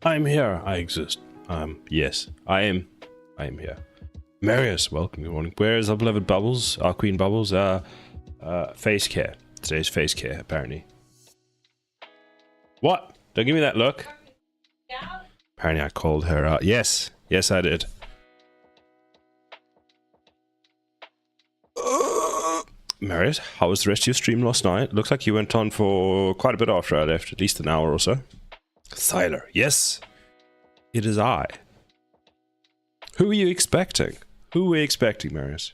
I'm here. I exist. Yes, I am here. Marius, welcome. Good morning. Where is our beloved Bubbles? Our Queen Bubbles? Face care. Today's face care, apparently. What? Don't give me that look. Apparently I called her out. Yes. Yes, I did. Marius, how was the rest of your stream last night? Looks like you went on for quite a bit after I left. At least an hour or so. Siler, yes, it is I. Who are you expecting? Who are we expecting, Marius?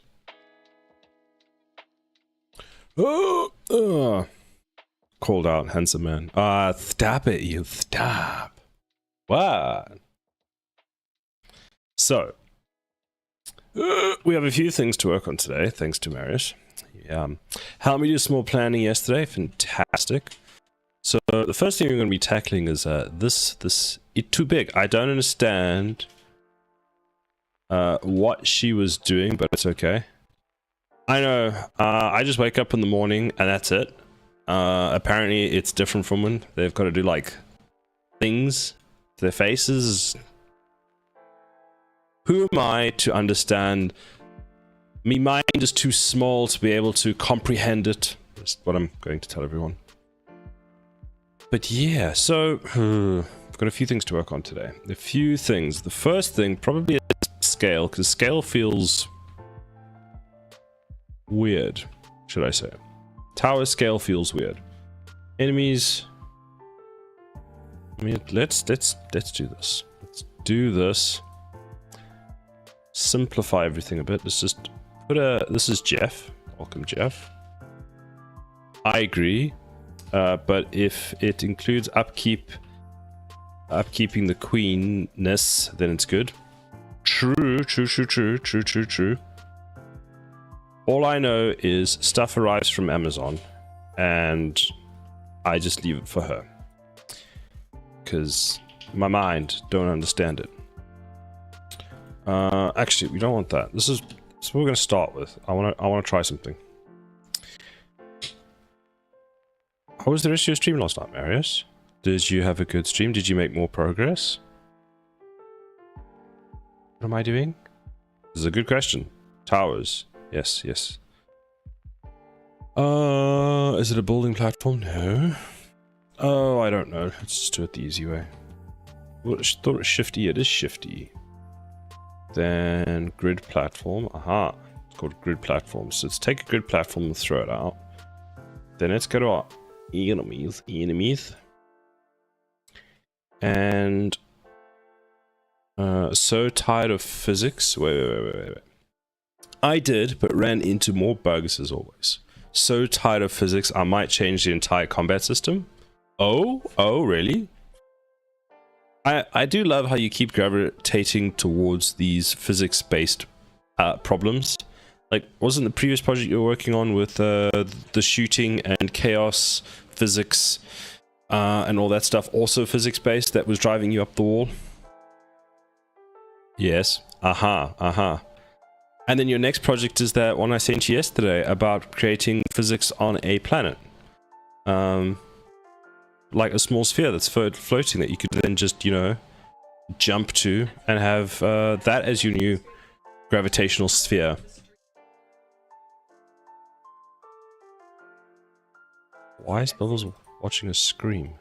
Called out, handsome man. Stop it, you stop. What? So, we have a few things to work on today, thanks to Marius. Helped me do small planning yesterday, fantastic. So the first thing we're going to be tackling is it's too big. I don't understand what she was doing, but it's okay. I know. I just wake up in the morning and that's it. Apparently it's different from when they've got to do like things to their faces. Who am I to understand? My mind is too small to be able to comprehend it. That's what I'm going to tell everyone. But yeah, so I've got a few things to work on today. A few things. The first thing probably is scale, because scale feels weird, should I say. Tower scale feels weird. Enemies. I mean, let's do this. Let's do this. Simplify everything a bit. Let's just put this is Jeff. Welcome, Jeff. I agree. But if it includes upkeeping the queenness, then it's good. True. All I know is stuff arrives from Amazon, and I just leave it for her. Because my mind don't understand it. Actually, we don't want that. This is what we're going to start with. I want to try something. How was the rest of your stream last night, Marius? Did you have a good stream? Did you make more progress? What am I doing? This is a good question. Towers. Yes. Is it a building platform? No. Oh, I don't know. Let's just do it the easy way. Well, I thought it was Shift E. It is Shift E. Then grid platform. Aha. It's called grid platform. So let's take a grid platform and throw it out. Then let's go to our enemies. And so tired of physics. Wait. I did, but ran into more bugs as always. So tired of physics, I might change the entire combat system. Oh, really? I do love how you keep gravitating towards these physics-based problems. Like, wasn't the previous project you were working on with the shooting and chaos physics and all that stuff also physics-based that was driving you up the wall? Yes. Aha. And then your next project is that one I sent you yesterday about creating physics on a planet. Like a small sphere that's floating that you could then just, you know, jump to and have that as your new gravitational sphere. Why is Bubbles watching us scream?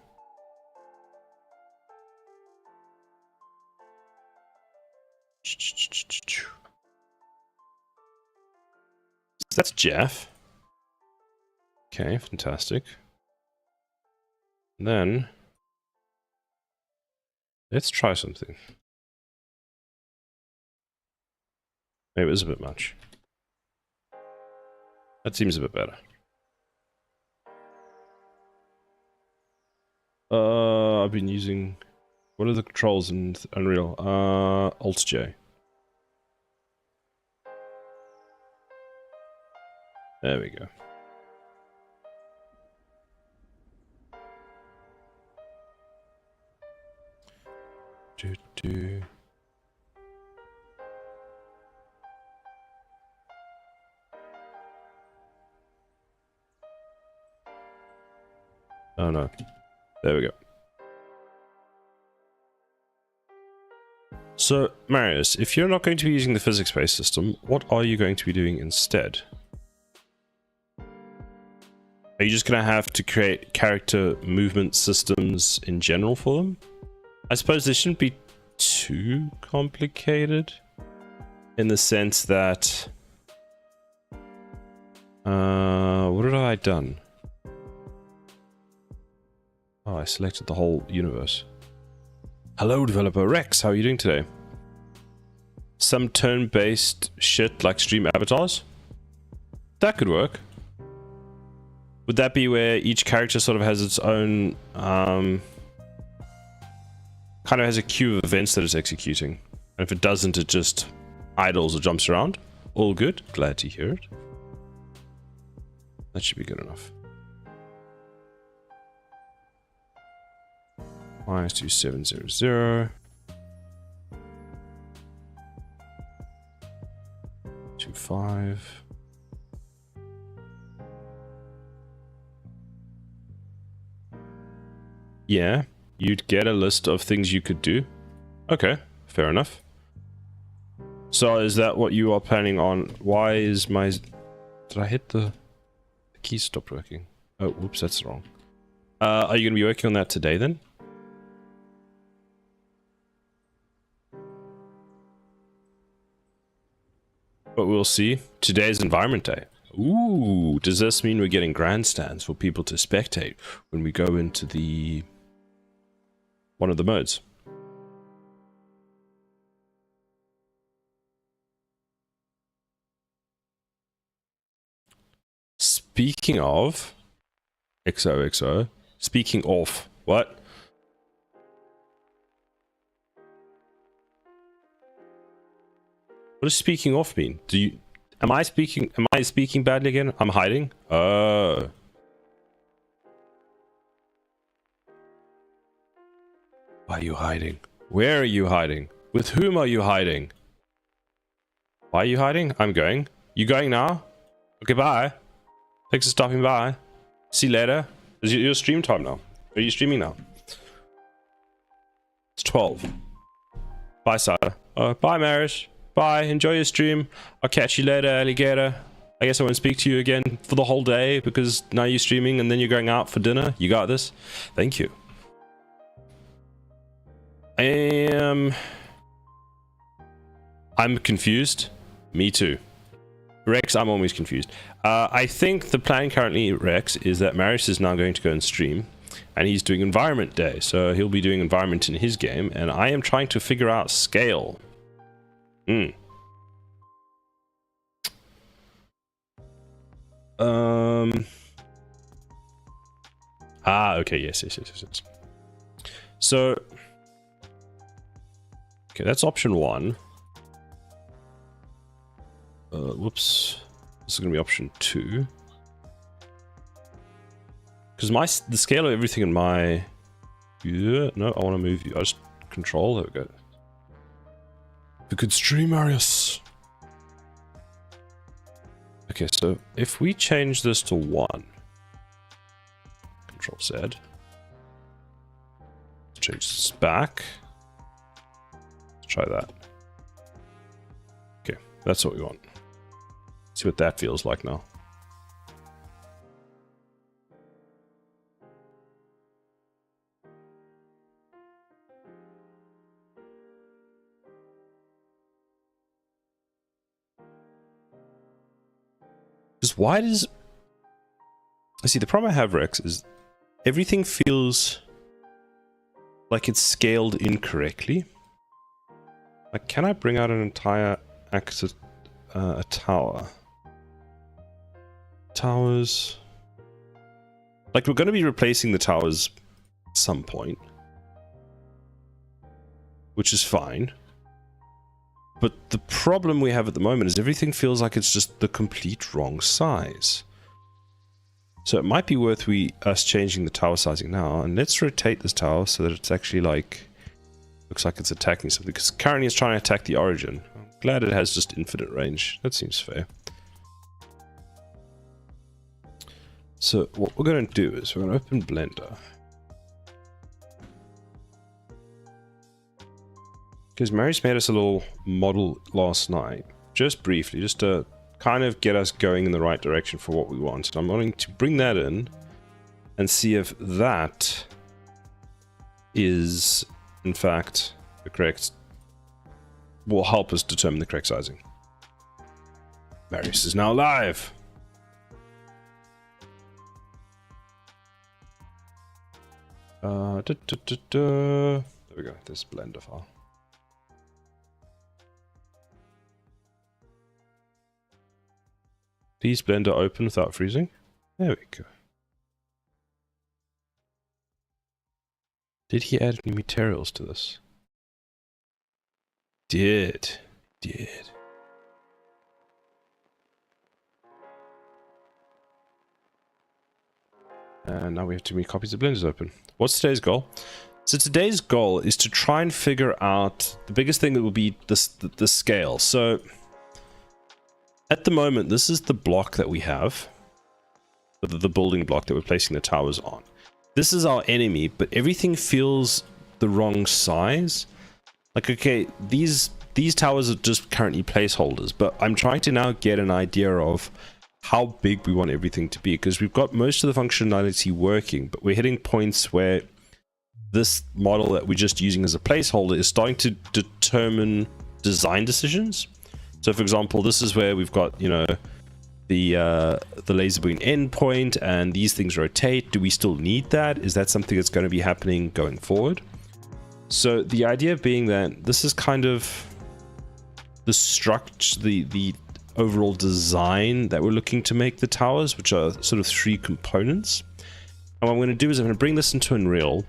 That's Jeff. Okay, fantastic. Then let's try something. Maybe it was a bit much. That seems a bit better. I've been using... What are the controls in Unreal? Alt-J. There we go. Oh no. There we go. So, Marius, if you're not going to be using the physics-based system, what are you going to be doing instead? Are you just going to have to create character movement systems in general for them? I suppose they shouldn't be too complicated in the sense that... what have I done? Oh, I selected the whole universe. Hello, developer Rex. How are you doing today? Some turn-based shit like stream avatars? That could work. Would that be where each character sort of has its own, kind of has a queue of events that it's executing? And if it doesn't, it just idles or jumps around? All good. Glad to hear it. That should be good enough. -2700. 25. Yeah, you'd get a list of things you could do. Okay, fair enough. So is that what you are planning on? Why is my... Did I hit the key stopped working? Oh, whoops, that's wrong. Are you going to be working on that today then? But we'll see. Today's Environment Day. Ooh, does this mean we're getting grandstands for people to spectate when we go into the... one of the modes? Speaking of... XOXO. Speaking of... What? What does speaking off mean? Do you... Am I speaking badly again? I'm hiding? Oh. Why are you hiding? Where are you hiding? With whom are you hiding? Why are you hiding? I'm going. You going now? Okay, bye. Thanks for stopping by. See you later. Is your stream time now? Are you streaming now? It's 12. Bye, Sarah. Bye, Marish. Bye. Enjoy your stream. I'll catch you later, alligator. I guess I won't speak to you again for the whole day because now you're streaming and then you're going out for dinner. You got this. Thank you. I'm confused. Me too. Rex, I'm always confused. I think the plan currently, Rex, is that Marius is now going to go and stream, and he's doing environment day, so he'll be doing environment in his game, and I am trying to figure out scale. Okay, yes. So, okay, that's option 1. Whoops. This is going to be option 2. Because the scale of everything in my... Yeah, no, I want to move you. I just control. There we go. We could stream Marius. Okay, so if we change this to 1. Control Z. Change this back. Let's try that. Okay, that's what we want. See what that feels like now. Because why does... I see, the problem I have, Rex, is everything feels like it's scaled incorrectly. Like, can I bring out an entire axis, a tower? Towers... Like, we're going to be replacing the towers at some point, which is fine. But the problem we have at the moment is everything feels like it's just the complete wrong size. So it might be worth us changing the tower sizing now, and let's rotate this tower so that it's actually like, looks like it's attacking something, because currently it's trying to attack the origin. I'm glad it has just infinite range. That seems fair. So what we're going to do is we're going to open Blender. Because Marius made us a little model last night, just briefly, just to kind of get us going in the right direction for what we want. And I'm wanting to bring that in and see if that is, in fact, the correct, will help us determine the correct sizing. Marius is now live. There we go, this Blender file. Please Blender open without freezing. There we go. Did he add any materials to this? Did. And now we have too many copies of Blenders open. What's today's goal? So today's goal is to try and figure out the biggest thing that will be the scale. So at the moment, this is the block that we have, the building block that we're placing the towers on. This is our enemy, but everything feels the wrong size. Like, okay, these towers are just currently placeholders, but I'm trying to now get an idea of how big we want everything to be, because we've got most of the functionality working, but we're hitting points where this model that we're just using as a placeholder is starting to determine design decisions. So for example, this is where we've got, you know, the laser beam endpoint, and these things rotate. Do we still need that? Is that something that's going to be happening going forward? So the idea being that this is kind of the structure, the overall design that we're looking to make the towers, which are sort of 3 components. And what I'm going to do is I'm going to bring this into Unreal,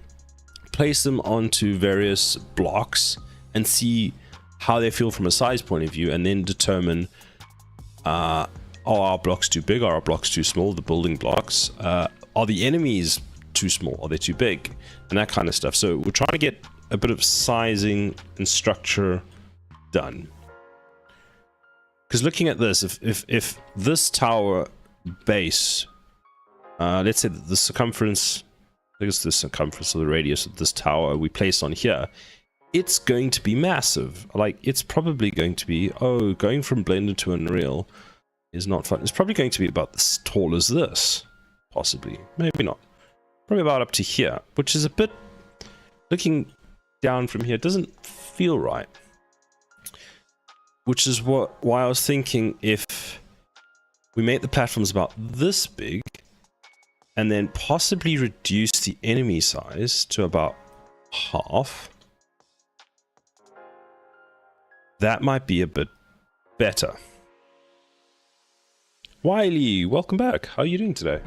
place them onto various blocks, and see how they feel from a size point of view, and then determine are our blocks too big, are our blocks too small, the building blocks, are the enemies too small, are they too big, and that kind of stuff. So we're trying to get a bit of sizing and structure done. Because looking at this, if this tower base, let's say that the circumference, I guess the circumference or the radius of this tower we place on here, it's going to be massive. Like, it's probably going to be, going from Blender to Unreal is not fun. It's probably going to be about as tall as this, possibly, maybe not. Probably about up to here, which is a bit, looking down from here. It doesn't feel right. Which is why I was thinking if we make the platforms about this big and then possibly reduce the enemy size to about half, that might be a bit better. Wiley, welcome back. How are you doing today?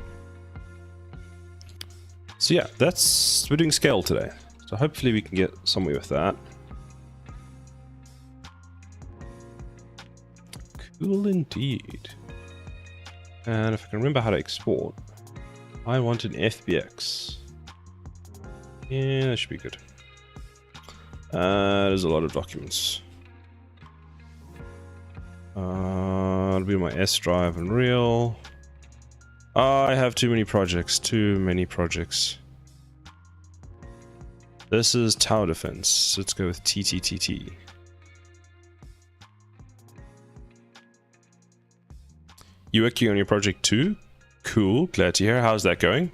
So yeah, we're doing scale today. So hopefully we can get somewhere with that. Cool indeed. And if I can remember how to export, I want an FBX. Yeah, that should be good. There's a lot of documents. It'll be my S drive and real. I have too many projects. This is tower defense. Let's go with TTTT. You working on your project too? Cool, glad to hear. How's that going?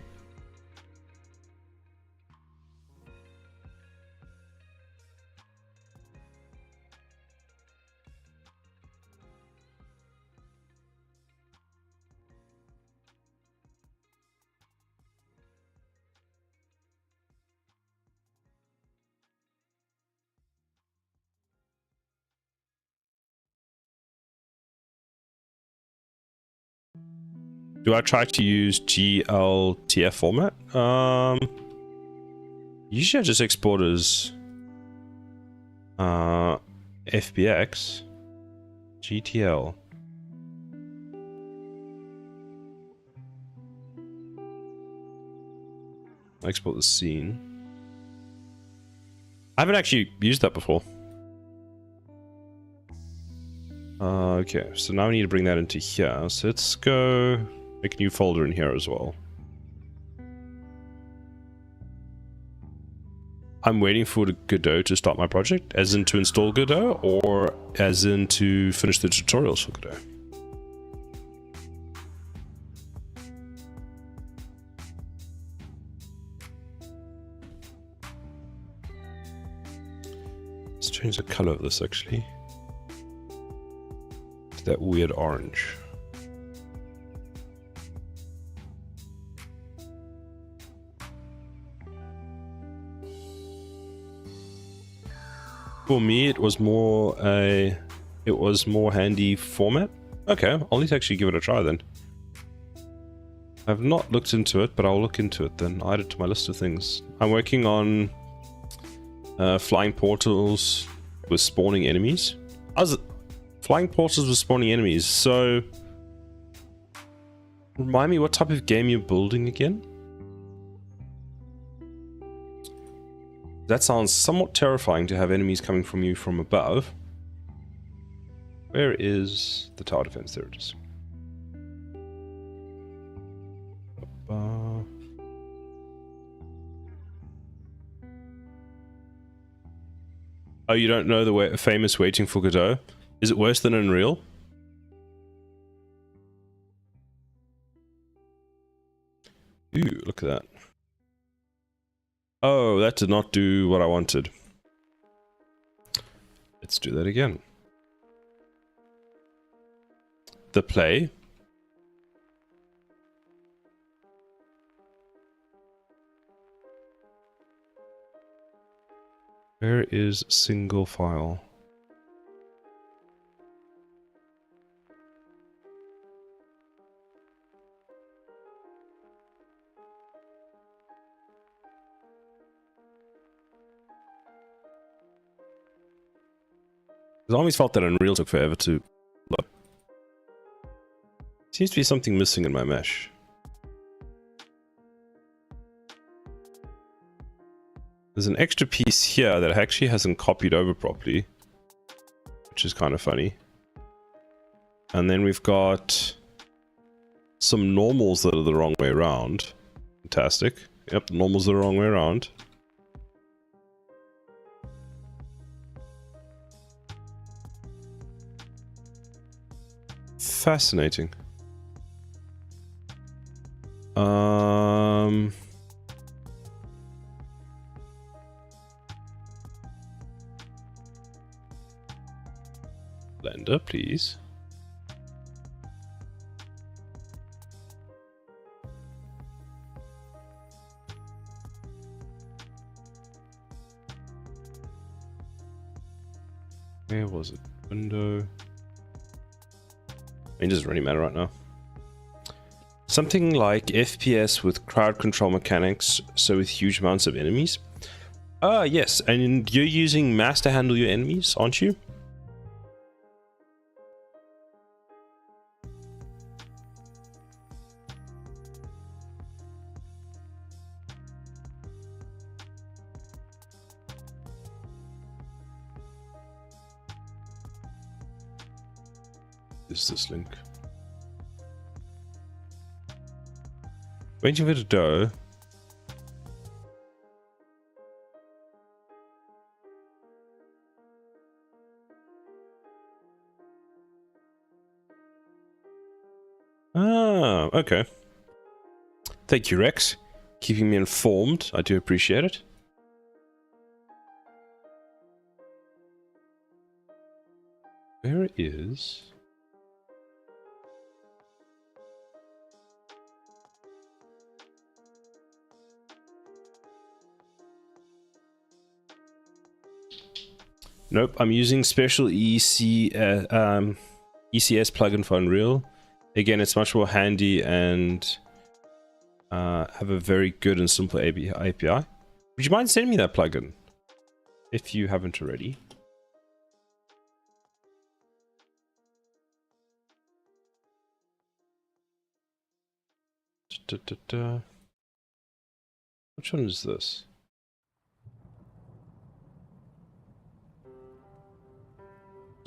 Do I try to use GLTF format? Usually I just export as FBX GTL. I export the scene. I haven't actually used that before. Okay, so now we need to bring that into here. So let's go make a new folder in here as well. I'm waiting for the Godot to start my project, as in to install Godot, or as in to finish the tutorials for Godot. Let's change the color of this actually. To that weird orange. For me, it was more handy format. Okay, I'll need to actually give it a try then. I've not looked into it, but I'll look into it then. Add it to my list of things. I'm working on flying portals with spawning enemies. Flying portals with spawning enemies. So, remind me what type of game you're building again? That sounds somewhat terrifying to have enemies coming from you from above. Where is the tower defense? There it is. Oh, you don't know the famous waiting for Godot? Is it worse than Unreal? Ooh, look at that. Oh, that did not do what I wanted. Let's do that again. The play. Where is single file? I always felt that Unreal took forever to load. Seems to be something missing in my mesh. There's an extra piece here that actually hasn't copied over properly, which is kind of funny. And then we've got some normals that are the wrong way around. Fantastic. Yep, the normals are the wrong way around. Fascinating. Blender, please. Where was it? Window. It doesn't really matter right now. Something like FPS with crowd control mechanics, so with huge amounts of enemies. Ah, yes, and you're using mass to handle your enemies, aren't you? Is this link? Waiting for it to go. Ah, okay. Thank you, Rex. Keeping me informed. I do appreciate it. Where is... Nope, I'm using special ECS plugin for Unreal. Again, it's much more handy and have a very good and simple API. Would you mind sending me that plugin? If you haven't already. Which one is this?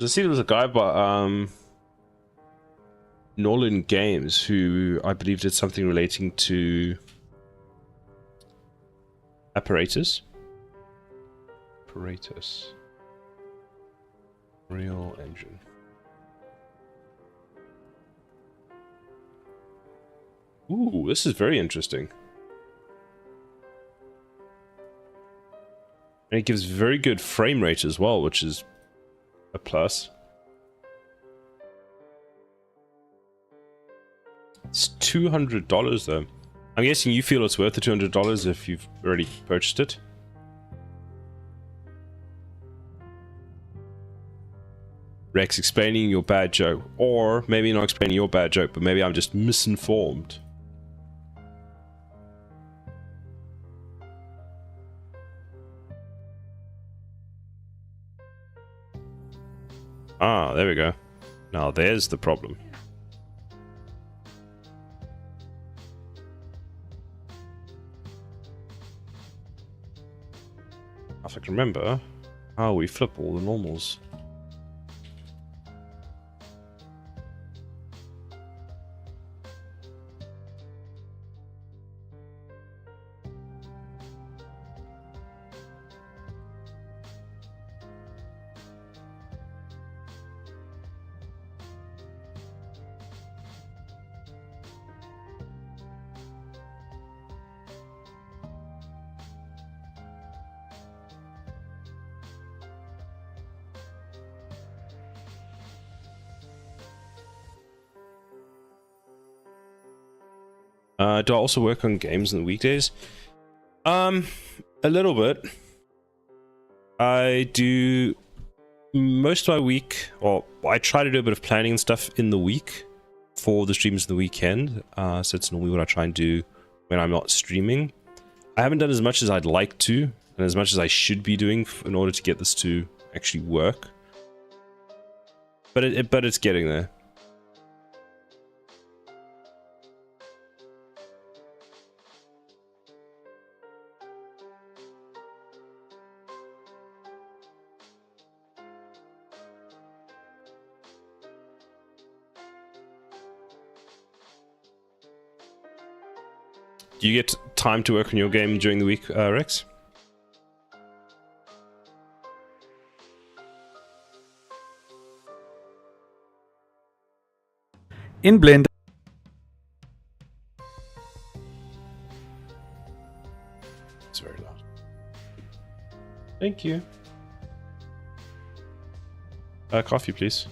I see there was a guy by Nolan Games who I believe did something relating to apparatus. Real Engine. Ooh, this is very interesting. And it gives very good frame rate as well, which is a plus. It's $200 though. I'm guessing you feel it's worth the $200 if you've already purchased it. Rex explaining your bad joke. Or maybe not explaining your bad joke, but maybe I'm just misinformed. Ah, there we go. Now there's the problem. If I can remember how we flip all the normals. Do I also work on games in the weekdays? A little bit. I do most of my week, or I try to do a bit of planning and stuff in the week for the streams in the weekend. So it's normally what I try and do when I'm not streaming. I haven't done as much as I'd like to, and as much as I should be doing in order to get this to actually work. But it's getting there. Do you get time to work on your game during the week, Rex? In Blender. It's very loud. Thank you. Coffee, please.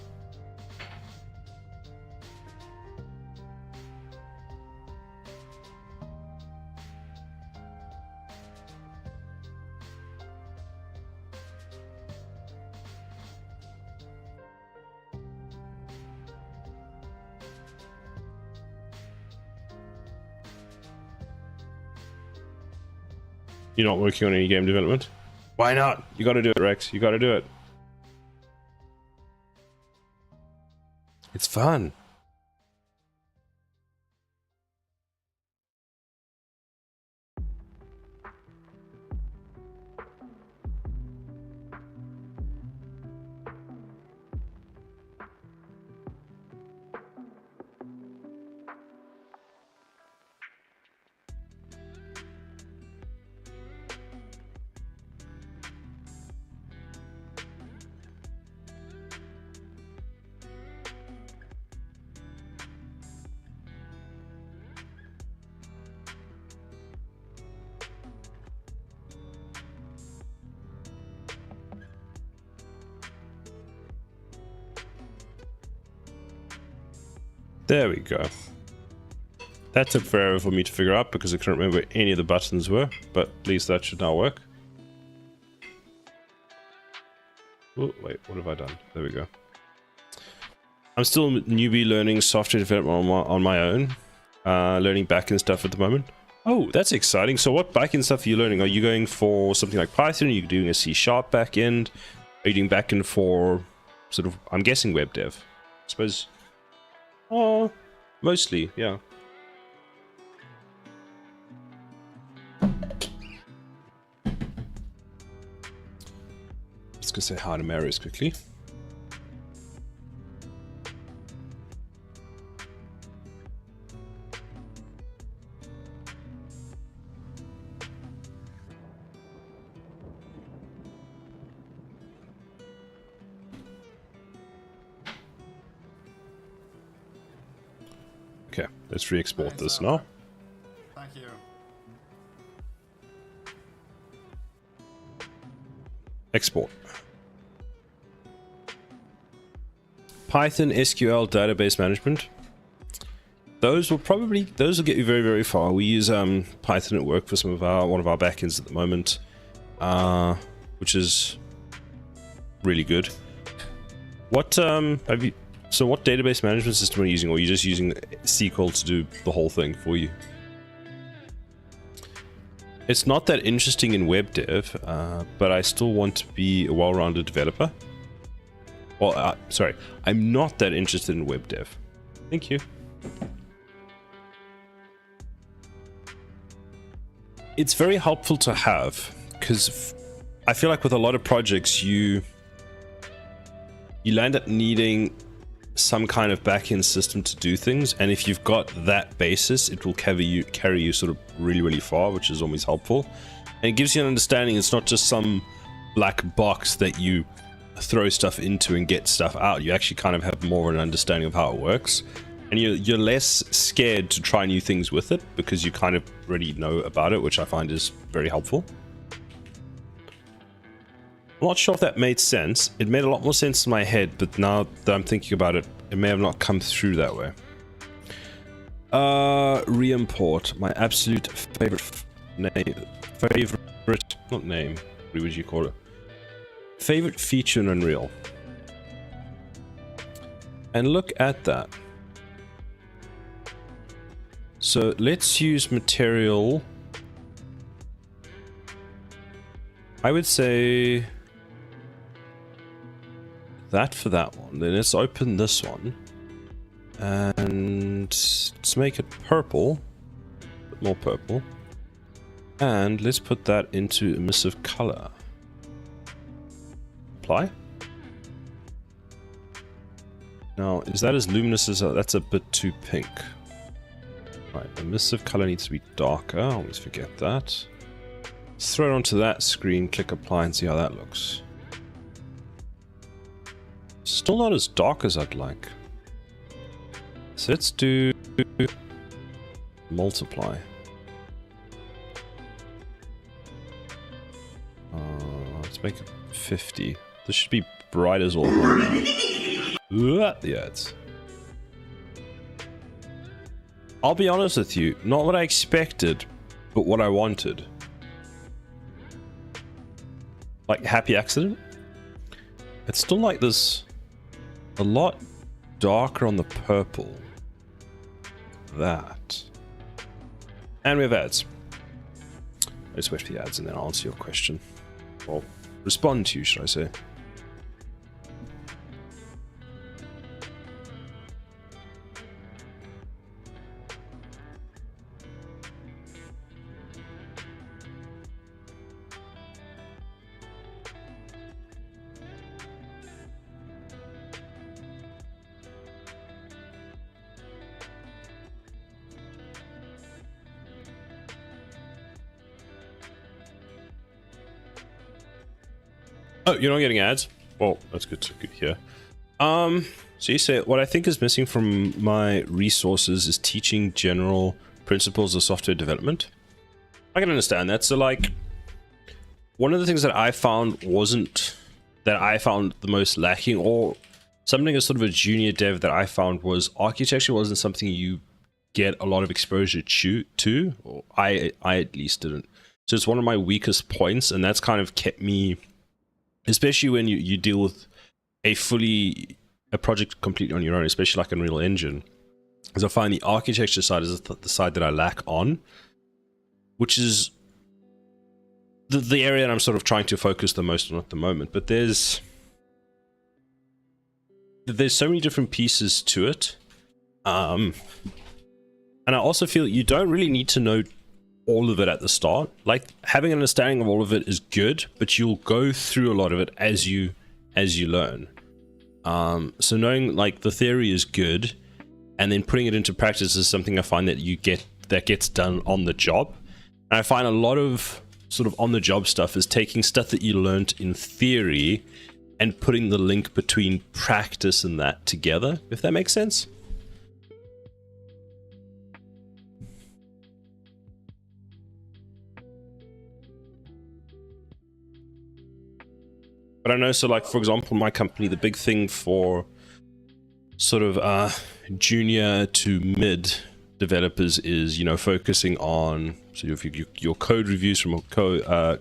You're not working on any game development? Why not? You gotta do it, Rex. You gotta do it. It's fun. There we go. That took forever for me to figure out because I couldn't remember where any of the buttons were, but at least that should now work. Oh, wait, what have I done? There we go. I'm still a newbie learning software development on my own, learning backend stuff at the moment. Oh, that's exciting. So what backend stuff are you learning? Are you going for something like Python? Are you doing a C# backend? Are you doing backend for sort of, I'm guessing web dev? I suppose. Oh, mostly, yeah. Let's go say hi to Marius quickly. Okay, let's re-export this now. Thank you. Export. Python SQL database management. Those will get you very, very far. We use Python at work for one of our backends at the moment, which is really good. What So what database management system are you using, or are you just using SQL to do the whole thing for you? It's not that interesting in web dev, but I still want to be a well-rounded developer. Well, sorry, I'm not that interested in web dev. Thank you. It's very helpful to have, because I feel like with a lot of projects, you land up needing some kind of back-end system to do things, and if you've got that basis, it will carry you sort of really, really far, which is always helpful. And it gives you an understanding. It's not just some black box that you throw stuff into and get stuff out. You actually kind of have more of an understanding of how it works, and you're less scared to try new things with it because you kind of already know about it, which I find is very helpful. I'm not sure if that made sense. It made a lot more sense in my head, but now that I'm thinking about it, it may have not come through that way. Re-import, my absolute favorite not name, what would you call it? Favorite feature in Unreal. And look at that. So let's use material. I would say that for that one. Then let's open this one and let's make it purple, a bit more purple, and let's put that into emissive color. Apply. Now, is that as luminous as that's a bit too pink? Right, emissive color needs to be darker. I always forget that. Let's throw it onto that screen, click apply, and see how that looks. Still not as dark as I'd like. So let's do multiply. Let's make it 50. This should be bright as all. Yeah, it's. I'll be honest with you, not what I expected, but what I wanted. Like, happy accident? It's still like this, a lot darker on the purple. That. And we have ads. let's wait for the ads and then I'll answer your question. Or respond to you, should I say. Oh, you're not getting ads? Well, that's good to hear. So you say, what I think is missing from my resources is teaching general principles of software development. I can understand that. So like, one of the things that I found the most lacking, or something as sort of a junior dev that I found, was architecture wasn't something you get a lot of exposure to, or I at least didn't. So it's one of my weakest points, and that's kind of kept me, especially when you deal with a project completely on your own, especially like Unreal Engine, because I find the architecture side is the side that I lack on, which is the area that I'm sort of trying to focus the most on at the moment. But there's so many different pieces to it, and I also feel you don't really need to know all of it at the start. Like, having an understanding of all of it is good, but you'll go through a lot of it as you learn. So knowing like the theory is good, and then putting it into practice is something I find that gets done on the job. And I find a lot of sort of on the job stuff is taking stuff that you learned in theory and putting the link between practice and that together, if that makes sense. But I know, so like, for example, my company, the big thing for sort of junior to mid developers is, you know, focusing on your code reviews from a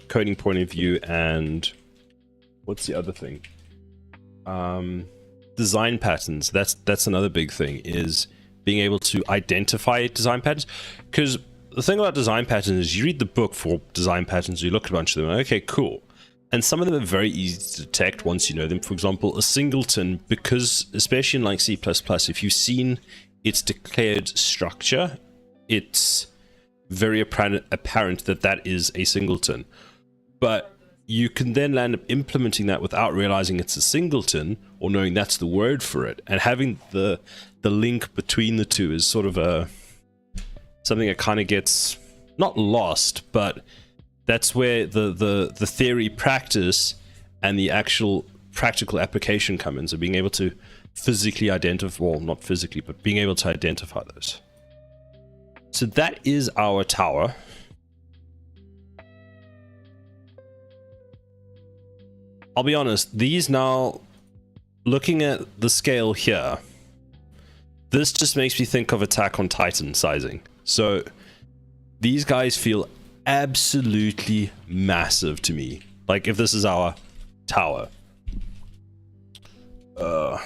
coding point of view, and what's the other thing? Design patterns. That's another big thing, is being able to identify design patterns. Because the thing about design patterns is you read the book for design patterns, you look at a bunch of them, okay, cool. And some of them are very easy to detect once you know them. For example, a singleton, because especially in like C++, if you've seen its declared structure, it's very apparent that that is a singleton. But you can then land up implementing that without realizing it's a singleton, or knowing that's the word for it. And having the link between the two is sort of something that kind of gets not lost, but that's where the theory practice and the actual practical application come in. So being able to physically identify, well, not physically, but being able to identify those. So that is our tower. I'll be honest, these now, looking at the scale here, this just makes me think of Attack on Titan sizing. So these guys feel absolutely massive to me. Like, if this is our tower. But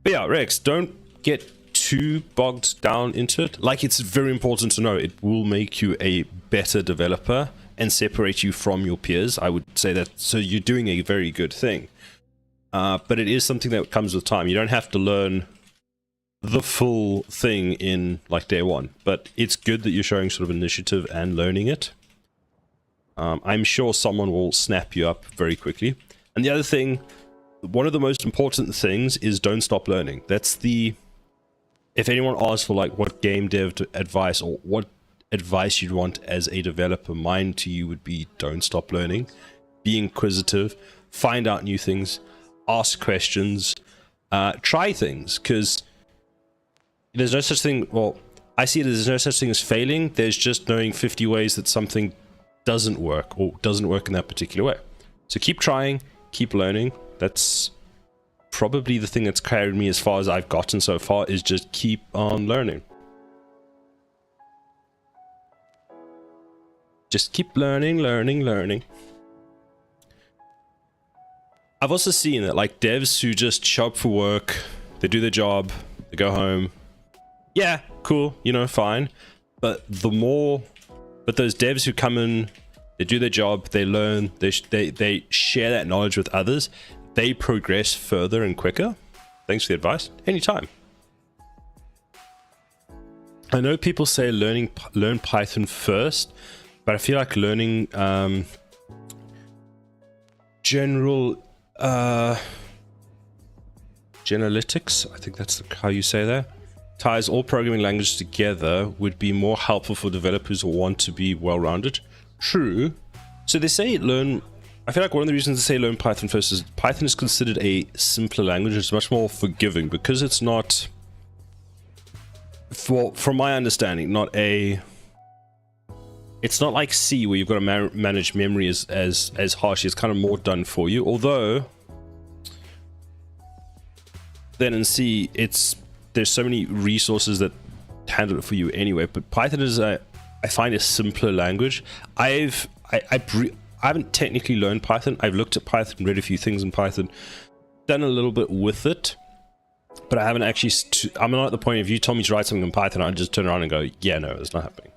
yeah, Rex, don't get too bogged down into it. Like, it's very important to know it will make you a better developer and separate you from your peers. I would say that, so you're doing a very good thing. But it is something that comes with time. You don't have to learn the full thing in like day one, but it's good that you're showing sort of initiative and learning it. I'm sure someone will snap you up very quickly. And the other thing, one of the most important things is don't stop learning. That's the, if anyone asks for like what game dev advice or what advice you'd want as a developer, mine to you would be don't stop learning. Be inquisitive, find out new things, ask questions, try things, because there's no such thing, well, I see it as there's no such thing as failing. There's just knowing 50 ways that something doesn't work, or doesn't work in that particular way. So keep trying, keep learning. That's probably the thing that's carried me as far as I've gotten so far, is just keep on learning. Just keep learning, learning, learning. I've also seen that like devs who just show up for work, they do their job, they go home. Yeah, cool, you know, fine. But the more But those devs who come in, they do their job, they learn, they share that knowledge with others, they progress further and quicker. Thanks for the advice. Anytime. I know people say learn Python first, but I feel like learning general Generalitics, I think that's how you say that, ties all programming languages together would be more helpful for developers who want to be well-rounded. True. So they say I feel like one of the reasons they say learn Python first is Python is considered a simpler language. It's much more forgiving because it's not, from my understanding, it's not like C where you've got to manage memory as harshly. It's kind of more done for you. Although then in C, there's so many resources that handle it for you anyway. But Python is I find a simpler language. I haven't technically learned Python. I've looked at Python, read a few things in Python, done a little bit with it, but I haven't actually. I'm not at the point if you told me to write something in Python, I'd just turn around and go, yeah, no, it's not happening.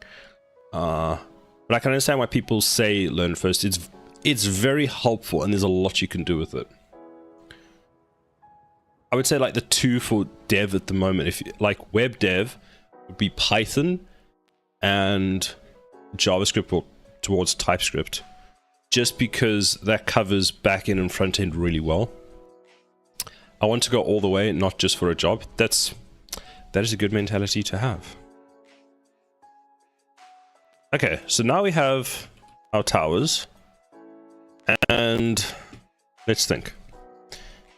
But I can understand why people say learn first. It's very helpful, and there's a lot you can do with it. I would say like the two for dev at the moment, if like web dev would be Python and JavaScript or towards TypeScript, just because that covers backend and front end really well. I want to go all the way, not just for a job. That is a good mentality to have. Okay, so now we have our towers, and let's think.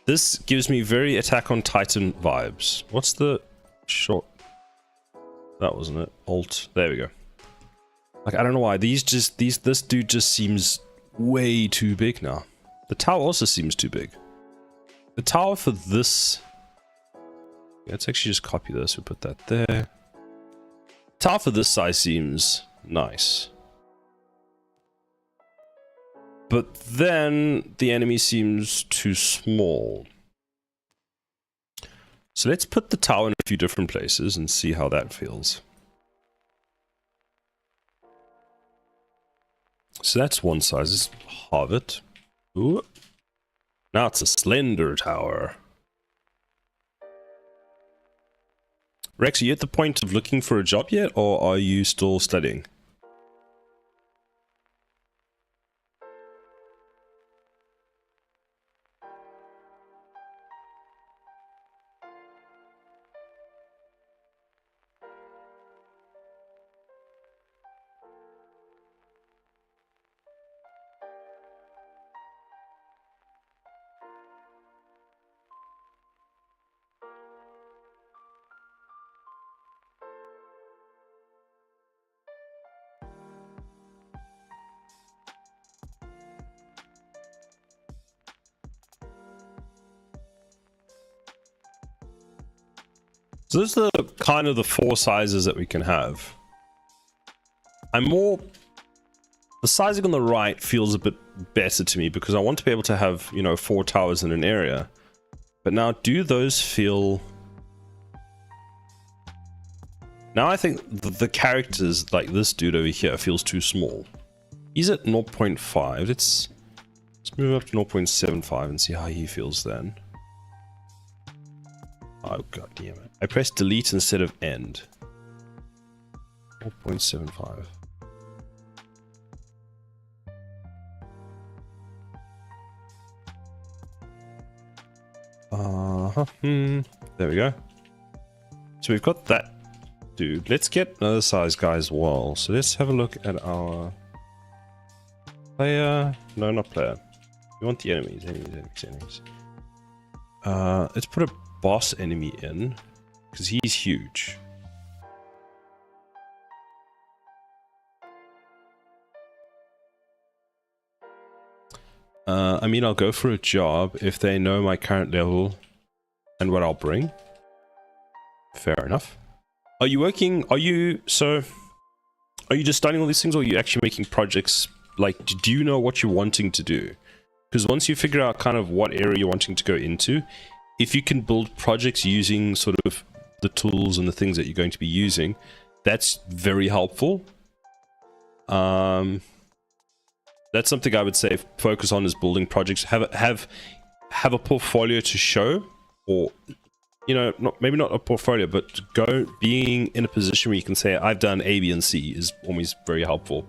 This gives me very Attack on Titan vibes. What's the short? That wasn't it. Alt. There we go. Like, I don't know why this dude just seems way too big now. The tower also seems too big. The tower for this. Yeah, let's actually just copy this. We'll put that there. Tower for this size seems nice. But then the enemy seems too small. So let's put the tower in a few different places and see how that feels. So that's one size. Let's halve it. Ooh. Now it's a slender tower. Rex, are you at the point of looking for a job yet, or are you still studying? So this is the kind of the four sizes that we can have. The sizing on the right feels a bit better to me because I want to be able to have, you know, 4 towers in an area. But now, do those feel... Now I think the characters, like this dude over here, feels too small. He's at 0.5. Let's move up to 0.75 and see how he feels then. Oh, god damn it. I pressed delete instead of end. 0.75. There we go. So we've got that dude. Let's get another size guy as well. So let's have a look at our player. No, not player. We want the enemies. Enemies. Let's put a boss enemy in because he's huge. I mean, I'll go for a job if they know my current level and what I'll bring. Fair enough. Are you working? Are you just studying all these things, or are you actually making projects? Like, do you know what you're wanting to do? Because once you figure out kind of what area you're wanting to go into, if you can build projects using sort of the tools and the things that you're going to be using, that's very helpful. That's something I would say focus on, is building projects. Have a portfolio to show, or maybe not a portfolio, but being in a position where you can say I've done A, B, and C is always very helpful.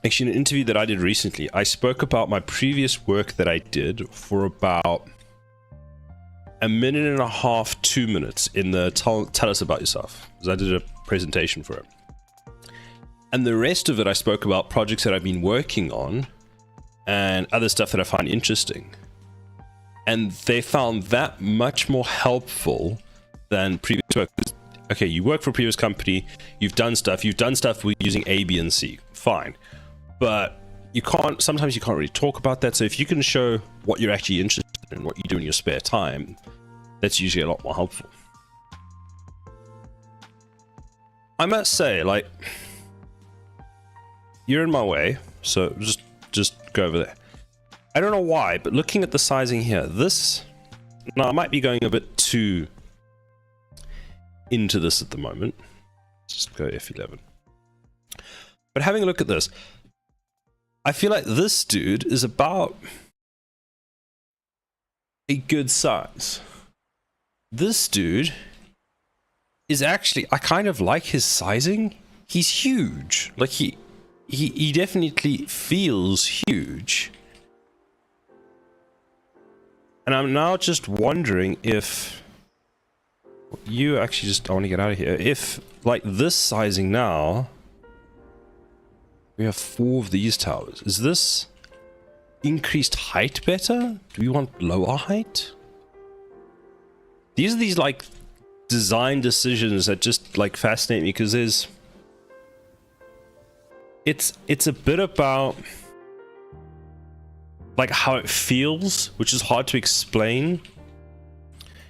Actually, in an interview that I did recently, I spoke about my previous work that I did for about a minute and a half, 2 minutes in the tell us about yourself, because I did a presentation for it. And the rest of it, I spoke about projects that I've been working on and other stuff that I find interesting. And they found that much more helpful than previous work. Okay, you work for a previous company, you've done stuff with using A, B, and C, fine. But sometimes you can't really talk about that. So if you can show what you're actually interested in, what you do in your spare time, that's usually a lot more helpful. I must say, like, you're in my way, so just go over there. I don't know why, but looking at the sizing here, now I might be going a bit too into this at the moment. Just go F11. But having a look at this, I feel like this dude is about a good size. This dude is actually, I kind of like his sizing. He's huge. Like he definitely feels huge. And I'm now just wondering if I want to get out of here. If like this sizing now, we have 4 of these towers. Is this increased height better? Do we want lower height? These are these like design decisions that just like fascinate me, because it's a bit about like how it feels, which is hard to explain.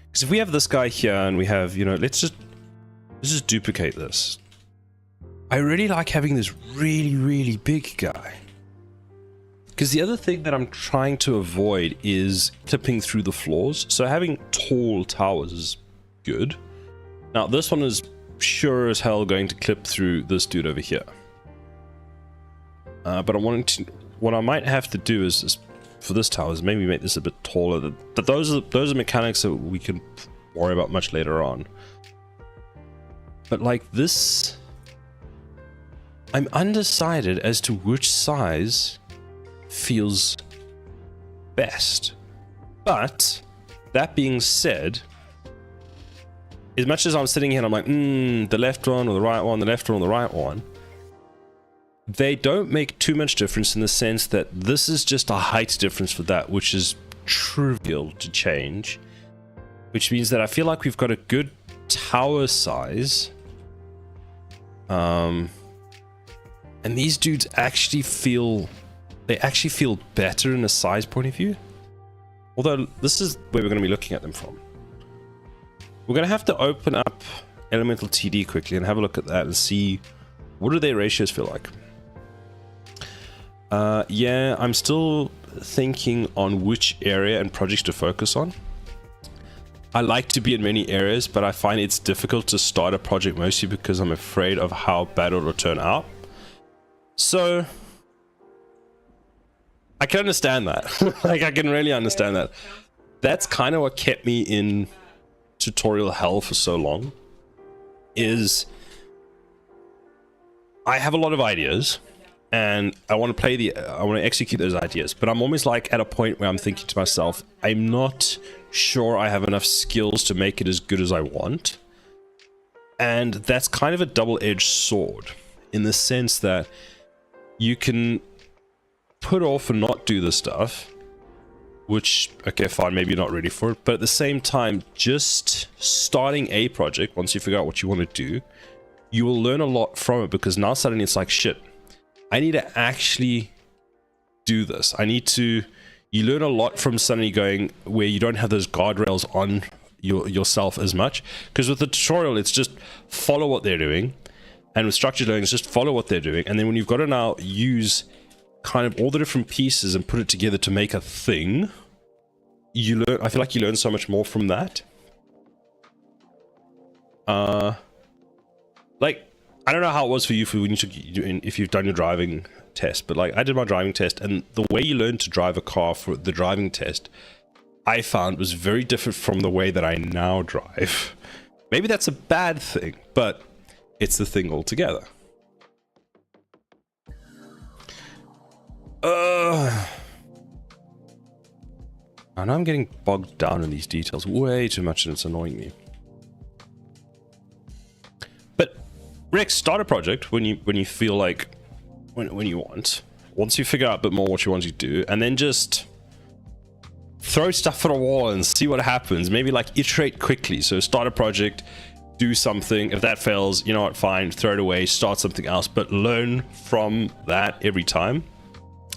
Because if we have this guy here and we have, let's just duplicate this. I really like having this really, really big guy. Because the other thing that I'm trying to avoid is clipping through the floors. So having tall towers is good. Now this one is sure as hell going to clip through this dude over here. But what I might have to do is for this tower is maybe make this a bit taller. But those are mechanics that we can worry about much later on. But like this, I'm undecided as to which size feels best. But that being said, as much as I'm sitting here and I'm like, the left one or the right one, the left one or the right one, they don't make too much difference in the sense that this is just a height difference for that, which is trivial to change. Which means that I feel like we've got a good tower size. And these dudes actually feel better in a size point of view. Although this is where we're going to be looking at them from. We're going to have to open up Elemental TD quickly and have a look at that and see what do their ratios feel like. Yeah, I'm still thinking on which area and projects to focus on. I like to be in many areas, but I find it's difficult to start a project mostly because I'm afraid of how bad it'll turn out. So I can understand that. Like, I can really understand that. That's kind of what kept me in tutorial hell for so long, is I have a lot of ideas and I want to execute those ideas, but I'm almost like at a point where I'm thinking to myself, I'm not sure I have enough skills to make it as good as I want. And that's kind of a double-edged sword in the sense that you can put off and not do the stuff, which, okay, fine, maybe you're not ready for it, but at the same time, just starting a project, once you figure out what you want to do, you will learn a lot from it, because now suddenly it's like, shit, I need to actually do this. You learn a lot from suddenly going where you don't have those guardrails on yourself as much, because with the tutorial, it's just follow what they're doing, and with structured learning, it's just follow what they're doing, and then when you've got to now use kind of all the different pieces and put it together to make a thing, I feel like you learn so much more from that. like, I don't know how it was for you when you took, if you've done your driving test, but like I did my driving test, and the way you learn to drive a car for the driving test, I found was very different from the way that I now drive. Maybe that's a bad thing, but it's the thing altogether. I know I'm getting bogged down in these details way too much, and it's annoying me. But Rex, start a project when you feel like when you want. Once you figure out a bit more what you want to do, and then just throw stuff at a wall and see what happens. Maybe like iterate quickly. So start a project, do something. If that fails, you know what, fine, throw it away, start something else, but learn from that every time.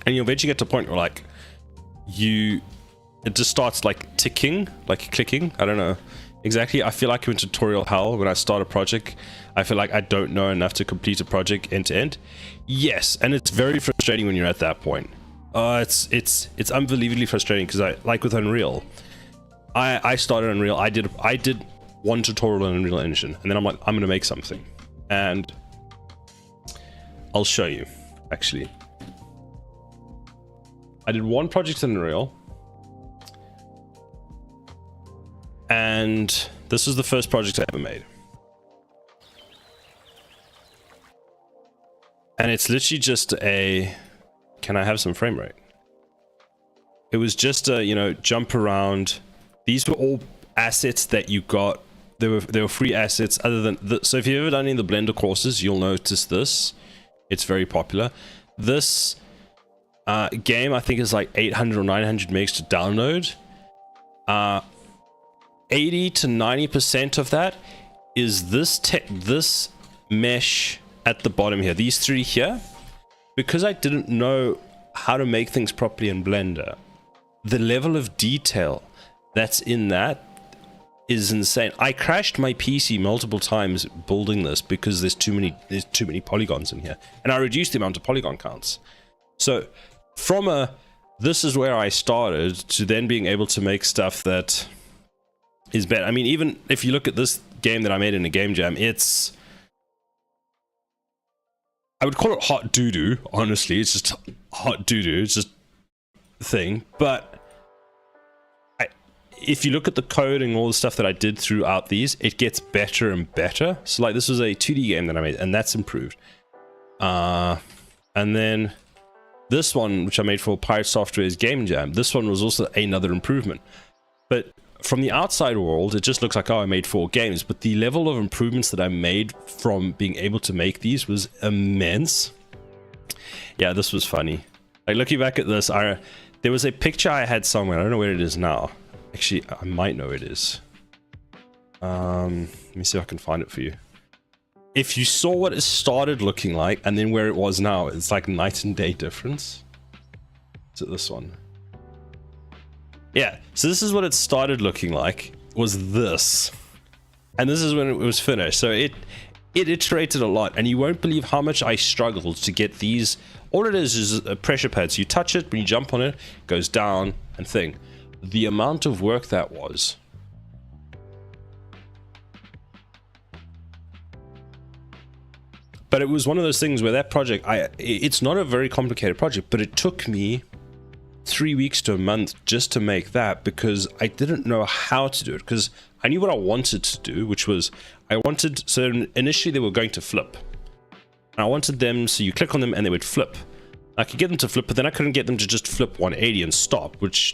And you'll eventually get to a point where like it just starts like ticking, like clicking. I don't know exactly. I feel like I'm in tutorial hell when I start a project. I feel like I don't know enough to complete a project end to end. Yes, and it's very frustrating when you're at that point. It's unbelievably frustrating because I like with Unreal. I started Unreal. I did one tutorial in Unreal Engine, and then I'm like, I'm gonna make something, and I'll show you. Actually, I did one project in Unreal, and this was the first project I ever made. And it's literally just a, can I have some frame rate? It was just a, you know, jump around. These were all assets that you got. They were free assets other than, so if you've ever done any of the Blender courses, you'll notice this. It's very popular. This game, I think, is like 800 or 900 megs to download. 80 to 90% of that is this mesh at the bottom here, these three here. Because I didn't know how to make things properly in Blender, the level of detail that's in that is insane. I crashed my PC multiple times building this because there's too many polygons in here, and I reduced the amount of polygon counts. So from this is where I started, to then being able to make stuff that is better. I mean, even if you look at this game that I made in a game jam, I would call it hot doo-doo, honestly. It's just hot doo-doo. It's just a thing. But if you look at the code and all the stuff that I did throughout these, it gets better and better. So like this was a 2D game that I made, and that's improved. And then this one, which I made for Pirate Software's Game Jam, this one was also another improvement. But from the outside world, it just looks like, oh, I made 4 games. But the level of improvements that I made from being able to make these was immense. Yeah, this was funny. Like looking back at this, there was a picture I had somewhere. I don't know where it is now. Actually, I might know where it is. Let me see if I can find it for you. If you saw what it started looking like and then where it was now, it's like night and day difference. Is it this one? Yeah, so this is what it started looking like, was this. And this is when it was finished. So it iterated a lot, and you won't believe how much I struggled to get these. All it is a pressure pad. So you touch it, when you jump on it, it goes down and thing. The amount of work that was. But it was one of those things where that project, it's not a very complicated project, but it took me 3 weeks to a month just to make that, because I didn't know how to do it, because I knew what I wanted to do, which was so initially they were going to flip, and I wanted them, so you click on them and they would flip. I could get them to flip, but then I couldn't get them to just flip 180 and stop, which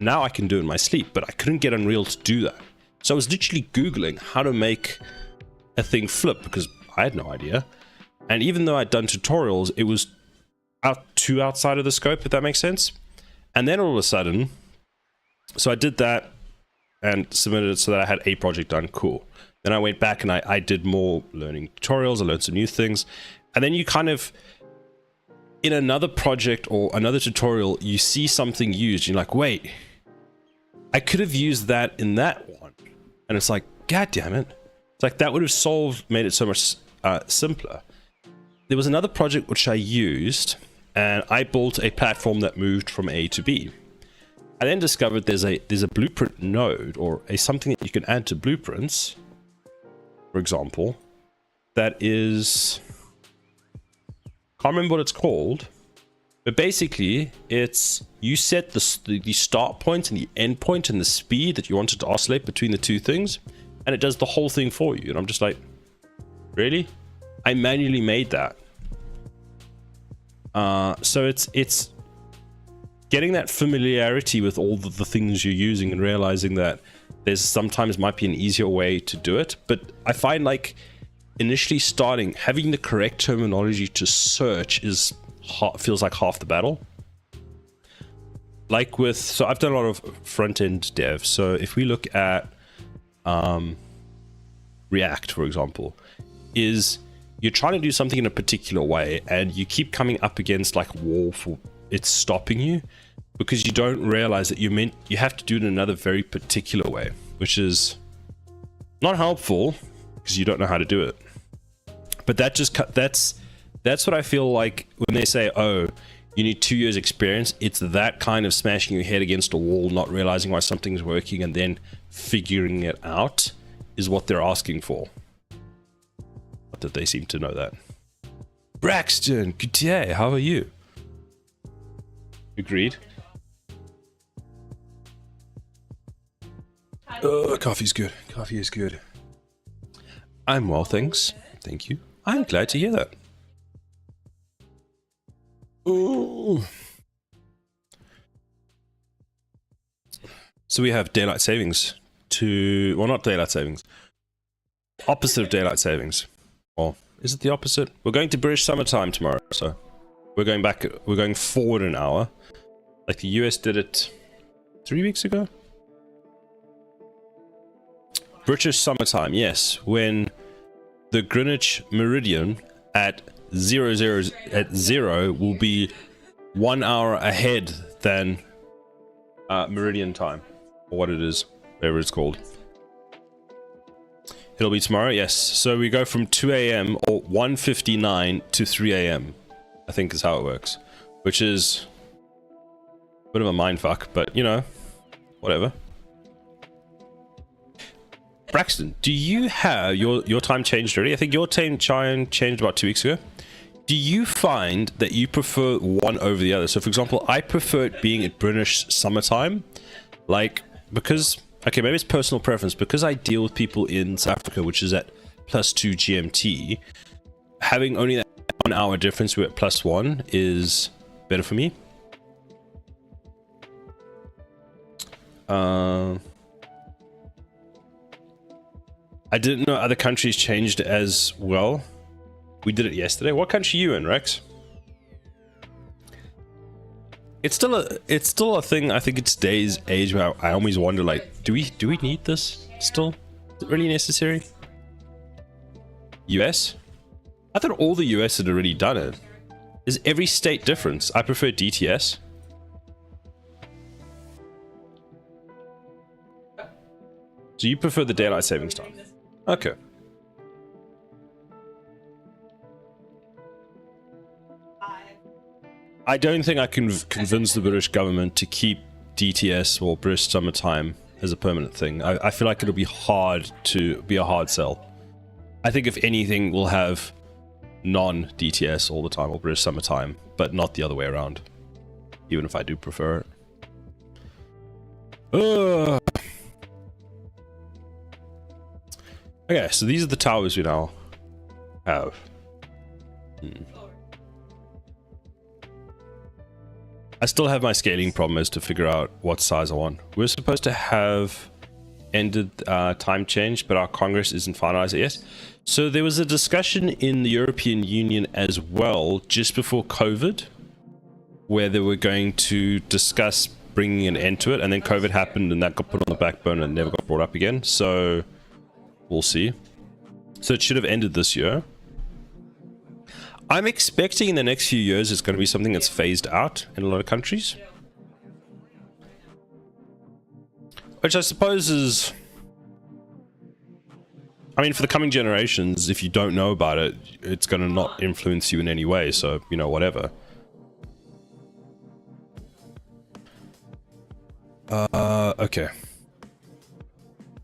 now I can do in my sleep, but I couldn't get Unreal to do that. So I was literally Googling how to make a thing flip, because I had no idea. And even though I'd done tutorials, it was outside of the scope, if that makes sense. And then all of a sudden, so I did that and submitted it so that I had a project done. Cool. Then I went back and I did more learning tutorials. I learned some new things. And then you kind of, in another project or another tutorial, you see something used. You're like, wait, I could have used that in that one. And it's like, God damn it. It's like that would have made it so much simpler. There was another project which I used, and I built a platform that moved from A to B. I then discovered there's a blueprint node, or something that you can add to blueprints. For example, that is, can't remember what it's called, but basically it's, you set the start point and the end point and the speed that you wanted to oscillate between the two things, and it does the whole thing for you. And I'm just like, really? I manually made that. So it's getting that familiarity with all the things you're using and realizing that there's sometimes might be an easier way to do it. But I find like initially starting, having the correct terminology to search feels like half the battle. Like with, so I've done a lot of front-end dev. So if we look at React, for example, is you're trying to do something in a particular way and you keep coming up against like a wall for it's stopping you because you don't realize that you have to do it in another very particular way, which is not helpful because you don't know how to do it. But that just that's what I feel like when they say, oh, you need 2 years experience. It's that kind of smashing your head against a wall, not realizing why something's working and then figuring it out is what they're asking for. Not that they seem to know that. Braxton, good day. How are you? Agreed. Coffee's good. Coffee is good. I'm well, thanks. Thank you. I'm glad to hear that. Ooh. So we have daylight savings to, well, not daylight savings. Opposite of daylight savings. Or is it the opposite? We're going to British summertime tomorrow, so we're going forward an hour. Like the US did it 3 weeks ago. British summertime, yes, when the Greenwich meridian at 0 will be 1 hour ahead than meridian time, or what it is, whatever it's called. It'll be tomorrow, yes. So we go from 2 a.m. or 1:59 to 3 a.m. I think is how it works, which is a bit of a mindfuck, but you know, whatever. Braxton, do you have your time changed already? I think your time changed about 2 weeks ago. Do you find that you prefer one over the other? So for example, I prefer it being at British summertime, like, because, okay, maybe it's personal preference, because I deal with people in South Africa, which is at +2 GMT, having only that 1 hour difference, we're at +1, is better for me. I didn't know other countries changed as well. We did it yesterday. What country are you in, Rex? It's still a thing. I think it's today's age where I always wonder, like, do we need this still? Is it really necessary? US? I thought all the US had already done it. Is every state different? I prefer DTS. So you prefer the daylight savings time? Okay. I don't think I can convince the British government to keep DTS or British summertime as a permanent thing. I feel like it'll be hard to be a hard sell. I think if anything, we'll have non-DTS all the time or British summertime, but not the other way around. Even if I do prefer it. Okay, so these are the towers we now have. I still have my scaling problem as to figure out what size I want. We're supposed to have ended time change, but our Congress isn't finalized yet. So there was a discussion in the European Union as well, just before COVID, where they were going to discuss bringing an end to it, and then COVID happened and that got put on the back burner and never got brought up again. So we'll see. So it should have ended this year. I'm expecting in the next few years it's going to be something that's phased out in a lot of countries. Which I suppose is... I mean, for the coming generations, if you don't know about it, it's going to not influence you in any way. So, you know, whatever. Okay.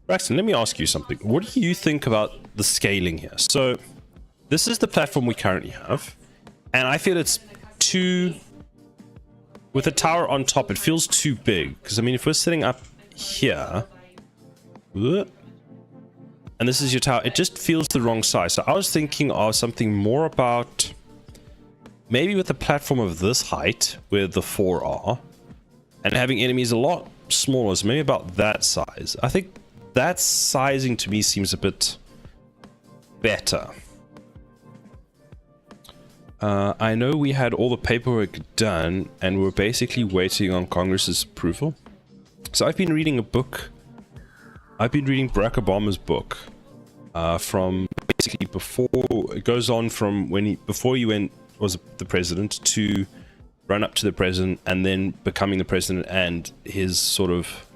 Braxton, let me ask you something. What do you think about the scaling here? So, this is the platform we currently have, and I feel it's too, with a tower on top, it feels too big. Because I mean, if we're sitting up here, and this is your tower, it just feels the wrong size. So I was thinking of something more about maybe with a platform of this height where the 4 are, and having enemies a lot smaller, so maybe about that size. I think that sizing to me seems a bit better. I know we had all the paperwork done and we're basically waiting on Congress's approval. So I've been reading a book. I've been reading Barack Obama's book from basically before, it goes on from when before he was the president to run up to the president and then becoming the president, and his sort of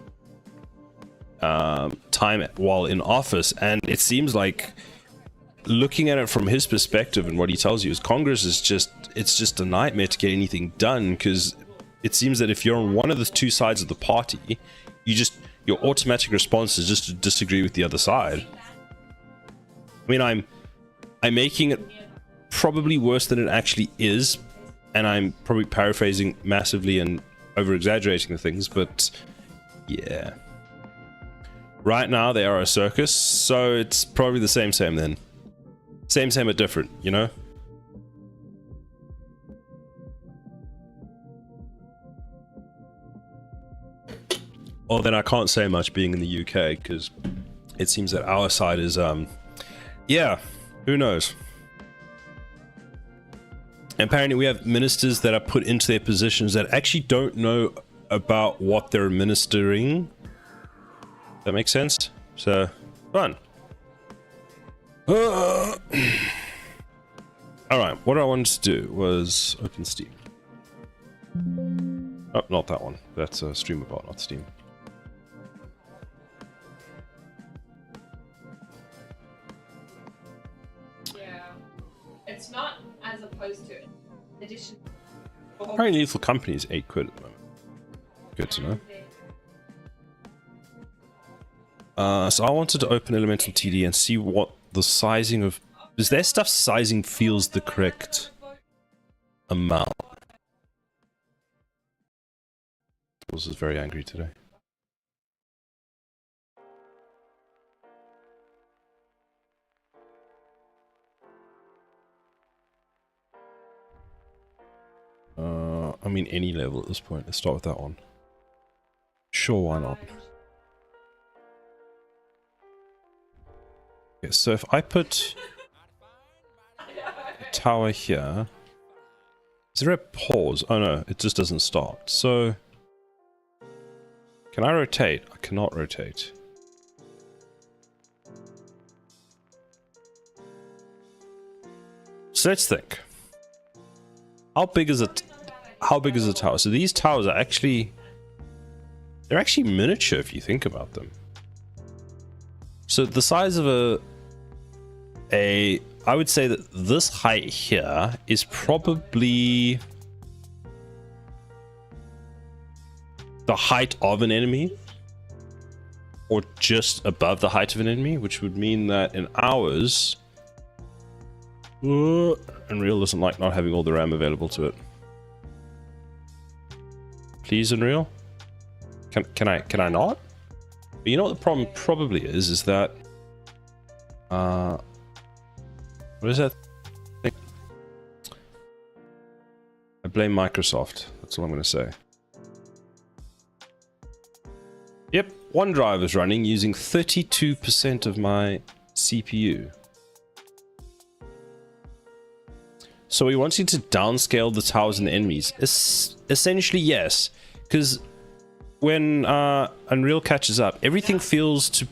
time while in office. And it seems like, looking at it from his perspective and what he tells you, is Congress is it's just a nightmare to get anything done, because it seems that if you're on one of the two sides of the party, your automatic response is just to disagree with the other side. I mean, I'm making it probably worse than it actually is, and I'm probably paraphrasing massively and over exaggerating the things, but yeah. Right now they are a circus, so it's probably the same then. Same but different, you know? Well, then I can't say much being in the UK, because it seems that our side is, yeah, who knows? Apparently we have ministers that are put into their positions that actually don't know about what they're ministering. That makes sense? So, fun. Alright, what I wanted to do was open Steam. Oh, not that one. That's a StreamAbot, not Steam. Yeah. It's not as opposed to addition. Apparently Lethal Company is 8 quid at the moment. Good to know. So I wanted to open Elemental TD and see what the sizing of... Is their stuff sizing feels the correct amount? This is very angry today. I mean, any level at this point. Let's start with that one. Sure, why not? Okay, so if I put a tower here, is there a pause? Oh no, it just doesn't start. So, can I rotate? I cannot rotate. So let's think. How big is it? How big is the tower? So these towers are actually, they're actually miniature if you think about them. So the size of I would say that this height here is probably the height of an enemy, or just above the height of an enemy, which would mean that in ours, Unreal doesn't like not having all the RAM available to it. Please, Unreal? Can I not? But you know what the problem probably is that what is that thing? I blame Microsoft. That's all I'm going to say. Yep, OneDrive is running using 32% of my CPU. So we wanting to downscale the towers and the enemies. Essentially, yes, because when Unreal catches up, everything feels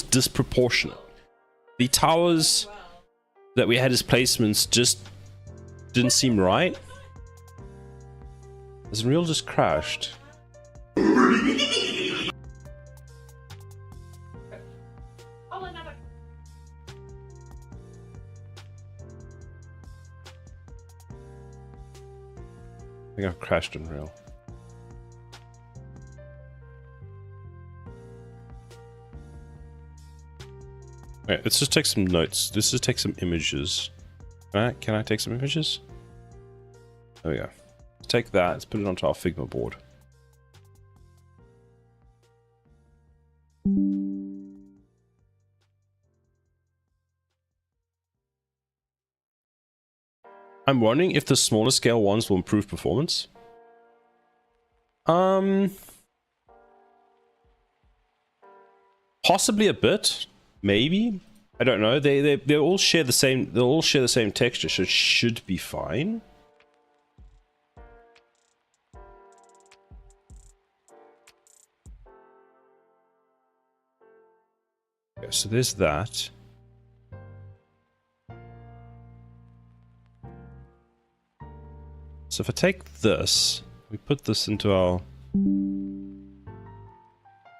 disproportionate. The towers that we had as placements just didn't seem right. Has Unreal just crashed? I think I've crashed Unreal. Okay, let's just take some notes. Let's just take some images. Alright, can I take some images? There we go. Let's take that, let's put it onto our Figma board. I'm wondering if the smaller scale ones will improve performance. Possibly a bit, maybe. I don't know. They all share the same. They'll all share the same texture, so it should be fine. Okay, so there's that. So if I take this, we put this into our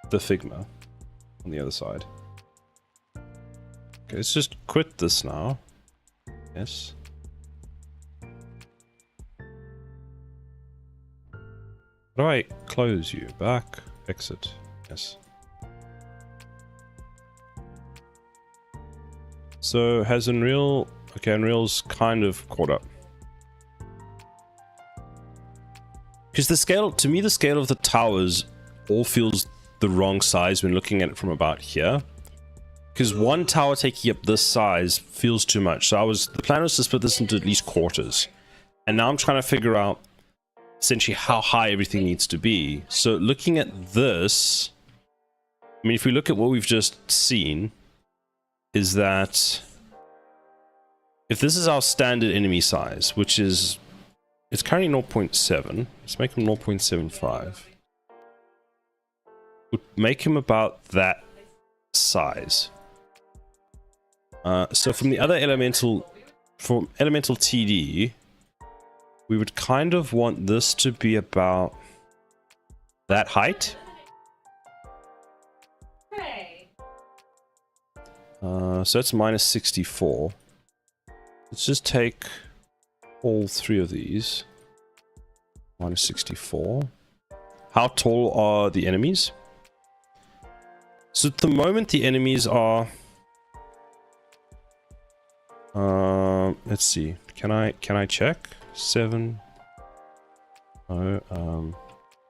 the Figma on the other side. Okay, let's just quit this now. Yes. How do I close you? Back, exit. Yes. So has Unreal... Okay, Unreal's kind of caught up. Because the scale, to me, the scale of the towers all feels the wrong size when looking at it from about here. Because one tower taking up this size feels too much. So the plan was to split this into at least quarters. And now I'm trying to figure out essentially how high everything needs to be. So looking at this, I mean, if we look at what we've just seen, is that if this is our standard enemy size, which is, it's currently 0.7, let's make him 0.75. Would make him about that size. So from the other elemental, from elemental TD, we would kind of want this to be about that height. So that's minus 64. Let's just take all three of these. Minus 64. How tall are the enemies? So at the moment the enemies are... let's see. Can I check? 7. Oh,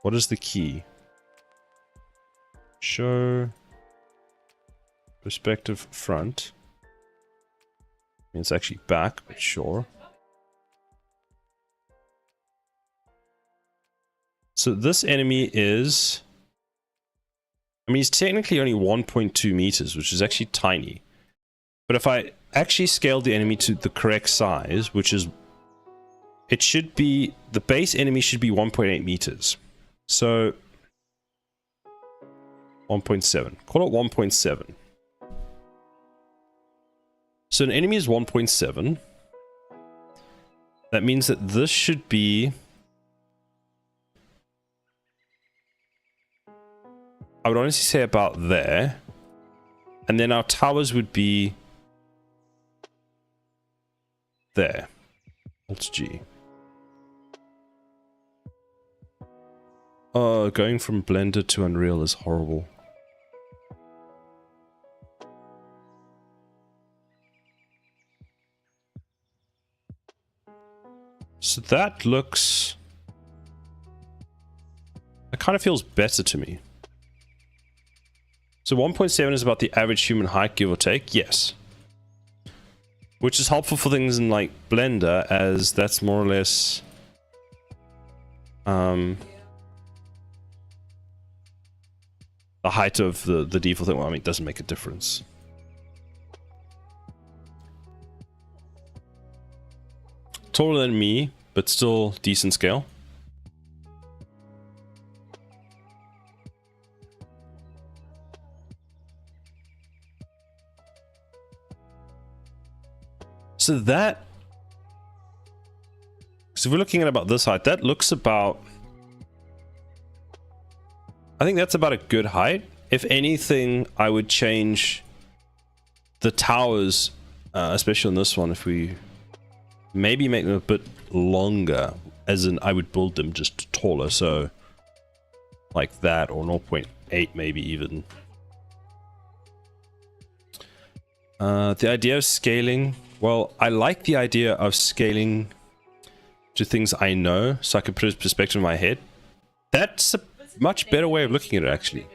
what is the key? Show perspective front. I mean, it's actually back, but sure. So this enemy is... I mean, he's technically only 1.2 meters, which is actually tiny. But if I actually scaled the enemy to the correct size, which is... It should be... The base enemy should be 1.8 meters. So... 1.7. Call it 1.7. So an enemy is 1.7. That means that this should be... I would honestly say about there. And then our towers would be... there. Alt G. Going from Blender to Unreal is horrible. So that looks... It kind of feels better to me. So 1.7 is about the average human height, give or take. Yes. Which is helpful for things in like Blender, as that's more or less... the height of the default thing. Well, I mean, it doesn't make a difference. Taller than me, but still decent scale. So that... So if we're looking at about this height, that looks about... I think that's about a good height. If anything, I would change the towers, especially on this one, if we maybe make them a bit longer, as in I would build them just taller, so like that, or 0.8 maybe even. The idea of scaling, well, I like the idea of scaling to things I know, so I can put it in perspective in my head. That's a much better way of looking at it, actually.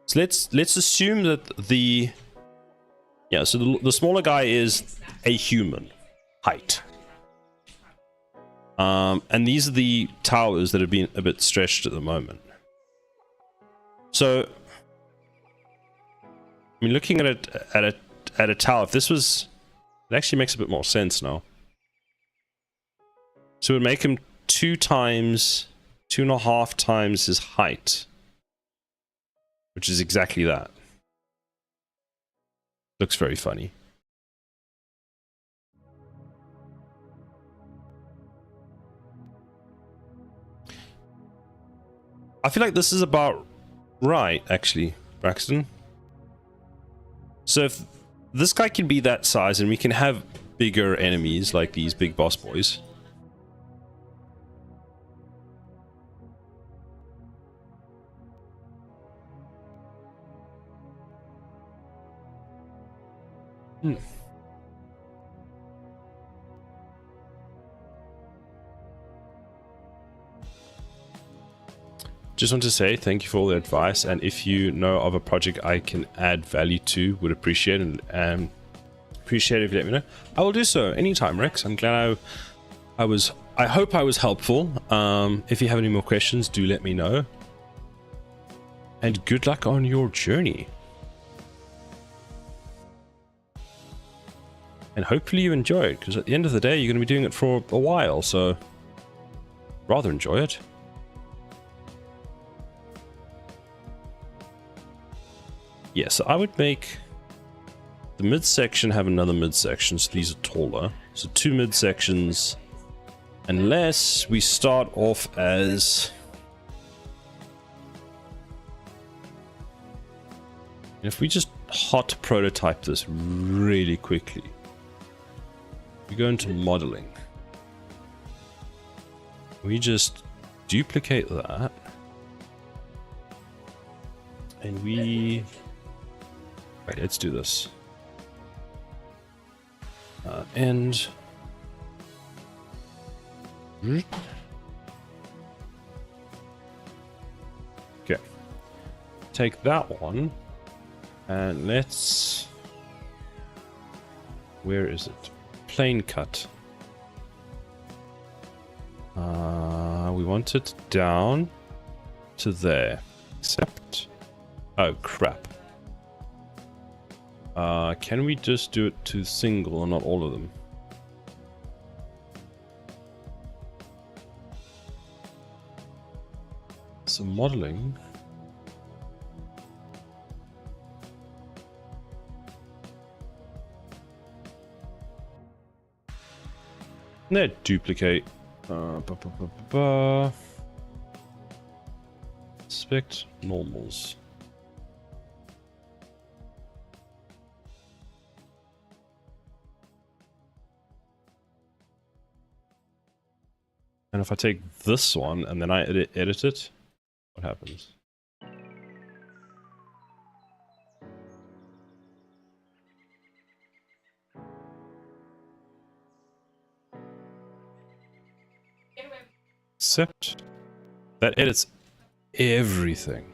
So let's assume that the smaller guy is a human height. And these are the towers that have been a bit stretched at the moment. So, I mean, looking at it at a tower, if this was, it actually makes a bit more sense now. So it would make him 2.5 times his height, which is exactly that. Looks very funny. I feel like this is about right, actually, Braxton. So if this guy can be that size and we can have bigger enemies like these big boss boys. Just want to say thank you for all the advice, and if you know of a project I can add value to, would appreciate it, and appreciate it if you let me know. I will do so anytime, Rex. I'm glad I hope I was helpful. If you have any more questions, do let me know. And good luck on your journey. And hopefully you enjoy it, because at the end of the day, you're going to be doing it for a while, so rather enjoy it. Yeah, so I would make the midsection have another midsection, so these are taller. So 2 midsections, unless we start off as... If we just hot prototype this really quickly, we go into modeling. We just duplicate that, and we... Right, let's do this. And... Okay. Take that one, and let's... Where is it? Plane cut. We want it down to there. Except... Oh, crap. Can we just do it to single and not all of them? So modeling. There, duplicate. Inspect normals. And if I take this one and then I edit it, what happens? Except that edits everything.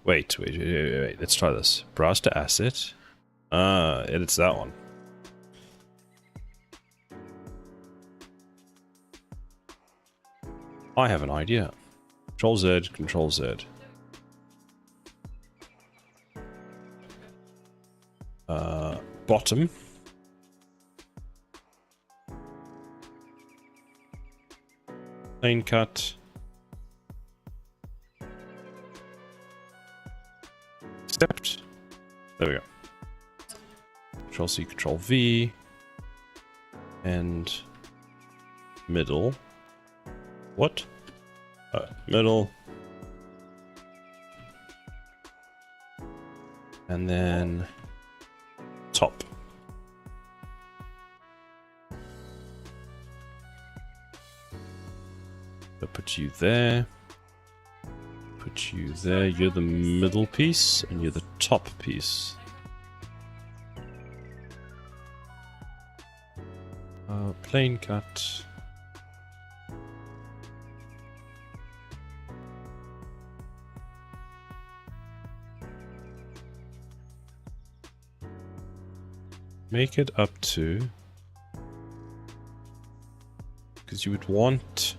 Wait. Let's try this. Browse to asset. Edits that one. I have an idea. Control Z, Control Z. Bottom. Plane cut. Except. There we go. Control C, Control V. And middle. What? Middle. And then top. So put you there. Put Put you there. You're the middle piece, and you're the top piece. Plane cut. Make it up to, because you would want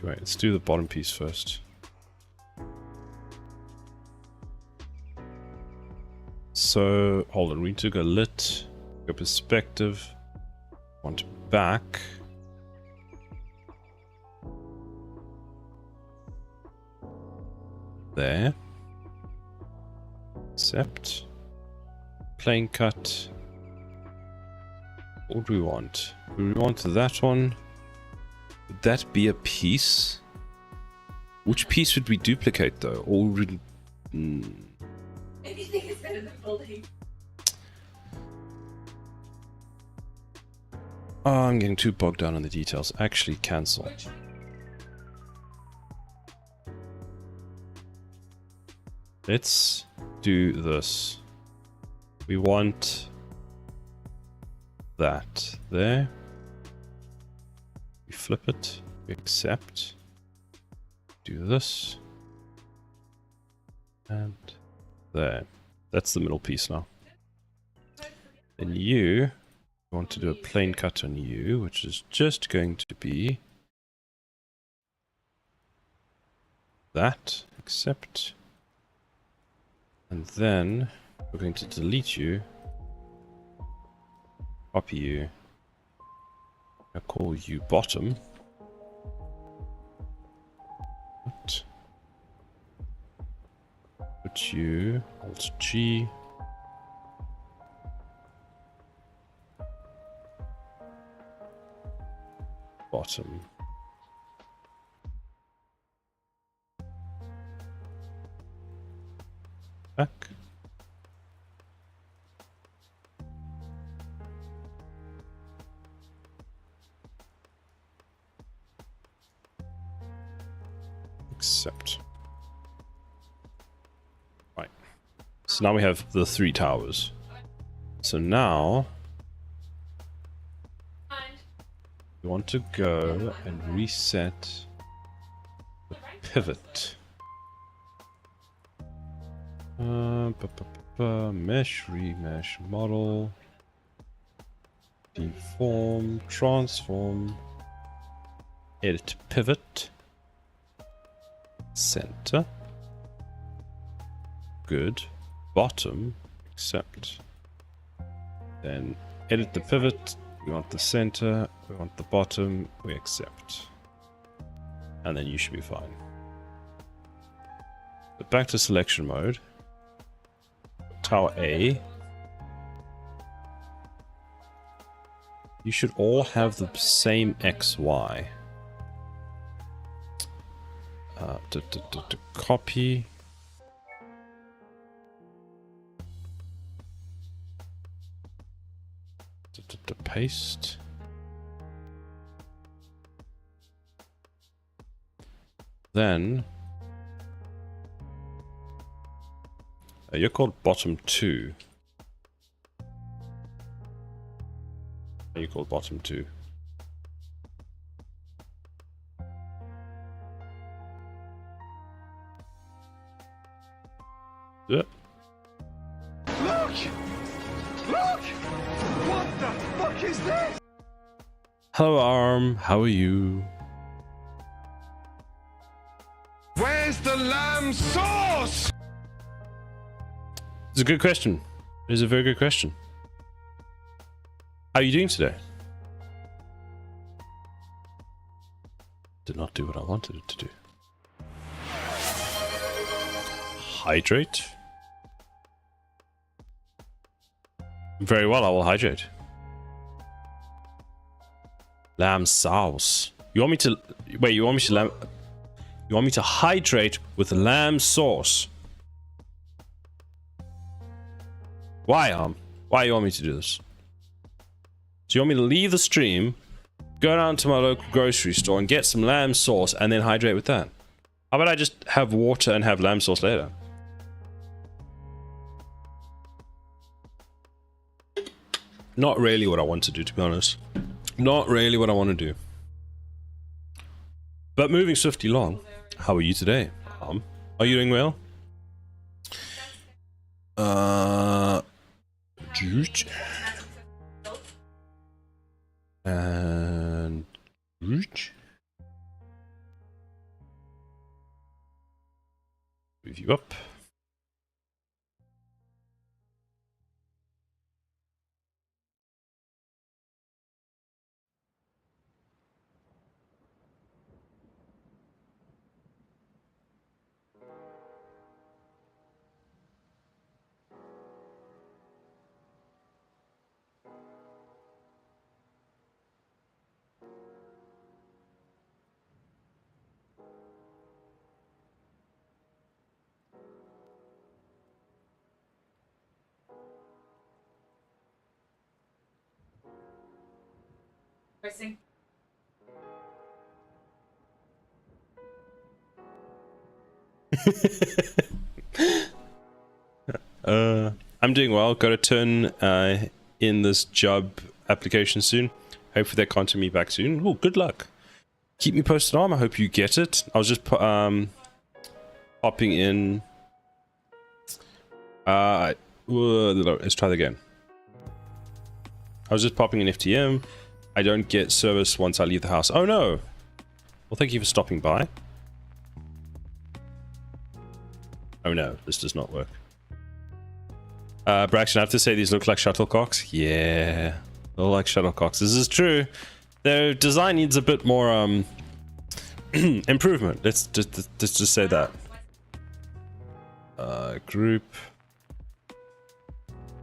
wait, let's do the bottom piece first. So hold on, we need to go lit, go perspective, want back. There. Accept. Plane cut. What do we want? Do we want that one? Would that be a piece? Which piece would we duplicate though? Or would Anything is better than building. Oh, I'm getting too bogged down on the details. Actually, cancel. Let's do this. We want that there. We flip it. We accept. Do this. And there. That's the middle piece now. Then you want to do a plane cut on you, which is just going to be that. Accept. And then we're going to delete you, copy you, I'll call you bottom. What? Put you, Alt G. Bottom. Back. Accept. Right. So now we have the 3 towers. So now we want to go and reset the pivot. Mesh, remesh, model, deform, transform, edit pivot, center, good, bottom, accept. Then edit the pivot, we want the center, we want the bottom, we accept. And then you should be fine. So back to selection mode. Tower A. You should all have the same XY. To copy. To paste. Then you're called bottom 2. You're called bottom 2. Yeah. Look! Look! What the fuck is this? Hello, Arm. How are you? Where's the lamb sauce? It's a good question. It is a very good question. How are you doing today? Did not do what I wanted it to do. Hydrate. Very well, I will hydrate. Lamb sauce. You want me to wait? You want me to hydrate with lamb sauce? Why, Why you want me to do this? Do you want me to leave the stream, go down to my local grocery store and get some lamb sauce and then hydrate with that. How about I just have water and have lamb sauce later? Not really what I want to do, to be honest. Not really what I want to do. But moving swiftly along, how are you today? Are you doing well? And move you up. Pressing. I'm doing well. Got to turn in this job application soon. Hopefully they contact me back soon. Oh, good luck. Keep me posted on. I hope you get it. I was just popping in. Let's try that again. I was just popping in FTM. I don't get service once I leave the house. Oh no. Well, thank you for stopping by. Oh no, this does not work. Braxton, I have to say these look like shuttlecocks. Yeah, they look like shuttlecocks. This is true. Their design needs a bit more improvement. Let's just say that. Group.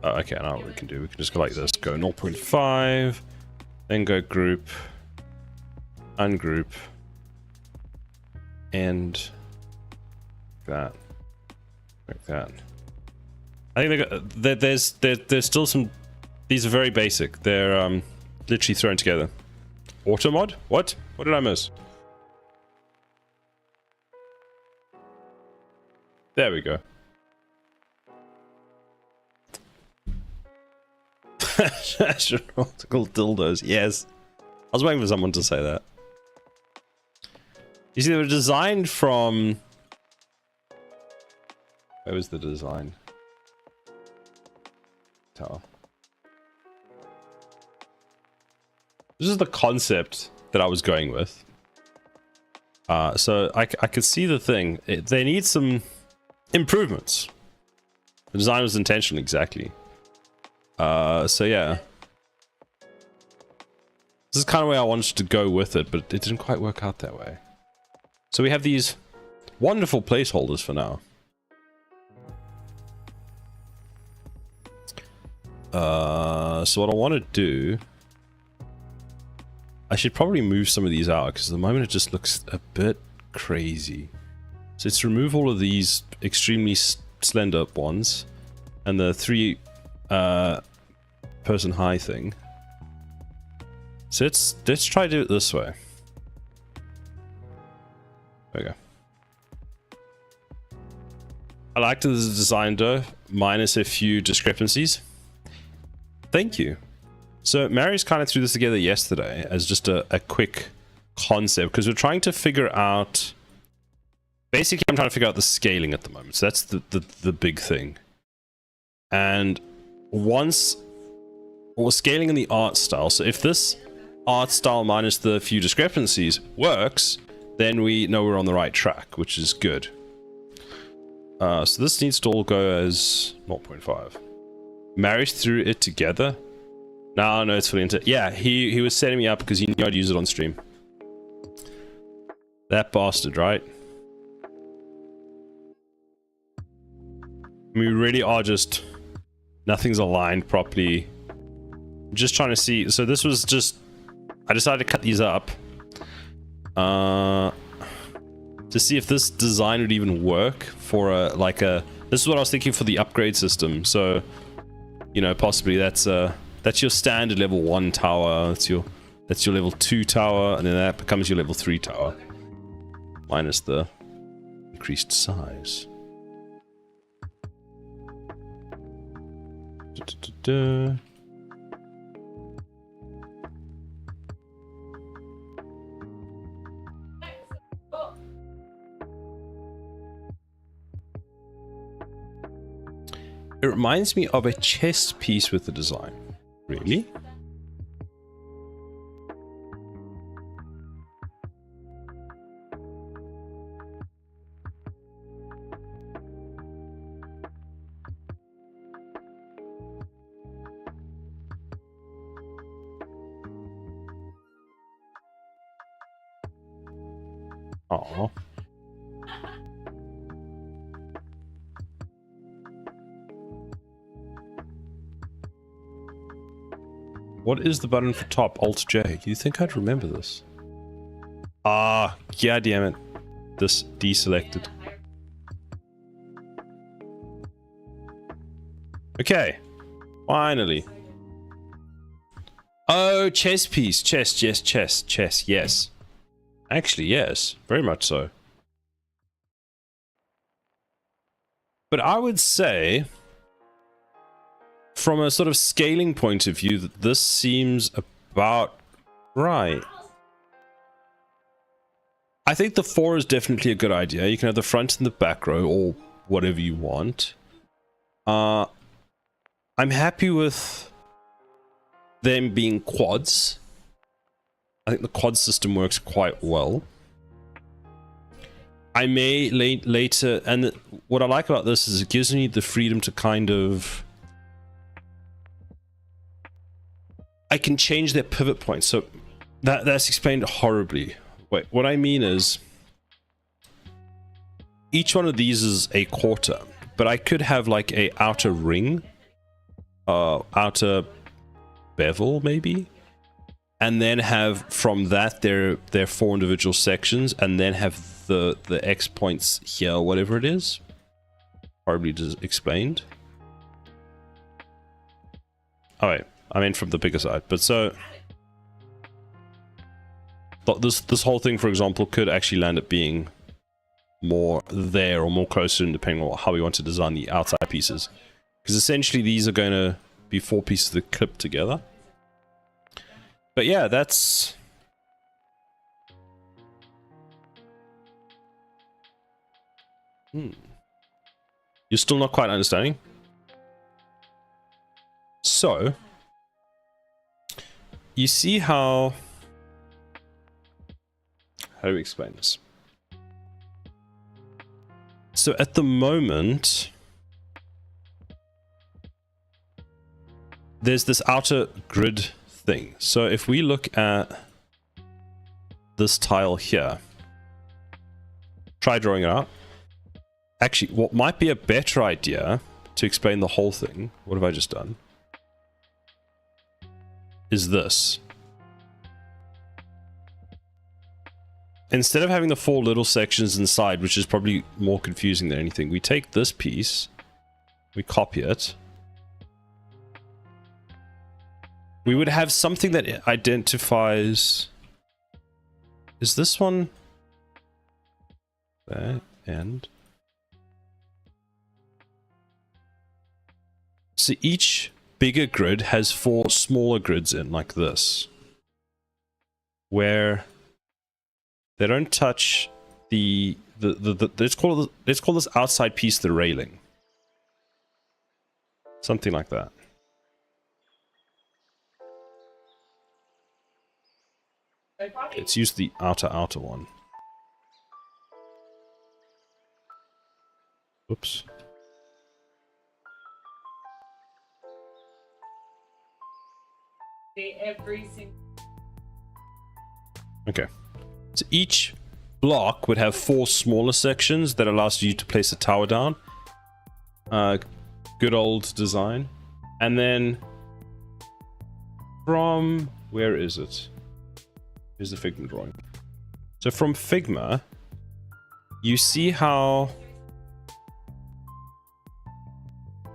Okay, I know what we can do. We can just go like this. Go 0.5, then go group, ungroup, and that, like that. I think there's still some. These are very basic. They're literally thrown together. Auto mod? What? What did I miss? There we go. Astronautical dildos. Yes. I was waiting for someone to say that. You see, they were designed from. Where was the design? Tower. This is the concept that I was going with. So I could see the thing. They need some improvements. The design was intentional, exactly. So yeah. This is kind of where I wanted to go with it, but it didn't quite work out that way. So we have these wonderful placeholders for now. So what I want to do, I should probably move some of these out because at the moment it just looks a bit crazy. So let's remove all of these extremely slender ones and the 3 person high thing. So let's try to do it this way. There we go. I liked the design though, minus a few discrepancies. Thank you. So Marius kind of threw this together yesterday as just a quick concept because we're trying to figure out. Basically, I'm trying to figure out the scaling at the moment. So that's the big thing. And once we're scaling in the art style. So if this art style minus the few discrepancies works, then we know we're on the right track, which is good. So this needs to all go as 0.5. Marius threw it together. No, it's fully into. Yeah, he was setting me up because he knew I'd use it on stream. That bastard, right? We really are just. Nothing's aligned properly. I'm just trying to see. So this was just. I decided to cut these up. To see if this design would even work for a. This is what I was thinking for the upgrade system. So. You know, possibly that's your standard level 1 tower. That's That's your level 2 tower, and then that becomes your level 3 tower. Minus the increased size. It reminds me of a chess piece with the design. Really? Oh. What is the button for top? Alt J. You think I'd remember this? Ah, yeah, damn it. This deselected. Okay. Finally. Oh, chess piece. Chess, yes. Actually, yes. Very much so. But I would say, from a sort of scaling point of view, that this seems about right. I think the 4 is definitely a good idea. You can have the front and the back row, or whatever you want. I'm happy with them being quads. I think the quad system works quite well. I may later, and what I like about this is it gives me the freedom to kind of, I can change their pivot points. So that's explained horribly. Wait, what I mean is, each one of these is a quarter, but I could have like a outer ring, outer bevel maybe, and then have from that their 4 individual sections, and then have the X points here, whatever it is. Horribly explained. Oh wait, I mean from the bigger side. But so this whole thing, for example, could actually land up being more there or more closer, depending on how we want to design the outside pieces. Because essentially these are going to be 4 pieces that clip together. But yeah, that's... You're still not quite understanding? So, you see how do we explain this? So at the moment, there's this outer grid thing. So if we look at this tile here, try drawing it out. Actually, what might be a better idea to explain the whole thing, what have I just done, is this. Instead of having the 4 little sections inside, which is probably more confusing than anything, we take this piece, we copy it. We would have something that identifies... Is this one there? And... So each bigger grid has 4 smaller grids in, like this, where they don't touch the let's call this outside piece the railing, something like that. Let's use the outer one. Oops. Okay, so each block would have 4 smaller sections that allows you to place a tower down. Good old design. And then from, where is it? Here's the Figma drawing. So from Figma, you see how...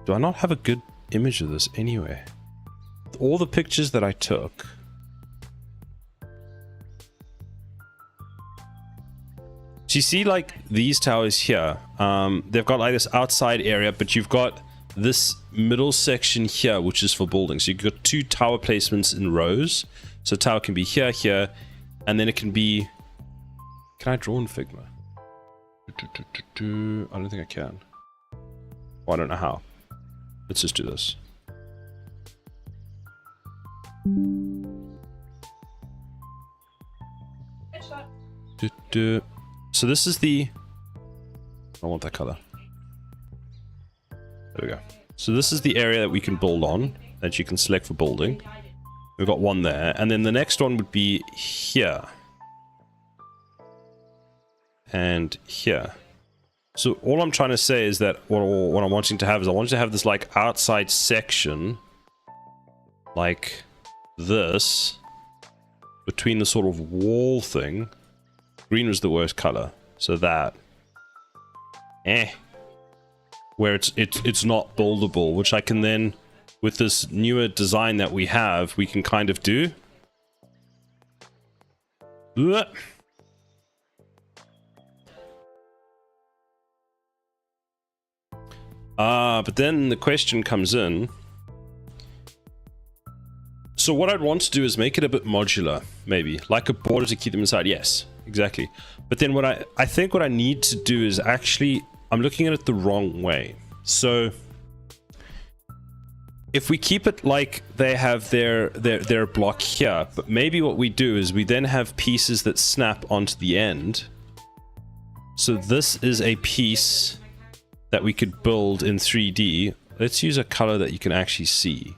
Do I not have a good image of this anyway? All the pictures that I took, So you see like these towers here, they've got like this outside area, but you've got this middle section here, which is for building. So you've got 2 tower placements in rows. So tower can be here, here, and then it can be... Can I draw in Figma? I don't think I can. Well, I don't know how. Let's just do this. So this is the... I don't want that color. There we go. So this is the area that we can build on, that you can select for building. We've got one there, and then the next one would be here. And here. So all I'm trying to say is that what I'm wanting to have is I want to have this like outside section like this between the sort of wall thing. Green was the worst color, so that where it's not buildable, which I can then, with this newer design that we have, we can kind of do. But then the question comes in. So what I'd want to do is make it a bit modular, maybe. Like a border to keep them inside, yes, exactly. But then what I think what I need to do is actually, I'm looking at it the wrong way. So if we keep it like they have their block here, but maybe what we do is we then have pieces that snap onto the end. So this is a piece that we could build in 3D. Let's use a color that you can actually see.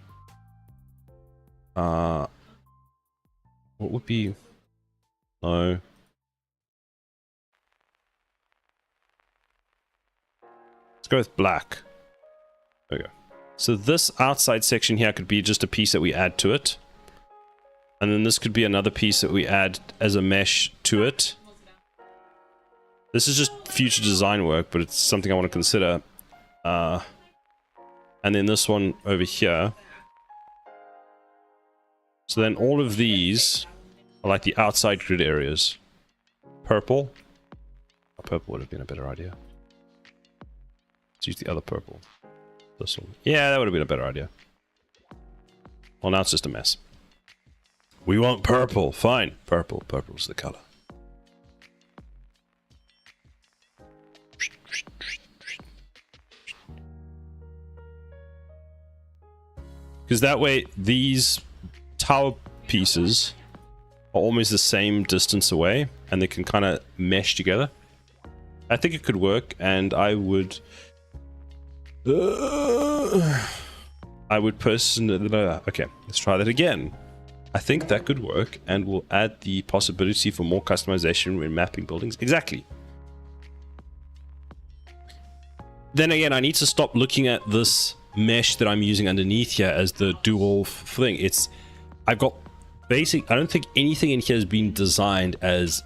What would be... No. Let's go with black. There we go. So this outside section here could be just a piece that we add to it. And then this could be another piece that we add as a mesh to it. This is just future design work, but it's something I want to consider. And then this one over here. So then all of these are like the outside grid areas. Purple. Oh, purple would have been a better idea. Let's use the other purple. This one. Yeah, that would have been a better idea. Well, now it's just a mess. We want purple. Fine. Purple. Purple's the color. Because that way, these tower pieces are almost the same distance away, and they can kind of mesh together. I think it could work, and I would personally... Okay, let's try that again. I think that could work, and we'll add the possibility for more customization when mapping buildings. Exactly. Then again, I need to stop looking at this mesh that I'm using underneath here as the dual thing. I've got basic... I don't think anything in here has been designed as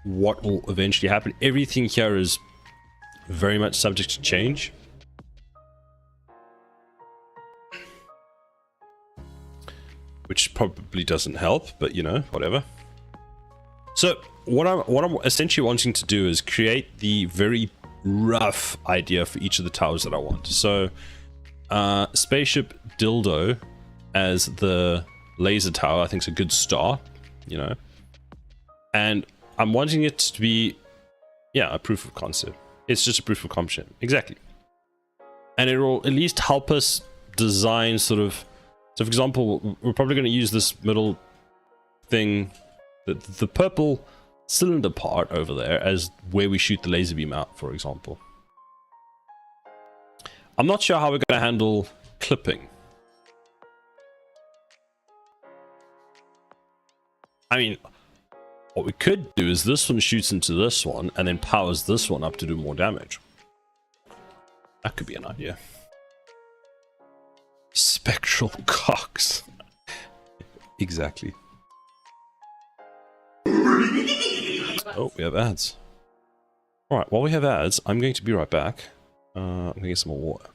what will eventually happen. Everything here is very much subject to change. Which probably doesn't help, but you know, whatever. So what I'm essentially wanting to do is create the very rough idea for each of the towers that I want. So spaceship dildo as the laser tower I think is a good start, you know, and I'm wanting it to be, yeah, a proof of concept. It's just a proof of concept, exactly, and it will at least help us design sort of. So for example, we're probably going to use this middle thing, the purple cylinder part over there, as where we shoot the laser beam out, for example. I'm not sure how we're going to handle clipping. I mean, what we could do is this one shoots into this one and then powers this one up to do more damage. That could be an idea. Spectral cocks. Exactly. Oh, we have ads. Alright, while we have ads, I'm going to be right back. I'm going to get some more water.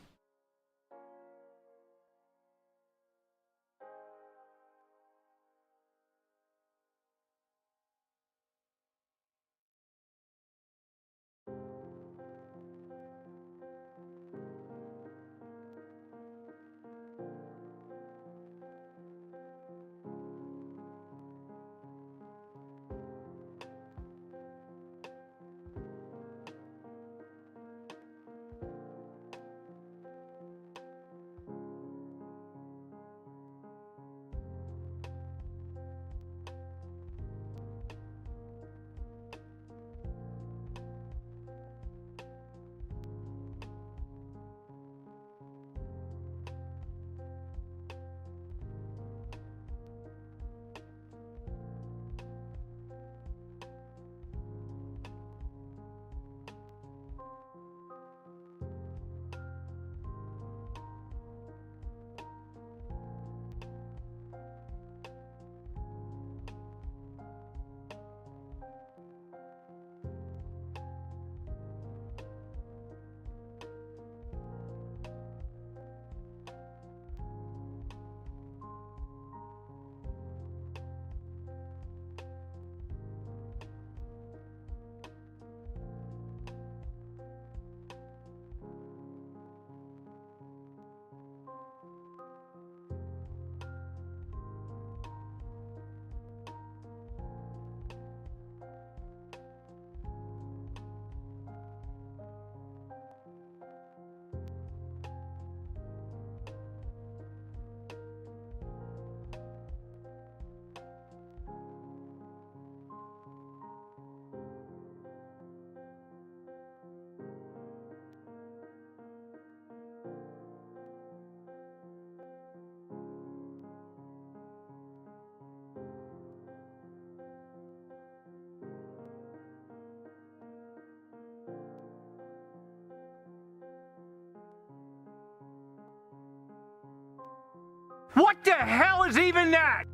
What the hell is even that?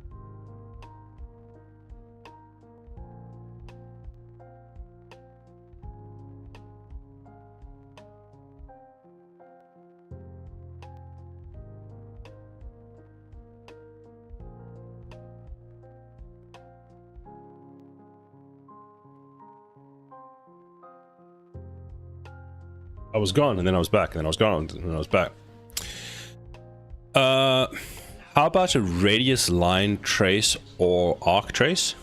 I was gone, and then I was back, and then I was gone, and then I was back. How about a radius line trace or arc trace?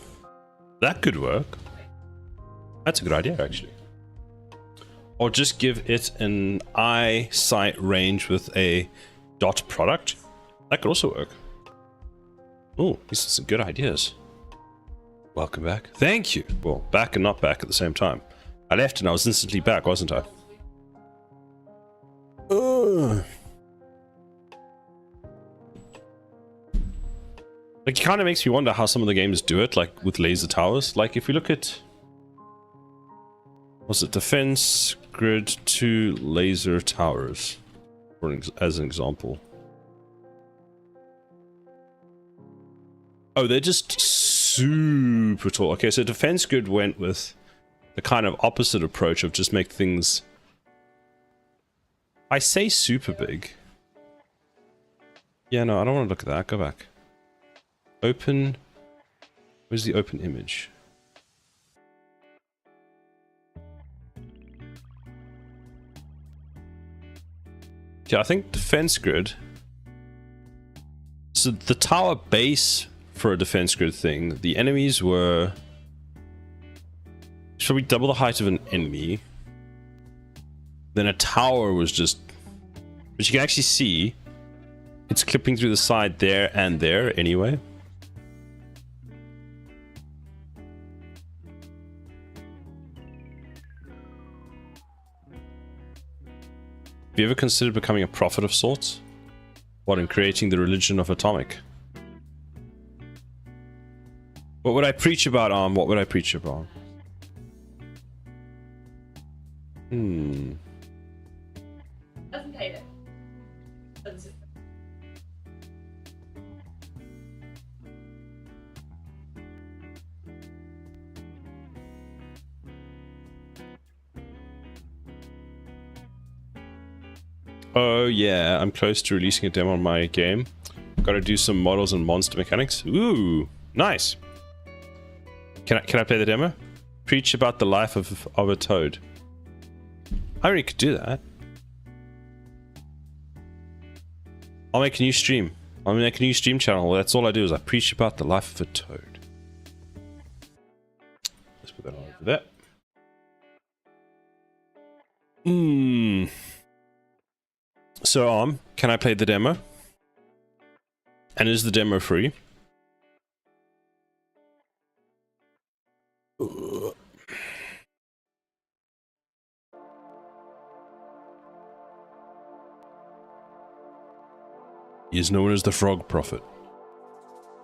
That could work. That's a good idea, actually. Or just give it an eyesight range with a dot product. That could also work. Oh, these are some good ideas. Welcome back. Thank you. Well, back and not back at the same time. I left and I was instantly back, wasn't I? Like, it kind of makes me wonder how some of the games do it, like with laser towers. Like, if we look at, was it defense grid 2 laser towers, as an example? Oh, they're just super tall. Okay, so defense grid went with the kind of opposite approach of just make things, I say super big. Yeah, no, I don't want to look at that. Go back. Open. Where's the open image? Yeah, I think defense grid. So the tower base for a defense grid thing, the enemies were, shall we double the height of an enemy? Then a tower was just, but you can actually see it's clipping through the side there and there anyway. Have you ever considered becoming a prophet of sorts? What, in creating the religion of atomic? What would I preach about, What would I preach about? Doesn't hate it. Doesn't. Oh yeah, I'm close to releasing a demo on my game. Gotta do some models and monster mechanics. Ooh, nice. Can I play the demo? Preach about the life of a toad. I already could do that. I'll make a new stream. I'll make a new stream channel. That's all I do is I preach about the life of a toad. Let's put that on over there. So, can I play the demo? And is the demo free? He is known as the Frog Prophet.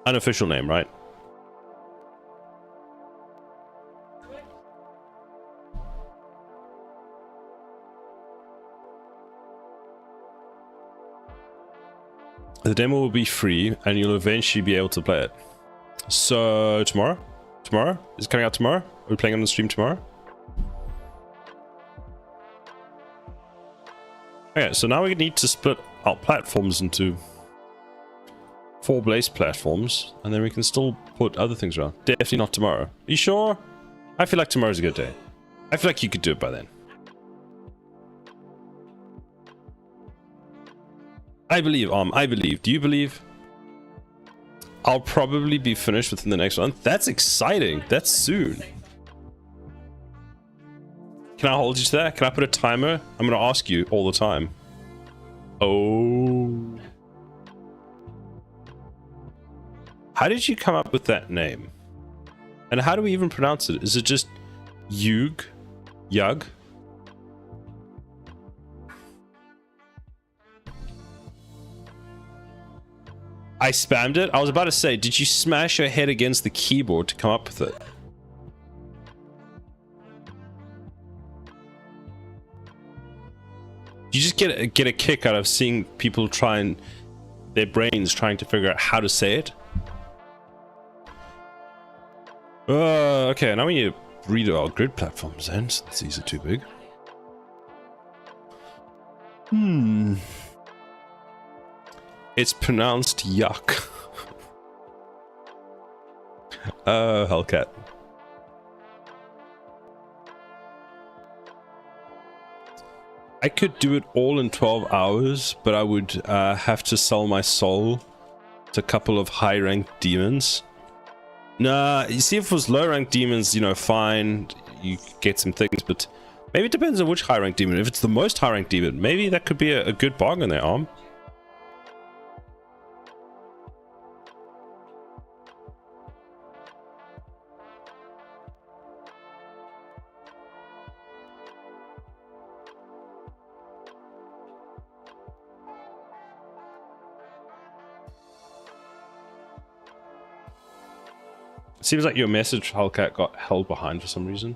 Unofficial name, right? The demo will be free, and you'll eventually be able to play it. So, tomorrow? Tomorrow? Is it coming out tomorrow? Are we playing on the stream tomorrow? Okay, so now we need to split our platforms into 4 Blaze platforms, and then we can still put other things around. Definitely not tomorrow. Are you sure? I feel like tomorrow's a good day. I feel like you could do it by then. I believe, I believe. Do you believe? I'll probably be finished within the next month. That's exciting. That's soon. Can I hold you to that? Can I put a timer? I'm going to ask you all the time. Oh. How did you come up with that name? And how do we even pronounce it? Is it just Yug? Yug? I spammed it. I was about to say, did you smash your head against the keyboard to come up with it? You just get a kick out of seeing people try and their brains trying to figure out how to say it. Okay, now we need to read our grid platforms then, since these are too big. It's pronounced yuck. Oh, Hellcat. I could do it all in 12 hours, but I would have to sell my soul to a couple of high-ranked demons. Nah, you see, if it was low-ranked demons, you know, fine, you get some things, but maybe it depends on which high-ranked demon. If it's the most high-ranked demon, maybe that could be a good bargain there, Arm. Seems like your message, Hellcat, got held behind for some reason.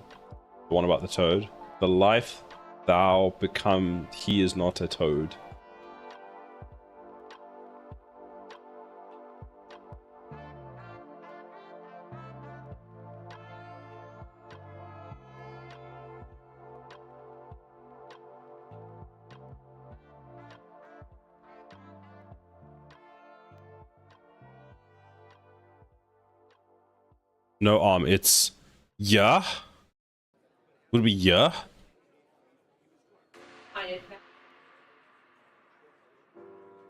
The one about the toad. The life thou become, he is not a toad. No, Arm, it's yeah. Would it be yeah?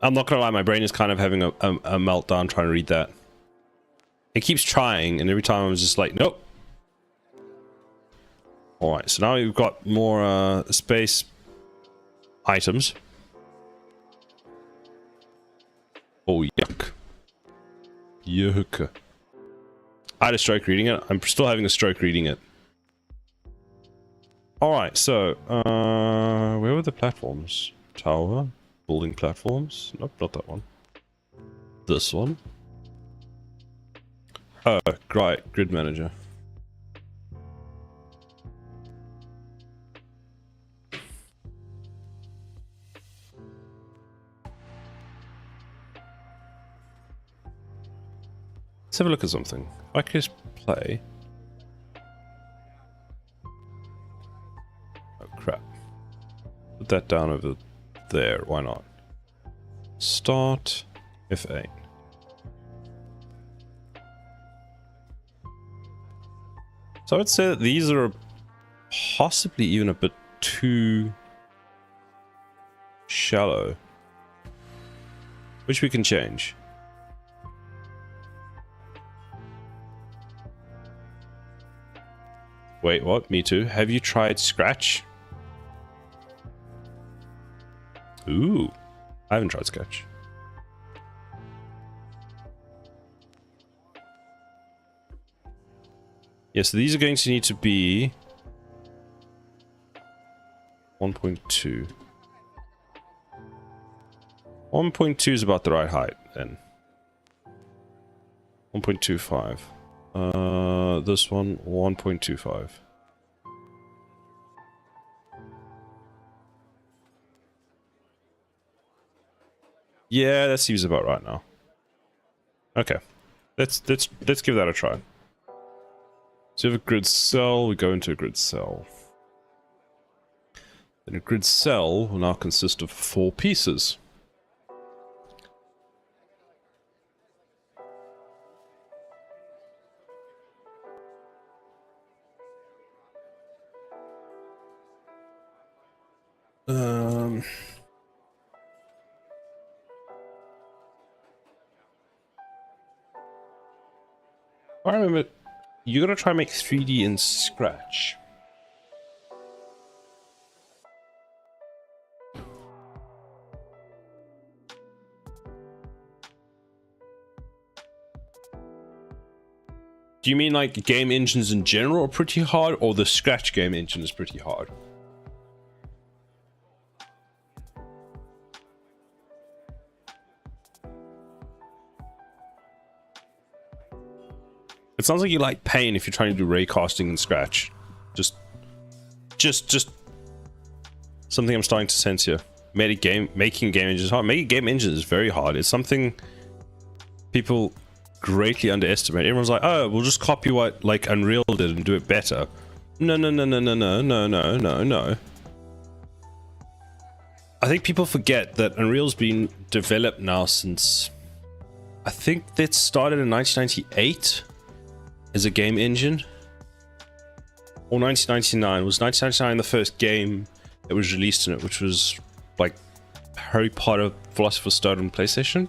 I'm not gonna lie, my brain is kind of having a meltdown trying to read that. It keeps trying, and every time I'm just like, nope. Alright, so now we've got more space items. Oh, yuck. Yuck. I had a stroke reading it. I'm still having a stroke reading it. Alright, so, where were the platforms? Tower? Building platforms? Nope, not that one. This one. Oh, right, grid manager. Let's have a look at something. If I could just play. Oh crap. Put that down over there, why not? Start F8. So I would say that these are possibly even a bit too shallow. Which we can change. Wait, what? Me too. Have you tried Scratch? Ooh. I haven't tried Scratch. Yeah, so these are going to need to be 1.2. 1.2 is about the right height then. 1.25. This one, 1.25. Yeah, that seems about right now. Okay, let's give that a try. So we have a grid cell. We go into a grid cell. Then a grid cell will now consist of 4 pieces. I remember you gotta try and make 3D in Scratch. Do you mean like game engines in general are pretty hard, or the Scratch game engine is pretty hard? It sounds like you like pain if you're trying to do raycasting in Scratch. Just something I'm starting to sense here. making game engines is hard. Making game engines is very hard. It's something people greatly underestimate. Everyone's like, oh, we'll just copy what like Unreal did and do it better. No. I think people forget that Unreal's been developed now since, I think that started in 1998 as a game engine. Or 1999. Was 1999 the first game that was released in it, which was like Harry Potter, Philosopher's Stone on PlayStation?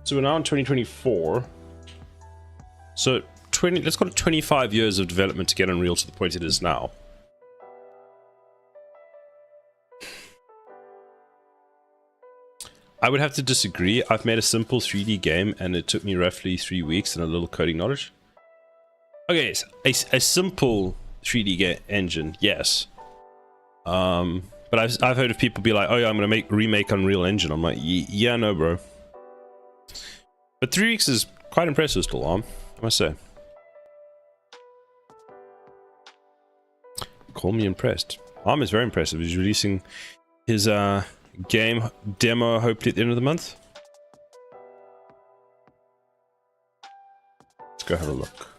So we're now in 2024. So let's call it 25 years of development to get Unreal to the point it is now. I would have to disagree. I've made a simple 3D game and it took me roughly 3 weeks and a little coding knowledge. Okay, a simple 3D engine, yes. But I've heard of people be like, oh yeah, I'm gonna remake Unreal Engine. I'm like, yeah, no, bro. But 3 weeks is quite impressive still, I must say. Call me impressed. Arm is very impressive. He's releasing his game demo hopefully at the end of the month. Let's go have a look.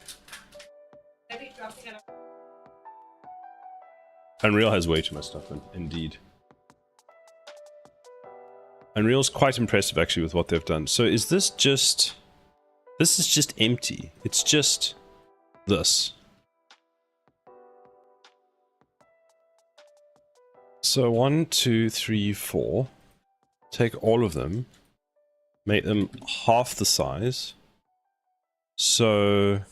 Unreal has way too much stuff in, indeed. Unreal's quite impressive actually with what they've done. So is this just... This is just empty. It's just this. So 1, 2, 3, 4. Take all of them. Make them half the size. So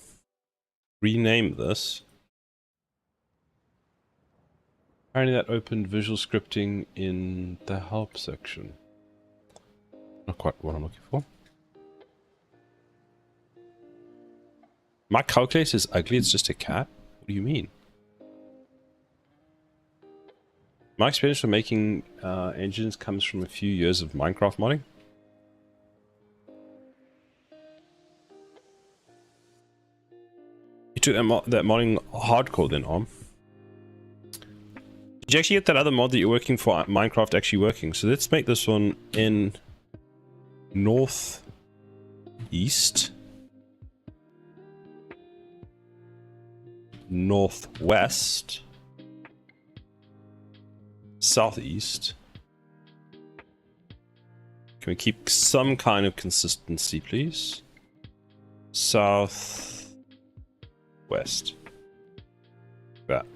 rename this. Apparently that opened visual scripting in the help section. Not quite what I'm looking for. My calculator is ugly, it's just a cat? What do you mean? My experience for making engines comes from a few years of Minecraft modding. You took that modding hardcore then, Arm. Did you actually get that other mod that you're working for Minecraft actually working? So let's make this one in northeast, northwest, southeast. Can we keep some kind of consistency, please? Southwest. That.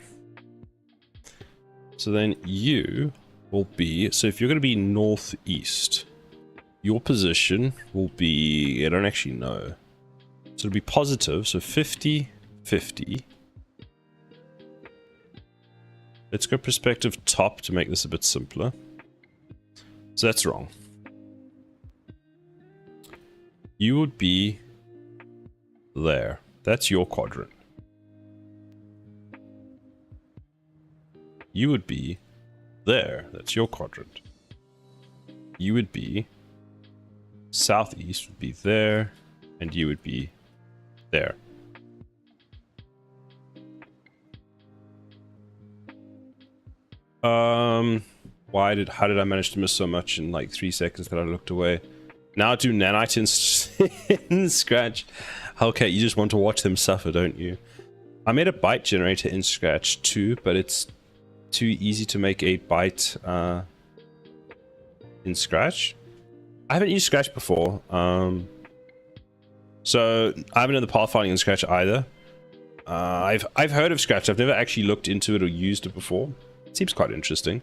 So then you will be, so if you're going to be northeast, your position will be, I don't actually know. So it'll be positive, so 50, 50. Let's go perspective top to make this a bit simpler. So that's wrong. You would be there. That's your quadrant. You would be there. That's your quadrant. You would be southeast, would be there, and you would be there. How did I manage to miss so much in like 3 seconds that I looked away? Now do nanite in Scratch. Okay, you just want to watch them suffer, don't you? I made a byte generator in Scratch too, but it's too easy to make a byte in Scratch. I haven't used Scratch before, so I haven't done the pathfinding in Scratch either. I've heard of Scratch. I've never actually looked into it or used it before. It seems quite interesting.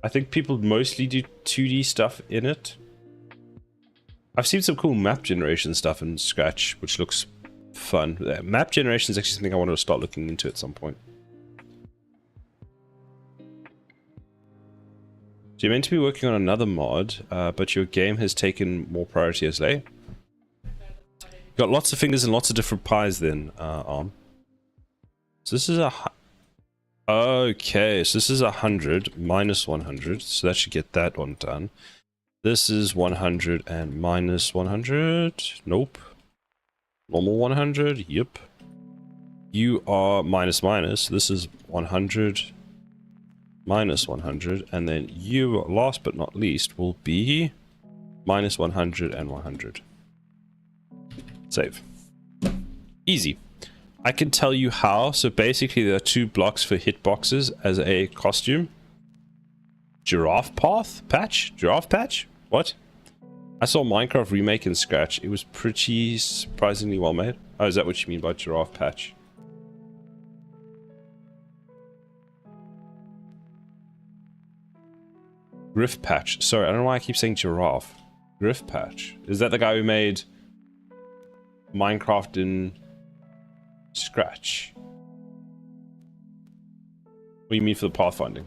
I think people mostly do 2D stuff in it. I've seen some cool map generation stuff in Scratch, which looks fun. Map generation is actually something I want to start looking into at some point. So you're meant to be working on another mod, but your game has taken more priority as late. You've got lots of fingers and lots of different pies then, Arm. So this is a... Okay, so this is 100 minus 100, so that should get that one done. This is 100 and minus 100. Nope. Normal 100. Yep. You are minus minus. This is 100 minus 100. And then you, last but not least, will be minus 100 and 100. Save. Easy. I can tell you how. So basically there are 2 blocks for hitboxes as a costume. Giraffe path? Patch? Giraffe patch? What? I saw Minecraft Remake in Scratch. It was pretty surprisingly well made. Oh, is that what you mean by giraffe patch? Griff patch. Sorry, I don't know why I keep saying giraffe. Griff patch. Is that the guy who made Minecraft in Scratch? What do you mean for the pathfinding?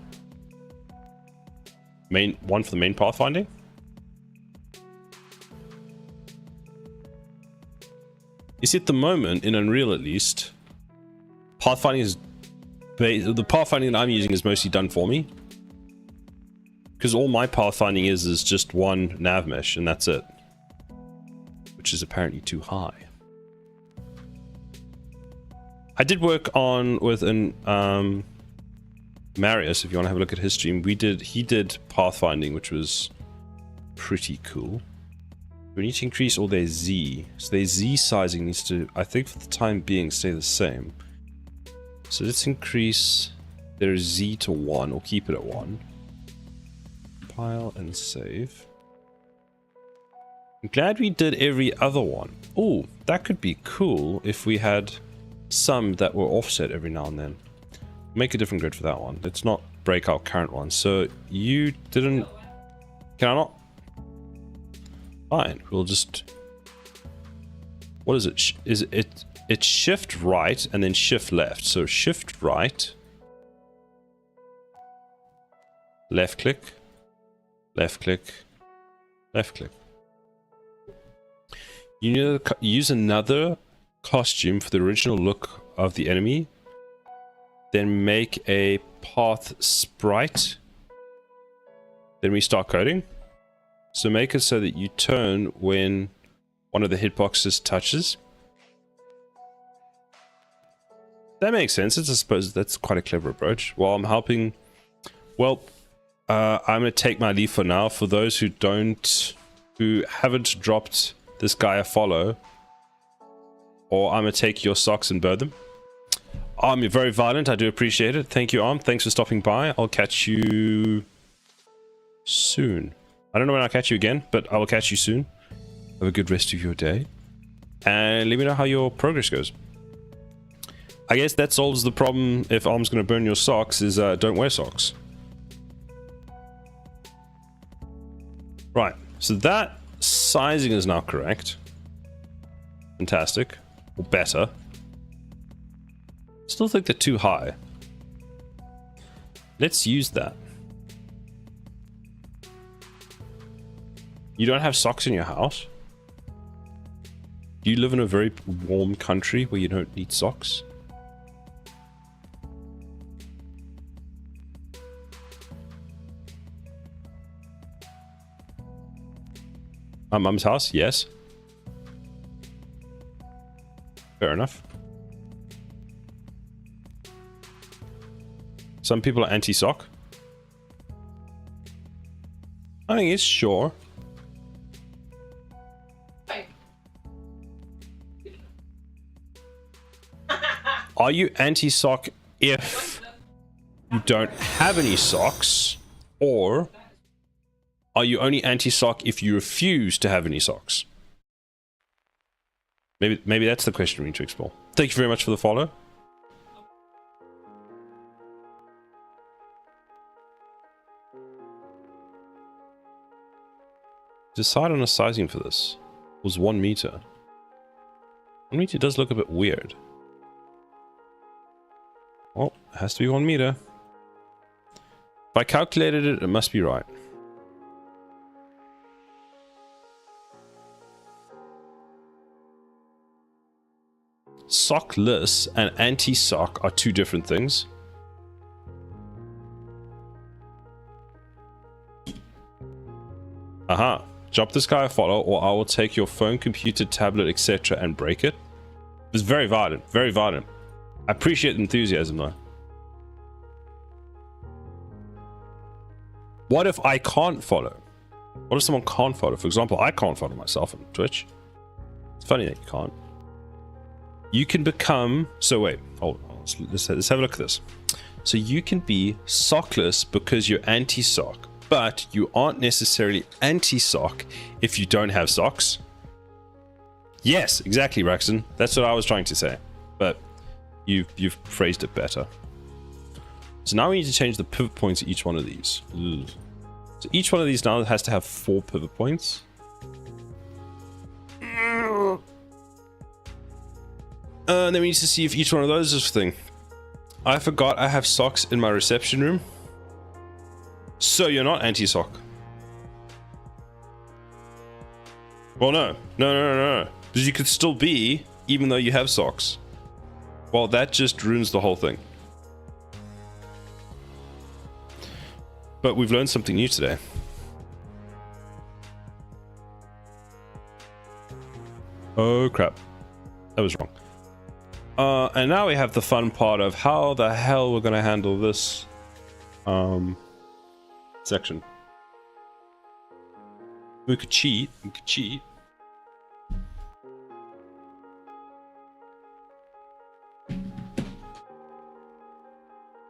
Main one for the main pathfinding? You see, at the moment, in Unreal at least, pathfinding is... the pathfinding that I'm using is mostly done for me. Because all my pathfinding is just one nav mesh, and that's it. Which is apparently too high. I did work on with an Marius, if you want to have a look at his stream. He did pathfinding, which was pretty cool. We need to increase all their Z. So their Z sizing needs to, I think for the time being, stay the same. So let's increase their Z to 1, or keep it at 1. Compile and save. I'm glad we did every other one. Oh, that could be cool if we had some that were offset every now and then. Make a different grid for that one. Let's not break our current one. So you didn't... Can I not? Fine, we'll just... What is it? It's shift right and then shift left. So shift right, left click, left click, left click. You need to use another costume for the original look of the enemy. Then make a path sprite. Then we start coding. So make it so that you turn when one of the hitboxes touches. That makes sense. I suppose that's quite a clever approach. While I'm helping, well, I'm going to take my leave for now. For those who haven't dropped this guy a follow, or I'm going to take your socks and burn them. Arm, you're very violent. I do appreciate it. Thank you, Arm. Thanks for stopping by. I'll catch you soon. I don't know when I'll catch you again, but I will catch you soon. Have a good rest of your day. And let me know how your progress goes. I guess that solves the problem if Arm's going to burn your socks, is don't wear socks. Right, so that sizing is now correct. Fantastic. Or better. Still think they're too high. Let's use that. You don't have socks in your house? Do you live in a very warm country where you don't need socks? My mum's house? Yes. Fair enough. Some people are anti-sock. I think it's sure. Are you anti-sock if you don't have any socks, or are you only anti-sock if you refuse to have any socks? Maybe that's the question we need to explore. Thank you very much for the follow. Decide on a sizing for this. It was 1 meter. 1 meter does look a bit weird. Well, it has to be 1 meter. If I calculated it, it must be right. Sockless and anti-sock are 2 different things. Aha. Drop this guy a follow, or I will take your phone, computer, tablet, etc. and break it. It's very violent. Very violent. I appreciate the enthusiasm though. What if I can't follow? What if someone can't follow? For example, I can't follow myself on Twitch. It's funny that you can't. You can become... So wait, hold on. Let's have a look at this. So you can be sockless because you're anti-sock, but you aren't necessarily anti-sock if you don't have socks. Yes, exactly, Raxon. That's what I was trying to say, but you've phrased it better. So now we need to change the pivot points of each one of these. Ugh. So each one of these now has to have 4 pivot points. And then we need to see if each one of those is a thing. I forgot I have socks in my reception room. So you're not anti-sock. Well, no. No. Because you could still be, even though you have socks. Well, that just ruins the whole thing. But we've learned something new today. Oh, crap. That was wrong. And now we have the fun part of how the hell we're going to handle this section. We could cheat.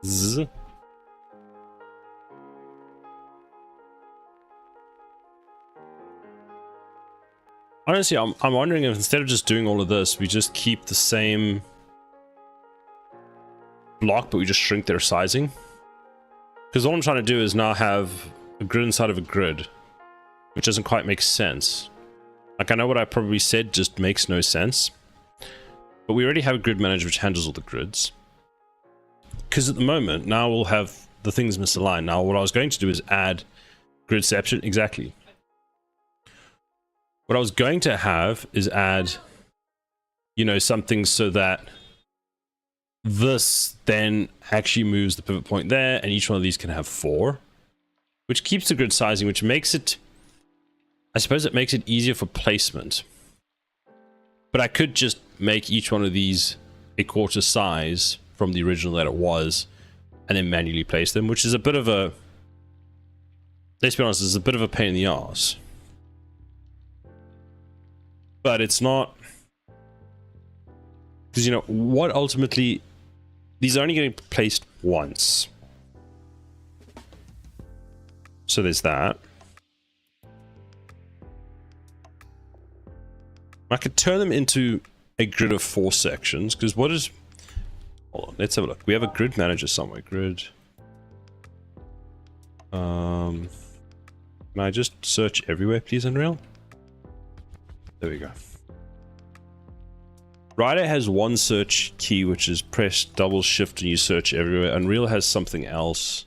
Zzz. Honestly, I'm wondering if instead of just doing all of this, we just keep the same block, but we just shrink their sizing. Because all I'm trying to do is now have a grid inside of a grid, which doesn't quite make sense. Like, I know what I probably said just makes no sense, but we already have a grid manager which handles all the grids. Because at the moment, now we'll have the things misaligned. Now, what I was going to do is add gridception. Exactly. What I was going to have is add, you know, something so that this then actually moves the pivot point there, and each one of these can have 4, which keeps the grid sizing, which makes it, I suppose it makes it easier for placement. But I could just make each one of these a quarter size from the original that it was, and then manually place them, which is a bit of a, let's be honest, it's a bit of a pain in the ass. But it's not, because, you know, what ultimately, these are only getting placed once. So there's that. I could turn them into a grid of 4 sections, because what is, hold on, let's have a look. We have a grid manager somewhere. Grid. Can I just search everywhere, please, Unreal? There we go. Rider has one search key, which is press double shift and you search everywhere. Unreal has something else.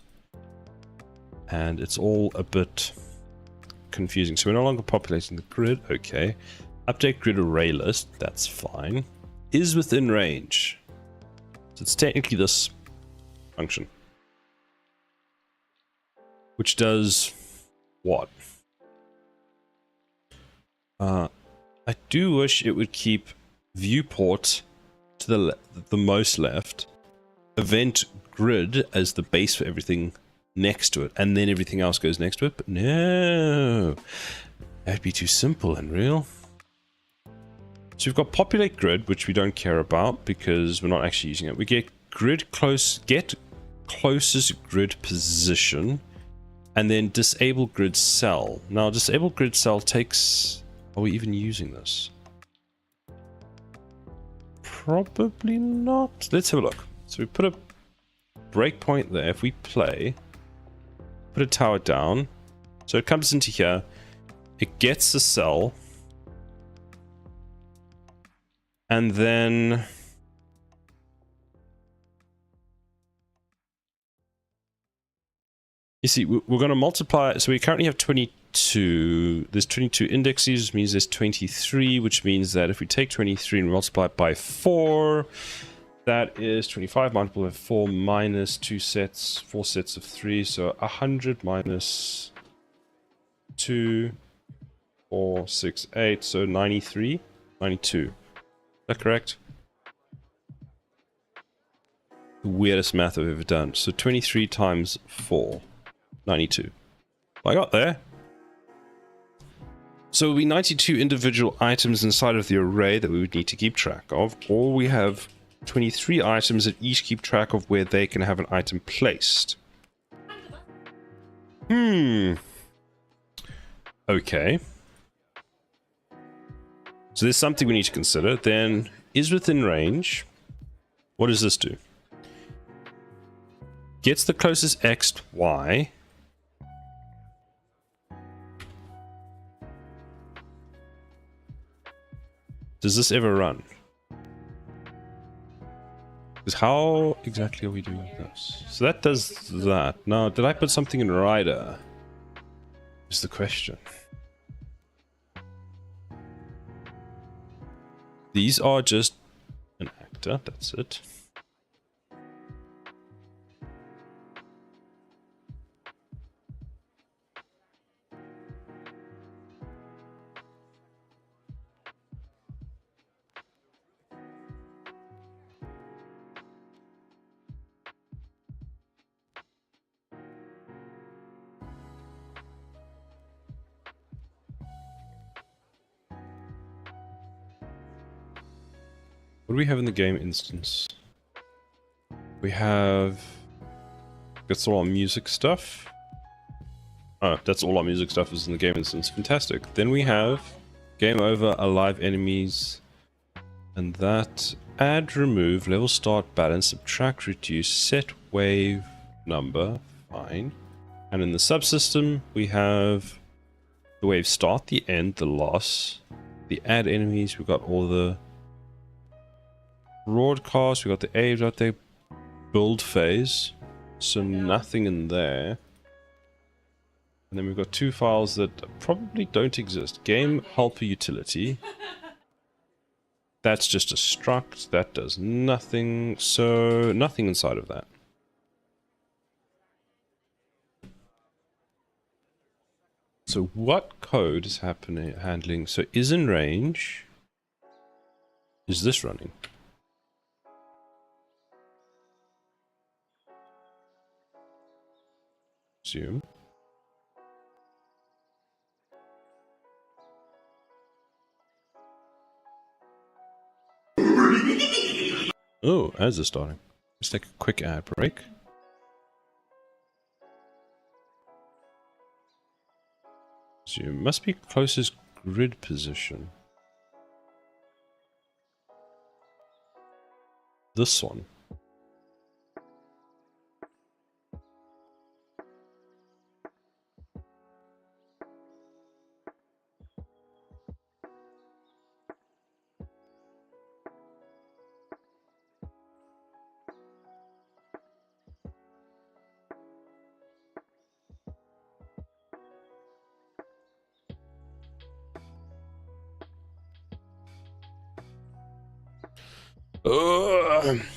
And it's all a bit confusing. So we're no longer populating the grid. Okay. Update grid array list. That's fine. Is within range. So it's technically this function. Which does what? I do wish it would keep viewport to the most left, event grid as the base for everything next to it, and then everything else goes next to it. But no, that'd be too simple, Unreal. So we've got populate grid, which we don't care about because we're not actually using it. We get grid get closest grid position, and then disable grid cell. Now, disable grid cell takes. Are we even using this? Probably not. Let's have a look. So we put a breakpoint there. If we play, put a tower down. So it comes into here. It gets the cell. And then you see, we're going to multiply. So we currently have 22. There's 22 indexes, which means there's 23, which means that if we take 23 and multiply it by 4, that is 25 multiplied by 4 minus 2 sets, 4 sets of 3. So 100 minus 2, 4, 6, 8. So 93, 92. Is that correct? the weirdest math I've ever done. So 23 times 4, 92. I got there. So it will be 92 individual items inside of the array that we would need to keep track of, or we have 23 items that each keep track of where they can have an item placed. Okay. So there's something we need to consider. Then, is within range. What does this do? Gets the closest X, Y. Does this ever run? Because how exactly are we doing this? So that does that. Now, did I put something in rider? Is the question. These are just an actor, that's it. What do we have in the game instance? We have... That's all our music stuff. Oh, that's all our music stuff is in the game instance. Fantastic. Then we have game over, alive enemies, and that add, remove, level start, balance, subtract, reduce, set wave number. Fine. And in the subsystem, we have the wave start, the end, the loss, the add enemies. We've got all the broadcast, we got the A, we got the build phase, so nothing in there. And then we've got two files that probably don't exist. Game helper utility. That's just a struct, that does nothing, so nothing inside of that. So what code is handling? So is in range. Is this running? Zoom. Oh, ads are starting. Let's take a quick ad break. Zoom must be closest grid position. This one.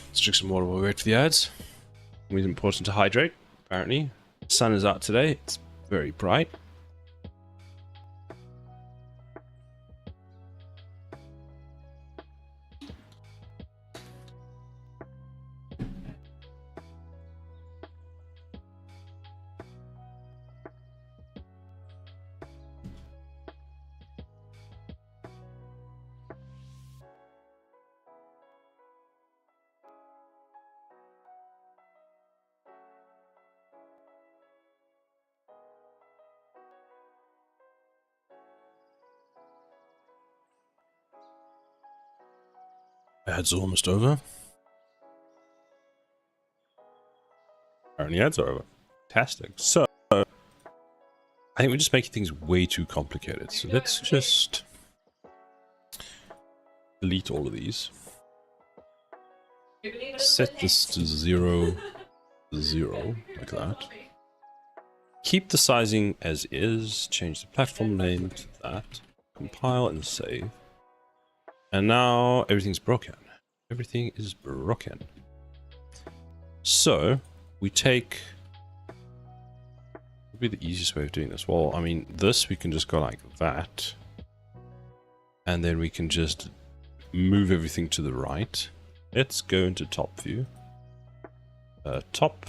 Let's drink some water while we wait for the ads. It's important to hydrate, apparently. The sun is out today, it's very bright. Ads are almost over. Apparently ads are over. Fantastic. So, I think we're just making things way too complicated. So let's just delete all of these. Set this to 0, 0, like that. Keep the sizing as is. Change the platform name to that. Compile and save. And now everything's broken. Everything is broken. So we take, what would be the easiest way of doing this? Well, I mean, this we can just go like that. And then we can just move everything to the right. Let's go into top view. top.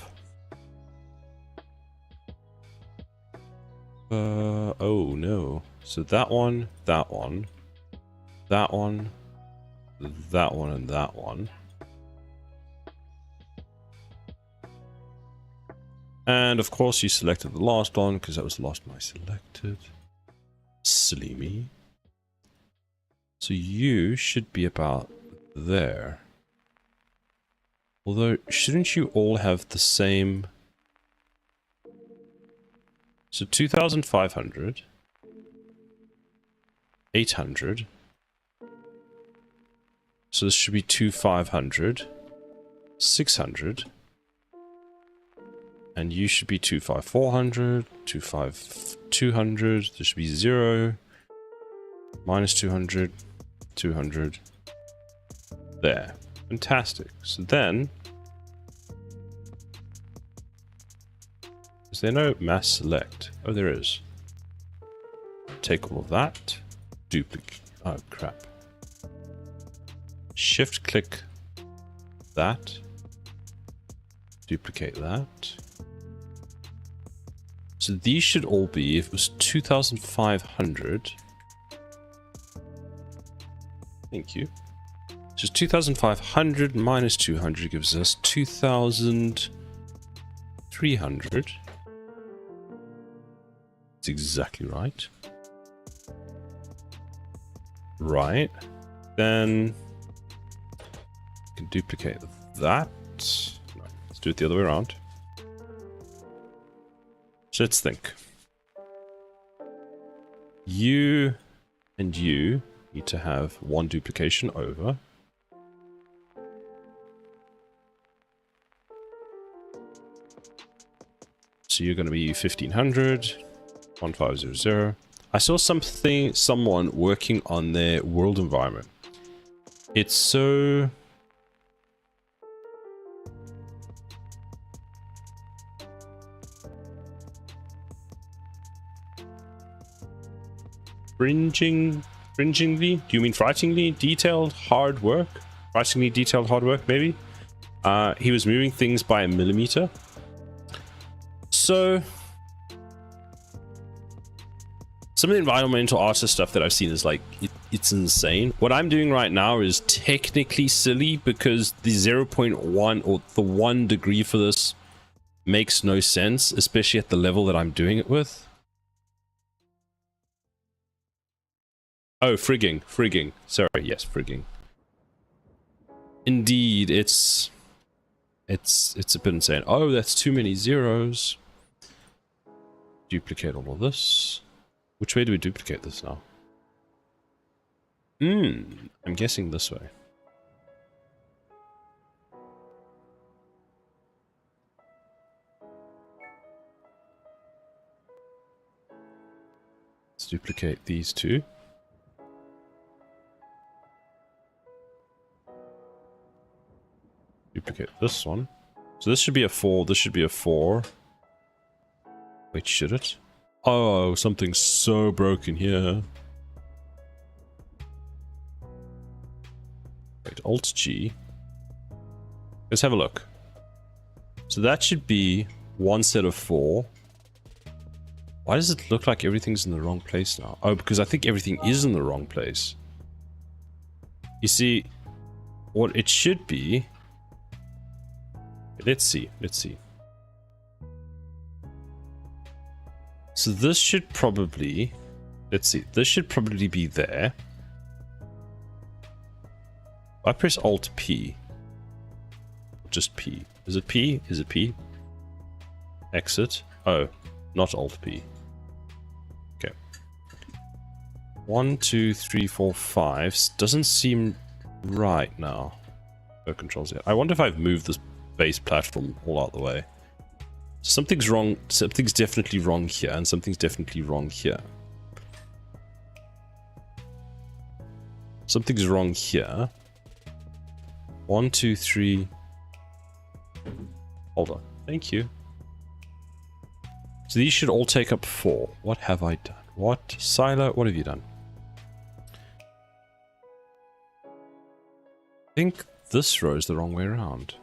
Oh no. So that one, that one, that one, that one, and that one. And of course you selected the last one because that was the last one I selected. Silly me. So you should be about there. Although, shouldn't you all have the same... So 2,500, 800. So this should be 2,500, 600. And you should be 2,400, 2,200. There should be 0, minus 200, 200. There. Fantastic. So then... Is there no mass select? Oh, there is. Take all of that. Duplicate. Oh, crap. Shift click that. Duplicate that. So these should all be, if it was 2,500. Thank you. So 2,500 minus 200 gives us 2,300. That's exactly right. Right. Then we can duplicate that. No, let's do it the other way around. So let's think. You and you need to have one duplication over. So you're going to be 1,500, 1,500. I saw someone working on their world environment. It's so... Fringingly? Do you mean frighteningly detailed hard work? Frighteningly detailed hard work, maybe? He was moving things by a millimeter. So... Some of the environmental artist stuff that I've seen is like, it's insane. What I'm doing right now is technically silly because the 0.1 or the 1 degree for this makes no sense, especially at the level that I'm doing it with. Oh, frigging. Sorry, yes, frigging. Indeed, it's a bit insane. Oh, that's too many zeros. Duplicate all of this. Which way do we duplicate this now? I'm guessing this way. Let's duplicate these two. Duplicate this one. So this should be a 4, this should be a 4. Wait, should it? Oh, something's so broken here. Wait, Alt-G. Let's have a look. So that should be one set of 4. Why does it look like everything's in the wrong place now? Oh, because I think everything is in the wrong place. You see, what it should be... Let's see. So this should probably... Let's see. This should probably be there. I press Alt-P. Just P. Is it P? Is it P? Exit. Oh, not Alt-P. Okay. 1, 2, 3, 4, 5. Doesn't seem right now. No controls yet. I wonder if I've moved this base platform all out the way. Something's wrong. Something's definitely wrong here, and something's definitely wrong here. Something's wrong here. 1, 2, 3. Hold on. Thank you. So these should all take up 4. What have I done? What? Silo, what have you done? I think this row is the wrong way around.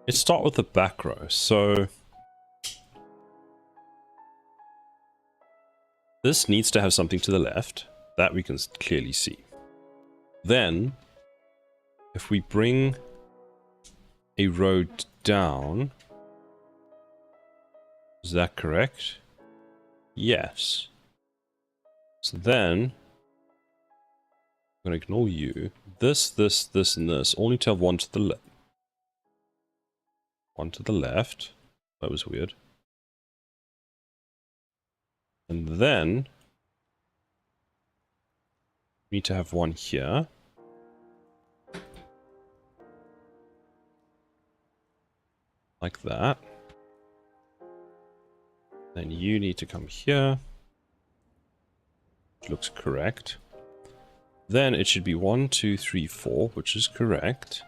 Let's start with the back row. So this needs to have something to the left. That we can clearly see. Then, if we bring a row down, is that correct? Yes. So then, I'm going to ignore you. This, and this all need to have one to the left. One to the left. That was weird. And then, we need to have one here. Like that. Then you need to come here. Which looks correct. Then it should be 1, 2, 3, 4, which is correct.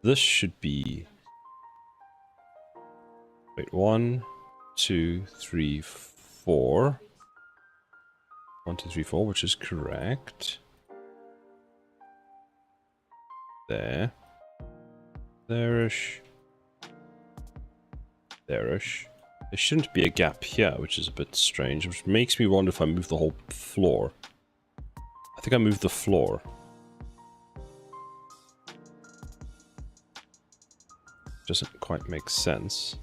This should be... Wait, 1, 2, 3, 4. 1, 2, 3, 4, which is correct. There. There-ish. There-ish. There shouldn't be a gap here, which is a bit strange, which makes me wonder if I move the whole floor. I think I moved the floor. Doesn't quite make sense.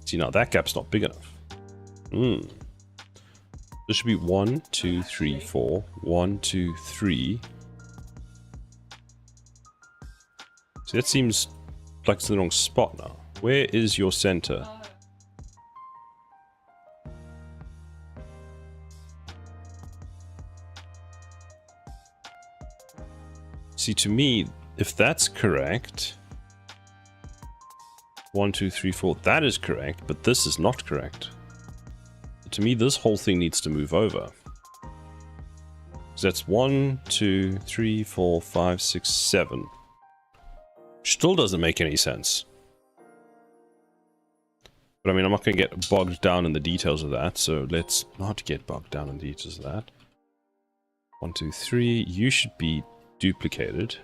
See, now that gap's not big enough. This should be 1, 2, 3, 4. 1, 2, 3. See, that seems like it's in the wrong spot now. Where is your center? See, to me, if that's correct... 1, 2, 3, 4, that is correct, but this is not correct. To me, this whole thing needs to move over. So that's 1, 2, 3, 4, 5, 6, 7. Still doesn't make any sense. But I mean, I'm not going to get bogged down in the details of that, so let's not get bogged down in the details of that. 1, 2, 3, you should be duplicated.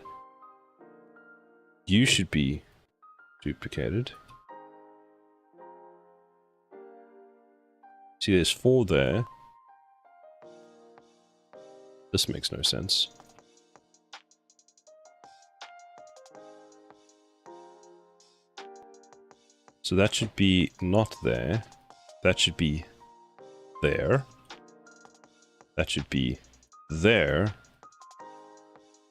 You should be duplicated. See, there's 4 there. This makes no sense. So that should be not there. That should be there. That should be there.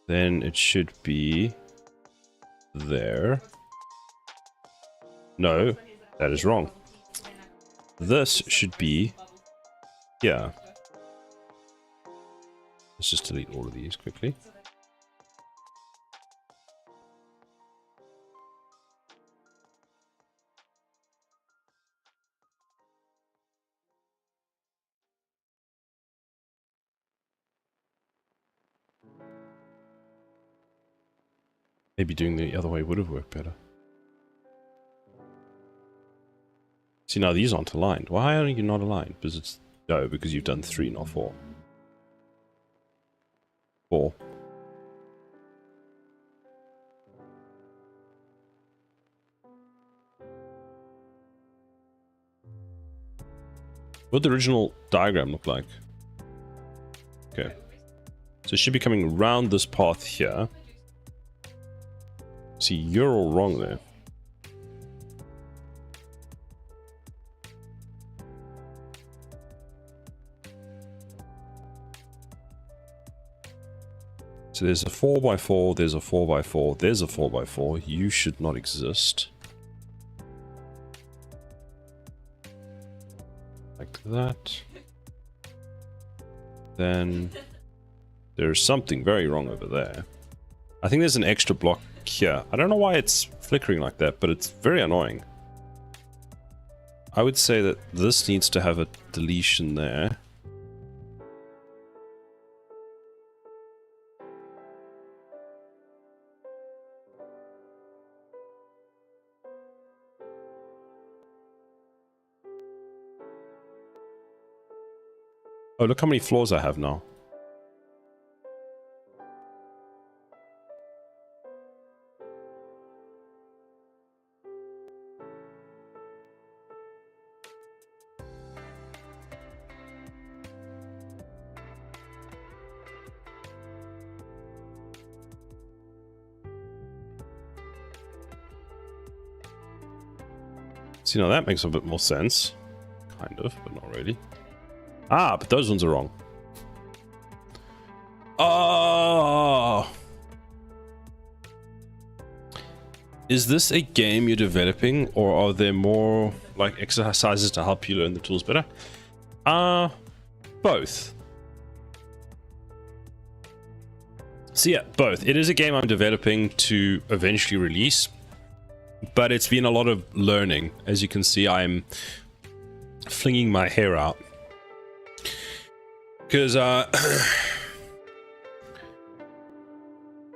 Then it should be there. No, that is wrong. This should be here. Let's just delete all of these quickly. Maybe doing the other way would have worked better. See, now these aren't aligned. Why are you not aligned? Because it's... No, because you've done 3, not 4. 4. What did the original diagram look like? Okay. So it should be coming around this path here. See, you're all wrong there. So there's a 4x4, there's a 4x4, there's a 4x4. You should not exist. Like that. Then there's something very wrong over there. I think there's an extra block here. I don't know why it's flickering like that, but it's very annoying. I would say that this needs to have a deletion there. Oh, look how many floors I have now. See, now that makes a bit more sense. Kind of, but not really. Ah, but those ones are wrong. Oh! Is this a game you're developing, or are there more like exercises to help you learn the tools better? Both. So yeah, both. It is a game I'm developing to eventually release, but it's been a lot of learning. As you can see, I'm flinging my hair out because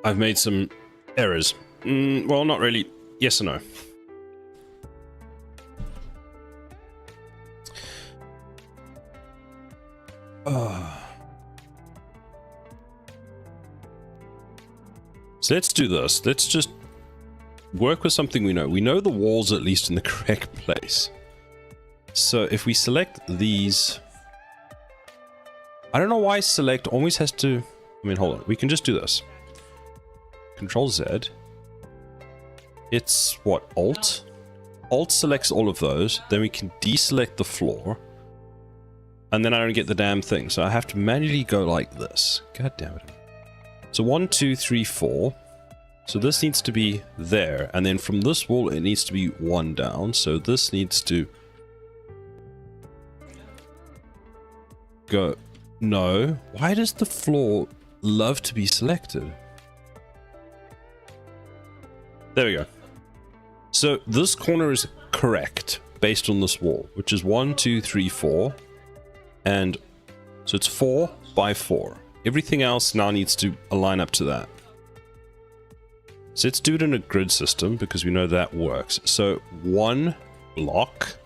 I've made some errors. Well, not really. Yes or no? So let's do this. Let's just work with something we know. We know the walls at least in the correct place. So if we select these... I don't know why select always has to... I mean, hold on. We can just do this. Control Z. It's what? Alt? Alt selects all of those. Then we can deselect the floor. And then I don't get the damn thing. So I have to manually go like this. God damn it. So 1, 2, 3, 4. So this needs to be there. And then from this wall, it needs to be 1 down. So this needs to go. No. Why does the floor love to be selected? There we go. So this corner is correct based on this wall, which is 1, 2, 3, 4. And so it's 4 by 4. Everything else now needs to align up to that. So let's do it in a grid system because we know that works. So 1 block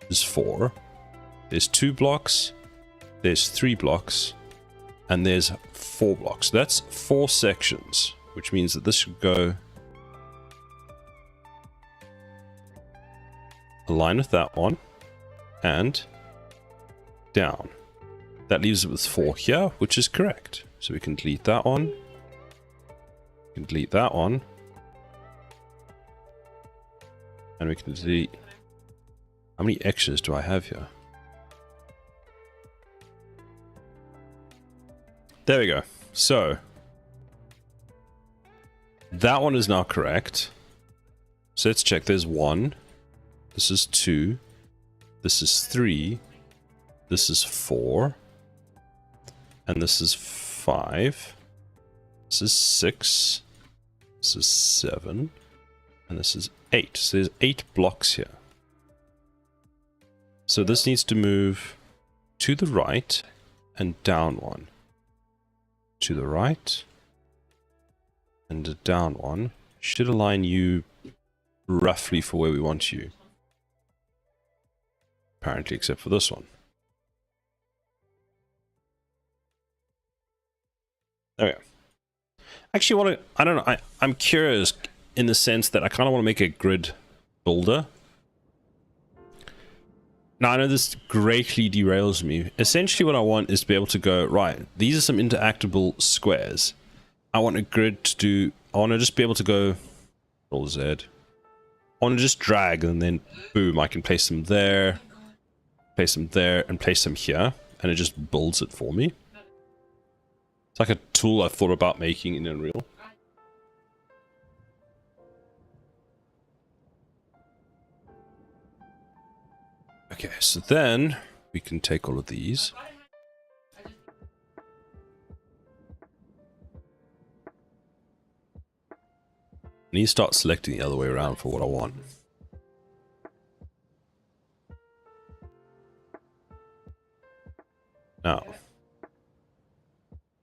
is 4. There's 2 blocks. There's 3 blocks. And there's 4 blocks. That's 4 sections, which means that this should go align with that one and down. That leaves it with 4 here, which is correct. So we can delete that one. We can delete that one. And we can delete... How many extras do I have here? There we go. So that one is now correct. So let's check. There's 1. This is 2. This is 3. This is 4. And this is 5. This is 6. This is 7. And this is 8. So there's 8 blocks here. So this needs to move to the right and down 1. To the right and down 1. Should align you roughly for where we want you. Apparently, except for this one. There we go. Actually, I don't know. I'm curious in the sense that I kind of want to make a grid builder. Now, I know this greatly derails me. Essentially, what I want is to be able to go, right, these are some interactable squares. I want a grid to do... I want to just be able to go... Control Z. I want to just drag, and then, boom, I can place them there, place them there, and place them here. And it just builds it for me. It's like a tool I've thought about making in Unreal. Okay, so then we can take all of these. I need to start selecting the other way around for what I want. Now,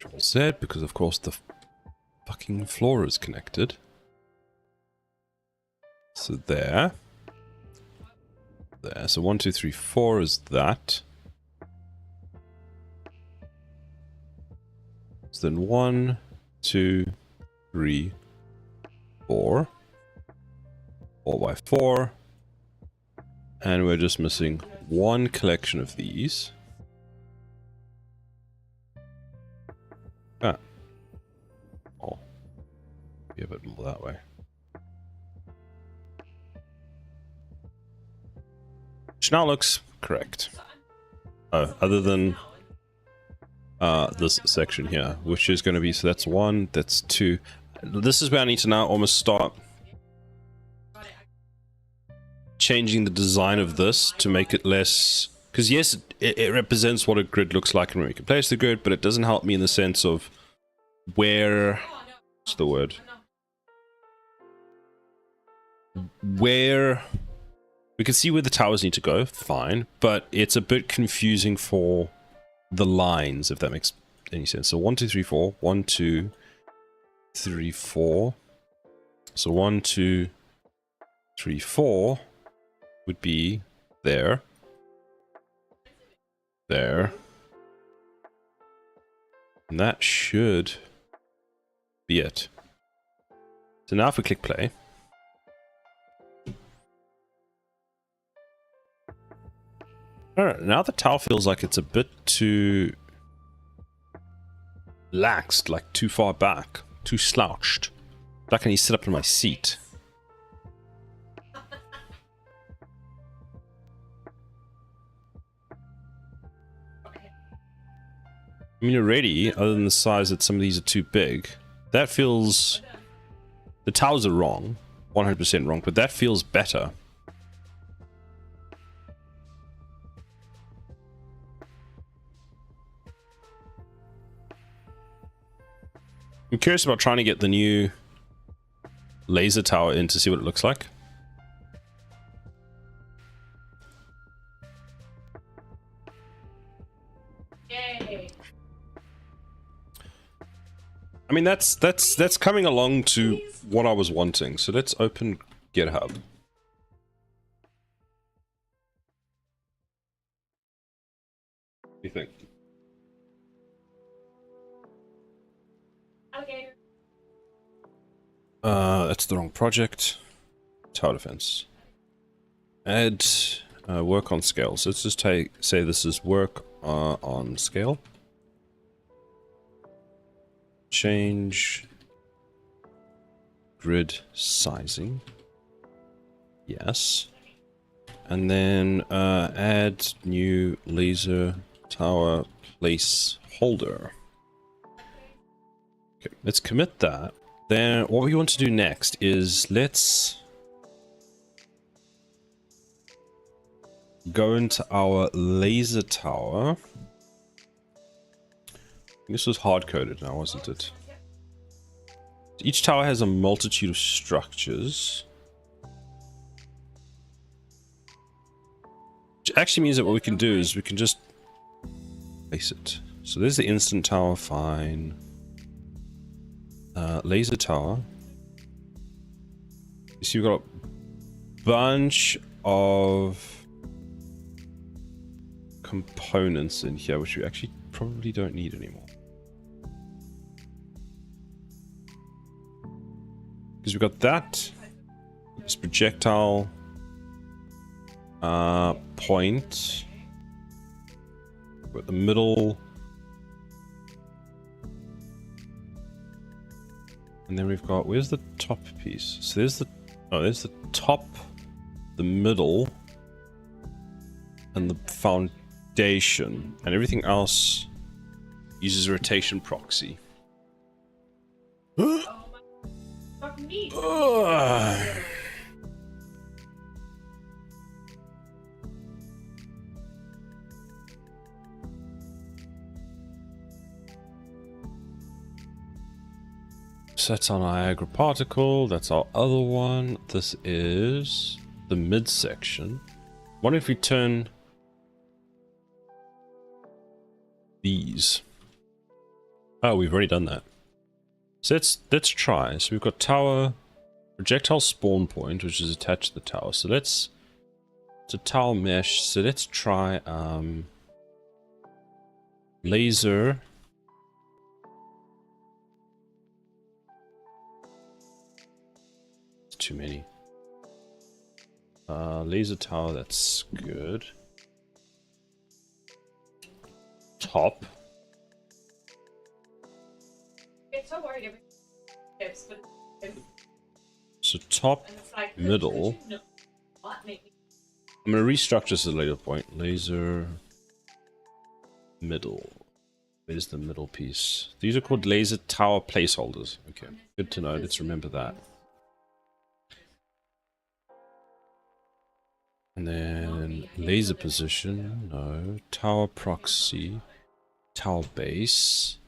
Control Z, because of course the fucking floor is connected. So there. There. So 1, 2, 3, 4 is that. So then 1, 2, 3, 4. 4 by 4. And we're just missing one collection of these. Ah. Oh. Be a bit more that way. Which now looks correct. Oh, other than this section here, which is going to be, so that's 1, that's 2. This is where I need to now almost start changing the design of this to make it less, because yes, it represents what a grid looks like and where we can place the grid, but it doesn't help me in the sense of where, what's the word, where we can see where the towers need to go, fine, but it's a bit confusing for the lines, if that makes any sense. So 1, 2, 3, 4, 1, 2, 3, 4. So 1, 2, 3, 4 would be there, there, and that should be it. So now if we click play, alright, now the tower feels like it's a bit too laxed, like too far back, too slouched. Like I need to sit up in my seat. I mean, already, other than the size that some of these are too big, that feels... The towers are wrong, 100% wrong, but that feels better. I'm curious about trying to get the new laser tower in to see what it looks like. Yay. I mean, that's coming along to what I was wanting. So let's open GitHub. What do you think? Alligator. That's the wrong project. Tower defense. Add work on scale. So let's just say this is work on scale. Change grid sizing. Yes. And then add new laser tower placeholder. Okay, let's commit that. Then what we want to do next is let's go into our laser tower. This was hard-coded now, wasn't it? Each tower has a multitude of structures. Which actually means that what we can do is we can just place it. So there's the instant tower, fine. Laser tower. You see we've got a bunch of components in here, which we actually probably don't need anymore. Because we've got that, this projectile point, we've got the middle, and then we've got, where's the top piece? So there's the top, the middle, and the foundation, and everything else uses rotation proxy. Fuck me. So that's our Niagara particle, that's our other one. This is the midsection. What if we turn these? Oh, we've already done that. So let's try. So we've got tower, projectile spawn point, which is attached to the tower. So it's a tower mesh. So let's try laser too many. Laser tower, that's good. Top. Get so worried every tips, but So top, and it's like middle. could you not make me I'm going to restructure this at a later point. Laser, middle. Where's the middle piece? These are called laser tower placeholders. Okay, good to know. Let's remember that. And then laser position, no. Tower proxy, tower base,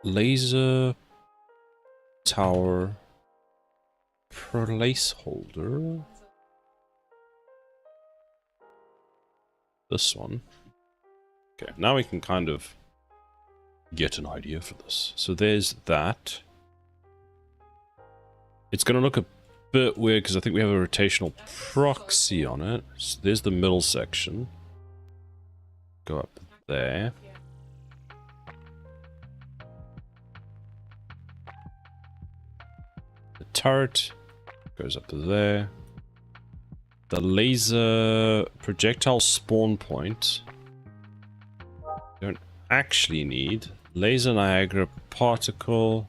laser tower placeholder. This one. Okay, now we can kind of get an idea for this. So there's that. It's going to look a bit weird because I think we have a rotational proxy on it. So there's the middle section. Go up there. The turret goes up to there. The laser projectile spawn point. Don't actually need. Laser Niagara particle.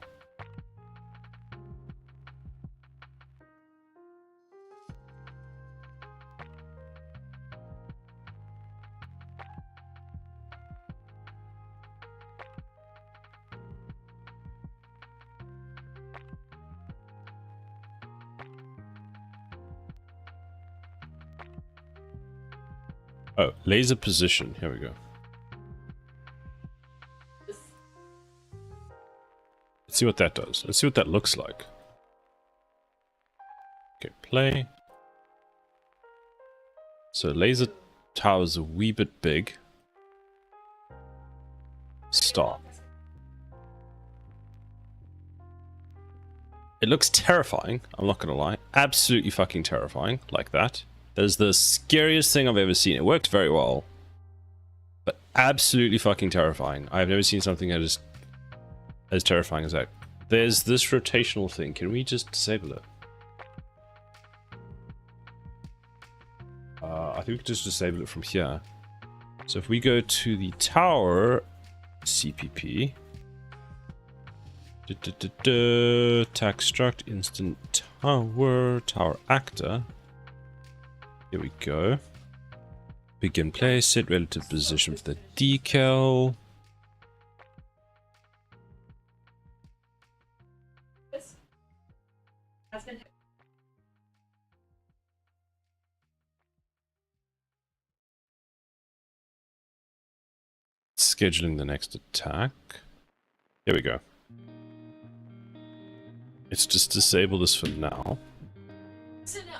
Oh, laser position. Here we go. Let's see what that does. Let's see what that looks like. Okay, play. So laser tower's a wee bit big. Stop. It looks terrifying, I'm not gonna lie. Absolutely fucking terrifying, like that. That is the scariest thing I've ever seen. It worked very well. But absolutely fucking terrifying. I've never seen something that is as terrifying as that. There's this rotational thing. Can we just disable it? I think we can just disable it from here. So if we go to the tower CPP, tag struct instant tower actor. Here we go. Begin play, set relative position for the decal. this has been Scheduling the next attack. Here we go. Let's just disable this for now. so no.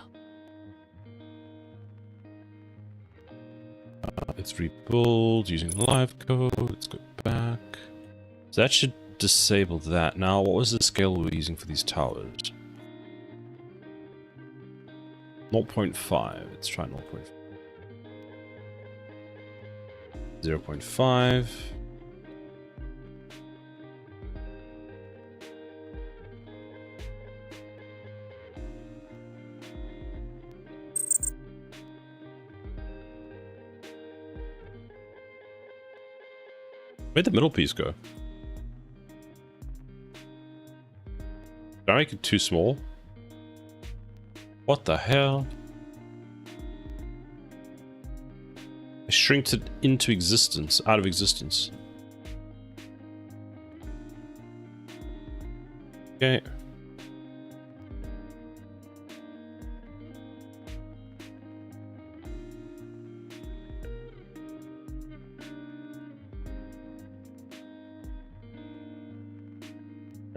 Let's rebuild using live code. Let's go back. So that should disable that. Now, what was the scale we were using for these towers? 0.5. Let's try 0.5. 0.5. Where'd the middle piece go? Did I make it too small? What the hell? I shrinked it into existence, out of existence. Okay.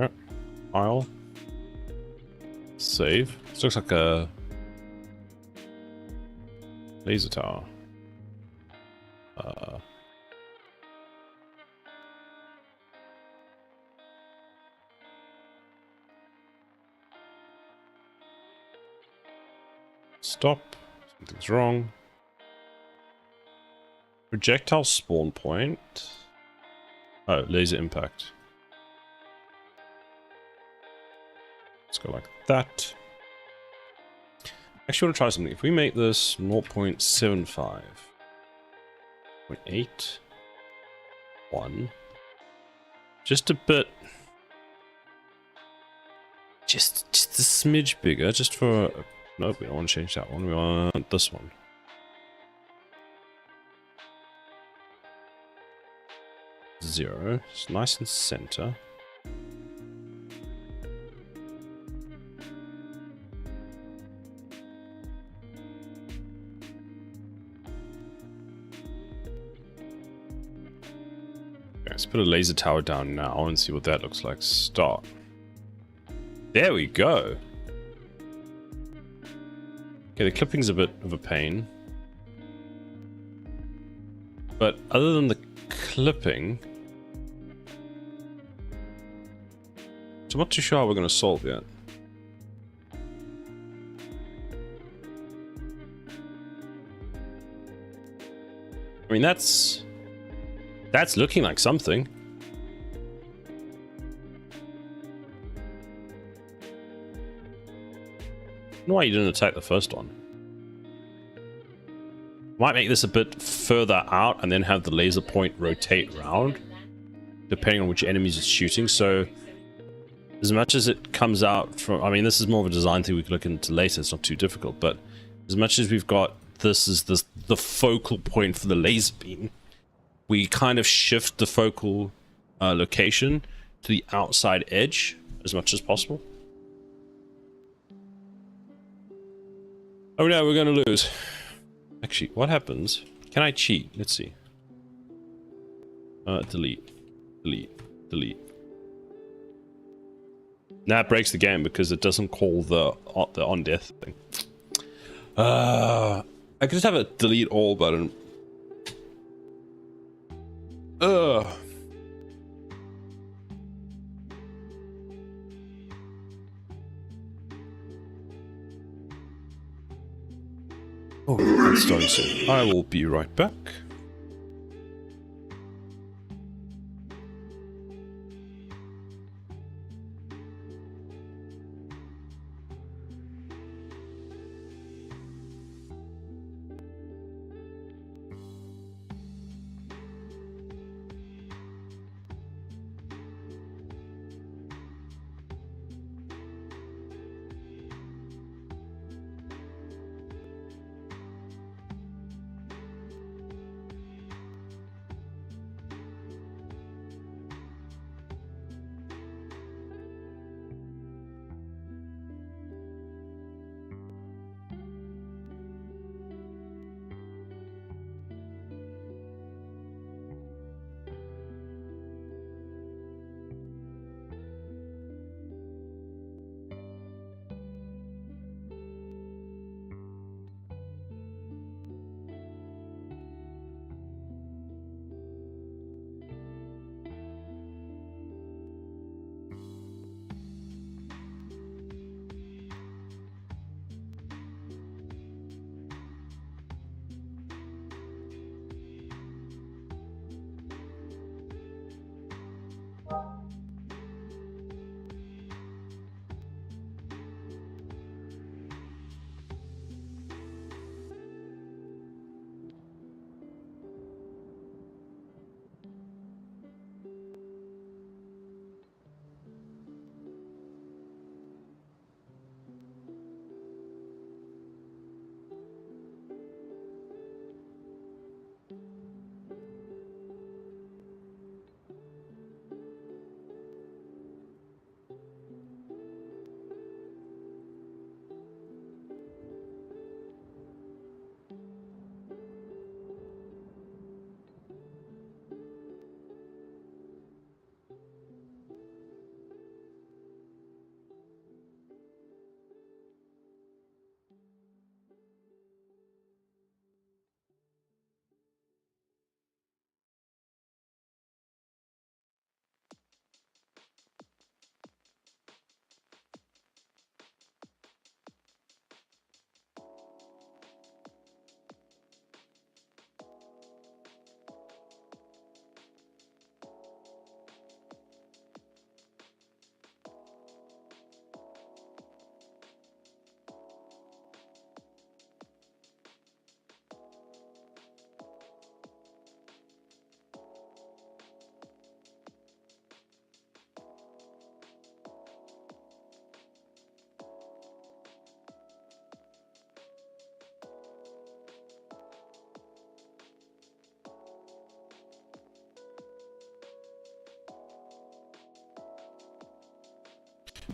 Yep. File. Save. This looks like a laser tower. Stop. Something's wrong. Projectile spawn point. Oh, laser impact. Let's go like that. Actually, want to try something. If we make this 0.75, 0.8, 1, just a bit, just a smidge bigger, just for, nope, we don't want to change that one, we want this one. Zero, it's nice and center. Let's put a laser tower down now and see what that looks like. Start. There we go. Okay, the clipping's a bit of a pain. But other than the clipping, so I'm not too sure how we're going to solve yet. I mean, that's looking like something. I don't know why you didn't attack the first one. Might make this a bit further out and then have the laser point rotate around, depending on which enemies it's shooting. So as much as it comes out from, I mean, this is more of a design thing we can look into later, it's not too difficult, but as much as we've got this as the focal point for the laser beam, we kind of shift the focal location to the outside edge as much as possible. Oh no, we're going to lose. Actually, what happens? Can I cheat? Let's see. Delete. Delete. Delete. Now it breaks the game because it doesn't call the on death thing. I could just have a delete all button. Ugh. Oh, that's starting soon. I will be right back.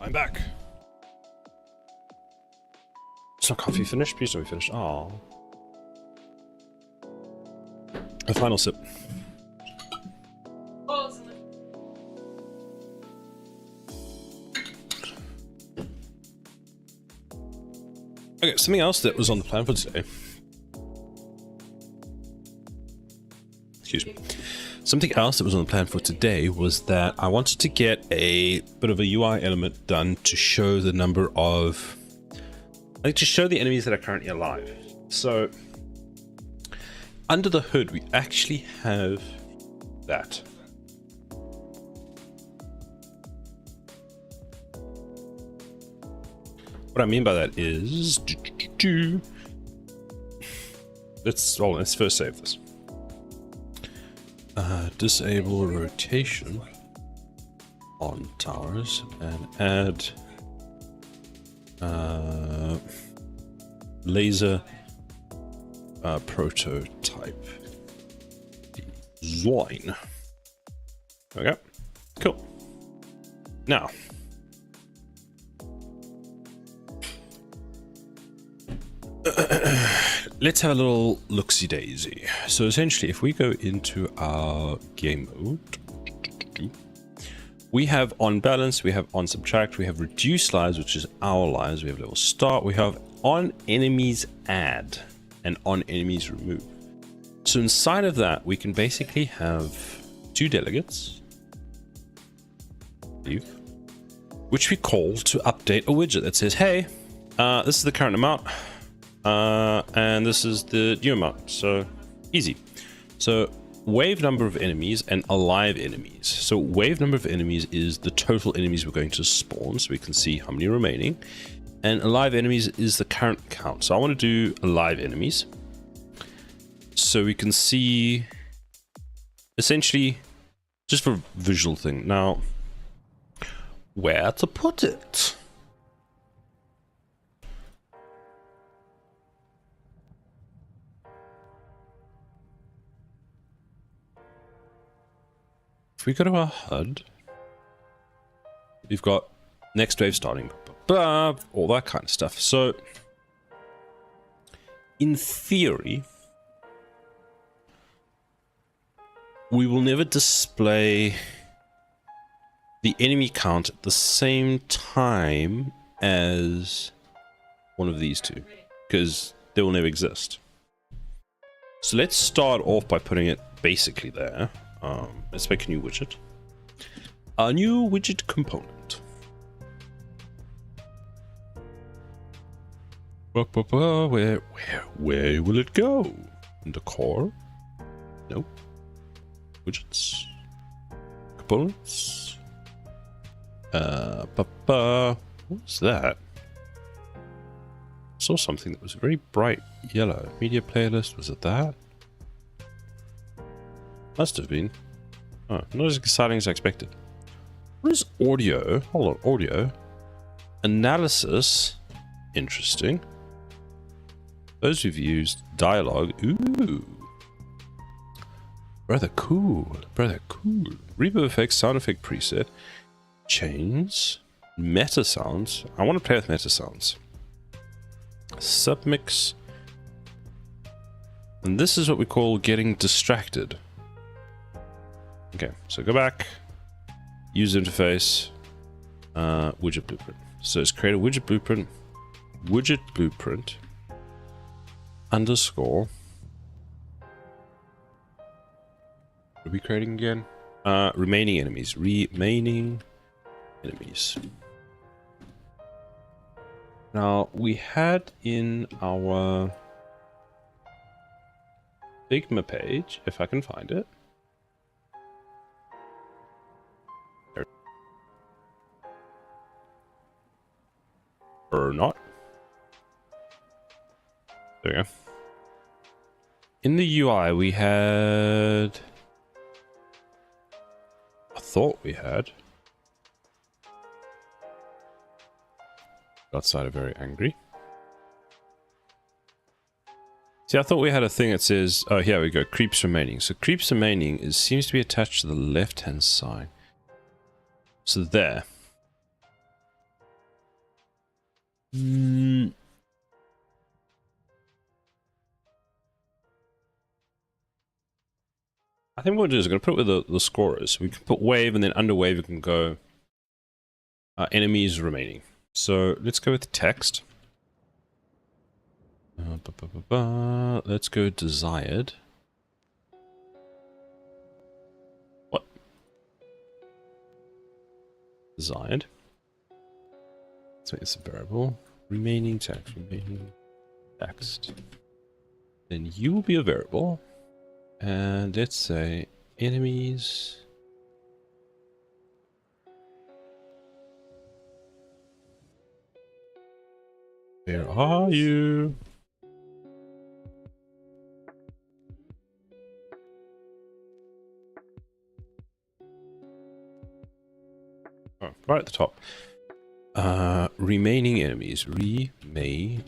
I'm back. Is my coffee finished? Please don't be finished. Oh. A final sip. Okay, something else that was on the plan for today. Excuse me. Something else that was on the plan for today was that I wanted to get a bit of a UI element done to show the number of, like, to show the enemies that are currently alive. So under the hood, we actually have that. What I mean by that is, let's first save this. Disable rotation on towers and add laser prototype design. Okay, cool. Now, let's have a little look-see-daisy. So essentially, if we go into our game mode, we have on balance, we have on subtract, we have reduce lives, which is our lives, we have level start, we have on enemies add, and on enemies remove. So inside of that, we can basically have two delegates, which we call to update a widget that says, hey, this is the current amount, and this is the new amount. So easy. So wave number of enemies and alive enemies. So wave number of enemies is the total enemies we're going to spawn, so we can see how many remaining, and alive enemies is the current count. So I want to do alive enemies so we can see, essentially, just for a visual thing. Now, where to put it? If we go to our HUD, we've got next wave starting, blah, blah, all that kind of stuff. So, in theory, we will never display the enemy count at the same time as one of these two, because they will never exist. So let's start off by putting it basically there. Let's make a new widget. A new widget component. Where will it go? In the core? Nope. Widgets. Components. What's that? I saw something that was very bright yellow. Media playlist, was it that? Must have been. Oh, not as exciting as I expected. What is audio? Hold on, audio. Analysis. Interesting. Those who've used dialogue. Ooh. Rather cool. Rather cool. Reverb effects, sound effect preset. Chains. Meta sounds. I want to play with meta sounds. Submix. And this is what we call getting distracted. Okay, so go back, user interface, widget blueprint. So let's create a widget blueprint, underscore. What are we creating again? Remaining enemies. Now, we had in our Figma page, if I can find it, or not. There we go. In the UI, we had... I thought we had... Outside are very angry. See, I thought we had a thing that says... Oh, here we go. Creeps remaining. So creeps remaining seems to be attached to the left-hand side. So there. I think what we'll do is I'm going to put it where the score is. We can put wave, and then under wave we can go enemies remaining. So let's go with text. Let's go desired. What? Desired. Let's make this a variable. Remaining text. Remaining text. Then you will be a variable. And let's say enemies. Where are you? Oh, right at the top. Remaining enemies. Remaining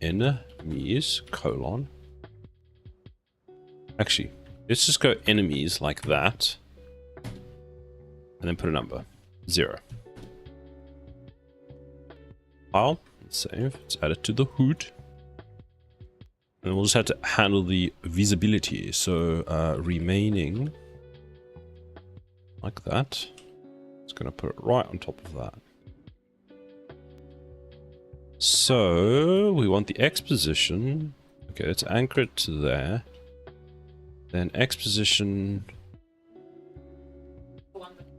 enemies, colon. Actually, let's just go enemies like that. And then put a number. 0. File. Save. Let's add it to the hood. And we'll just have to handle the visibility. So, remaining. Like that. It's going to put it right on top of that. So, we want the X position. Okay, let's anchor it to there. Then X position.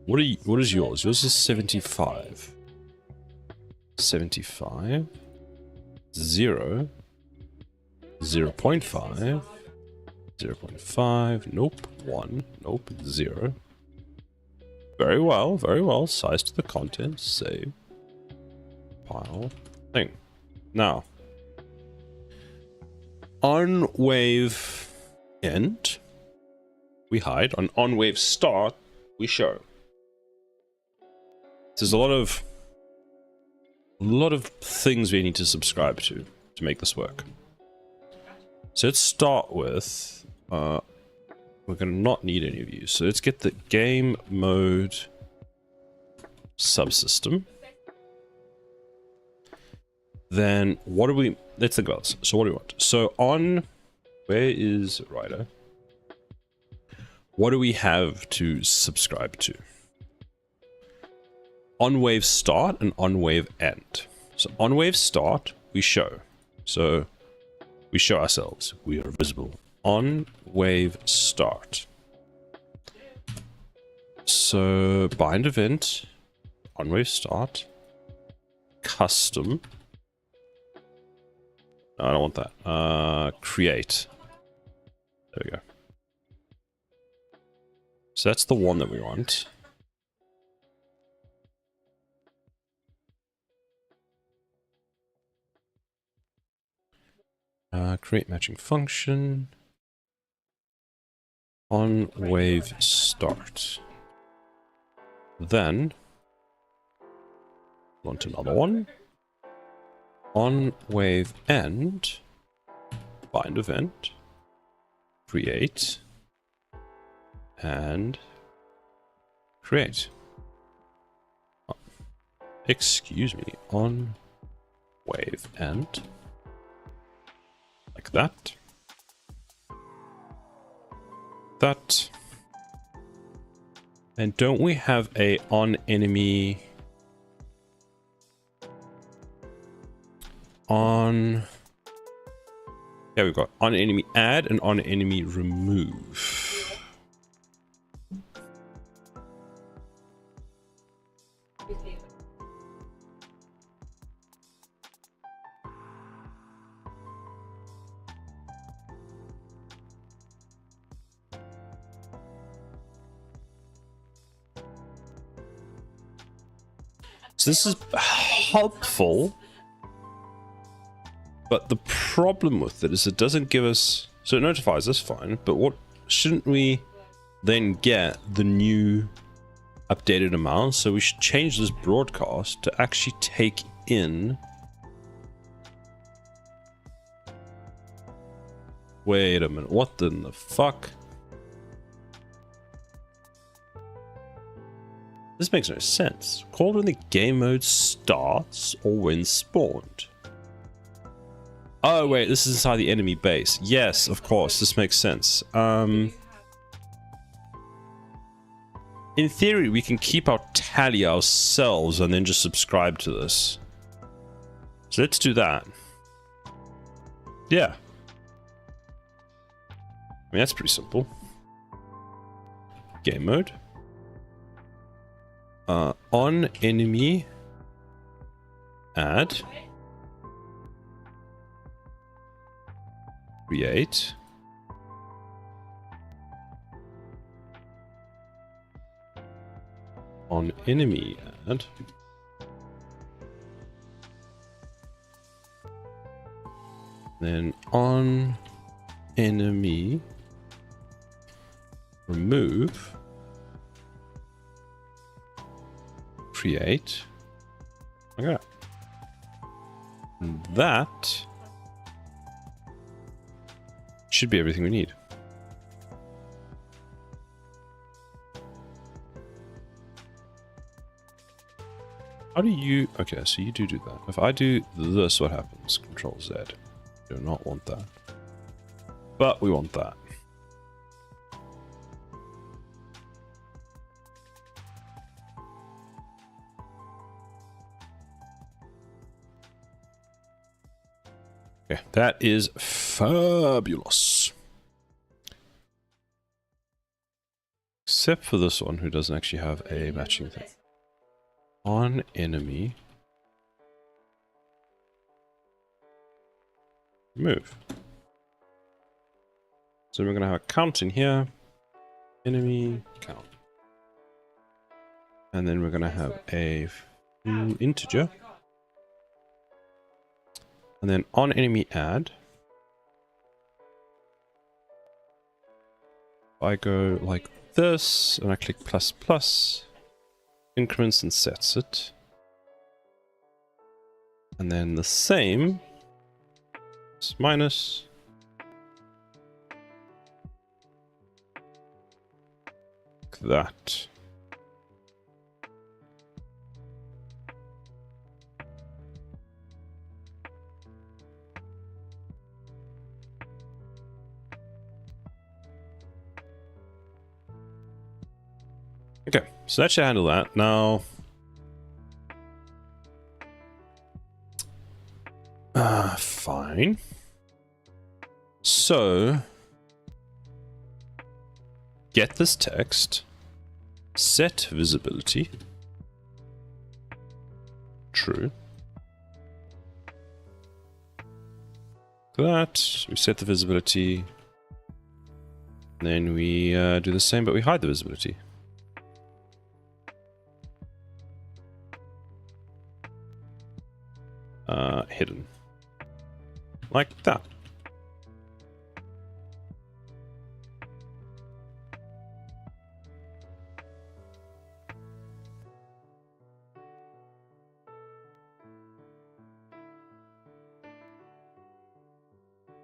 What is yours? Yours is 75. 75. 0. 0.5. 0.5. Nope. 1. Nope. 0. Very well. Very well. Size to the content. Save. File. Thing. Now. On wave end, we hide. On wave start, we show. There's a lot of things we need to subscribe to make this work. So let's start with we're gonna not need any of you. So let's get the game mode subsystem. Then what do we, let's think about this. So what do we want? So on, where is Ryder? What do we have to subscribe to? On wave start and on wave end. So on wave start, we show. So we show ourselves. We are visible. On wave start. So bind event, on wave start, custom. No, I don't want that. Create. There we go. So that's the one that we want. Create matching function. On wave start. Then want another one. On wave end. Bind event. Create. And create. Oh, excuse me. On wave end. Like that. That. And don't we have a on enemy on, yeah, we've got on enemy add and on enemy remove. So this is helpful, but the problem with it is it doesn't give us, so it notifies us fine, but what, shouldn't we then get the new updated amount? So we should change this broadcast to actually take in, wait a minute, what in the fuck? This makes no sense. Called when the game mode starts or when spawned. Oh wait, this is inside the enemy base. Yes, of course, this makes sense. In theory, we can keep our tally ourselves and then just subscribe to this. So let's do that. Yeah. I mean, that's pretty simple. Game mode. On enemy. Add. Create. On enemy add. Then on enemy remove. Create. Okay. And that should be everything we need. How do you... Okay, so you do that. If I do this, what happens? Control Z. Do not want that. But we want that. Okay, that is fabulous. Except for this one, who doesn't actually have a matching thing. On enemy. Move. So we're going to have a count in here. Enemy count. And then we're going to have a integer. And then on enemy add. I go like this and I click plus plus. Increments and sets it. And then the same. Minus. Like that. Okay, so that should handle that. Now, fine. So, get this text, set visibility, true. That, we set the visibility, and then we do the same, but we hide the visibility. Hidden. Like that.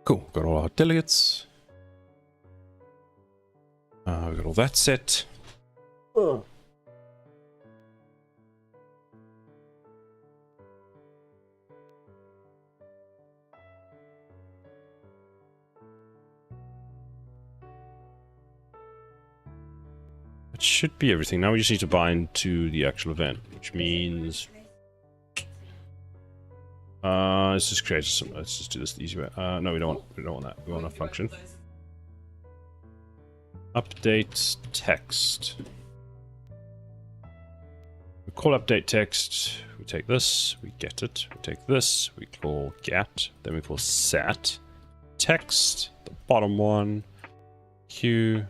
Cool, got all our delegates. We got all that set. Oh. That should be everything. Now we just need to bind to the actual event, which means let's just create some. Let's just do this the easy way. No, we don't want that. We want a function. Update text. We call update text. We take this. We get it. We take this. We call get. Then we call set text. The bottom one. Q.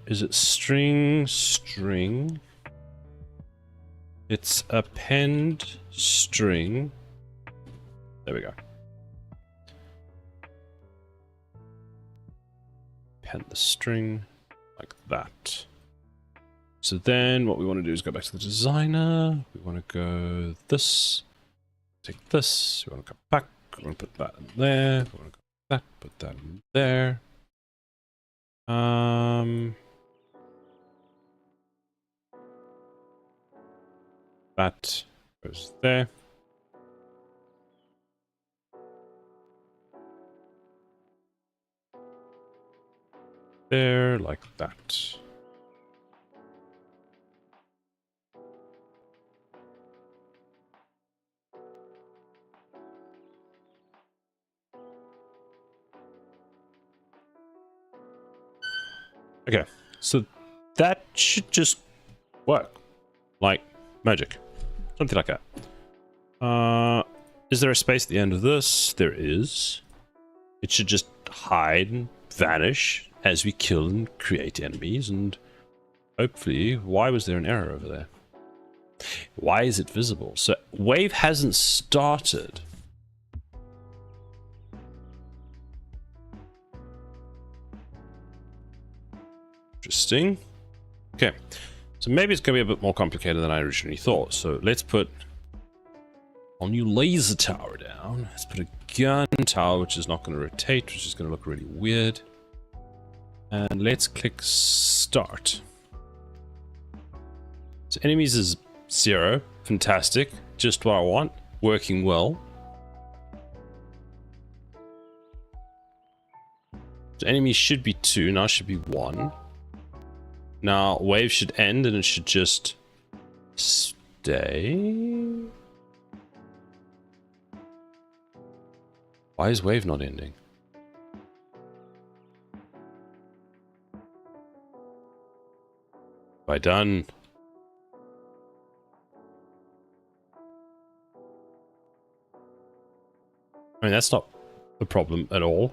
Is it string? String. It's append string. There we go. Append the string like that. So then what we want to do is go back to the designer. We want to go this. Take this. We want to go back. We want to put that in there. We want to go that. Put that in there. That goes there. There, like that. Okay, so that should just work. Like magic. Something like that. Is there a space at the end of this? There is. It should just hide and vanish as we kill and create enemies, and hopefully... Why was there an error over there? Why is it visible? So wave hasn't started. Interesting. Okay, so maybe it's going to be a bit more complicated than I originally thought. So let's put our new laser tower down. Let's put a gun tower, which is not going to rotate, which is going to look really weird. And let's click start. So enemies is 0. Fantastic. Just what I want. Working well. So enemies should be 2. Now it should be 1. Now wave should end and it should just stay. Why is wave not ending? Have I done? I mean, that's not a problem at all.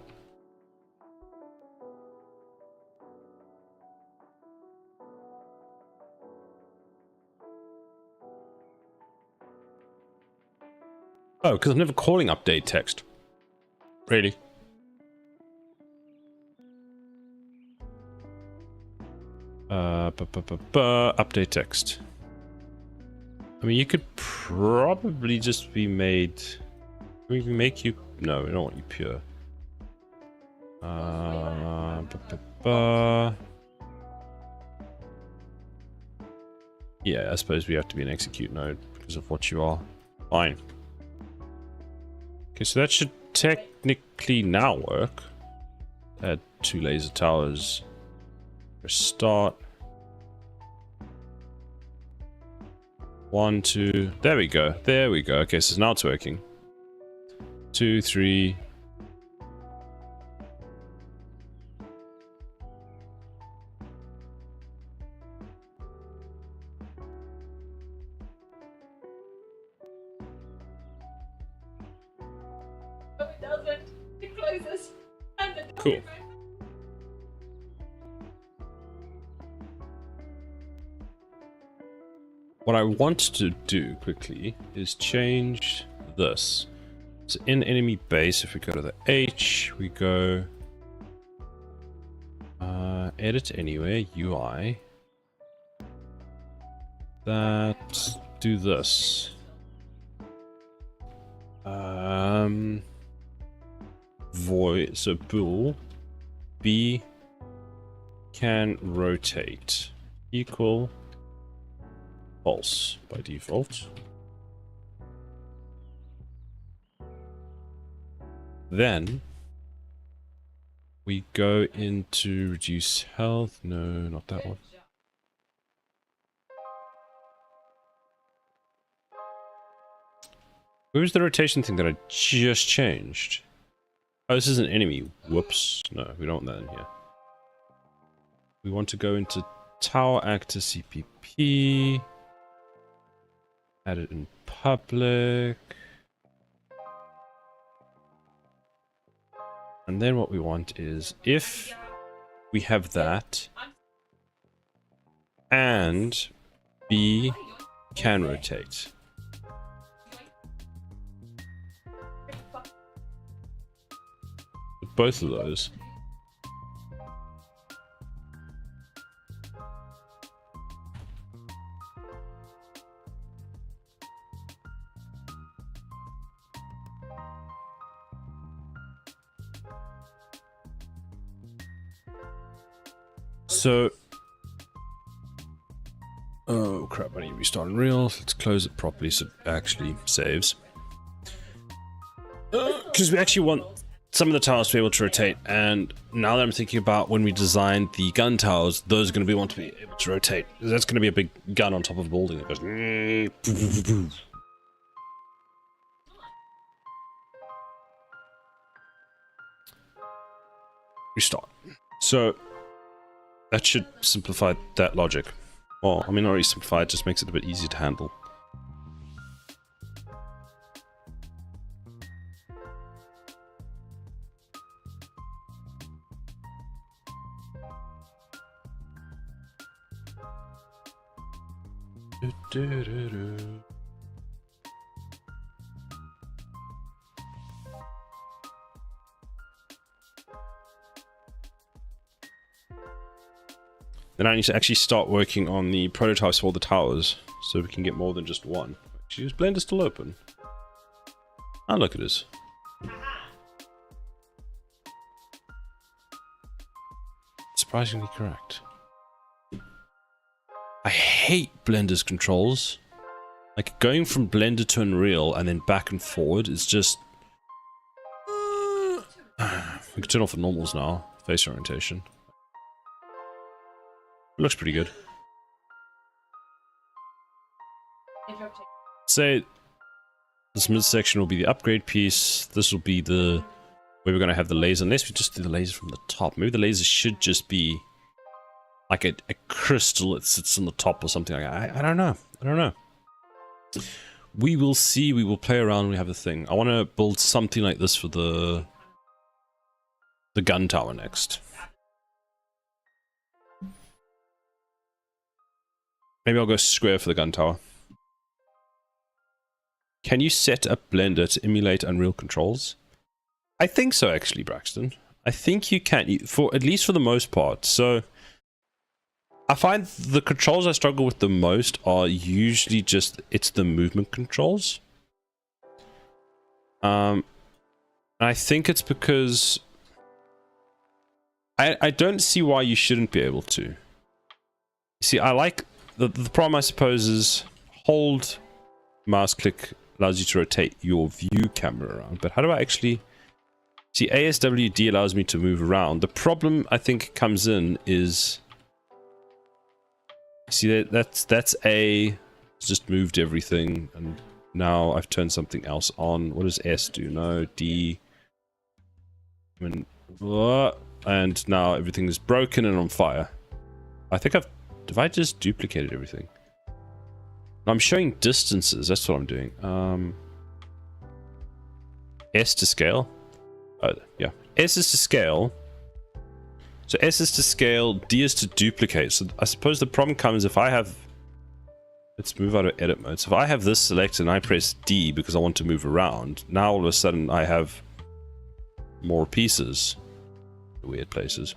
Oh, because I'm never calling update text. Really? Update text. I mean, you could probably just be made... We can make you... No, we don't want you pure. Yeah, I suppose we have to be an execute node because of what you are. Fine. Okay, so that should technically now work. Add 2 laser towers. Start. 1, 2. There we go. There we go. Okay, so now it's working. 2, 3. No, it doesn't. It closes. And the door Cool. opens. What I want to do quickly is change this. So in enemy base, if we go to the H, we go edit anywhere, UI. That do this. Void, so bool B can rotate equal false by default. Then we go into reduce health. No, not that one. Where's the rotation thing that I just changed? Oh, this is an enemy. Whoops. No, we don't want that in here. We want to go into tower actor CPP. Add it in public. And then what we want is if we have that and B can rotate. Both of those. So Oh crap, I need to restart Unreal. Let's close it properly so it actually saves. Because we actually want some of the towers to be able to rotate, and now that I'm thinking about when we design the gun towers, those are going to be want to be able to rotate. That's going to be a big gun on top of a building that goes. Restart. So that should simplify that logic. Well, I mean, not really simplify, it just makes it a bit easier to handle. Then I need to actually start working on the prototypes for all the towers, so we can get more than just one. Actually, is Blender still open? Oh, look at this. Surprisingly correct. I hate Blender's controls. Like, going from Blender to Unreal and then back and forward is just... We can turn off the normals now. Face orientation. It looks pretty good. Say this midsection will be the upgrade piece. This will be the where we're going to have the laser. Unless we just do the laser from the top. Maybe the laser should just be like a crystal that sits on the top or something like that. I don't know. I don't know. We will see. We will play around when we have the thing. I want to build something like this for the gun tower next. Maybe I'll go square for the gun tower. Can you set up Blender to emulate Unreal controls? I think so, actually, Braxton. I think you can, for at least for the most part. So I find the controls I struggle with the most are usually just it's the movement controls. I think it's because I don't see why you shouldn't be able to. See, I like the problem, I suppose, is hold mouse click allows you to rotate your view camera around, but how do I actually see? ASWD allows me to move around. The problem I think comes in is, see, that's just moved everything, and now I've turned something else on. What does S do? No, D. I mean, and now everything is broken and on fire. I think have I just duplicated everything? I'm showing distances, that's what I'm doing. S to scale. Oh, yeah. S is to scale. So S is to scale, D is to duplicate. So I suppose the problem comes if I have... Let's move out of edit mode. So if I have this selected and I press D because I want to move around, now all of a sudden I have more pieces. Weird places.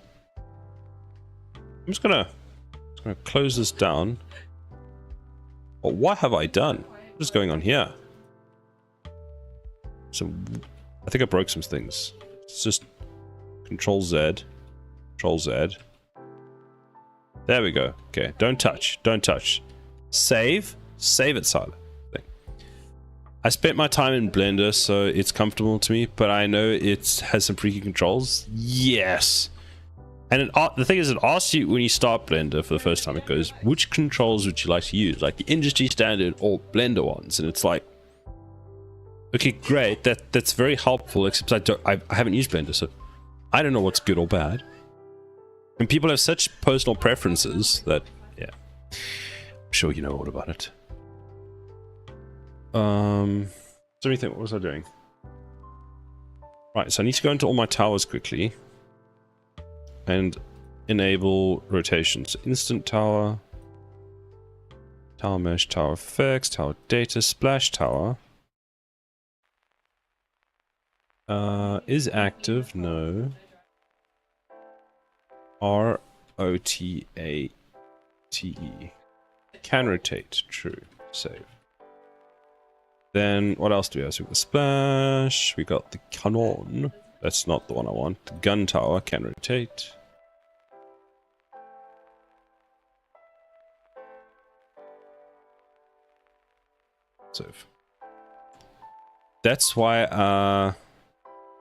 I'm just gonna close this down. But what have I done? What is going on here? So I think I broke some things. It's just Control Z, Control Z. There we go. Okay, don't touch, don't touch. Save it, silent. I spent my time in Blender, so it's comfortable to me, but I know it has some freaky controls. Yes. And the thing is, it asks you when you start Blender for the first time, it goes, which controls would you like to use? Like the industry standard or Blender ones? And it's like, okay, great, that's very helpful, except I haven't used Blender, so I don't know what's good or bad. And people have such personal preferences that, yeah, I'm sure you know all about it. So let me think, what was I doing? Right, so I need to go into all my towers quickly and enable rotations. Instant tower, tower mesh, tower effects, tower data, splash tower. Is active? No. ROTATE. Can rotate. True. Save. Then what else do we have? So we got the splash. We got the cannon. That's not the one I want. The gun tower can rotate. Save. That's why I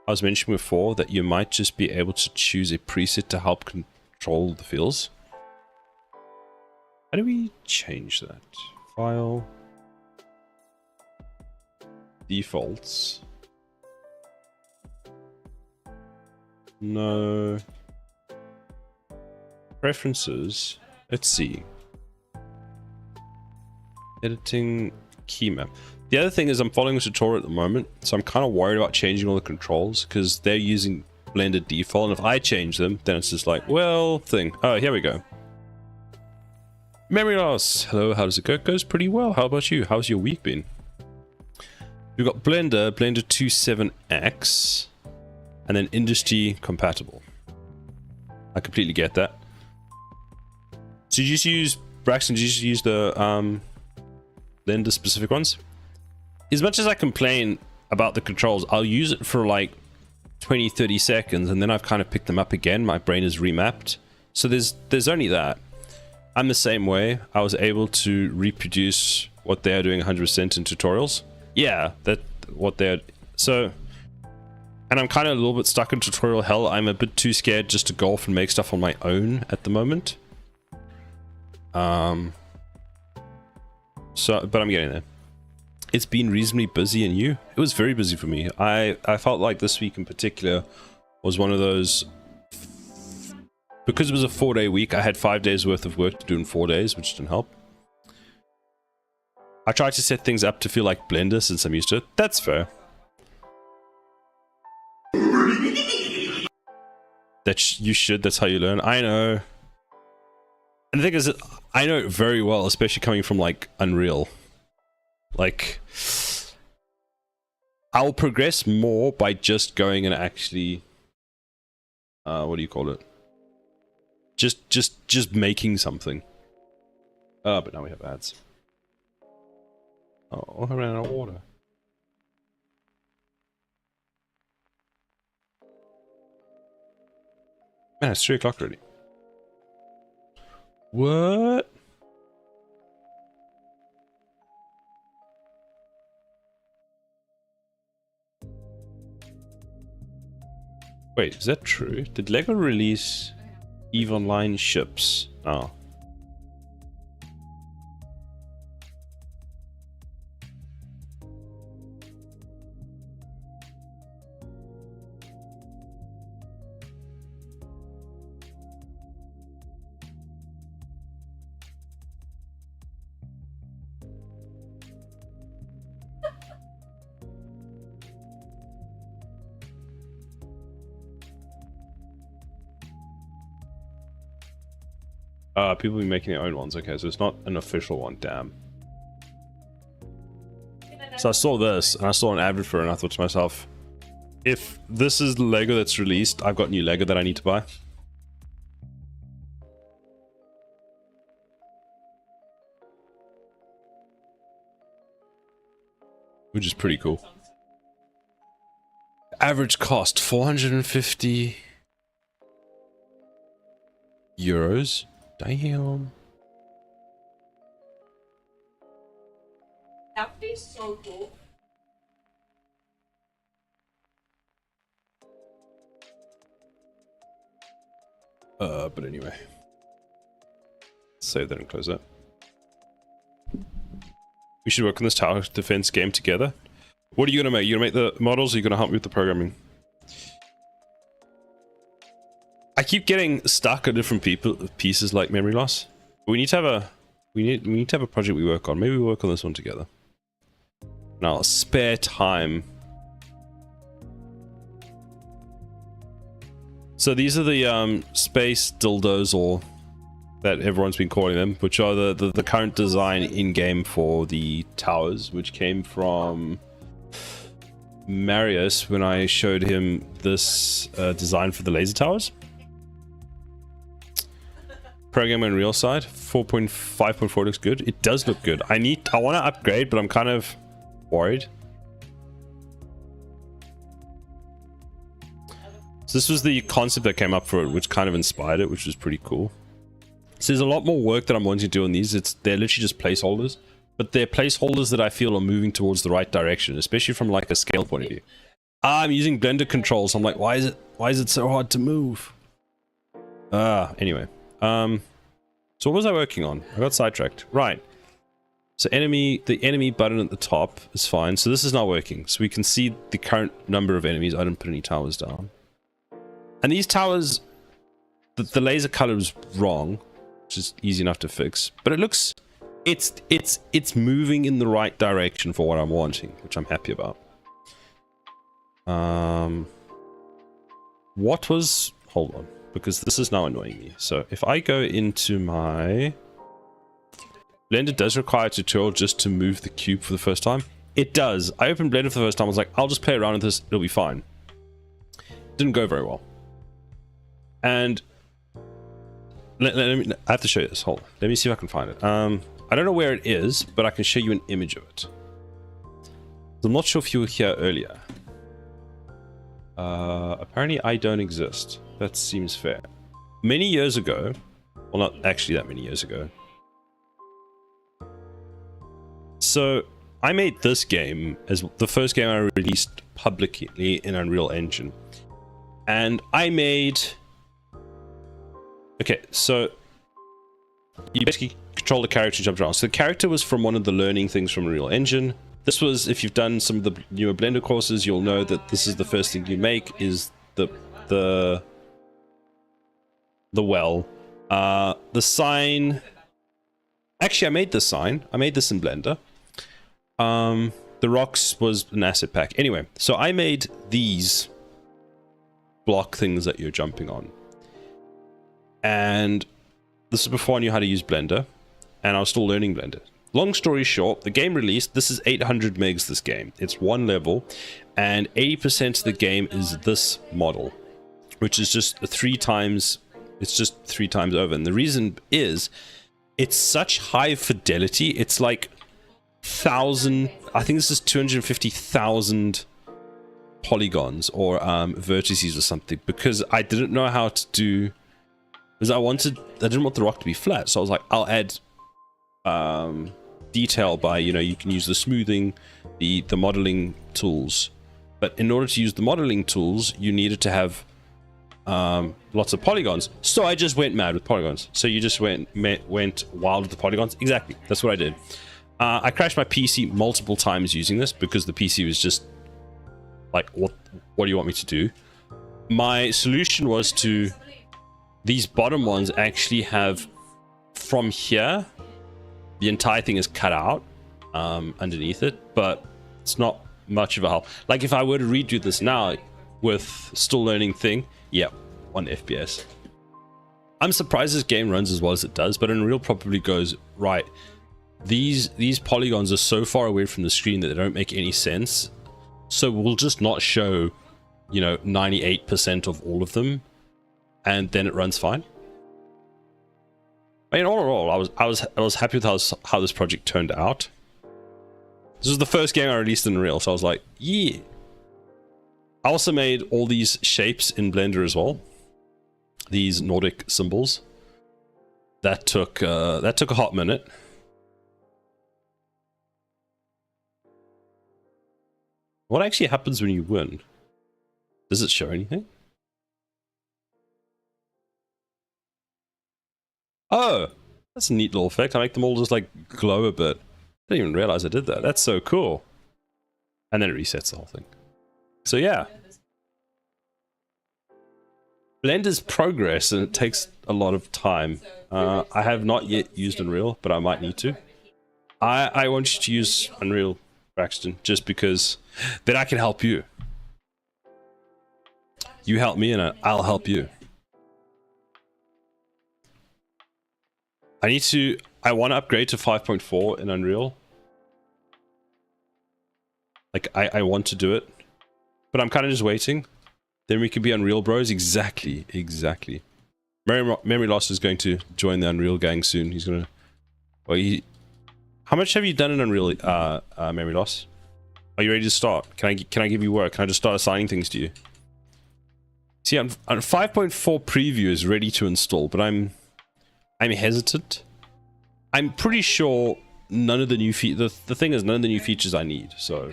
was mentioning before that you might just be able to choose a preset to help control the fields. How do we change that? File. Defaults. No. Preferences. Let's see. Editing key map. The other thing is I'm following a tutorial at the moment, so I'm kind of worried about changing all the controls because they're using Blender default, and if I change them, then it's just like, well, thing. Oh, here we go. Memory loss. Hello, how does it go? It goes pretty well. How about you? How's your week been? We've got Blender 2.7x, and then industry compatible. I completely get that. So you just use, Braxton, did you just use the Blender specific ones? As much as I complain about the controls, I'll use it for like 20-30 seconds, and then I've kind of picked them up again. My brain is remapped. So there's only that. I'm the same way. I was able to reproduce what they are doing 100% in tutorials. Yeah, that what they're... So... And I'm kind of a little bit stuck in tutorial hell. I'm a bit too scared just to go off and make stuff on my own at the moment. But I'm getting there. It's been reasonably busy, and you? It was very busy for me. I felt like this week in particular was one of those... Because it was a 4-day week, I had 5 days worth of work to do in 4 days, which didn't help. I tried to set things up to feel like Blender since I'm used to it. That's fair. You should, that's how you learn. I know. And the thing is that I know it very well, especially coming from like Unreal. Like, I'll progress more by just going and actually, what do you call it? Just making something. But now we have ads. Oh, I ran out of water. Man, it's 3 o'clock already. What? Wait, is that true? Did LEGO release EVE Online ships? Oh. People be making their own ones. Okay, so it's not an official one. Damn. So I saw this, and I saw an advert for it, and I thought to myself, if this is the LEGO that's released, I've got new LEGO that I need to buy. Which is pretty cool. Average cost, 450 euros. Damn. That would be so cool. But anyway. Save that and close that. We should work on this tower defense game together. What are you gonna make? You gonna make the models, or are you gonna help me with the programming? I keep getting stuck at different pieces like memory loss. We need to have a we need to have a project we work on. Maybe we work on this one together. Now, spare time. So these are the space dildos, or that everyone's been calling them, which are the current design in game for the towers, which came from Marius when I showed him this design for the laser towers. Program and real side 4.5.4 looks good. It does look good. I want to upgrade, but I'm kind of worried. So this was the concept that came up for it, which kind of inspired it, which was pretty cool. So there's a lot more work that I'm wanting to do on these. They're literally just placeholders. but they're placeholders that I feel are moving towards the right direction, especially from like a scale point of view. I'm using Blender controls. I'm like, why is it so hard to move? Anyway. So what was I working on? I got sidetracked. Right. So the enemy button at the top is fine. So this is not working. So we can see the current number of enemies. I didn't put any towers down. And these towers, the laser color is wrong, which is easy enough to fix. But it looks, it's moving in the right direction for what I'm wanting, which I'm happy about. What was, hold on, because this is now annoying me. So if I go into my Blender, does require a tutorial just to move the cube for the first time. It does. I opened Blender for the first time. I was like, I'll just play around with this. It'll be fine. Didn't go very well. And let me, I have to show you this. Hold on. Let me see if I can find it. I don't know where it is, but I can show you an image of it. I'm not sure if you were here earlier. Apparently I don't exist. That seems fair. Many years ago, well, not actually that many years ago. So I made this game as the first game I released publicly in Unreal Engine. And I made... Okay, so you basically control the character, jump around. So the character was from one of the learning things from Unreal Engine. This was, if you've done some of the newer Blender courses, you'll know that this is the first thing you make is the well. The sign... Actually, I made the sign. I made this in Blender. The rocks was an asset pack. Anyway, so I made these block things that you're jumping on. And this is before I knew how to use Blender. And I was still learning Blender. Long story short, the game released, this is 800 megs, this game. It's one level, and 80% of the game is this model, which is just three times over. And the reason is, it's such high fidelity, it's like 1,000, I think this is 250,000 polygons or vertices or something, because I didn't know how to do, because I didn't want the rock to be flat, so I was like, I'll add detail by, you can use the smoothing, the modeling tools. But in order to use the modeling tools, you needed to have lots of polygons. So I just went mad with polygons. So you just went wild with the polygons. Exactly, that's what I did. I crashed my PC multiple times using this because the PC was just like, what do you want me to do? My solution was to, these bottom ones actually have, from here, the entire thing is cut out underneath it, but it's not much of a help. Like if I were to redo this now with still learning thing, yeah, 1 FPS. I'm surprised this game runs as well as it does, but Unreal probably goes, right, these polygons are so far away from the screen that they don't make any sense, so we'll just not show 98% of all of them, and then it runs fine. I mean, all in all, I was happy with how this project turned out. This was the first game I released in Unreal, so I was like, yeah. I also made all these shapes in Blender as well. These Nordic symbols. That took a hot minute. What actually happens when you win? Does it show anything? Oh, that's a neat little effect. I make them all just like glow a bit. I didn't even realize I did that. That's so cool. And then it resets the whole thing. So yeah. Blender's progress, and it takes a lot of time. I have not yet used Unreal, but I might need to. I want you to use Unreal, Braxton, just because then I can help you. You help me and I'll help you. I want to upgrade to 5.4 in Unreal. Like, I want to do it. But I'm kind of just waiting. Then we can be Unreal bros. Exactly. Memory Loss is going to join the Unreal gang soon. He's going to... Well, how much have you done in Unreal, Memory Loss? Are you ready to start? Can I give you work? Can I just start assigning things to you? See, 5.4 preview is ready to install, but I'm hesitant. I'm pretty sure none of the new the thing is, none of the new features I need, so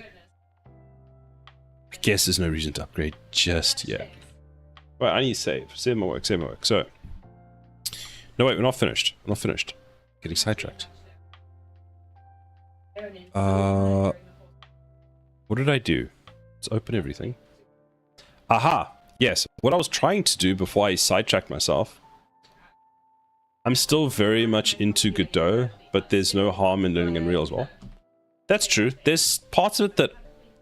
I guess there's no reason to upgrade just yet. Right, I need to save my work, so no, wait, we're not finished. Getting sidetracked. What did I do? Let's open everything. Aha, yes, what I was trying to do before I sidetracked myself, I'm still very much into Godot, but there's no harm in learning Unreal as well. That's true. There's parts of it that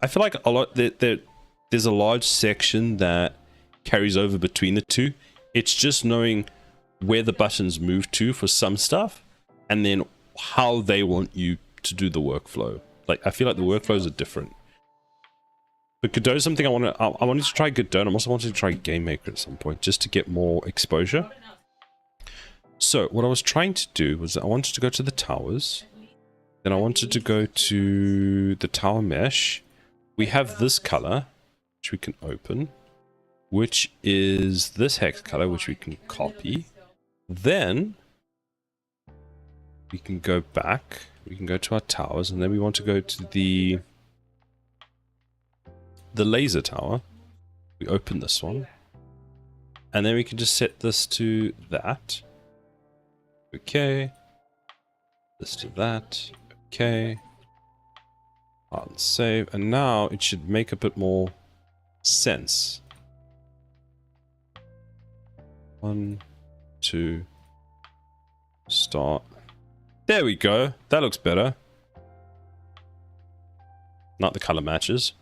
I feel like a lot, there's a large section that carries over between the two. It's just knowing where the buttons move to for some stuff, and then how they want you to do the workflow. Like, I feel like the workflows are different. But Godot is something I wanted to try Godot, and I'm also wanting to try GameMaker at some point, just to get more exposure. So, what I was trying to do was I wanted to go to the towers, then I wanted to go to the tower mesh. We have this color, which we can open, which is this hex color, which we can copy. Then we can go back, we can go to our towers, and then we want to go to the laser tower. We open this one, and then we can just set this to that. Okay, this to that. Okay, and save, and now it should make a bit more sense. 1, 2, start. There we go. That looks better. Not the color matches.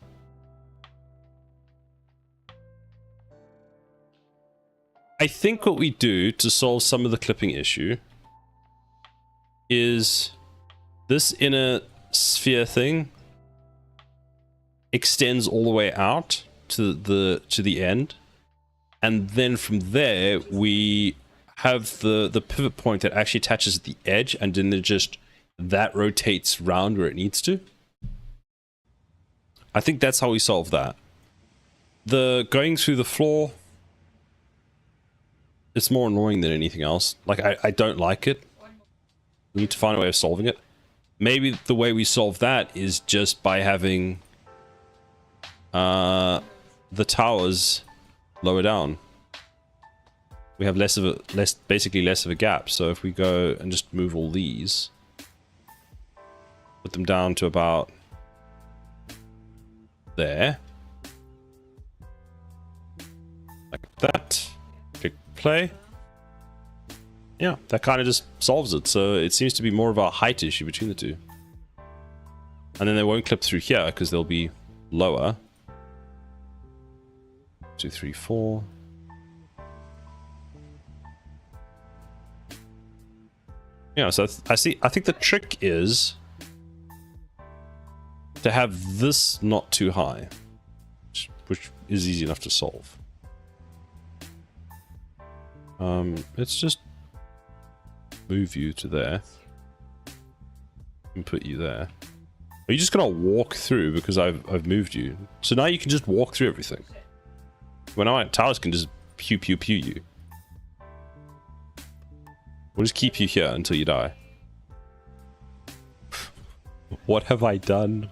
I think what we do to solve some of the clipping issue is this inner sphere thing extends all the way out to the end, and then from there we have the pivot point that actually attaches at the edge, and then that rotates round where it needs to. I think that's how we solve that. The going through the floor, it's more annoying than anything else. Like, I don't like it. We need to find a way of solving it. Maybe the way we solve that is just by having the towers lower down. We have basically less of a gap. So if we go and just move all these, put them down to about there, like that. Click play. Yeah, that kind of just solves it. So it seems to be more of a height issue between the two. And then they won't clip through here because they'll be lower. 2, 3, 4. Yeah, so I think the trick is to have this not too high, which is easy enough to solve. Let's just move you to there and put you there. Are you just gonna walk through because I've moved you? So now you can just walk through everything. When our towers can just pew pew pew you. We'll just keep you here until you die. What have I done?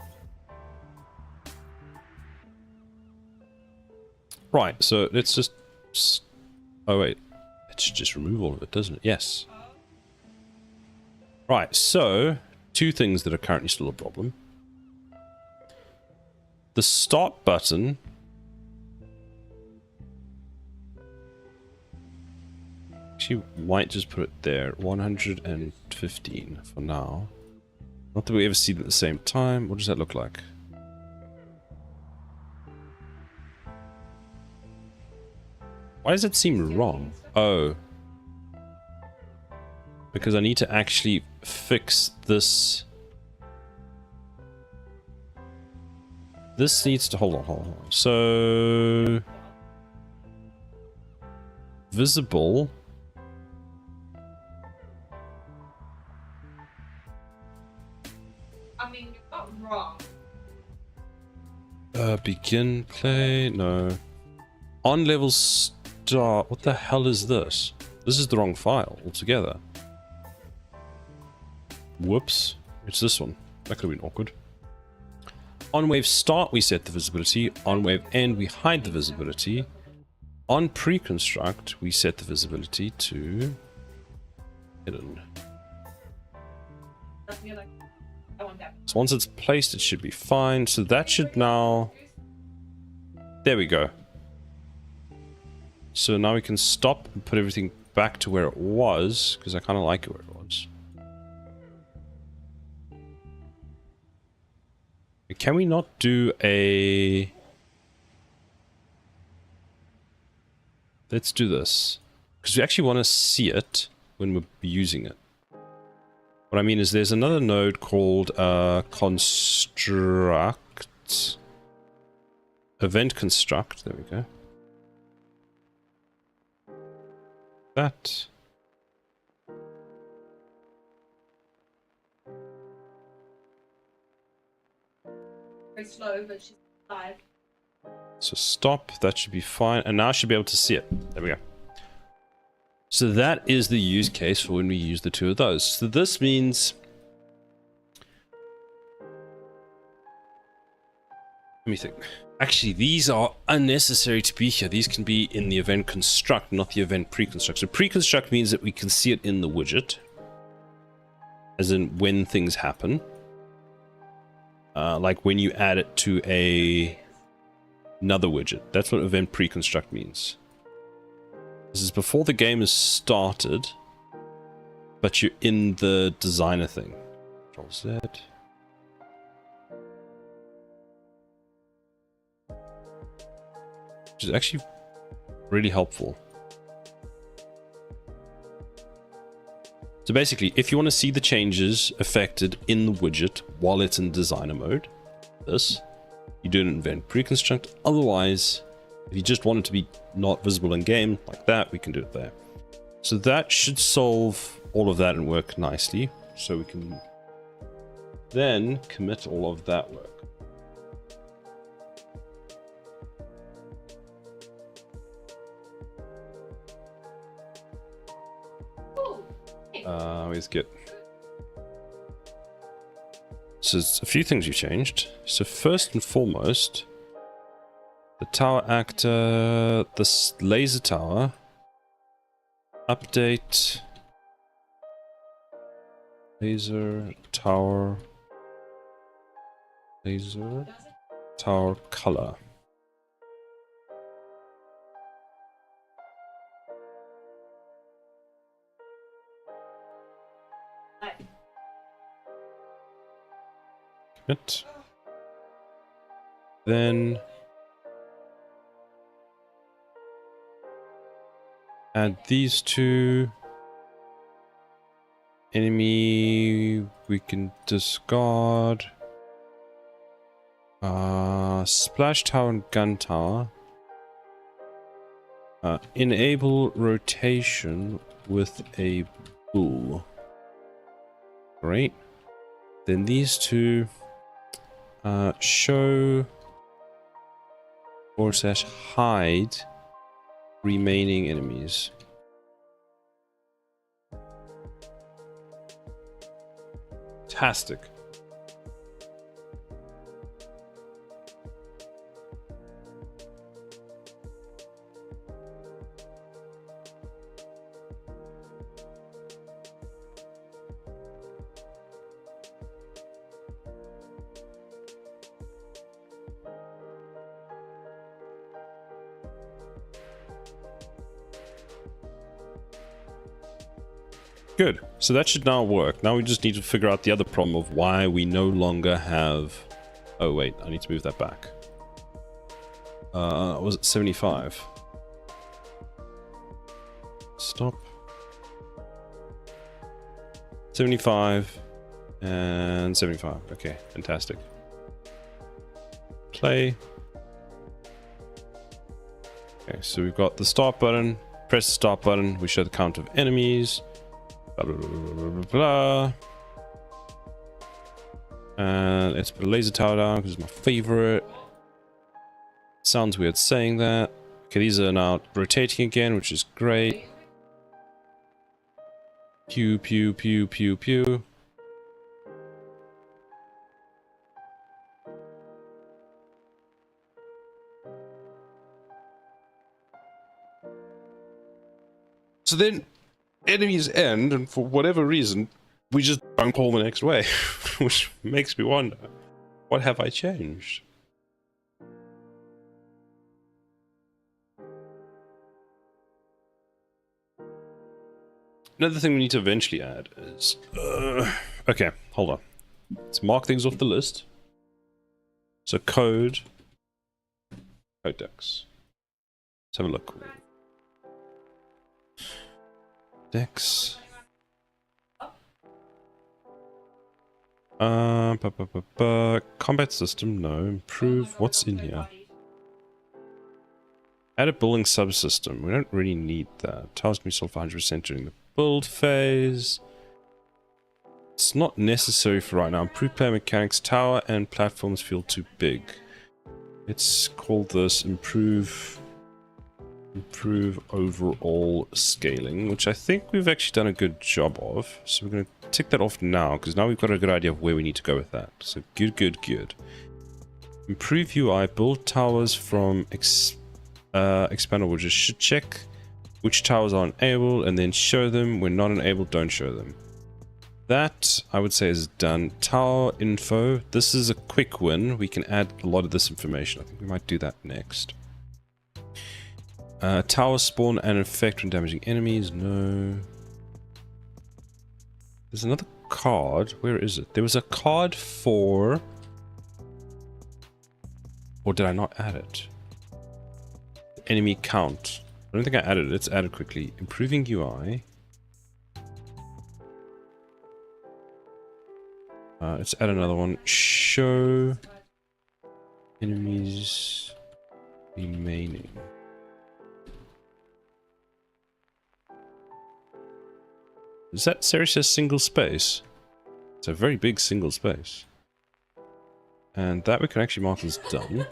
Right, so let's just... Oh wait, it should just remove all of it, doesn't it? Yes. Right, so two things that are currently still a problem. The start button actually might just put it there. 115 for now. Not that we ever see them at the same time. What does that look like? Why does it seem wrong? Oh. Because I need to actually fix this. This needs to... Hold on. So... Visible... I mean, you're not wrong. Begin play? No. On level start. What the hell is this? This is the wrong file altogether. Whoops. It's this one. That could have been awkward. On wave start, we set the visibility. On wave end, we hide the visibility. On pre-construct, we set the visibility to hidden. So once it's placed, it should be fine. So that should now... There we go. So now we can stop and put everything back to where it was, because I kind of like it where it was. Can we not do a... Let's do this. Because we actually want to see it when we're using it. What I mean is there's another node called construct. Event construct. There we go. That. Very slow, but she's alive. So stop, that should be fine. And now I should be able to see it. There we go. So that is the use case for when we use the two of those. So this means... Let me think. Actually, these are unnecessary to be here. These can be in the event construct, not the event pre-construct. So pre-construct means that we can see it in the widget. As in when things happen. Like when you add it to another widget. That's what event pre-construct means. This is before the game is started, but you're in the designer thing. Control Z. Which is actually really helpful. So basically, if you want to see the changes affected in the widget while it's in designer mode, this, you do it in event pre-construct. Otherwise, if you just want it to be not visible in game like that, we can do it there. So that should solve all of that and work nicely. So we can then commit all of that work. Where's Git? So there's a few things you changed. So first and foremost, the tower actor, this laser tower, update, laser tower color. It. Then add these two. Enemy we can discard. Splash tower and gun tower. Enable rotation with a bool. Great. Then these two. Show / hide remaining enemies. Fantastic. Good. So that should now work. Now we just need to figure out the other problem of why we no longer have... Oh, wait. I need to move that back. Was it 75? Stop. 75 and 75. Okay, fantastic. Play. Okay, so we've got the start button. Press the start button. We show the count of enemies. Blah, blah, blah, blah, blah, blah. And let's put a laser tower down because it's my favorite. Sounds weird saying that. Okay, these are now rotating again, which is great. Pew, pew, pew, pew, pew. So then enemies end, and for whatever reason, we just don't call the next wave, which makes me wonder, what have I changed? Another thing we need to eventually add is... okay, hold on. Let's mark things off the list. So code... Codex. Let's have a look. Dex. Combat system, no. Improve. What's in here? Add a building subsystem. We don't really need that. Towers can be sold for 100% during the build phase. It's not necessary for right now. Improve player mechanics. Tower and platforms feel too big. Let's call this improve overall scaling, which I think we've actually done a good job of. So we're going to tick that off now, because now we've got a good idea of where we need to go with that. So good. Improve UI. Build towers from expandable. Just should check which towers are enabled and then show them. When not enabled, don't show them. That, I would say, is done. Tower info. This is a quick win. We can add a lot of this information. I think we might do that next. Tower spawn and effect when damaging enemies. No. There's another card. Where is it? There was a card for... Or did I not add it? Enemy count. I don't think I added it. Let's add it quickly. Improving UI. Let's add another one. Show enemies remaining. Is that seriously a single space? It's a very big single space. And that we can actually mark as done.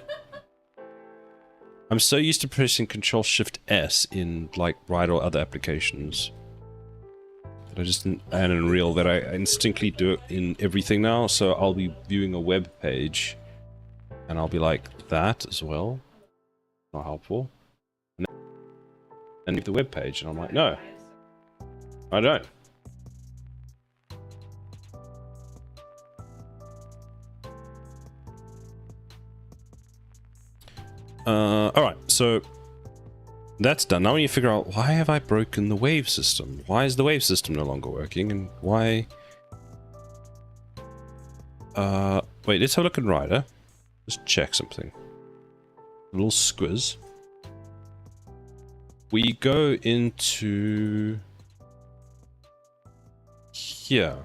I'm so used to pressing Ctrl-Shift-S in like Write or other applications that I just didn't add in Unreal that I instinctively do it in everything now. So I'll be viewing a web page and I'll be like that as well. Not helpful. And then leave the web page and I'm like, no, I don't. Alright, so that's done. Now we need to figure out, why have I broken the wave system? Why is the wave system no longer working? And why... wait, let's have a look in Rider. Just check something. A little squiz. We go into... here.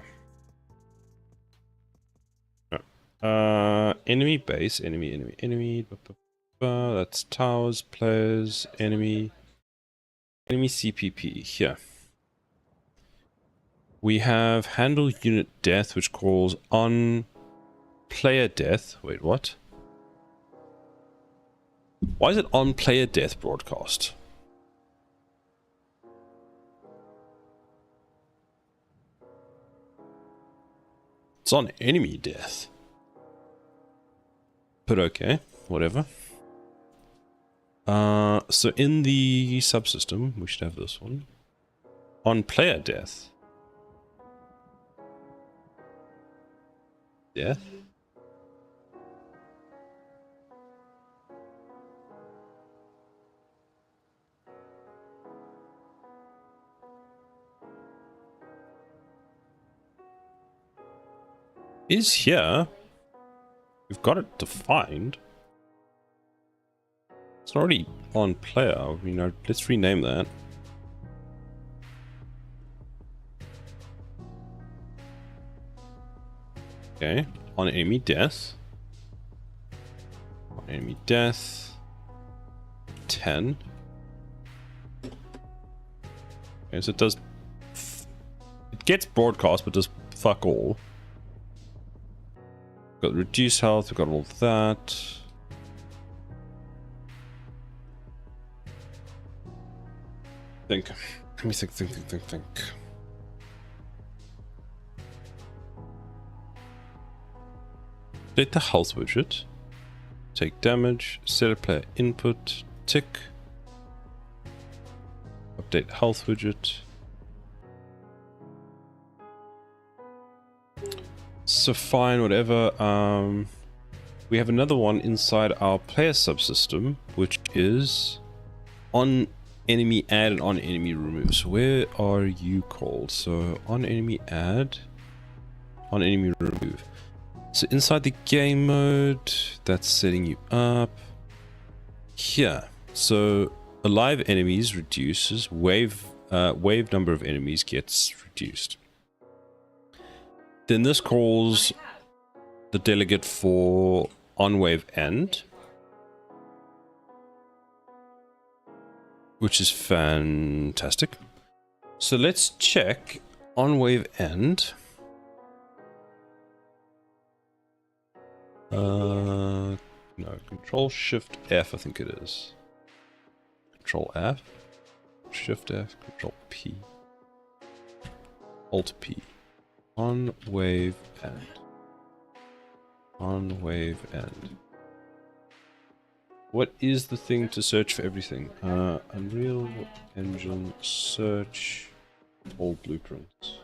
Enemy base, enemy. That's towers, players, enemy CPP. Here. We have handle unit death, which calls on player death. Wait, what? Why is it on player death broadcast? It's on enemy death. But okay, whatever. So in the subsystem, we should have this one. On player death. Death? Is here. We've got it defined. It's already on player. I mean, let's rename that. Okay, on enemy death. On enemy death. 10. Okay, so it does. It gets broadcast, but does fuck all. Got reduced health, we've got all of that. Let me think. Update the health widget. Take damage, set a player input, tick. update health widget. So fine, whatever. We have another one inside our player subsystem, which is on enemy add and on enemy remove. So where are you called? So on enemy add, on enemy remove. So inside the game mode, that's setting you up here. So alive enemies reduces, wave number of enemies gets reduced. Then this calls the delegate for on wave end, which is fantastic. So let's check on wave end. No, Control Shift F, I think it is. Control F, Shift F, Control P, Alt P. On wave end. On wave end. What is the thing to search for everything? Unreal Engine search all blueprints.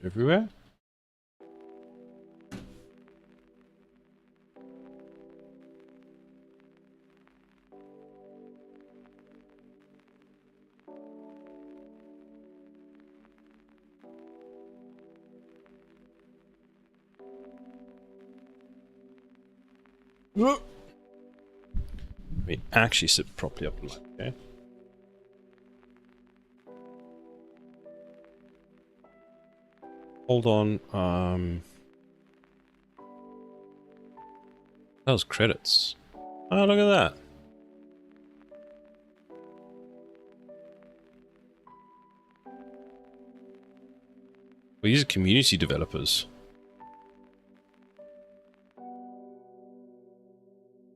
Everywhere? Let me actually sit properly up in my okay. Hold on, that was credits. Oh, look at that. Well, these are community developers.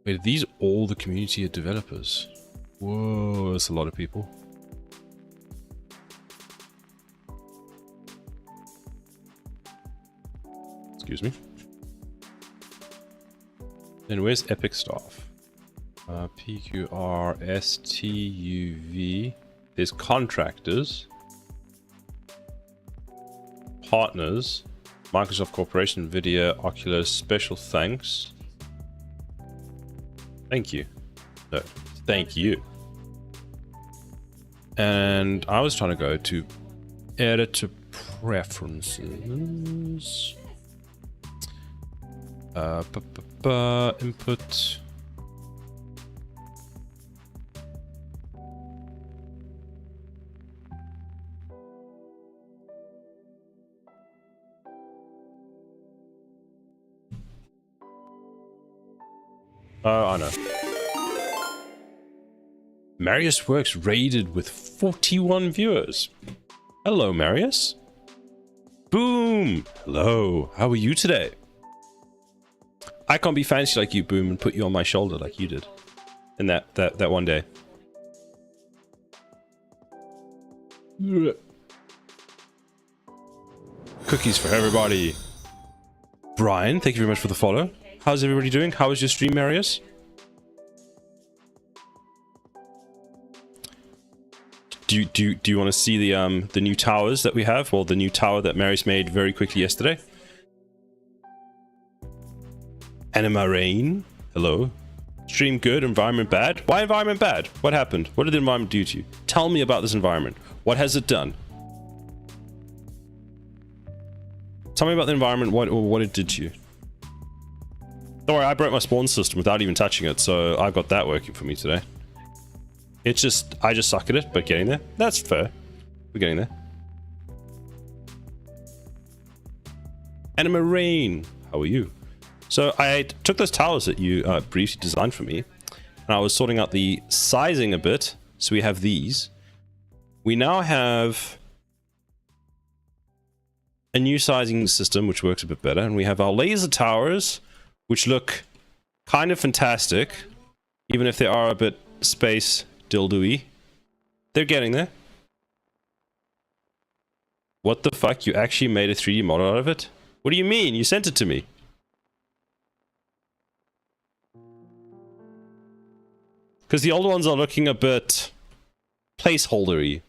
Wait, are these all the community developers? Whoa, that's a lot of people. Excuse me. Then where's Epic staff? PQRSTUV. There's contractors, partners, Microsoft Corporation, Nvidia, Oculus. Special thanks. Thank you. No, thank you. And I was trying to go to editor preferences. Input. Oh, I know. Marius Works raided with 41 viewers. Hello, Marius. Boom. Hello. How are you today? I can't be fancy like you, Boom, and put you on my shoulder like you did in that one day. Cookies for everybody. Brian, thank you very much for the follow. How's everybody doing? How was your stream, Marius? Do you want to see the new towers that we have? Well, the new tower that Marius made very quickly yesterday. Anima Rain, hello. Stream good, environment bad. Why environment bad? What happened? What did the environment do to you? Tell me about this environment. What has it done? Tell me about the environment, what it did to you. Don't worry, I broke my spawn system without even touching it, so I've got that working for me today. It's just, I just suck at it, but getting there. That's fair. We're getting there. Anima Rain, how are you? So I took those towers that you briefly designed for me, and I was sorting out the sizing a bit. So we have these. We now have a new sizing system, which works a bit better. And we have our laser towers, which look kind of fantastic, even if they are a bit space dildo-y. They're getting there. What the fuck? You actually made a 3D model out of it? What do you mean? You sent it to me. Because the old ones are looking a bit placeholdery.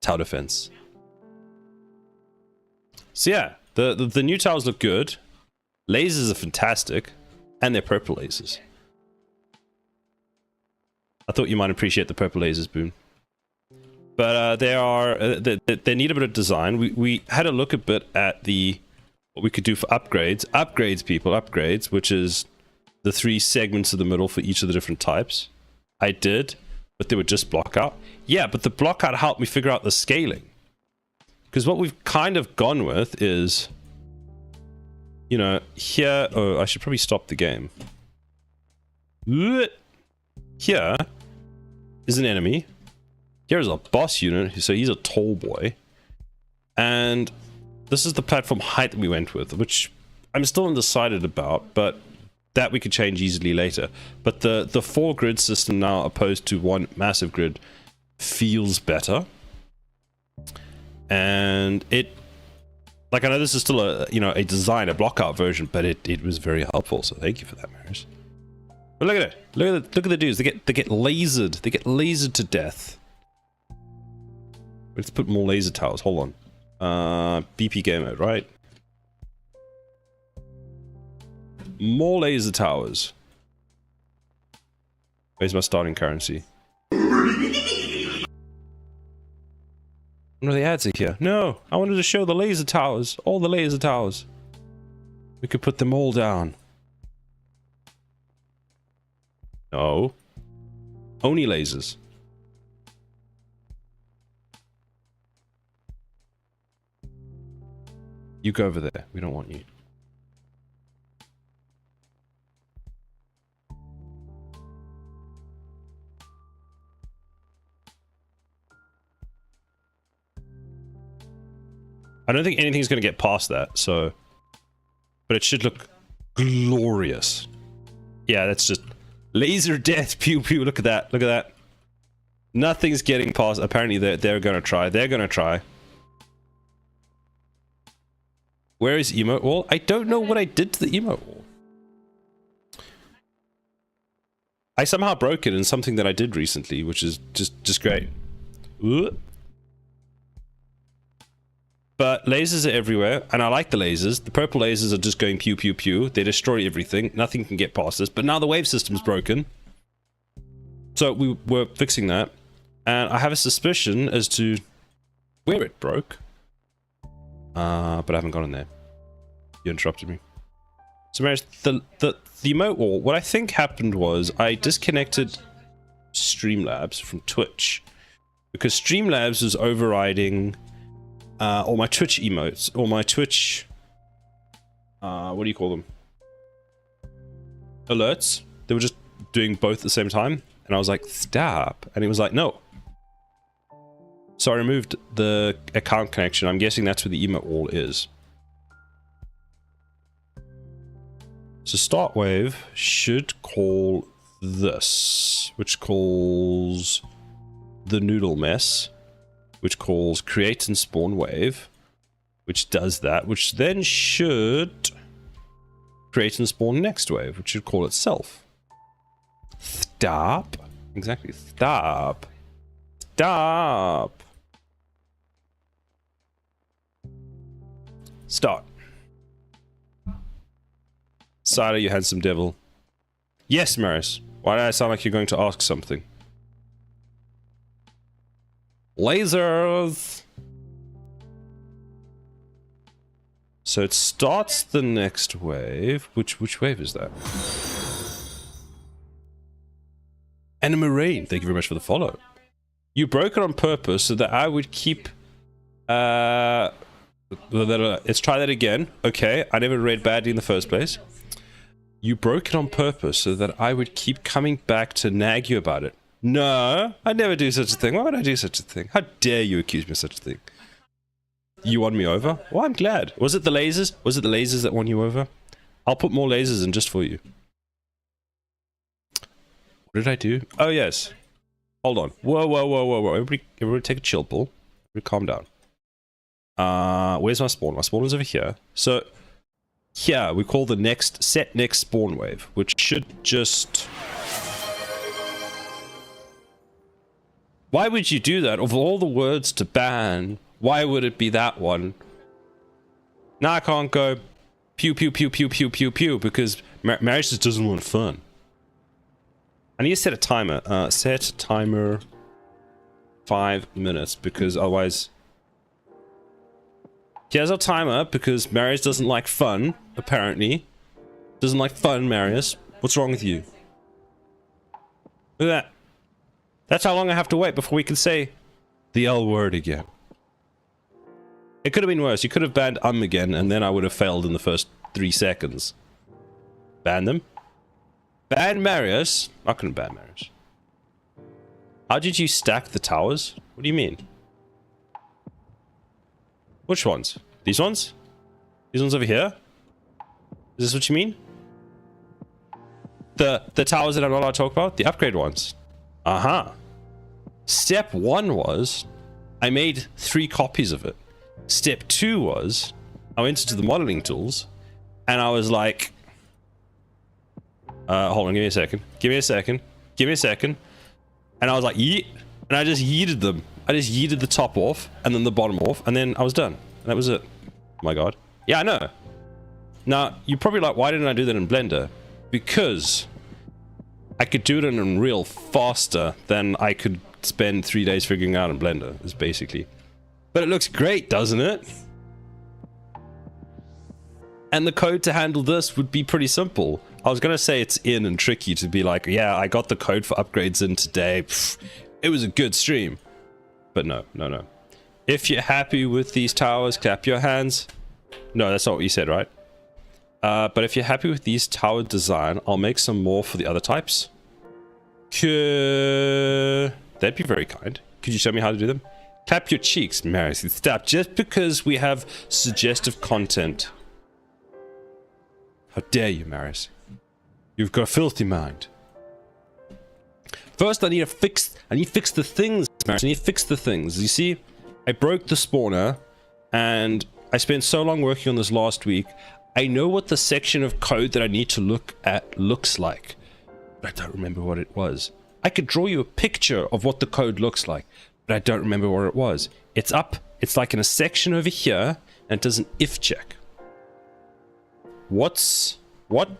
Tower defense. So yeah, the new towers look good. Lasers are fantastic. And they're purple lasers. I thought you might appreciate the purple lasers, Boone. But they need a bit of design. We had a look a bit at what we could do for upgrades. Upgrades, people, upgrades, which is the 3 segments of the middle for each of the different types. I did, but they would just block out. Yeah, but the block out helped me figure out the scaling. Because what we've kind of gone with is, you know, here... Oh, I should probably stop the game. Here is an enemy. Here's a boss unit, so he's a tall boy. And this is the platform height that we went with, which I'm still undecided about, but that we could change easily later. But the 4 grid system now, opposed to 1 massive grid, feels better. And it, like, I know this is still a, you know, a design, a blockout version, but it was very helpful. So thank you for that, Maris. But look at it. Look at the dudes. They get lasered. They get lasered to death. Let's put more laser towers. Hold on. BP game mode, right? More laser towers. Where's my starting currency? No, the ads are here. No, I wanted to show the laser towers. All the laser towers. We could put them all down. No. Only lasers. You go over there. We don't want you. I don't think anything's going to get past that, so... But it should look glorious. Yeah, that's just... Laser death, pew pew, look at that, look at that. Nothing's getting past... Apparently they're going to try, they're going to try. Where is emote wall? I don't know what I did to the emote wall. I somehow broke it in something that I did recently, which is just great. Ooh. But lasers are everywhere, and I like the lasers. The purple lasers are just going pew pew pew. They destroy everything. Nothing can get past this. But now the wave system's broken. So we were fixing that. And I have a suspicion as to where it broke. But I haven't gone in there. You interrupted me. So Maris, the emote wall, what I think happened was I disconnected Streamlabs from Twitch. Because Streamlabs was overriding... all my Twitch emotes, or my Twitch, what do you call them? Alerts. They were just doing both at the same time, and I was like, stop. And he was like, no. So I removed the account connection. I'm guessing that's where the emote wall is. So start wave should call this, which calls the noodle mess. Which calls create and spawn wave, which does that, which then should create and spawn next wave, which should call itself. Stop. Exactly. Stop. Stop. Start. Cider, you handsome devil. Yes, Maris. Why did I sound like you're going to ask something? Lasers! So it starts the next wave. Which wave is that? Anima Rain, thank you very much for the follow. You broke it on purpose so that I would keep... let's try that again. Okay, I never read badly in the first place. You broke it on purpose so that I would keep coming back to nag you about it. No, I'd never do such a thing. Why would I do such a thing? How dare you accuse me of such a thing? You won me over? Well, I'm glad. Was it the lasers? Was it the lasers that won you over? I'll put more lasers in just for you. What did I do? Oh, yes. Hold on. Whoa, whoa, whoa, whoa, whoa. Everybody take a chill pill. Everybody calm down. Where's my spawn? My spawn is over here. So, here, we call the next spawn wave, which should just... Why would you do that? Of all the words to ban, why would it be that one? Now I can't go pew, pew, pew, pew, pew, pew, pew, because marriage just doesn't want fun. I need to set a timer. Set timer 5 minutes, because otherwise... Here's our timer, because Marius doesn't like fun, apparently. Doesn't like fun, Marius. What's wrong with you? Look at that. That's how long I have to wait before we can say the L word again. It could have been worse. You could have banned again, and then I would have failed in the first 3 seconds. Ban them? Ban Marius? Not gonna ban Marius. How did you stack the towers? What do you mean? Which ones? These ones? These ones over here? Is this what you mean? The towers that I'm not allowed to talk about? The upgrade ones? Uh-huh. Step 1 was I made 3 copies of it. Step 2 was I went into the modeling tools and I was like, hold on, give me a second. Give me a second. Give me a second. And I was like, yeet. And I just yeeted them. I just yeeted the top off and then the bottom off and then I was done. And that was it. Oh my god. Yeah, I know. Now, you're probably like, why didn't I do that in Blender? Because I could do it in Unreal faster than I could spend 3 days figuring out in Blender, is basically. But it looks great, doesn't it? And the code to handle this would be pretty simple. I was gonna say it's in and tricky to be like, yeah, I got the code for upgrades in today. Pfft, it was a good stream. But no, no, no. If you're happy with these towers, clap your hands. No, that's not what you said, right? But if you're happy with these tower design, I'll make some more for the other types. That'd be very kind. Could you show me how to do them? Clap your cheeks, Marius. Stop. Just because we have suggestive content. How dare you, Marius? You've got a filthy mind. First, I need to fix the things, Marius. I need to fix the things. You see, I broke the spawner, and I spent so long working on this last week. I know what the section of code that I need to look at looks like, but I don't remember what it was. I could draw you a picture of what the code looks like, but I don't remember where it was. It's up, it's like in a section over here, and it does an if check. What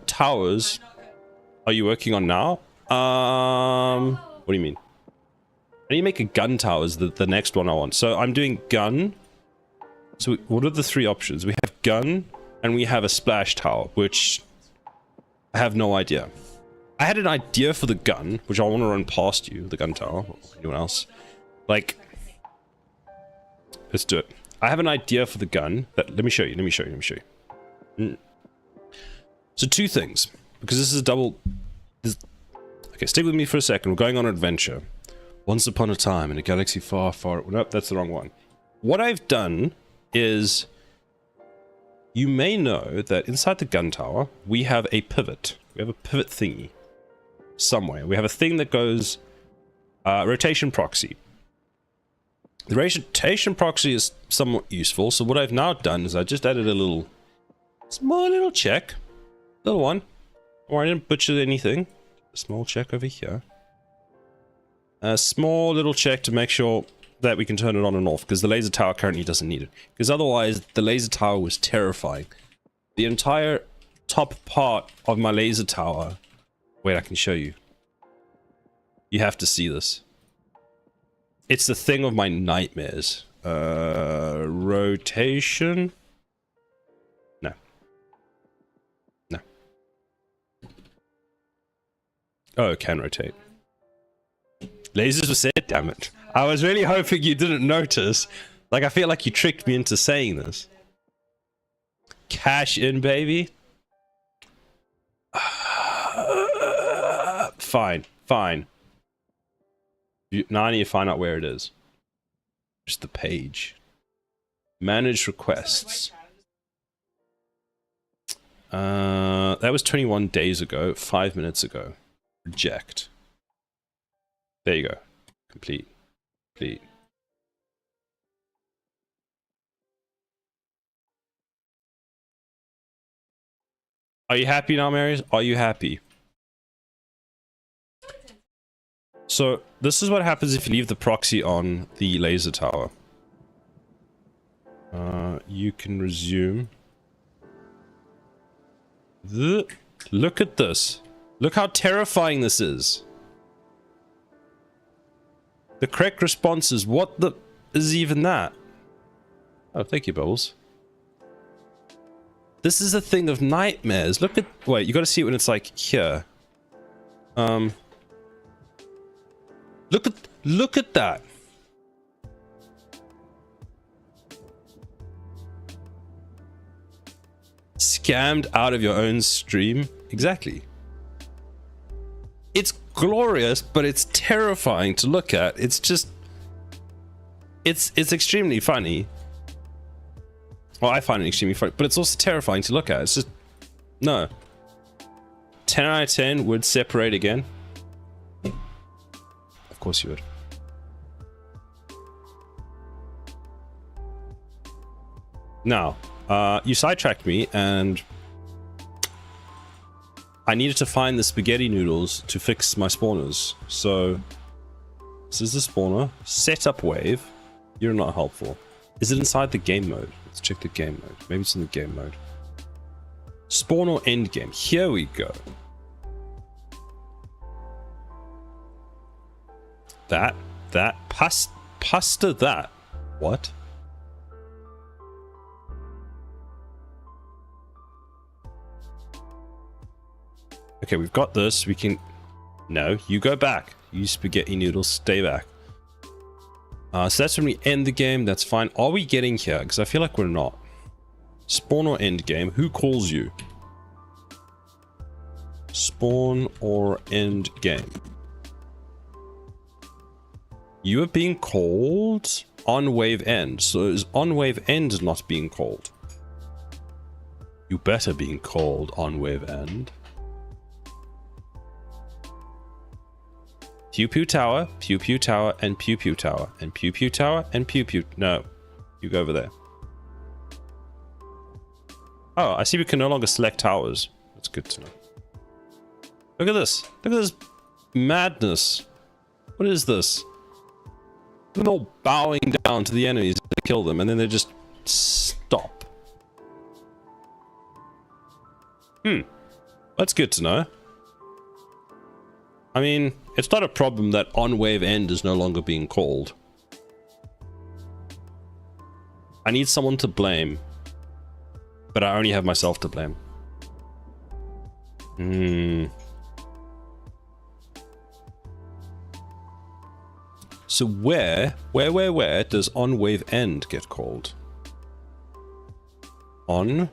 towers are you working on now? What do you mean? I need to make a gun tower is the next one I want. So I'm doing gun. So what are the 3 options? We have gun, and we have a splash tower, which I have no idea. I had an idea for the gun, which I want to run past you, the gun tower, or anyone else. Like, let's do it. I have an idea for the gun that, let me show you. So 2 things, because this is a double, okay, stick with me for a second. We're going on an adventure. Once upon a time in a galaxy far, far, nope, that's the wrong one. What I've done is, you may know that inside the gun tower, we have a pivot. We have a pivot thingy somewhere. We have a thing that goes rotation proxy. The rotation proxy is somewhat useful. So what I've now done is I just added a small little check. Little one. Or I didn't butcher anything. A small check over here. A small little check to make sure that we can turn it on and off, because the laser tower currently doesn't need it. Because otherwise, the laser tower was terrifying. The entire top part of my laser tower... Wait, I can show you. You have to see this. It's the thing of my nightmares. Rotation? No. No. Oh, it can rotate. Lasers were said, damn it. I was really hoping you didn't notice. Like, I feel like you tricked me into saying this. Cash in, baby. Fine, fine. Now I need to find out where it is. Just the page. Manage requests. That was 21 days ago, 5 minutes ago. Reject. There you go. Complete. Complete. Are you happy now, Marius? Are you happy? So this is what happens if you leave the proxy on the laser tower. You can resume. Look at this. Look how terrifying this is. The correct response is, what the is even that? Oh, thank you, Bubbles. This is a thing of nightmares. Look at, wait, you got to see it when it's like here. Look at that. Scammed out of your own stream. Exactly. It's glorious, but it's terrifying to look at. It's just, it's extremely funny. Well, I find it extremely funny, but it's also terrifying to look at. It's just, no. 10 out of 10 would separate again. Of course you would. Now, you sidetracked me, and I needed to find the spaghetti noodles to fix my spawners. So, this is the spawner. Setup wave. You're not helpful. Is it inside the game mode? Let's check the game mode. Maybe it's in the game mode. Spawn or end game. Here we go. That. Pasta that. What? Okay, we've got this. We can... No, you go back. You spaghetti noodles, stay back. So that's when we end the game. That's fine. Are we getting here? Because I feel like we're not. Spawn or end game. Who calls you? Spawn or end game. You are being called on wave end. So is on wave end not being called? You better being called on wave end. Pew Pew Tower, Pew Pew Tower, and Pew Pew Tower, and Pew Pew Tower, and Pew Pew... No. You go over there. Oh, I see we can no longer select towers. That's good to know. Look at this. Look at this madness. What is this? They're all bowing down to the enemies to kill them, and then they just stop. That's good to know. I mean, it's not a problem that on wave end is no longer being called. I need someone to blame, but I only have myself to blame. So where does on wave end get called? On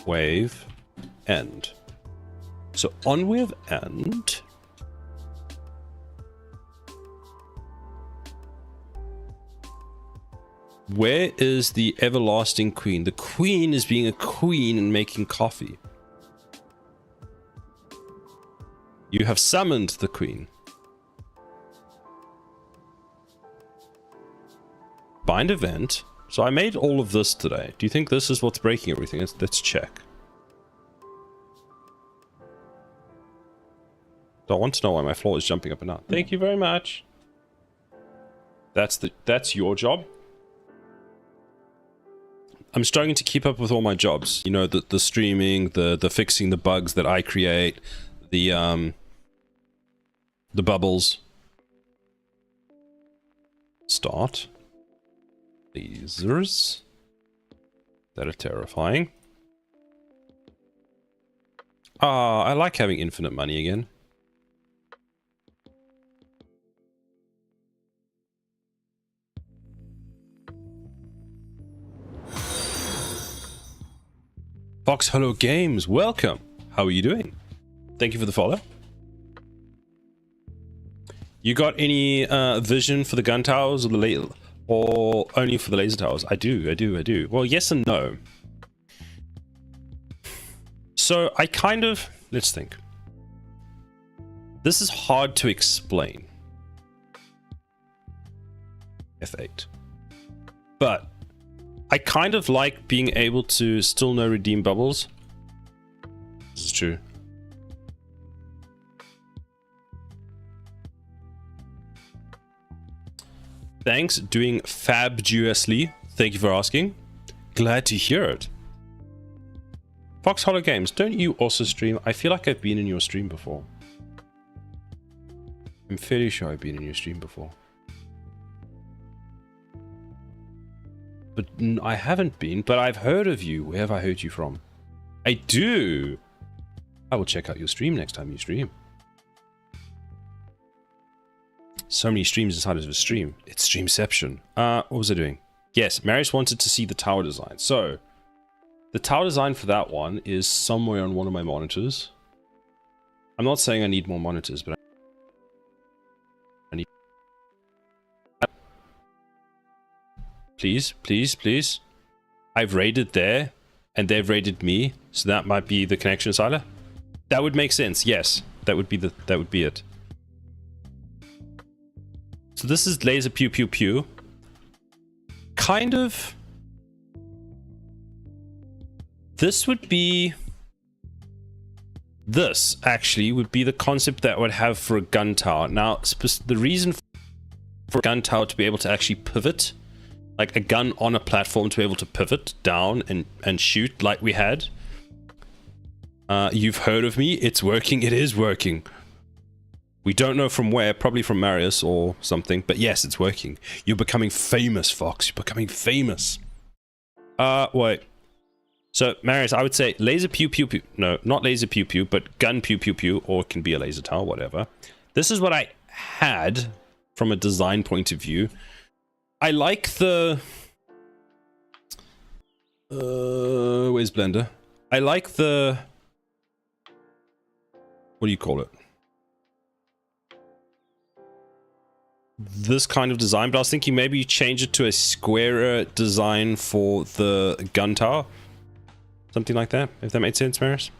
wave end. So on wave end... Where is the everlasting queen? The queen is being a queen and making coffee. You have summoned the queen. Bind event. So I made all of this today. Do you think this is what's breaking everything? Let's check. So I want to know why my floor is jumping up and down. Thank you very much. That's your job. I'm struggling to keep up with all my jobs. You know, the streaming, the fixing the bugs that I create, the bubbles. Start. Lasers. That are terrifying. Ah, I like having infinite money again. Fox Hello Games, welcome. How are you doing? Thank you for the follow. You got any vision for the gun towers or only for the laser towers? I do. Well, yes and no. So I kind of, let's think. This is hard to explain. F8. But I kind of like being able to still know redeem bubbles. This is true. Thanks, doing fabulously. Thank you for asking. Glad to hear it. Fox Hollow Games, don't you also stream? I feel like I've been in your stream before. I'm fairly sure I've been in your stream before. But I haven't been, but I've heard of you. Where have I heard you from? I do. I will check out your stream next time you stream. So many streams inside of a stream. It's streamception. What was I doing? Yes, Marius wanted to see the tower design. So, the tower design for that one is somewhere on one of my monitors. I'm not saying I need more monitors, but I need... Please, please, please. I've raided there, and they've raided me, so that might be the connection, Sila. That would make sense, yes. That would be it. So this is laser pew pew pew. Kind of. This would be. This actually would be the concept that I would have for a gun tower. Now, the reason for a gun tower to be able to actually pivot, like a gun on a platform to be able to pivot down and shoot like we had. You've heard of me. It's working. It is working. We don't know from where, probably from Marius or something, but yes, it's working. You're becoming famous, Fox. You're becoming famous. Wait. So, Marius, I would say laser pew pew pew. No, not laser pew pew, but gun pew pew pew, or it can be a laser tower, whatever. This is what I had from a design point of view. I like the... where's Blender? I like the... What do you call it? This kind of design, but I was thinking maybe you change it to a squarer design for the gun tower. Something like that, if that made sense, Maris.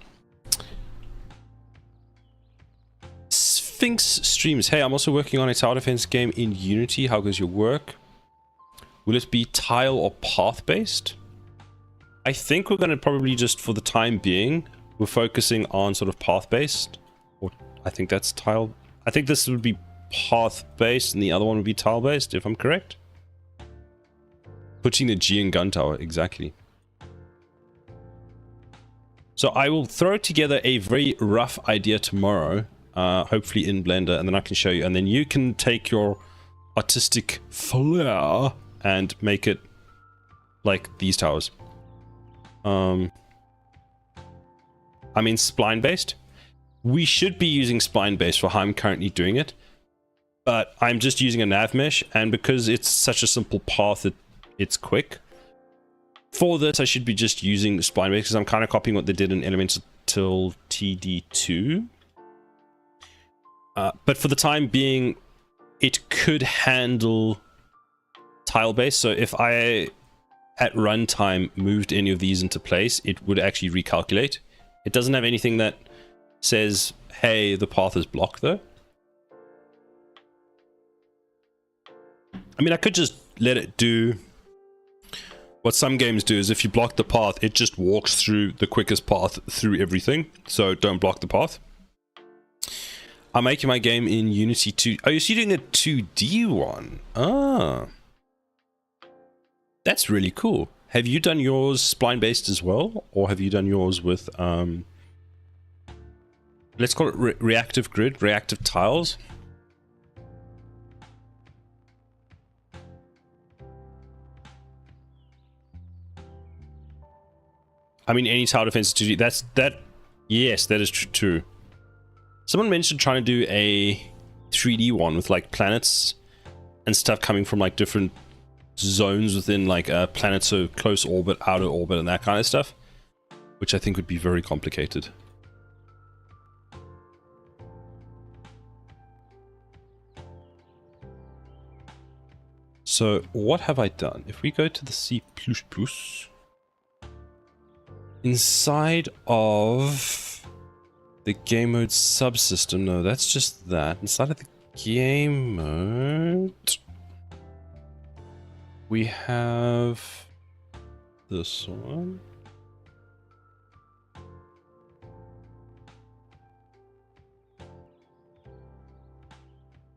Sphinx streams. Hey, I'm also working on a tower defense game in Unity. How goes your work? Will it be tile or path based? I think we're going to probably just, for the time being, we're focusing on sort of path based. Or I think that's tile. I think this would be path based and the other one would be tile based, if I'm correct. Putting the G in gun tower, exactly. So I will throw together a very rough idea tomorrow, hopefully in Blender, and then I can show you, and then you can take your artistic flair and make it like these towers. I mean spline based. We should be using spline based for how I'm currently doing it. But I'm just using a nav mesh, and because it's such a simple path, it's quick. For this, I should be just using the spline base because I'm kind of copying what they did in Elemental TD2. But for the time being, it could handle tile base. So if I, at runtime, moved any of these into place, it would actually recalculate. It doesn't have anything that says, hey, the path is blocked though. I mean, I could just let it do what some games do, is if you block the path, it just walks through the quickest path through everything. So don't block the path. I'm making my game in Unity 2. Oh, you're doing a 2D one. Ah. That's really cool. Have you done yours spline based as well? Or have you done yours with, let's call it reactive grid, reactive tiles? I mean, any tower defense 2D, yes, that is true. Someone mentioned trying to do a 3D one with like planets and stuff coming from like different zones within like a planet, so close orbit, outer orbit, and that kind of stuff, which I think would be very complicated. So what have I done? If we go to the C++, inside of the game mode subsystem, no, that's just that. Inside of the game mode, We have this one.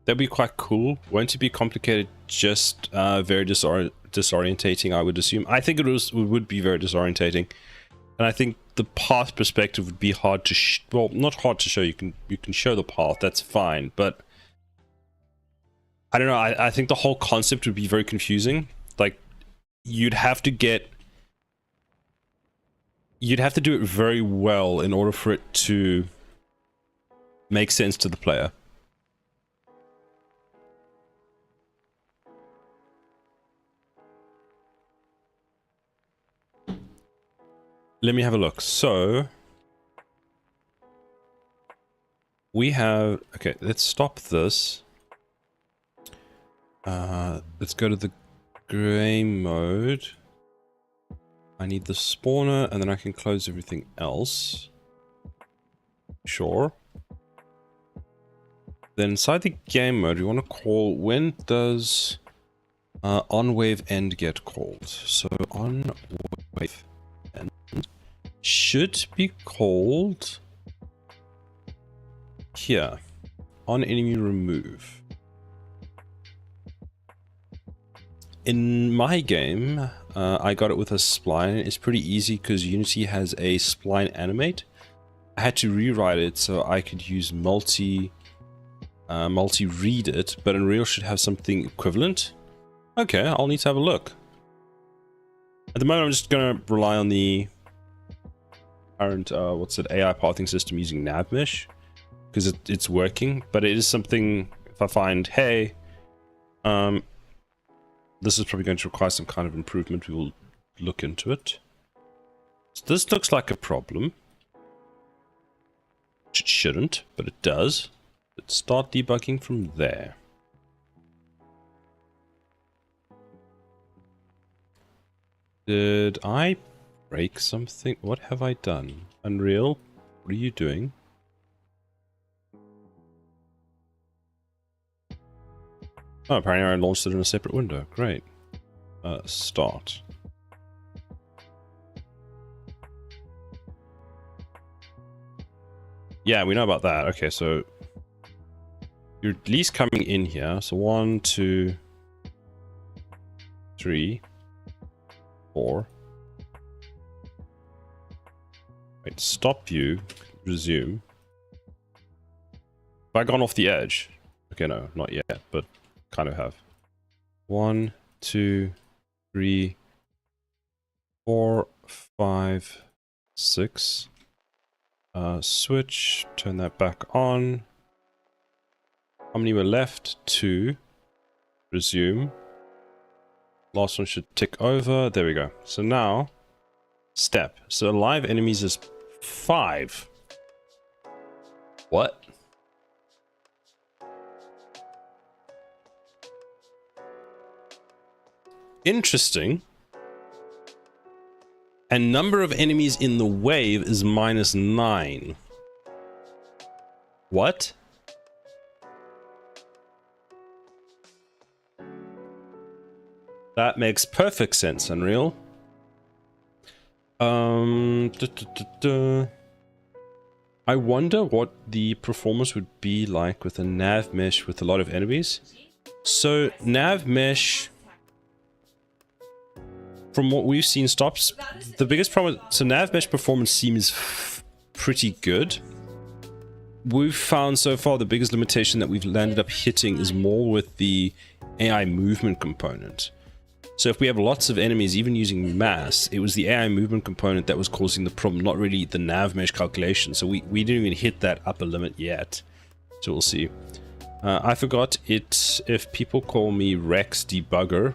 That'd be quite cool. Won't it be complicated? Just very disorientating, I would assume. I think it would be very disorientating, and I think the path perspective would be hard to well, not hard to show. You can show the path. That's fine, but I don't know. I think the whole concept would be very confusing. Like you'd have to do it very well in order for it to make sense to the player. Let me have a look. So we have, okay, let's stop this. Let's go to the gray mode. I need the spawner and then I can close everything else. Sure. Then inside the game mode, we want to call, when does on wave end get called? So on wave end should be called here, on enemy remove. In my game, I got it with a spline. It's pretty easy because Unity has a spline animate. I had to rewrite it so I could use multi-read it, but Unreal should have something equivalent. Okay, I'll need to have a look. At the moment, I'm just going to rely on the current, what's it, AI pathing system using navmesh, because it's working, but it is something, if I find, hey, this is probably going to require some kind of improvement, we will look into it. So this looks like a problem. It shouldn't, but it does. Let's start debugging from there. Did I break something? What have I done? Unreal, what are you doing? Oh, apparently I launched it in a separate window. Great. Start. Yeah, we know about that. Okay, so you're at least coming in here. So 1, 2, 3, 4. Wait, stop you. Resume. Have I gone off the edge? Okay, no, not yet, but kind of have. 1, 2, 3, 4, 5, 6. Switch, turn that back on. How many were left? 2. Resume. Last one should tick over. There we go. So now, step. So live enemies is 5. What? Interesting. And number of enemies in the wave is -9. What? That makes perfect sense, Unreal. I wonder what the performance would be like with a nav mesh with a lot of enemies. So nav mesh, from what we've seen, stops. The biggest problem, so nav mesh performance seems pretty good. We've found so far the biggest limitation that we've landed up hitting is more with the AI movement component. So if we have lots of enemies, even using mass, it was the AI movement component that was causing the problem, not really the nav mesh calculation. So we didn't even hit that upper limit yet. So we'll see. I forgot it. If people call me Rex Debugger,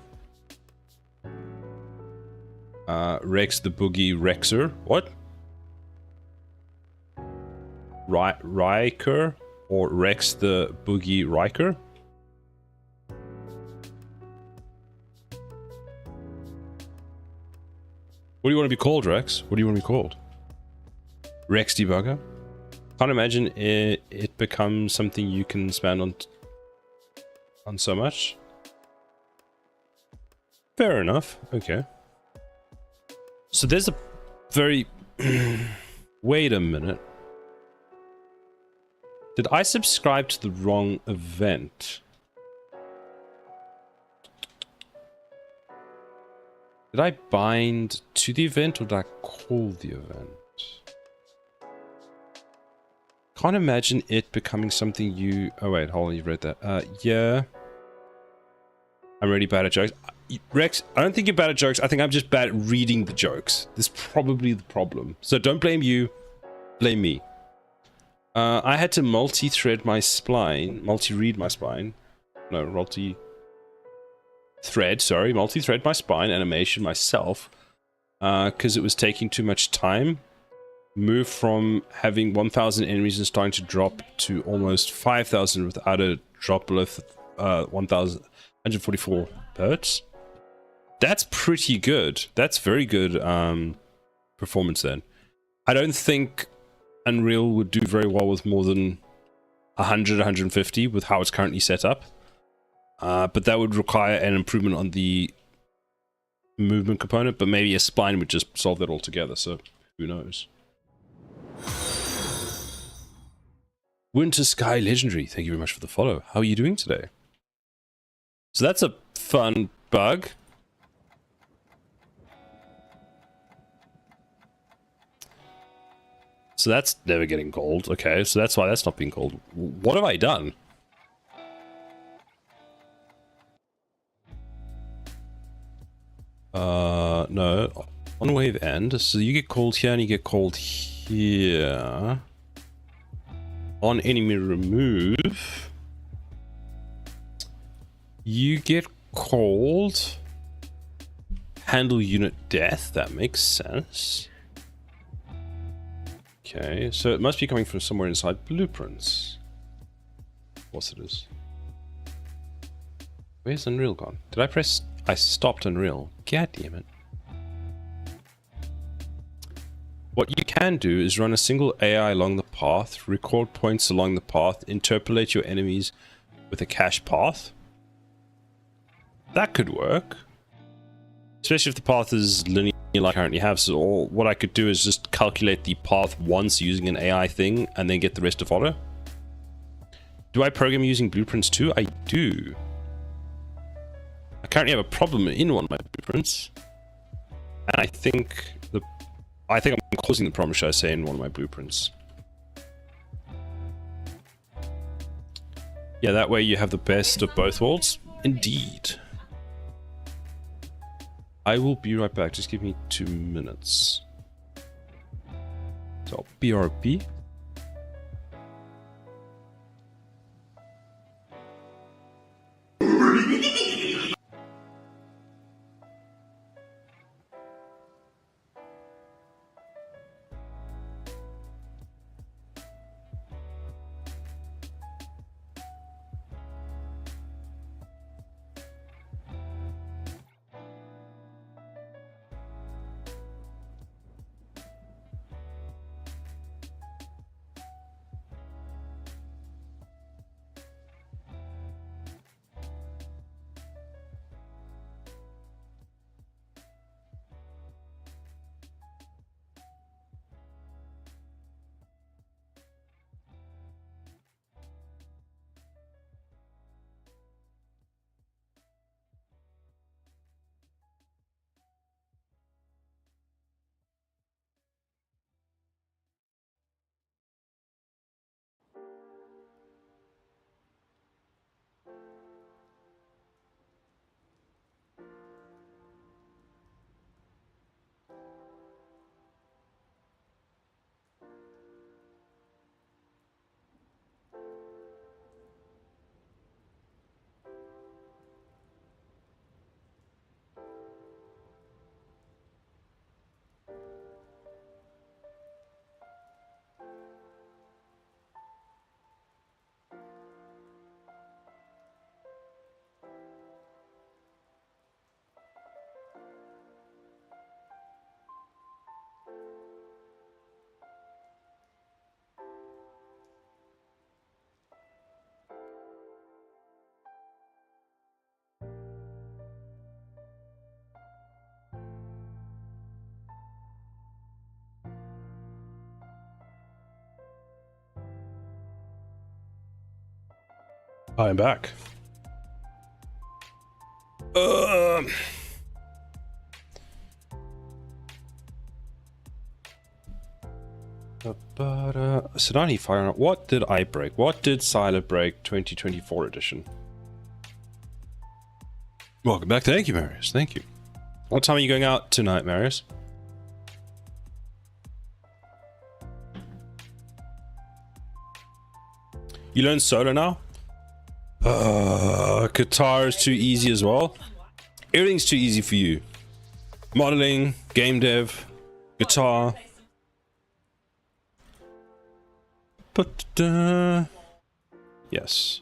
Rex the Boogie Rexer. What? Riker or Rex the Boogie Riker? What do you want to be called, Rex? What do you want to be called? Rex Debugger? Can't imagine it becomes something you can spend on so much. Fair enough. Okay. So there's a very... Wait a minute. Did I subscribe to the wrong event? Did I bind to the event or did I call the event? Can't imagine it becoming something you... Oh wait, hold on, you've read that. Yeah. I'm really bad at jokes. Rex, I don't think you're bad at jokes. I think I'm just bad at reading the jokes. This is probably the problem. So don't blame you. Blame me. I had to multi-thread my spline. Multi-read my spine. No, multi-thread, sorry. Multi-thread my spine animation myself. Because it was taking too much time. Move from having 1,000 enemies and starting to drop to almost 5,000 without a drop below 1,144 hertz. That's pretty good. That's very good performance then. I don't think Unreal would do very well with more than 100, 150 with how it's currently set up. But that would require an improvement on the movement component, but maybe a spline would just solve that altogether, so who knows. Winter Sky Legendary, thank you very much for the follow. How are you doing today? So that's a fun bug. So that's never getting gold. Okay, so that's why that's not being gold. What have I done? No. On wave end. So you get called here and you get called here. On enemy remove, you get called handle unit death. That makes sense. Okay, so it must be coming from somewhere inside blueprints. Of course it is. Where's Unreal gone? Did I press... I stopped Unreal. God damn it. What you can do is run a single AI along the path, record points along the path, interpolate your enemies with a cache path. That could work. Especially if the path is linear like I currently have. So what I could do is just calculate the path once using an AI thing and then get the rest to follow. Do I program using blueprints too? I do. I currently have a problem in one of my blueprints. And I think I'm causing the problem, should I say, in one of my blueprints. Yeah, that way you have the best of both worlds. Indeed. I will be right back. Just give me 2 minutes. So, BRB. I am back. Sonati Fire. What did I break? What did Sila break 2024 edition? Welcome back. Thank you, Marius. Thank you. What time are you going out tonight, Marius? You learn solo now? Guitar is too easy as well. Everything's too easy for you. Modeling, game dev, guitar. But yes.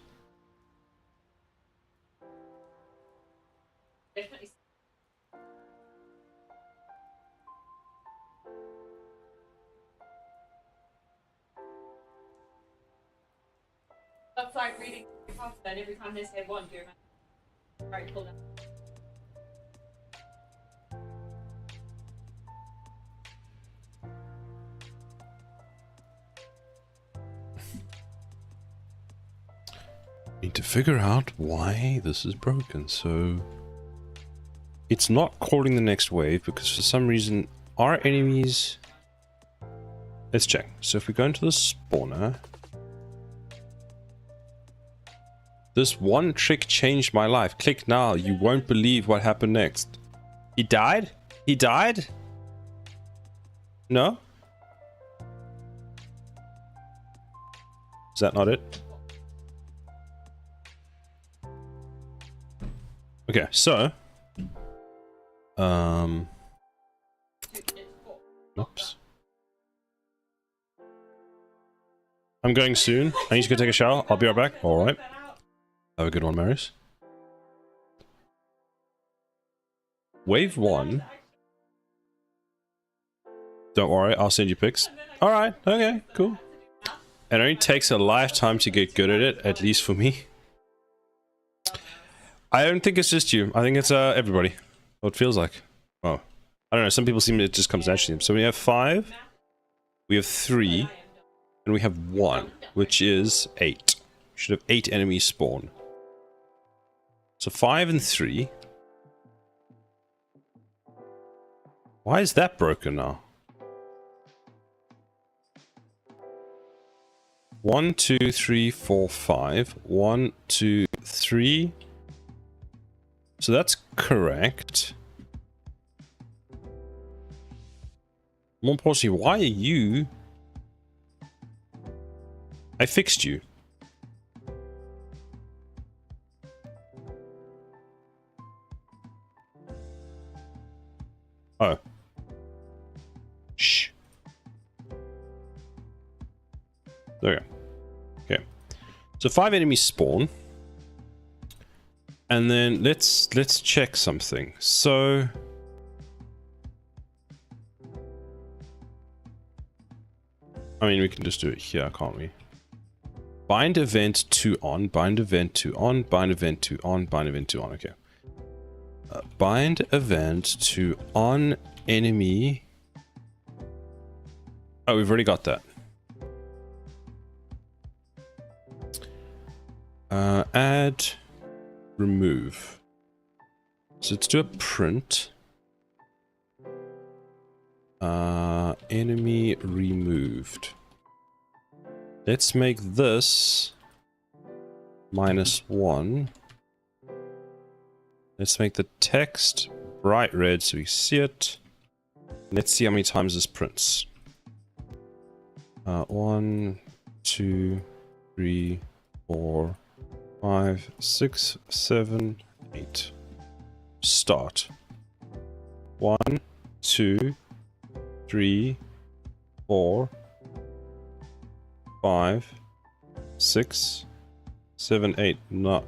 That's like reading that every time they say one, do you remember? Alright, pull that. Need to figure out why this is broken. So it's not calling the next wave because for some reason our enemies. Let's check. So if we go into the spawner, this one trick changed my life. Click now. You won't believe what happened next. He died? He died? No? Is that not it? Okay, so oops. I'm going soon. I need to go take a shower. I'll be right back. All right. Have a good one, Marius. Wave 1. Don't worry, I'll send you pics. All right. Okay. Cool. It only takes a lifetime to get good at it, at least for me. I don't think it's just you. I think it's everybody. What it feels like. Oh, I don't know. Some people seem it just comes naturally. So we have 5, we have 3, and we have 1, which is 8. We should have 8 enemies spawn. So 5 and 3. Why is that broken now? 1, 2, 3, 4, 5. 1, 2, 3. So that's correct. More importantly, why are you? I fixed you. Oh. Shh. There we go. Okay. So 5 enemies spawn. And then let's check something. So I mean we can just do it here, can't we? Bind event to on, bind event to on, bind event to on, bind event to on. Okay. Bind event to on enemy. Oh, we've already got that. Add remove. So let's do a print. Enemy removed. Let's make this -1. Let's make the text bright red so we see it. Let's see how many times this prints. 1, 2, 3, 4, 5, 6, 7, 8. Start. 1, 2, 3, 4, 5, 6, 7, 8. Not.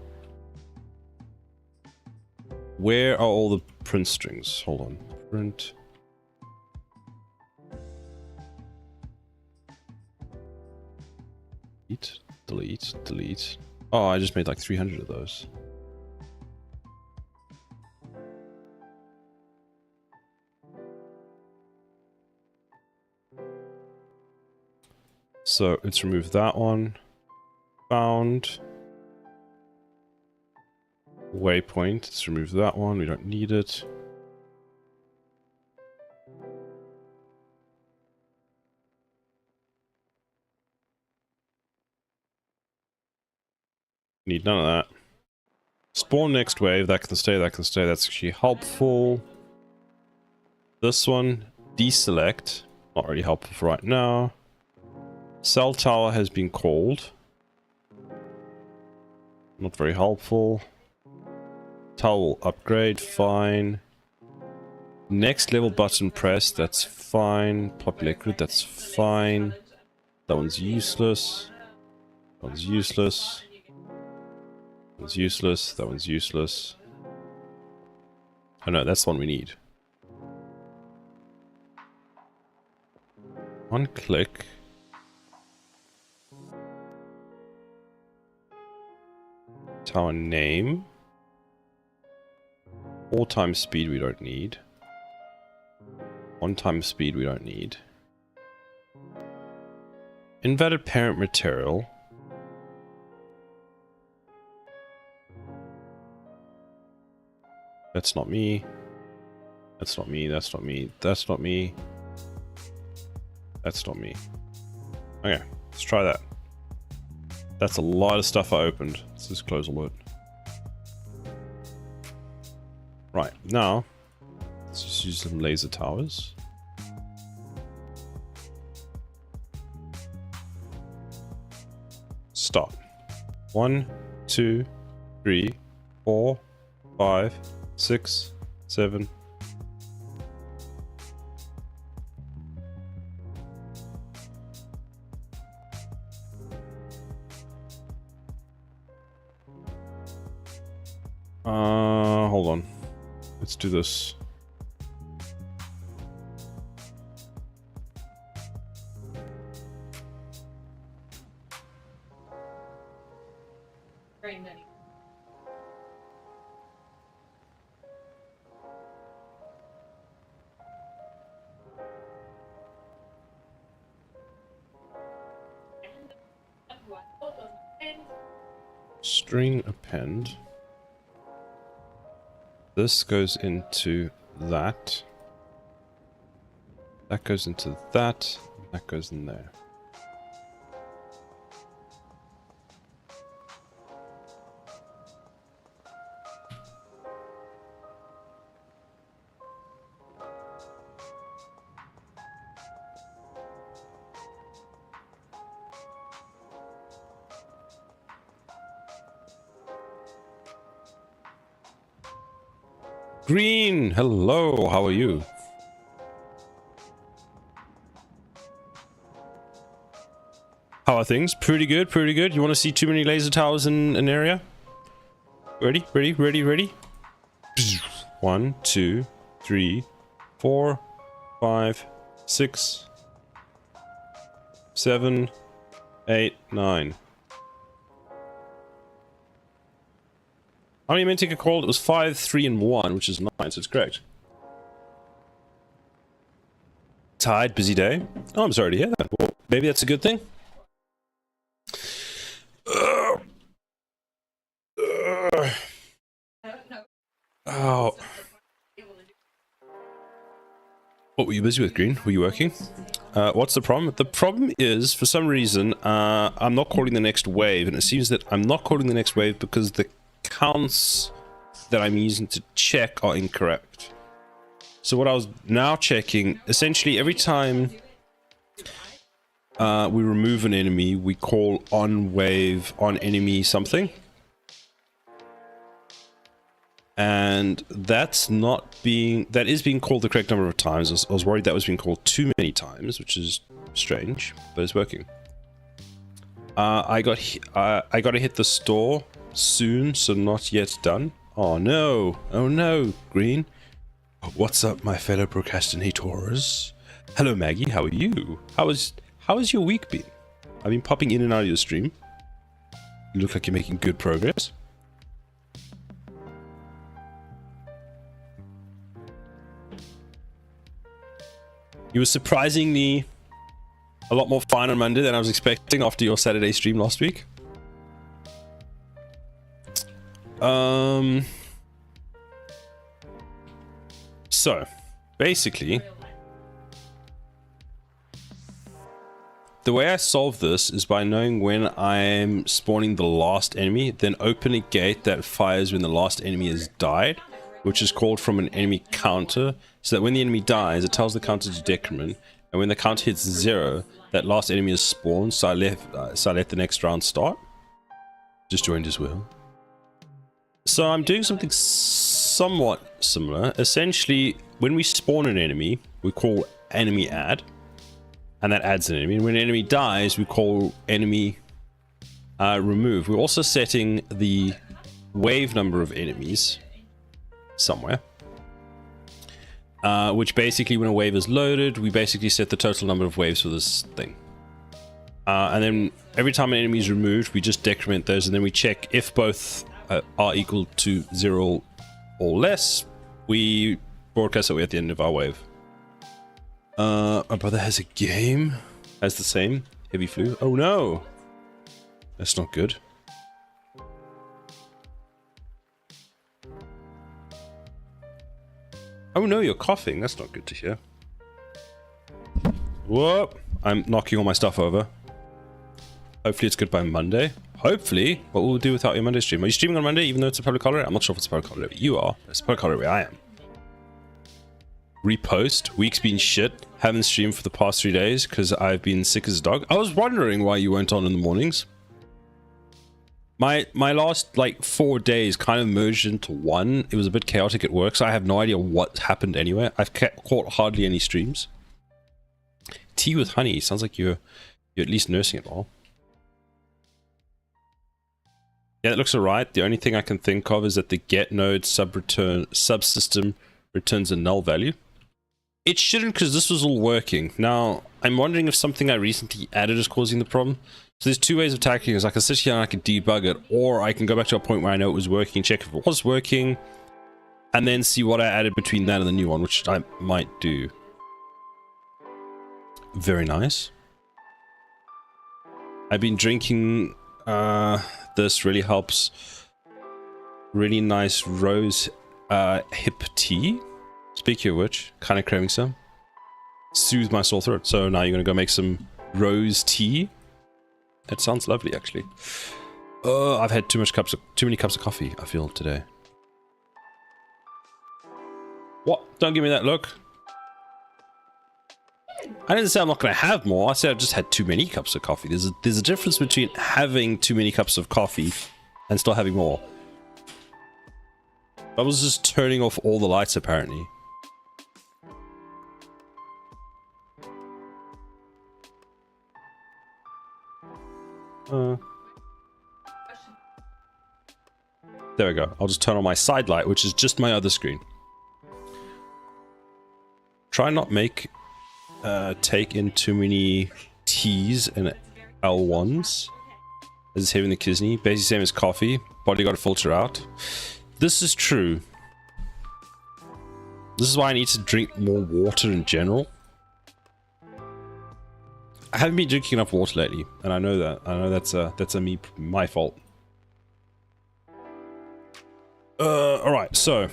Where are all the print strings? Hold on. Print. Delete, delete, delete. Oh, I just made like 300 of those. So let's remove that one. Found. Waypoint. Let's remove that one. We don't need it. Need none of that. Spawn next wave. That can stay. That can stay. That's actually helpful. This one, deselect. Not really helpful for right now. Cell tower has been called. Not very helpful. Towel upgrade, fine. Next level button press, that's fine. Populate grid, that's fine. That one's useless. That one's useless. That one's useless. That one's useless. Oh no, that's the one we need. One click. Tower name. All time speed we don't need. One time speed we don't need. Invalid parent material. That's not me. That's not me. That's not me. That's not me. That's not me. Okay, let's try that. That's a lot of stuff I opened. Let's just close alert. Right, now, let's just use some laser towers. Stop. 1, 2, 3, 4, 5, 6, 7. Hold on. Let's do this. Very many. String append. This goes into that. That goes into that. That goes in there. Green, hello, how are you? How are things? Pretty good, pretty good. You want to see too many laser towers in an area? Ready, ready, ready, ready? 1, 2, 3, 4, 5, 6, 7, 8, 9. How many Mintic are called? It was 5, 3, and 1, which is 9, so it's correct. Tired, busy day. Oh, I'm sorry to hear that. Well, maybe that's a good thing. Oh. What were you busy with, Green? Were you working? What's the problem? The problem is, for some reason, I'm not calling the next wave, and it seems that I'm not calling the next wave because the counts that I'm using to check are incorrect. So what I was now checking, essentially every time we remove an enemy, we call on wave, on enemy something. And that's not being, that is being called the correct number of times. I was worried that was being called too many times, which is strange, but it's working. I got to hit the store soon, so not yet done. Oh no, oh no, Green. What's up, my fellow procrastinators? Hello, Maggie, how are you? How has your week been? I've been popping in and out of your stream. You look like you're making good progress. You were surprisingly a lot more fun on Monday than I was expecting after your Saturday stream last week. So, basically, the way I solve this is by knowing when I'm spawning the last enemy, then open a gate that fires when the last enemy has died, which is called from an enemy counter, so that when the enemy dies, it tells the counter to decrement, and when the counter hits 0, that last enemy is spawned, so I let the next round start. Just joined as well. So I'm doing something somewhat similar. Essentially, when we spawn an enemy, we call enemy add, and that adds an enemy. And when an enemy dies, we call enemy remove. We're also setting the wave number of enemies somewhere, which basically, when a wave is loaded, we basically set the total number of waves for this thing. And then every time an enemy is removed, we just decrement those, and then we check if both are equal to 0 or less. We broadcast that way at the end of our wave. My brother has a game. Has the same. Heavy flu. Oh no! That's not good. Oh no, you're coughing. That's not good to hear. Whoop! I'm knocking all my stuff over. Hopefully it's good by Monday. Hopefully, what will we do without your Monday stream? Are you streaming on Monday even though it's a public holiday? I'm not sure if it's a public holiday. You are. It's a public holiday where I am. Repost. Week's been shit. Haven't streamed for the past 3 days because I've been sick as a dog. I was wondering why you weren't on in the mornings. My last like 4 days kind of merged into one. It was a bit chaotic at work, so I have no idea what happened anywhere. I've caught hardly any streams. Tea with honey. Sounds like you're at least nursing it all. Yeah, it looks alright. The only thing I can think of is that the get node subsystem returns a null value. It shouldn't, because this was all working. Now, I'm wondering if something I recently added is causing the problem. So there's 2 ways of tackling this. I can sit here and I can debug it, or I can go back to a point where I know it was working, check if it was working, and then see what I added between that and the new one, which I might do. Very nice. I've been drinking this. Really helps. Really nice rose hip tea. Speaking of which, kind of craving some. Soothe my sore throat. So now you're gonna go make some rose tea. That sounds lovely, actually. I've had too many cups of coffee, I feel, today. What? Don't give me that look. I didn't say I'm not going to have more. I said I've just had too many cups of coffee. There's a difference between having too many cups of coffee and still having more. I was just turning off all the lights, apparently. There we go. I'll just turn on my side light, which is just my other screen. Try not take in too many T's and L1s. This is having the kidney. Basically same as coffee. Body got to filter out. This is true. This is why I need to drink more water in general. I haven't been drinking enough water lately, and I know that. I know that's my fault. All right, so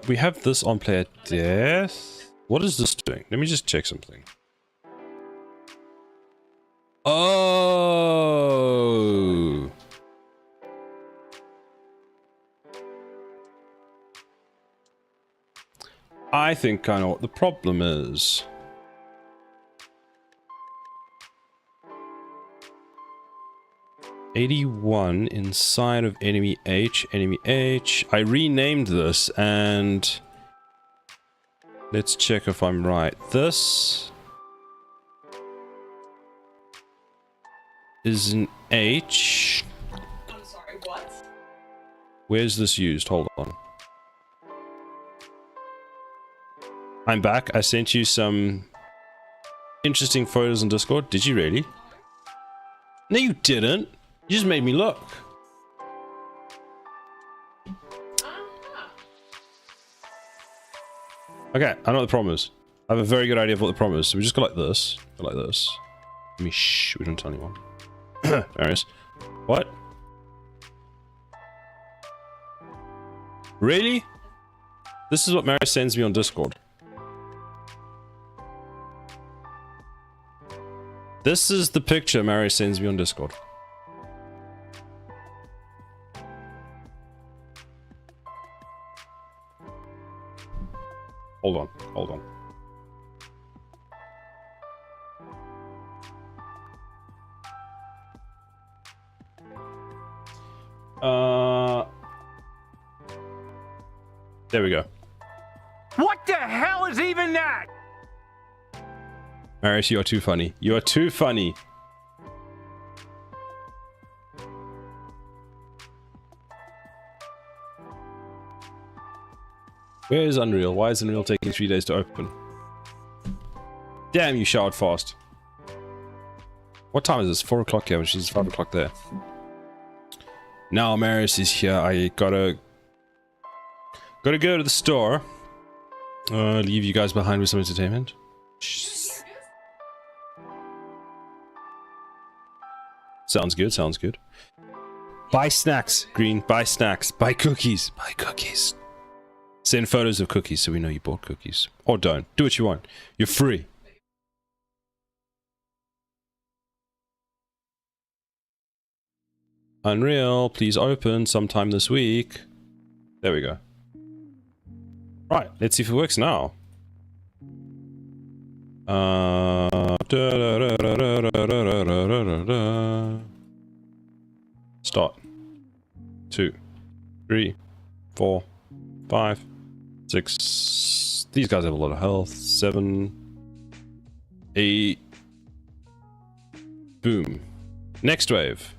we have this on player death. What is this doing? Let me just check something. Oh. I think I know what the problem is. '81 inside of enemy H, enemy H. I renamed this, and let's check if I'm right. This is an H. I'm sorry, what? Where's this used? Hold on. I'm back. I sent you some interesting photos on Discord. Did you really? No, you didn't. You just made me look. Okay, I know what the problem is. I have a very good idea of what the problem is. So we just go like this. Go like this. Let me shh, we don't tell anyone. Anyways, What? Really? This is what Mary sends me on Discord. This is the picture Mary sends me on Discord. Hold on, hold on. There we go. What the hell is even that? Marius, you are too funny. You are too funny. Where is Unreal? Why is Unreal taking 3 days to open? Damn, you showered fast. What time is this? 4 o'clock here, which is 5 o'clock there. Now Marius is here. I gotta go to the store. Leave you guys behind with some entertainment. Sounds good, sounds good. Buy snacks, Green. Buy snacks. Buy cookies. Buy cookies. Send photos of cookies so we know you bought cookies. Or don't. Do what you want. You're free. Unreal, please open sometime this week. There we go. Right, let's see if it works now. Start. 2, 3, 4, 5, 6. These guys have a lot of health. 7, 8. Boom. Next wave.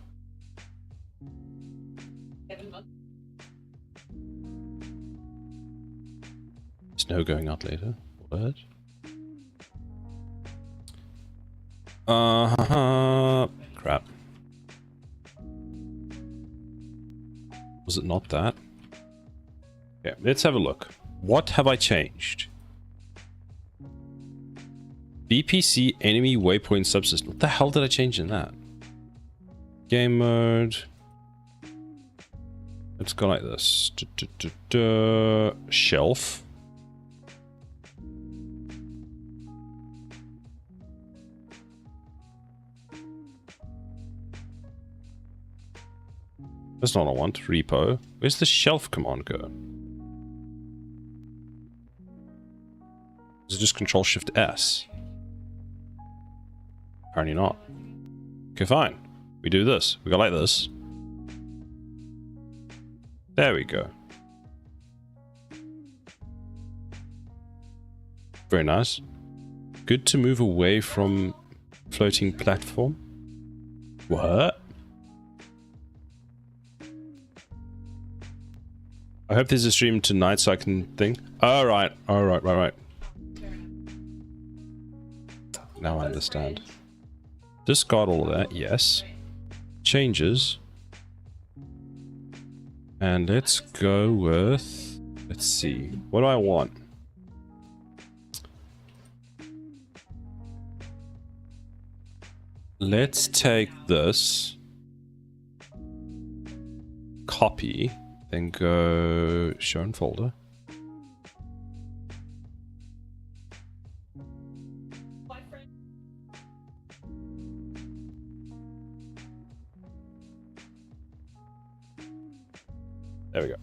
Snow going out later. What? Crap. Was it not that? Okay, let's have a look. What have I changed? BPC enemy waypoint subsystem. What the hell did I change in that? Game mode. Let's go like this. Shelf. That's not what I want. Repo. Where's the shelf command go? Is it just Control Shift S? Apparently not. Okay, fine. We do this. We go like this. There we go. Very nice. Good to move away from floating platform. What? I hope there's a stream tonight so I can think. Alright, right. Now I understand. Discard all of that, yes. Changes. And let's go with... Let's see. What do I want? Let's take this. Copy. Then go show in folder. There we go.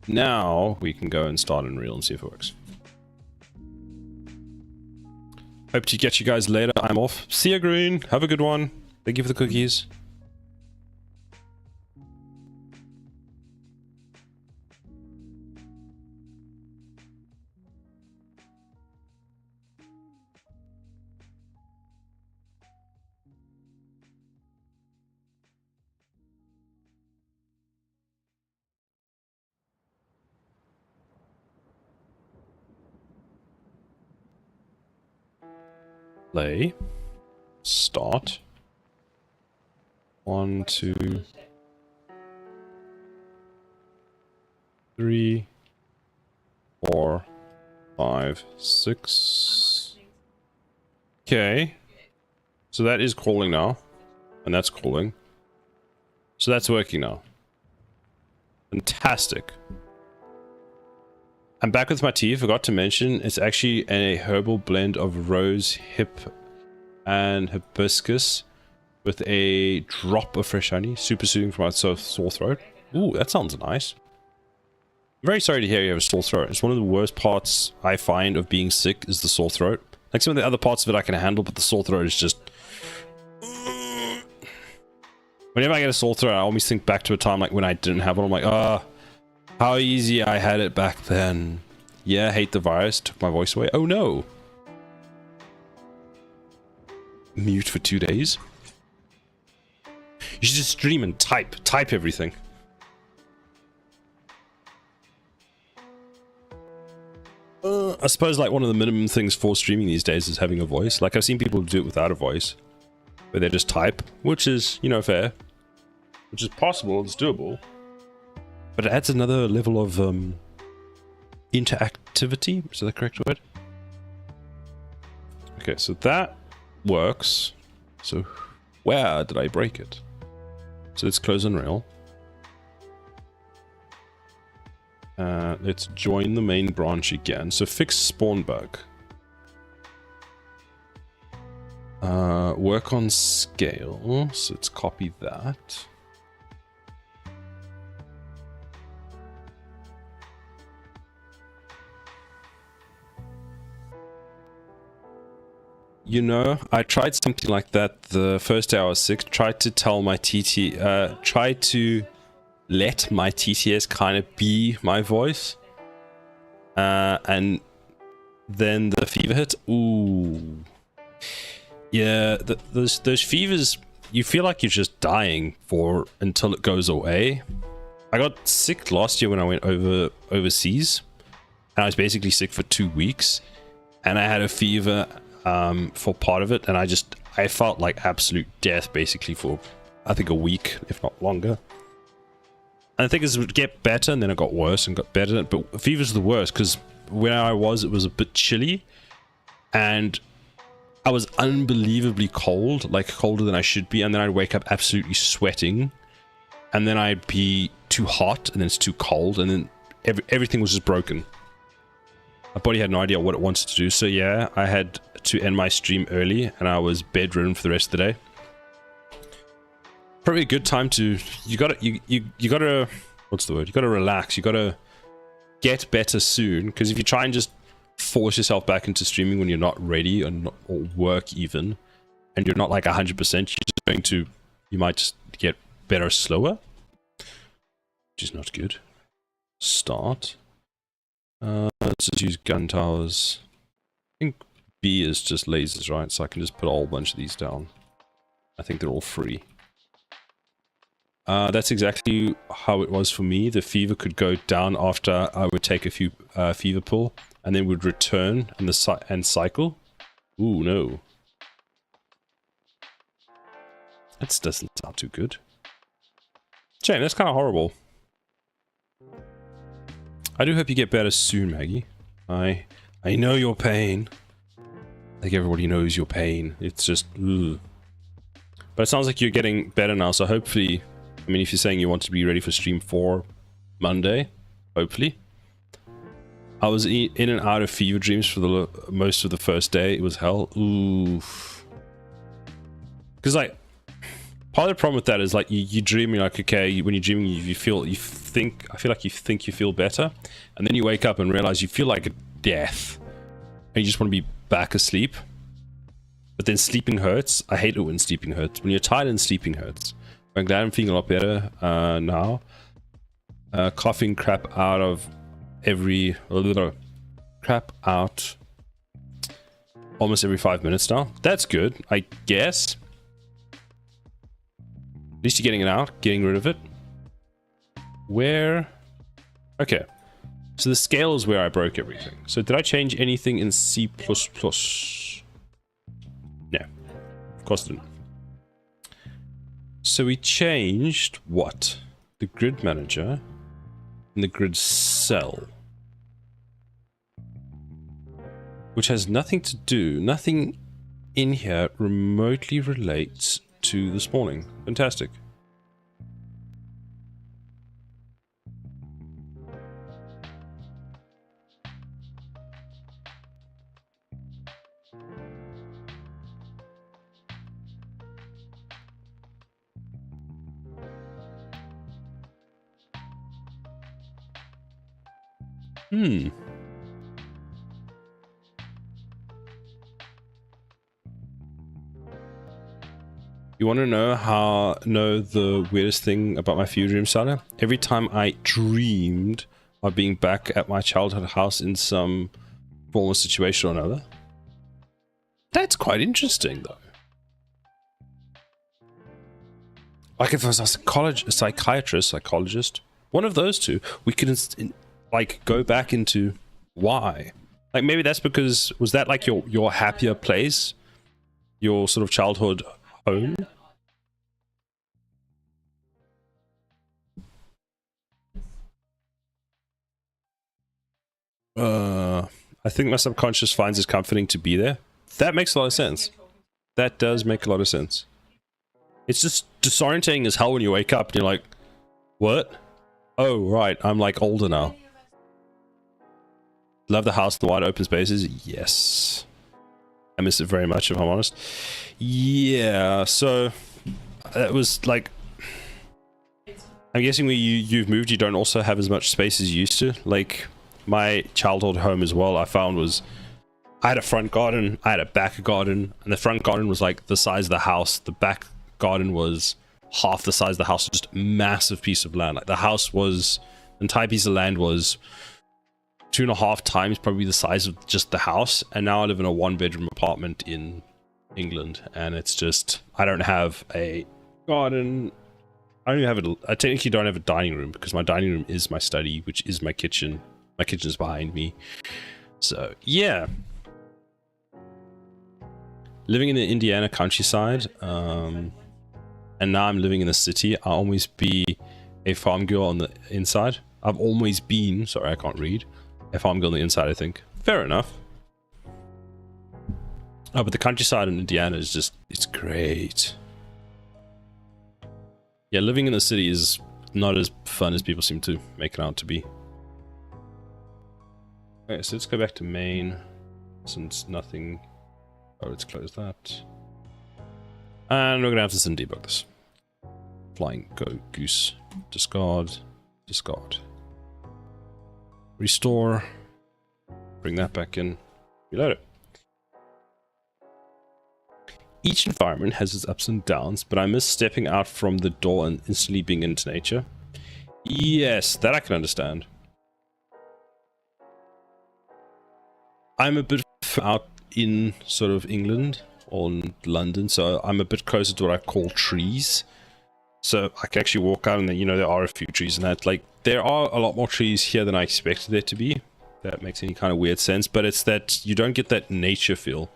Now we can go and start Unreal and see if it works. Hope to catch you guys later. I'm off. See ya, Green. Have a good one. Thank you for the cookies. Play. Start. 1, 2, 3, 4, 5, 6. Okay. So that is calling now. And that's calling. So that's working now. Fantastic. I'm back with my tea. Forgot to mention, it's actually a herbal blend of rose, hip, and hibiscus with a drop of fresh honey. Super soothing for my sore throat. Ooh, that sounds nice. I'm very sorry to hear you have a sore throat. It's one of the worst parts I find of being sick is the sore throat. Like some of the other parts of it I can handle, but the sore throat is just... Whenever I get a sore throat, I always think back to a time like when I didn't have one. I'm like, ah, how easy I had it back then. Yeah, hate the virus. Took my voice away. Oh no. Mute for 2 days. You should just stream and type everything. I suppose like one of the minimum things for streaming these days is having a voice. Like I've seen people do it without a voice, where they just type, which is, you know, fair, which is possible, it's doable, but it adds another level of interactivity. Is that the correct word? Okay, so that works. So where did I break it? So let's close Unreal. Let's join the main branch again. So fix spawn bug. Work on scale. So let's copy that. You know, I tried something like that the first day I was sick. Tried to tell my tried to let my TTS kind of be my voice. And then the fever hit. Ooh. Yeah, those fevers, you feel like you're just dying for until it goes away. I got sick last year when I went overseas. And I was basically sick for 2 weeks. And I had a fever for part of it. And I felt like absolute death basically for, I think, a week, if not longer. And I think it would get better, and then it got worse and got better. But fever's the worst, because where I was, it was a bit chilly. And I was unbelievably cold, like colder than I should be. And then I'd wake up absolutely sweating. And then I'd be too hot, and then it's too cold. And then everything was just broken. My body had no idea what it wanted to do. So yeah, I had to end my stream early, and I was bedridden for the rest of the day. Probably a good time to, you gotta, what's the word? You gotta relax. You gotta get better soon. Because if you try and just force yourself back into streaming when you're not ready or work even, and you're not like 100%, you're just going to, you might just get better slower, which is not good. Start. Let's just use gun towers. I think B is just lasers, right? So I can just put a whole bunch of these down. I think they're all free. That's exactly how it was for me. The fever could go down after I would take a few fever pill, and then would return and cycle. Ooh, no. That doesn't sound too good. Shame, that's kind of horrible. I do hope you get better soon, Maggie. I know your pain. I think everybody knows your pain. It's just, ugh. But it sounds like you're getting better now, so hopefully, I mean, if you're saying you want to be ready for stream 4 Monday, hopefully. I was in and out of fever dreams for most of the first day. It was hell. Oof. Because, like, part of the problem with that is, like, you dream, you're like, okay, when you're dreaming, I feel like you think you feel better. And then you wake up and realize you feel like a death. And you just want to be back asleep. But then sleeping hurts. I hate it when sleeping hurts. When you're tired and sleeping hurts. I'm glad I'm feeling a lot better now. Coughing crap out of crap out almost every 5 minutes now. That's good, I guess. At least you're getting it out, getting rid of it. Where? Okay. So the scale is where I broke everything. So did I change anything in C++? No. Of course I didn't. So we changed what? The grid manager and the grid cell. Which has nothing to do, nothing in here remotely relates to the spawning. Fantastic. Hmm. You want to know the weirdest thing about my fever dream starter? Every time I dreamed of being back at my childhood house in some formal situation or another. That's quite interesting, though. Like if I was a psychologist, one of those two, we could like go back into why. Like maybe that's because, was that like your happier place, your sort of childhood home? I think my subconscious finds it comforting to be there. That makes a lot of sense. That does make a lot of sense. It's just disorientating as hell when you wake up and you're like, what? Oh, right, I'm like older now. Love the house, the wide open spaces. Yes. I miss it very much, if I'm honest. Yeah, so that was like, I'm guessing where you've moved, you don't also have as much space as you used to. Like my childhood home as well, I found was, I had a front garden, I had a back garden, and the front garden was like the size of the house. The back garden was half the size of the house, just a massive piece of land. Like the house was, the entire piece of land was 2.5 times probably the size of just the house. And now I live in a 1-bedroom apartment in England, and it's just, I don't have a garden. I don't even have I technically don't have a dining room because my dining room is my study, which is my kitchen. My kitchen is behind me. So yeah, living in the Indiana countryside, and now I'm living in the city. I'll always be a farm girl on the inside. I've always been, sorry, I can't read, a farm girl on the inside, I think. Fair enough. Oh, but the countryside in Indiana is just, it's great. Yeah, living in the city is not as fun as people seem to make it out to be. Okay, so let's go back to main, since nothing... Oh, let's close that. And we're gonna have to send debug this. Flying go goose. Discard. Discard. Restore. Bring that back in. Reload it. Each environment has its ups and downs, but I miss stepping out from the door and instantly being into nature. Yes, that I can understand. I'm a bit out in sort of England or London, so I'm a bit closer to what I call trees. So I can actually walk out and then, you know, there are a few trees and that, like, there are a lot more trees here than I expected there to be. That makes any kind of weird sense, but it's that you don't get that nature feel.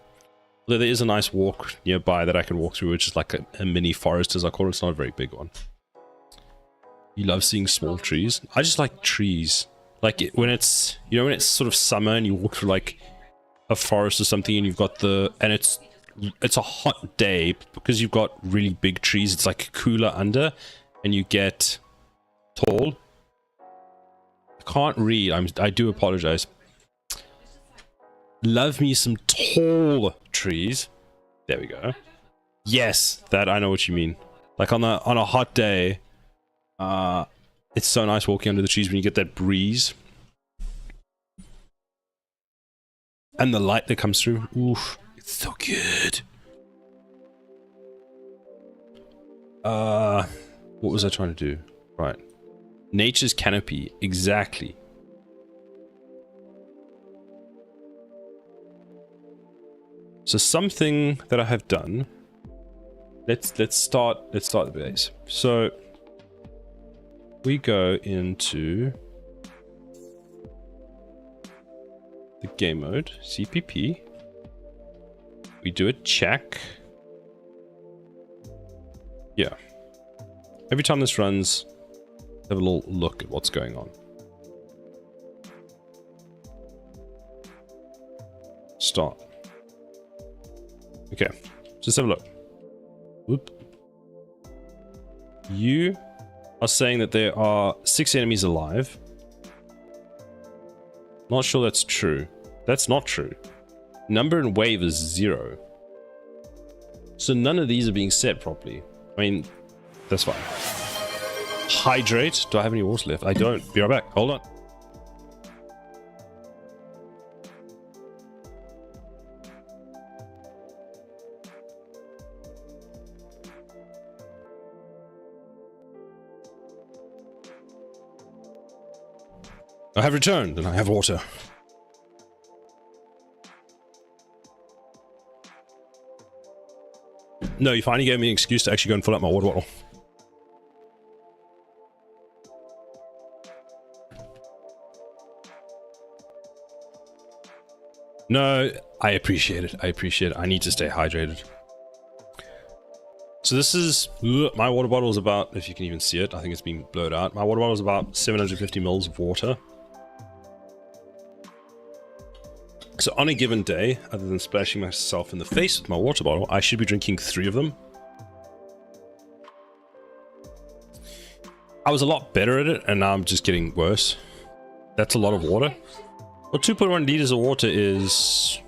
Although there is a nice walk nearby that I can walk through, which is like a mini forest, as I call it. It's not a very big one. You love seeing small trees. I just like trees. Like when it's, you know, when it's sort of summer and you walk through like a forest or something and you've got the, and it's a hot day because you've got really big trees. It's like cooler under and you get tall. I can't read. I do apologize. Love me some tall trees. There we go. Yes, that I know what you mean. Like on a hot day, it's so nice walking under the trees when you get that breeze. And the light that comes through. Oof, it's so good. What was I trying to do? Right. Nature's canopy, exactly. So something that I have done. Let's start the base. So we go into the game mode, CPP. We do a check. Yeah. Every time this runs, have a little look at what's going on. Start. Okay, just have a look. Whoop. You are saying that there are 6 enemies alive. Not sure that's true. That's not true. Number and wave is 0. So none of these are being set properly. I mean, that's fine. Hydrate. Do I have any water left? I don't. Be right back. Hold on. I have returned, and I have water. No, you finally gave me an excuse to actually go and fill up my water bottle. No, I appreciate it. I appreciate it. I need to stay hydrated. So this is... my water bottle is about, if you can even see it, I think it's been blurred out. My water bottle is about 750 mils of water. So on a given day, other than splashing myself in the face with my water bottle, I should be drinking 3 of them. I was a lot better at it, and now I'm just getting worse. That's a lot of water. Well, 2.1 liters of water is...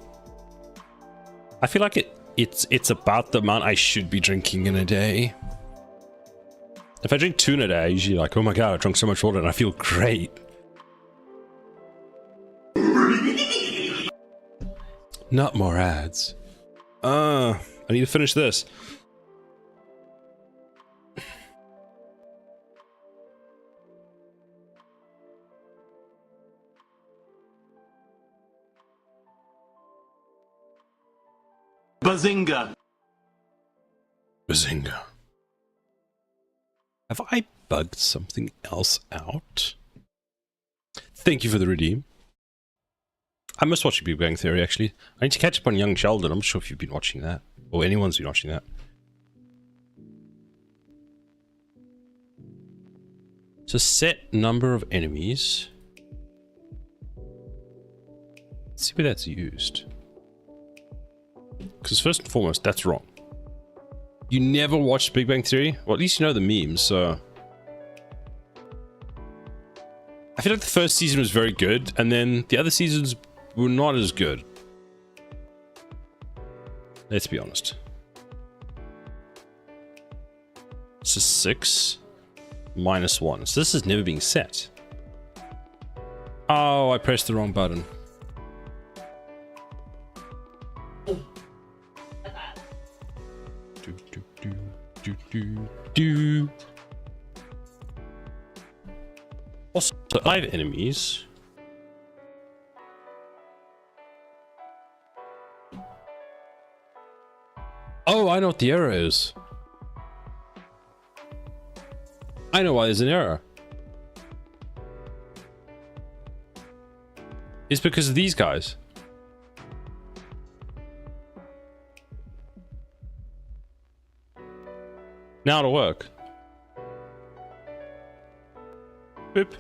I feel like it's about the amount I should be drinking in a day. If I drink 2 in a day, I usually like, oh my god, I drank so much water and I feel great. Not more ads. I need to finish this. Bazinga. Bazinga. Have I bugged something else out? Thank you for the redeem. I must watch Big Bang Theory, actually. I need to catch up on Young Sheldon. I'm not sure if you've been watching that. Or anyone's been watching that. So set number of enemies. Let's see where that's used. Because first and foremost, that's wrong. You never watched Big Bang Theory? Well, at least you know the memes, so... I feel like the first season was very good, and then the other seasons were not as good. Let's be honest. So 6 minus 1. So this is never being set. Oh, I pressed the wrong button. Also, 5 enemies. Oh, I know what the error is. I know why there's an error. It's because of these guys. Now it'll work. Boop.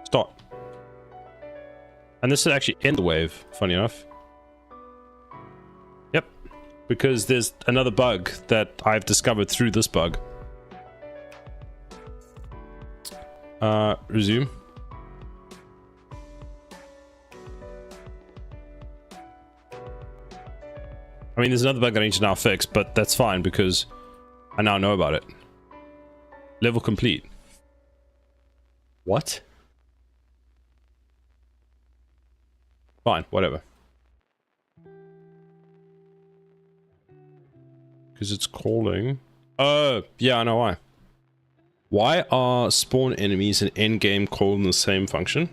Stop. And this will actually end the wave, funny enough. Yep. Because there's another bug that I've discovered through this bug. Resume. I mean, there's another bug that I need to now fix, but that's fine because I now know about it. Level complete. What? Fine, whatever. Because it's calling. Oh, yeah, I know why. Why are spawn enemies and endgame called in the same function?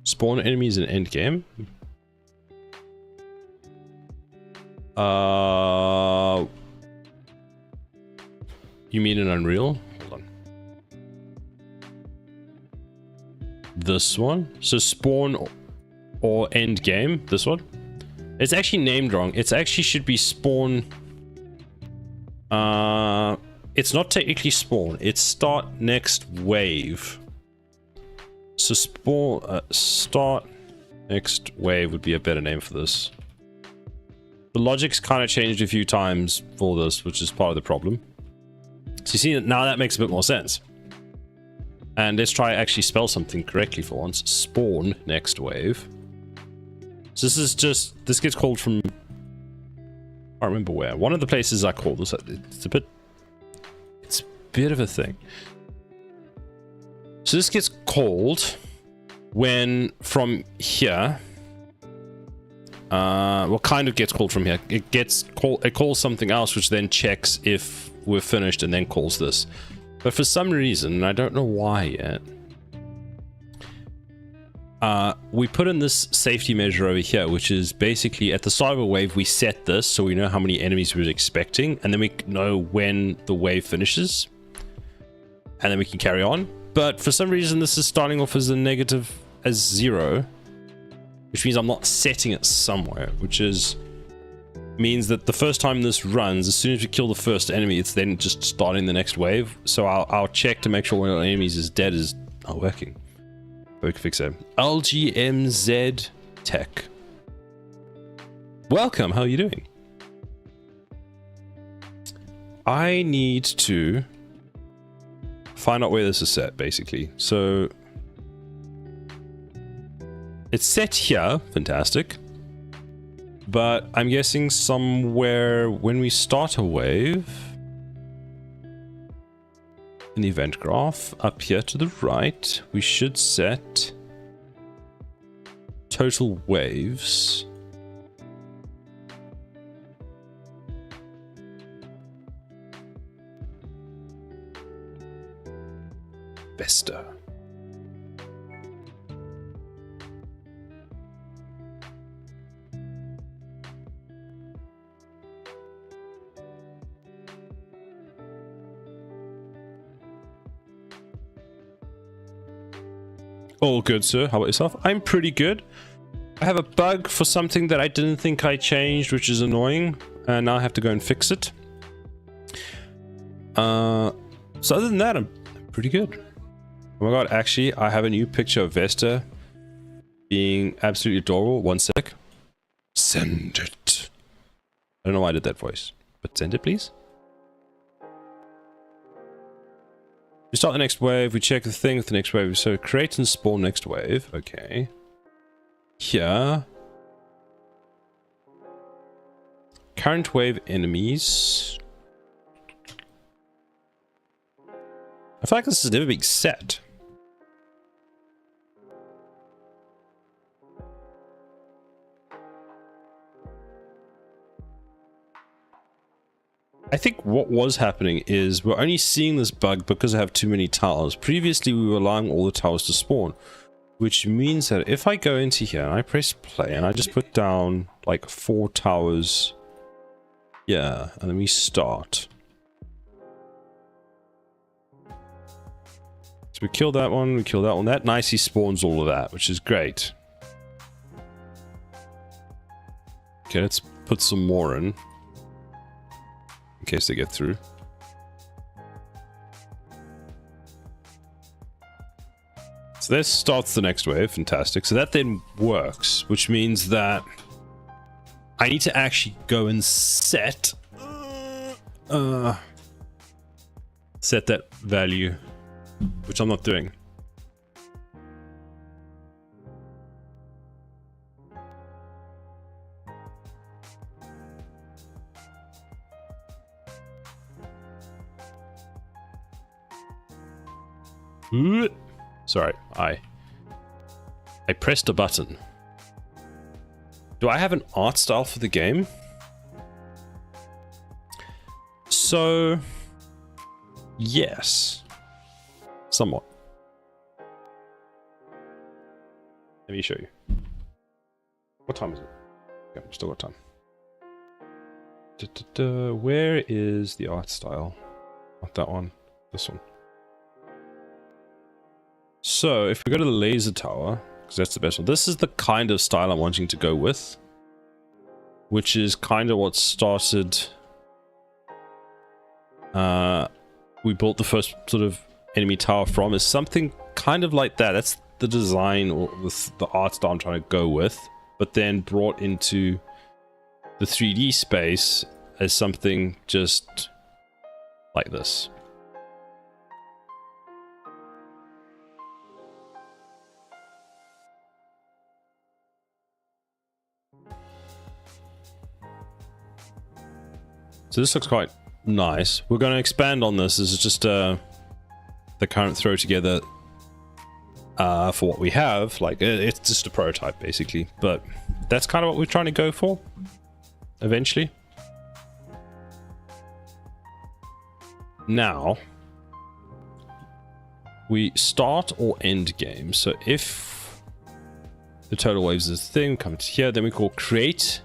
Spawn enemies and endgame? You mean in Unreal? Hold on. This one? So spawn or end game? This one? It's actually named wrong. It's actually should be spawn. It's not technically spawn. It's start next wave. So spawn, start next wave would be a better name for this. The logic's kind of changed a few times for this, which is part of the problem. So you see that now that makes a bit more sense. And let's try actually spell something correctly for once. Spawn next wave. So this is just, this gets called from, I don't remember where. One of the places I call this, it's a bit of a thing. So this gets called when from here Well, kind of gets called from here. It calls something else, which then checks if we're finished and then calls this. But for some reason, I don't know why yet, we put in this safety measure over here, which is basically at the start of a wave, we set this so we know how many enemies we're expecting, and then we know when the wave finishes, and then we can carry on. But for some reason, this is starting off as as 0, which means I'm not setting it somewhere, which means that the first time this runs, as soon as we kill the first enemy, it's then just starting the next wave. So our check to make sure one of the enemies is dead is not working. But we can fix it. LGMZ Tech. Welcome, how are you doing? I need to find out where this is set, basically. So it's set here, fantastic. But I'm guessing somewhere when we start a wave, in the event graph, up here to the right, we should set total waves. Vesta. All good, sir. How about yourself? I'm pretty good. I have a bug for something that I didn't think I changed, which is annoying, and now I have to go and fix it. So other than that, I'm pretty good. Oh my god, actually, I have a new picture of Vesta being absolutely adorable. One sec. Send it. I don't know why I did that voice, but send it, please. We start the next wave, we check the thing with the next wave. So create and spawn next wave. Okay. Here. Current wave enemies. I feel like this is never being set. I think what was happening is we're only seeing this bug because I have too many towers. Previously, we were allowing all the towers to spawn, which means that if I go into here and I press play and I just put down like 4 towers, yeah, and then we start. So we kill that one, we kill that one. That nicely spawns all of that, which is great. Okay, let's put some more in case they get through. So this starts the next wave, fantastic. So that then works, which means that I need to actually go and set that value, which I'm not doing. Sorry, I pressed a button. Do I have an art style for the game? So, yes. Somewhat. Let me show you. What time is it? Okay, I've still got time. Where is the art style? Not that one. This one. So, if we go to the laser tower, because that's the best one. This is the kind of style I'm wanting to go with, which is kind of what started. We built the first sort of enemy tower from, is something kind of like that. That's the design or the art style I'm trying to go with, but then brought into the 3D space as something just like this. So this looks quite nice. We're going to expand on this. This is just the current throw together for what we have. Like, it's just a prototype, basically. But that's kind of what we're trying to go for, eventually. Now, we start or end game. So if the total waves is a thing, come to here, then we call create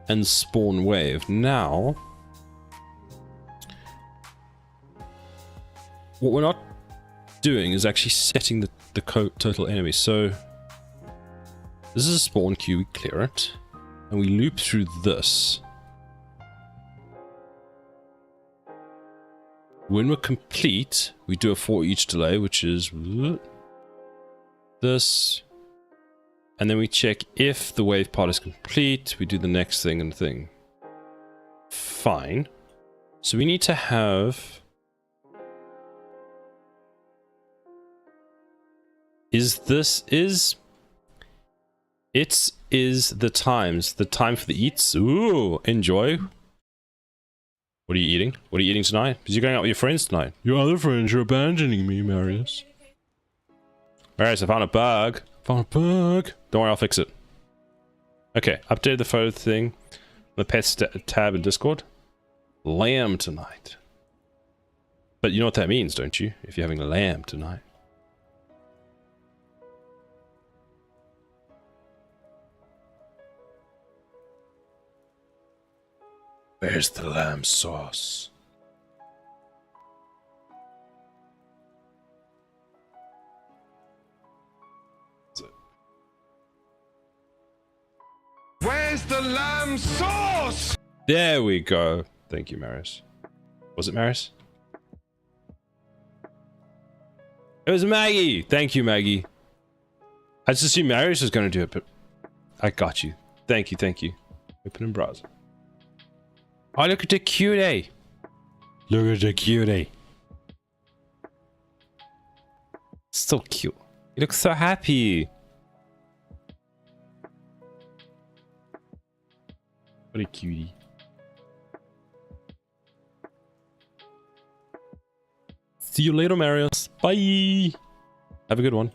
and spawn wave. Now, what we're not doing is actually setting the total enemy. So this is a spawn queue, we clear it, and we loop through this. When we're complete, we do a for each delay, which is this. And then we check if the wave part is complete. We do the next thing and thing. Fine. So we need to have... It is the times. The time for the eats. Ooh, enjoy. What are you eating? What are you eating tonight? Because you're going out with your friends tonight. Your other friends are abandoning me, Marius. Marius, I found a bug. Found a bug. Don't worry, I'll fix it. Okay, update the photo thing. The pets tab in Discord. Lamb tonight. But you know what that means, don't you? If you're having a lamb tonight. Where's the lamb sauce? Where's the lamb sauce? There we go. Thank you, Marius. Was it Marius? It was Maggie. Thank you, Maggie. I just assumed Marius was going to do it, but I got you. Thank you, thank you. Open in browser. Oh, look at the cutie. Look at the cutie. So cute. You look so happy. What a cutie. See you later, Marius. Bye. Have a good one.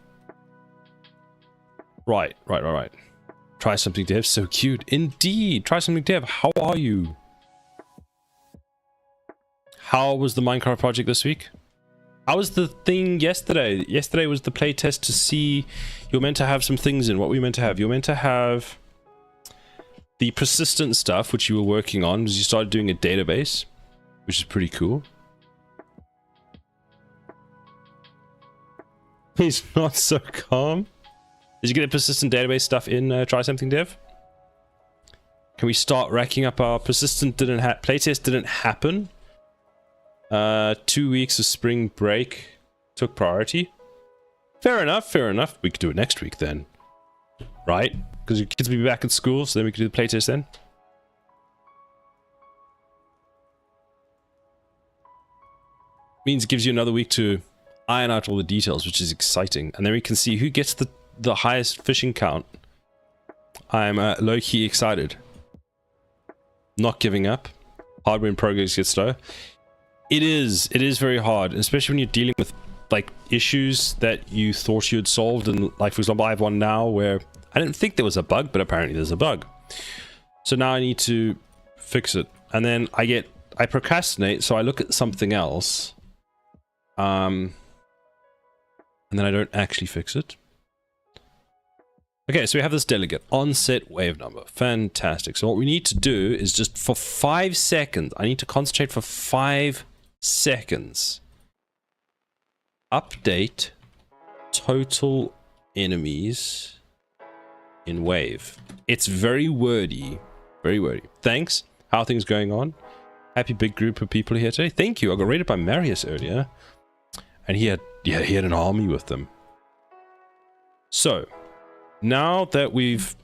Right. Try something, Dev. So cute. Indeed. Try something, Dev. How are you? How was the Minecraft project this week? How was the thing yesterday? Yesterday was the playtest to see... You were meant to have some things in. What were you meant to have? You were meant to have the persistent stuff, which you were working on, because you started doing a database, which is pretty cool. He's not so calm. Did you get the persistent database stuff in Try Something Dev? Can we start racking up our persistent playtest didn't happen? 2 weeks of spring break took priority. Fair enough, fair enough. We could do it next week then. Right? Because your kids will be back at school, so then we could do the playtest then. Means it gives you another week to iron out all the details, which is exciting. And then we can see who gets the highest fishing count. I'm low-key excited. Not giving up. Hardware in progress gets slow. It is very hard, especially when you're dealing with like issues that you thought you had solved. And like, for example, I have one now where I didn't think there was a bug, but apparently there's a bug. So now I need to fix it. And then I procrastinate, so I look at something else. And then I don't actually fix it. Okay, so we have this delegate, onset wave number. Fantastic. So what we need to do is just for 5 seconds, I need to concentrate for 5 seconds. Update total enemies in wave. It's very wordy. Very wordy. Thanks. How are things going on? Happy big group of people here today. Thank you. I got raided by Marius earlier. And he had an army with them. So, now that we've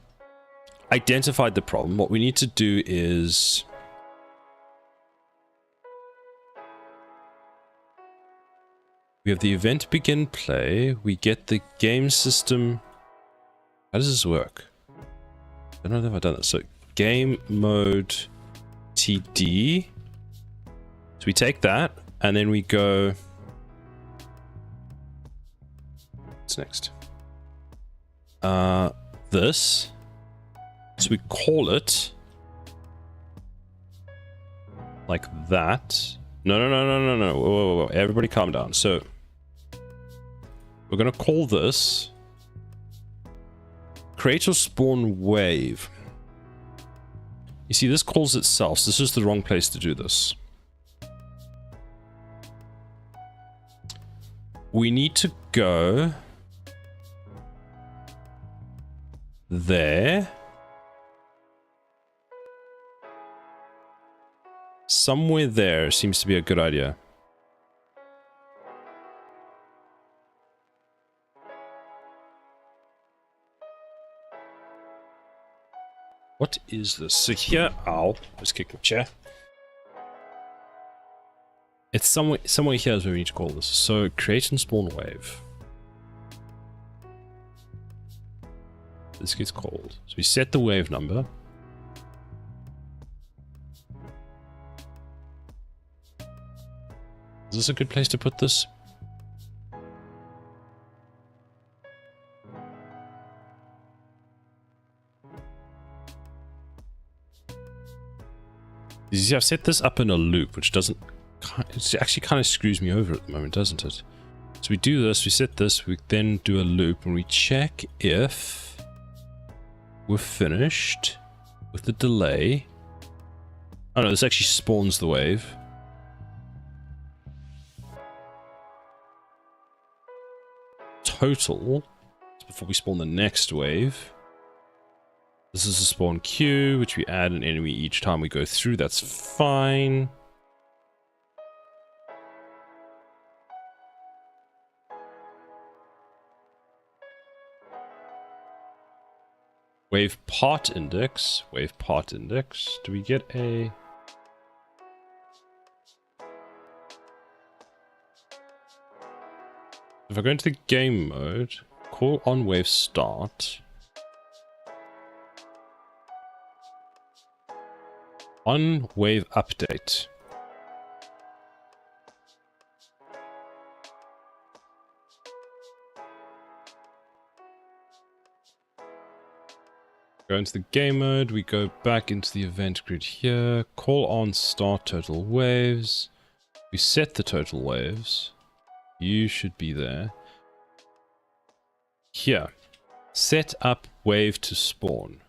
identified the problem, what we need to do is we have the event begin play, we get the game system. How does this work? I don't know if I've done this. So game mode TD. So we take that and then we go what's next. This. So we call it like that. No. Whoa. Everybody calm down. So we're going to call this create or spawn wave. You see, this calls itself. So this is the wrong place to do this. We need to go there. Somewhere there seems to be a good idea. What is this? So here, ow, I just kicked my chair. It's somewhere here is where we need to call this. So create and spawn wave. This gets called. So we set the wave number. Is this a good place to put this? You see, I've set this up in a loop, which doesn't... It actually kind of screws me over at the moment, doesn't it? So we do this, we set this, we then do a loop, and we check if we're finished with the delay. Oh no, this actually spawns the wave. Total, before we spawn the next wave. This is a spawn queue, which we add an enemy each time we go through. That's fine. Wave part index. Wave part index. Do we get a... If I go into the game mode, call on wave start. On wave update. Go into the game mode, we go back into the event grid here, call on start total waves. We set the total waves. You should be there. Here, set up wave to spawn.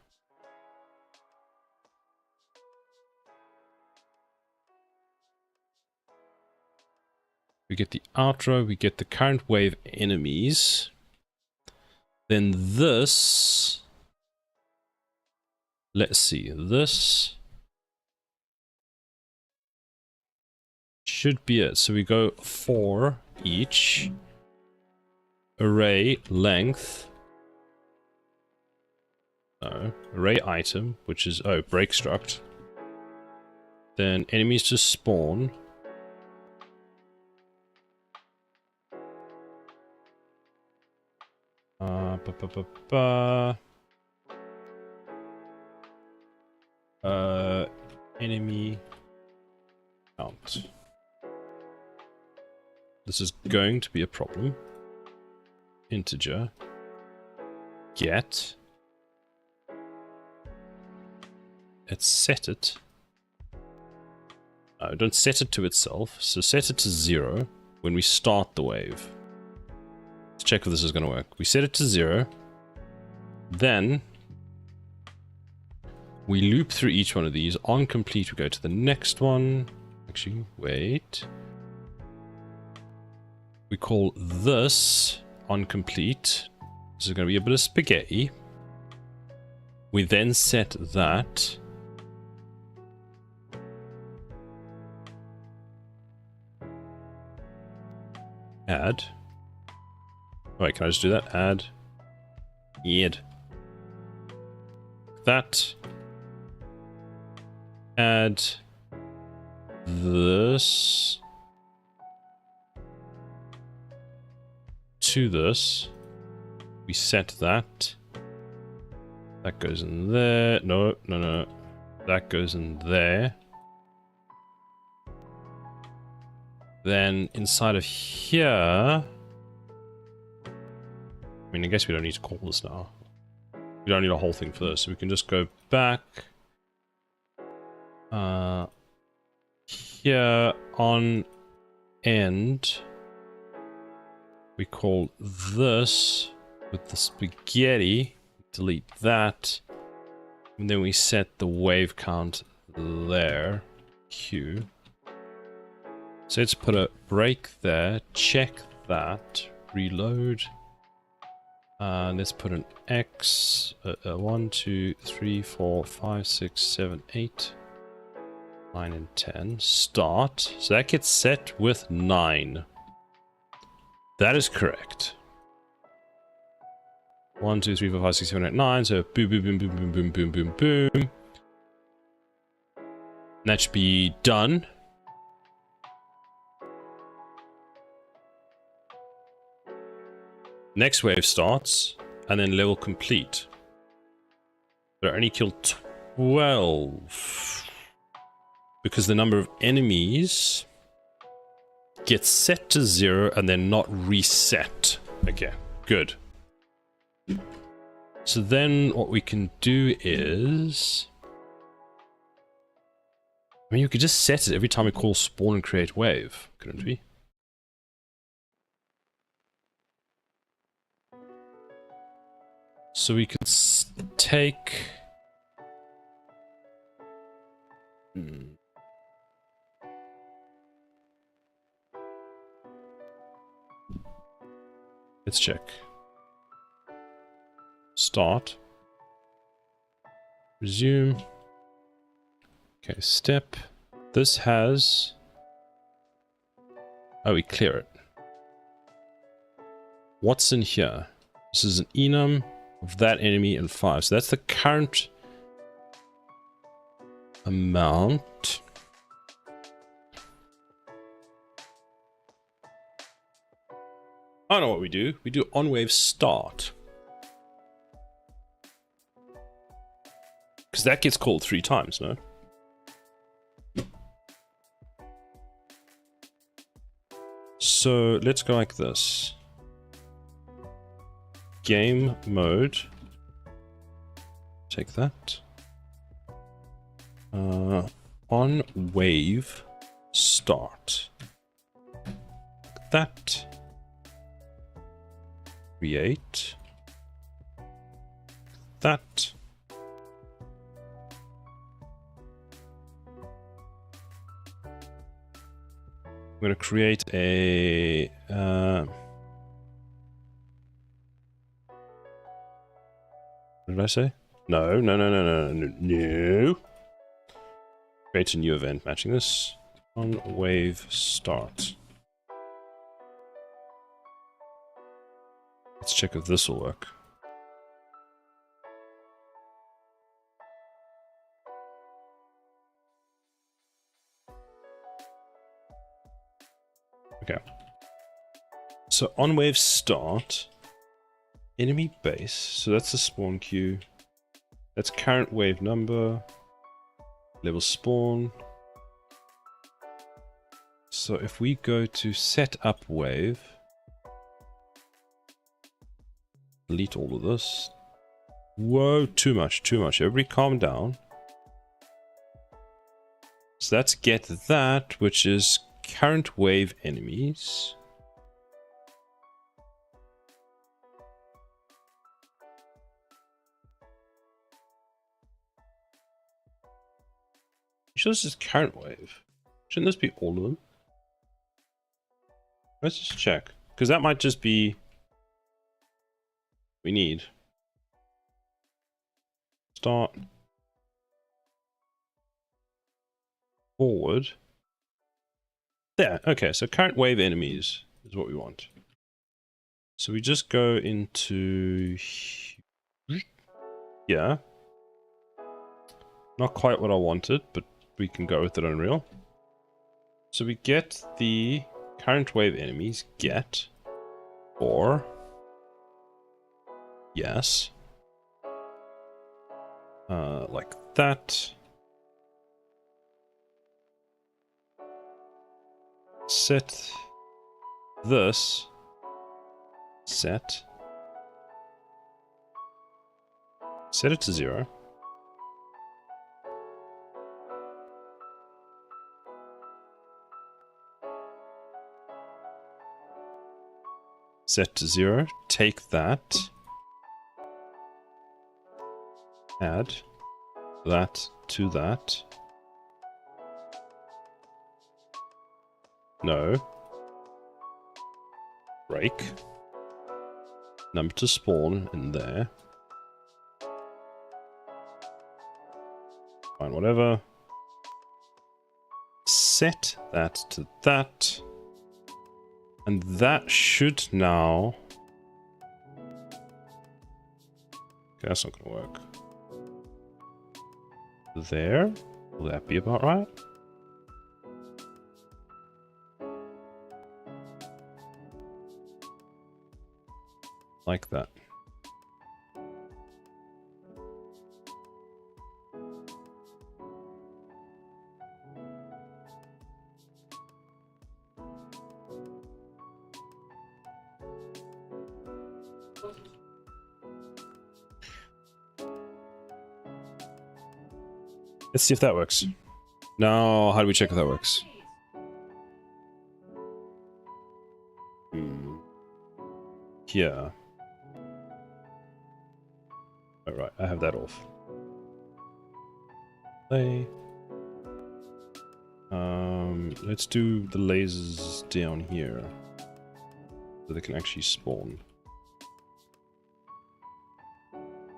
We get the outro, we get the current wave enemies. Then this, let's see, this should be it. So we go for each array length. No, array item, which is, oh, break struct. Then enemies to spawn. Enemy count. This is going to be a problem. Integer. Get. Let's set it. No, don't set it to itself. So set it to 0 when we start the wave. Let's check if this is going to work. We set it to 0. Then we loop through each one of these. On complete, we go to the next one. Actually, wait. We call this on complete. This is going to be a bit of spaghetti. We then set that. Add. Wait, can I just do that? Add. That. Add this to this. We set that. That goes in there. No. That goes in there. Then inside of here, mean, I guess we don't need to call this now. We don't need a whole thing for this, so we can just go back. Here on end, we call this with the spaghetti, delete that, and then we set the wave count there, Q. So let's put a break there, check that, reload, and let's put an X, 1, 2, 3, 4, 5, 6, 7, 8, 9 and 10, start. So that gets set with 9. That is correct. 1, 2, 3, 4, 5, 6, 7, 8, 9. So boom, boom, boom, boom, boom, boom, boom, boom, boom. And that should be done. Next wave starts, and then level complete. But I only killed 12. Because the number of enemies gets set to 0 and then not reset. Okay, good. So then what we can do is... I mean, you could just set it every time we call spawn and create wave, couldn't we? So we could take... Let's check. Start. Resume. Okay, step. This has... Oh, we clear it. What's in here? This is an enum of that enemy and 5. So that's the current amount. I know what we do. We do on wave start. Because that gets called 3 times, no? So let's go like this. Game mode. Take that. On wave start. That. Create. That. I'm going to create a... what did I say? No. Create a new event matching this. On wave start. Let's check if this will work. Okay. So on wave start, enemy base. So that's the spawn queue. That's current wave number. Level spawn. So if we go to set up wave, delete all of this. Whoa, too much. Everybody calm down. So let's get that, which is current wave enemies. Sure, this is current wave. Shouldn't this be all of them? Let's just check, because that might just be we need. Start. Forward. There, okay, so current wave enemies is what we want. So we just go into... yeah. Not quite what I wanted, but we can go with it on Unreal. So we get the current wave enemies, get, or, yes. Like that. Set this, set, Set it to 0. Set to 0. Take that. Add that to that. No. Break. Number to spawn in there. Fine, whatever. Set that to that. And that should now... Okay, that's not going to work. There? Will that be about right? Like that. Let's see if that works. Now, how do we check if that works? Here. Alright, I have that off. Play. Let's do the lasers down here. So they can actually spawn.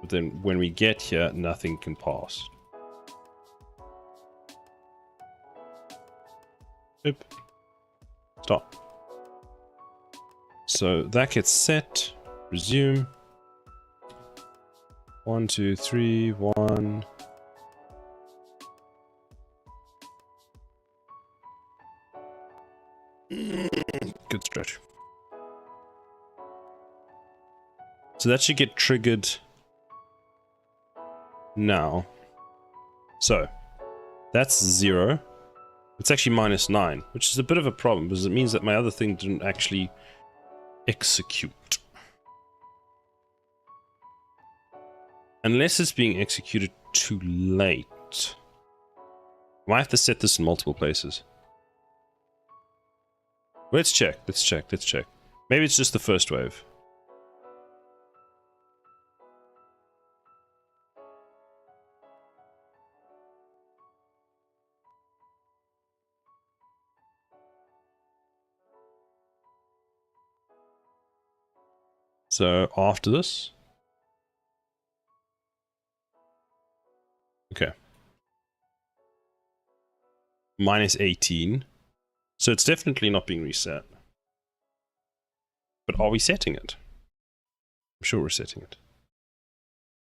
But then when we get here, nothing can pass. Oop. Stop. So that gets set. Resume. 1, 2, 3, 1. Good stretch. So that should get triggered now. So that's 0. It's actually -9, which is a bit of a problem because it means that my other thing didn't actually execute. Unless it's being executed too late. I might have to set this in multiple places. Let's check, let's check, let's check. Maybe it's just the first wave. So after this. Okay. -18. So it's definitely not being reset. But are we setting it? I'm sure we're setting it.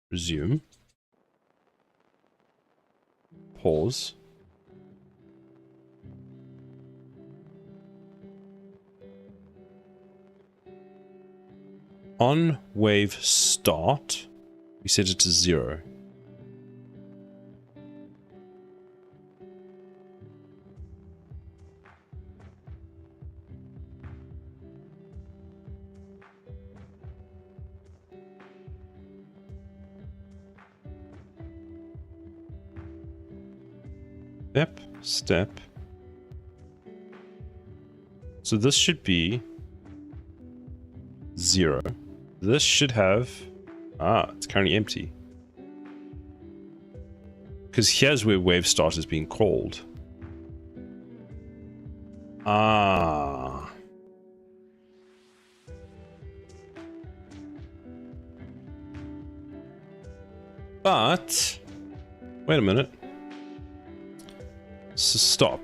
Resume. Pause. On wave start, we set it to 0. Step. So this should be 0. This should have... it's currently empty. Because here's where wave start is being called. But... wait a minute. So stop.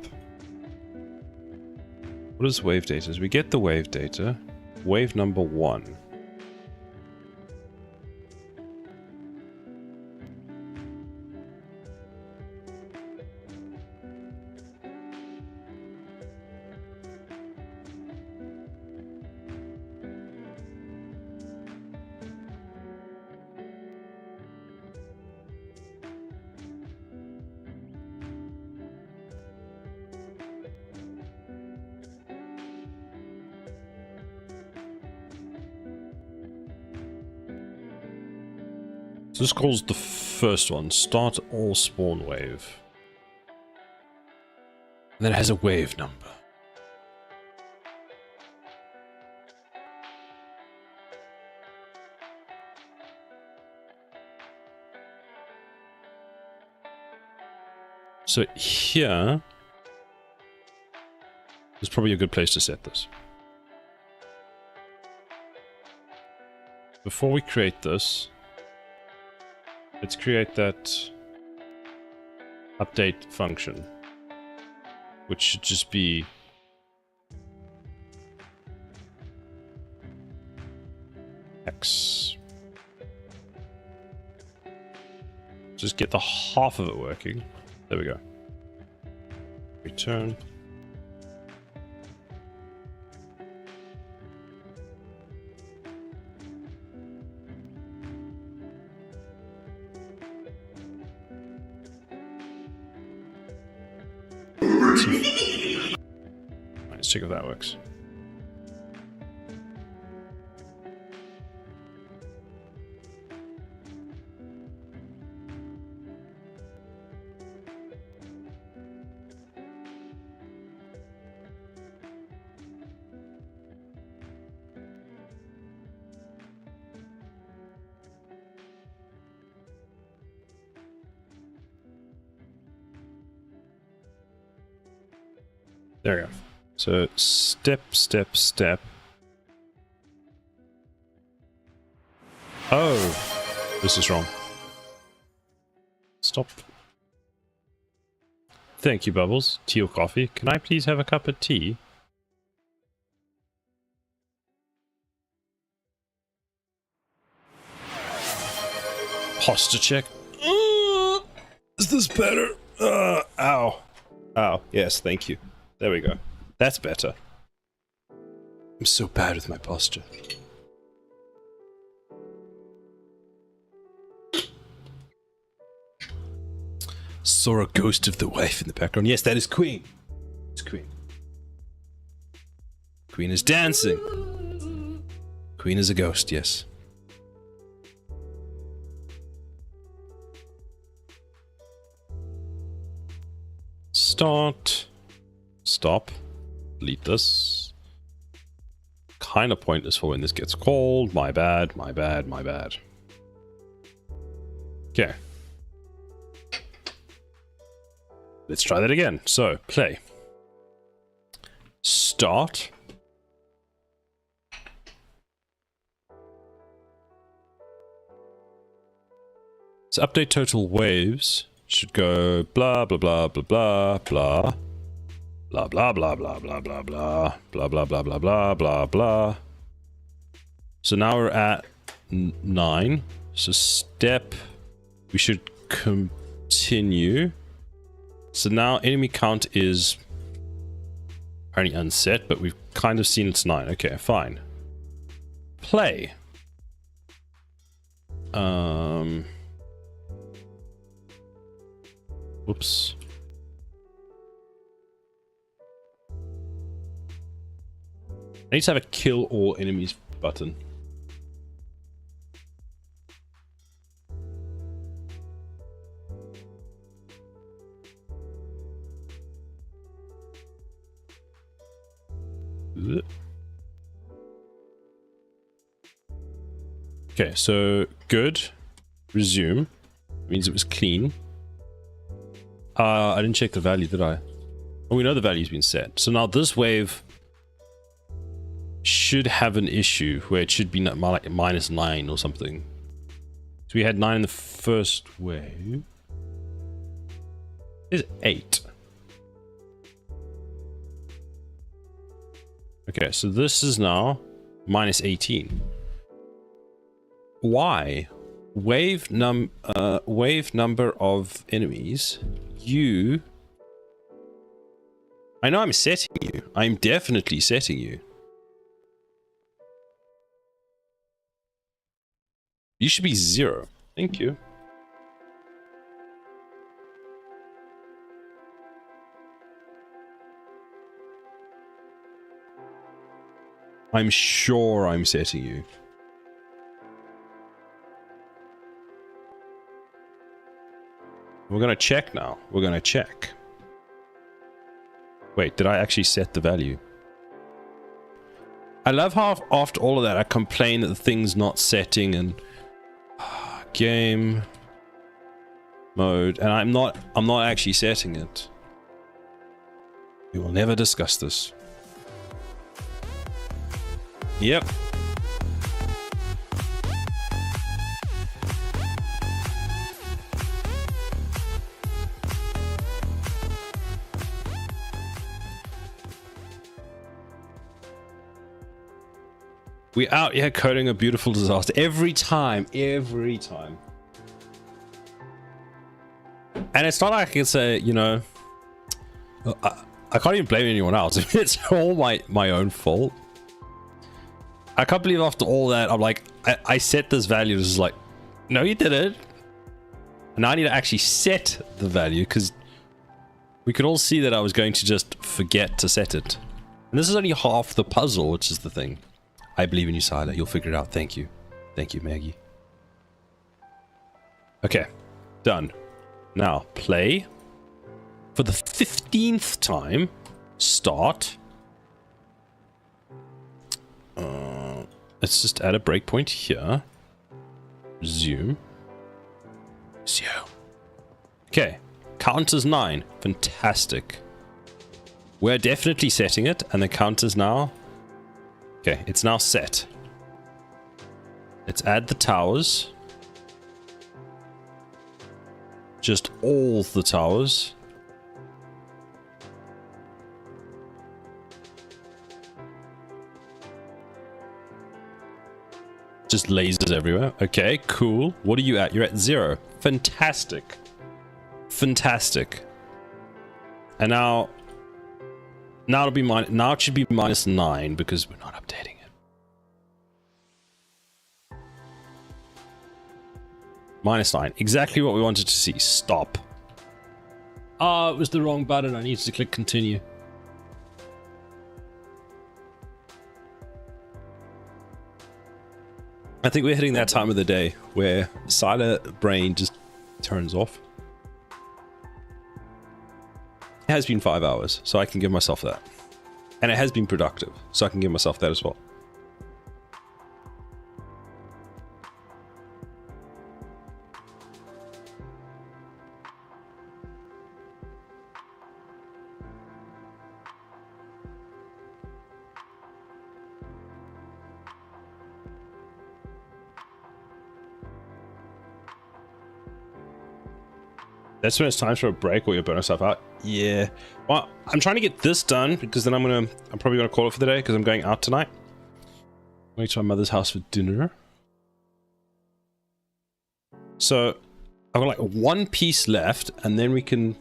What is wave data? As we get the wave data, wave number 1. So this calls the first one, start all spawn wave. And then it has a wave number. So here is probably a good place to set this. Before we create this, let's create that update function, which should just be X. Just get the half of it working. There we go. Return. Let's check if that works. There we go. So step, step, step. Oh, this is wrong. Stop. Thank you, Bubbles. Tea or coffee? Can I please have a cup of tea? Posture check. Is this better? Ow. Ow. Yes, thank you. There we go. That's better. I'm so bad with my posture. Saw a ghost of the wife in the background. Yes, that is Queen. It's Queen. Queen is dancing. Queen is a ghost, yes. Start. Stop. Delete this. Kind of pointless for when this gets called. My bad, my bad, my bad. Okay. Let's try that again. So, play. Start. So update total waves should go blah blah blah blah blah blah. Blah blah blah blah blah blah blah blah blah blah blah blah blah blah. So now we're at 9. So step, we should continue. So now enemy count is apparently unset, but we've kind of seen it's 9. Okay, fine. Play. Whoops. I need to have a kill all enemies button. Okay, so good. Resume. Means it was clean. I didn't check the value, did I? Oh, we know the value's been set. So now this wave should have an issue where it should be like -9 or something. So we had 9 in the first wave. It's 8. Okay, so this is now -18. Why? Wave number of enemies. You. I know I'm setting you. I'm definitely setting you. You should be 0. Thank you. I'm sure I'm setting you. we're gonna check now. We're gonna check. Wait, did I actually set the value? I love how after all of that I complain that the thing's not setting and game mode, and I'm not actually setting it. We will never discuss this. Yep. We out here coding a beautiful disaster every time. And it's not like I can say, you know, I can't even blame anyone else. It's all my own fault. I can't believe after all that, I'm like, I set this value. This is like, no, you didn't. And now I need to actually set the value because we could all see that I was going to just forget to set it. And this is only half the puzzle, which is the thing. I believe in you, Sila. You'll figure it out. Thank you. Thank you, Maggie. Okay. Done. Now, play. For the 15th time, start. Let's just add a breakpoint here. Zoom. Okay. Count is 9. Fantastic. We're definitely setting it, and the count is now... Okay, it's now set. Let's add the towers. Just all the towers. Just lasers everywhere. Okay, cool. What are you at? You're at 0. Fantastic. Fantastic. And now it'll be now it should be -9 because we're not updating it. -9. Exactly what we wanted to see. Stop. Ah, it was the wrong button. I need to click continue. I think we're hitting that time of the day where silent brain just turns off. It has been 5 hours, so I can give myself that. And it has been productive, so I can give myself that as well. That's when it's time for a break or you burn yourself out. Yeah. Well, I'm trying to get this done because then I'm probably gonna call it for the day because I'm going out tonight. Going to my mother's house for dinner. So I've got like one piece left, and then we can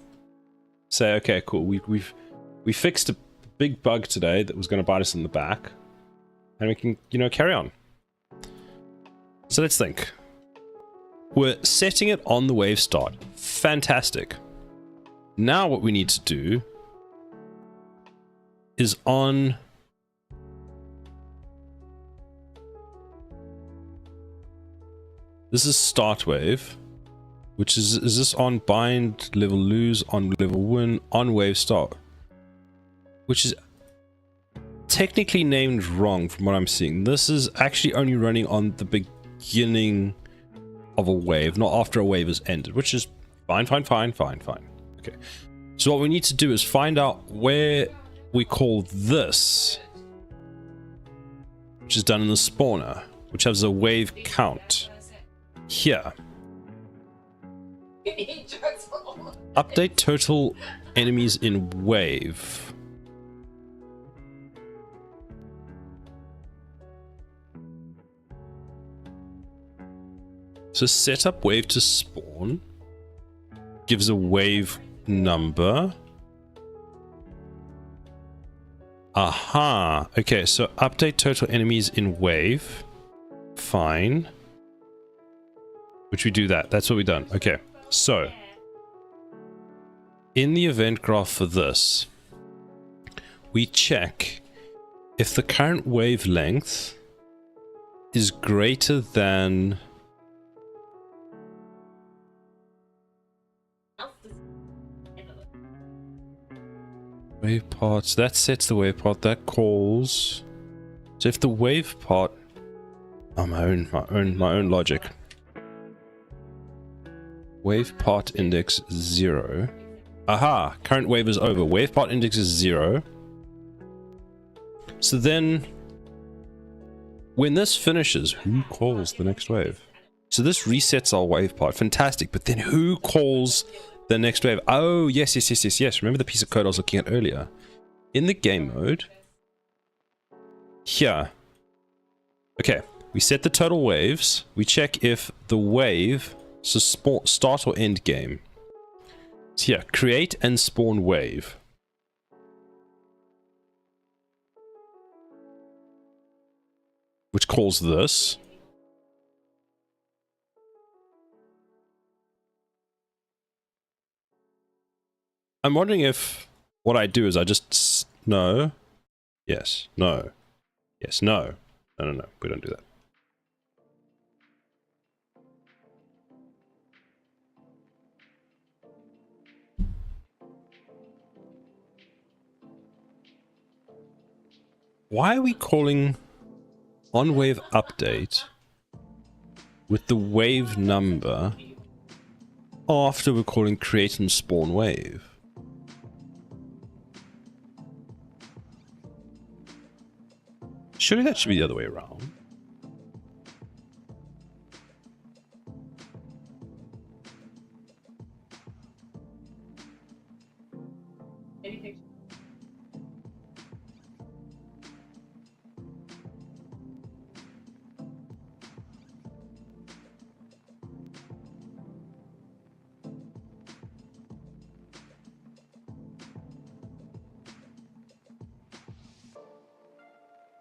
say, okay, cool. We fixed a big bug today that was going to bite us in the back, and we can, you know, carry on. So let's think. We're setting it on the wave start. Fantastic. Now what we need to do is on... This is start wave, which is this on bind, level lose, on level win, on wave start, which is technically named wrong from what I'm seeing. This is actually only running on the beginning of a wave, not after a wave has ended, which is fine. Okay, so what we need to do is find out where we call this, which is done in the spawner, which has a wave count here. Update total enemies in wave. So set up wave to spawn, gives a wave number. Aha, okay, so update total enemies in wave. Fine. Which we do that, that's what we've done. Okay, so in the event graph for this, we check if the current wavelength is greater than... Wave parts. That sets the wave part. That calls. So if the wave part. Oh, my own logic. Wave part index 0. Aha! Current wave is over. Wave part index is 0. So then, when this finishes, who calls the next wave? So this resets our wave part. Fantastic. But then who calls the next wave? Oh, yes. Remember the piece of code I was looking at earlier? In the game mode. Here. Okay. We set the total waves. We check if the wave, so start or end game. So here, create and spawn wave. Which calls this. I'm wondering if what I do is I just no, yes, no, yes, no, no, we don't do that. Why are we calling on wave update with the wave number after we're calling create and spawn wave? Surely that should be the other way around.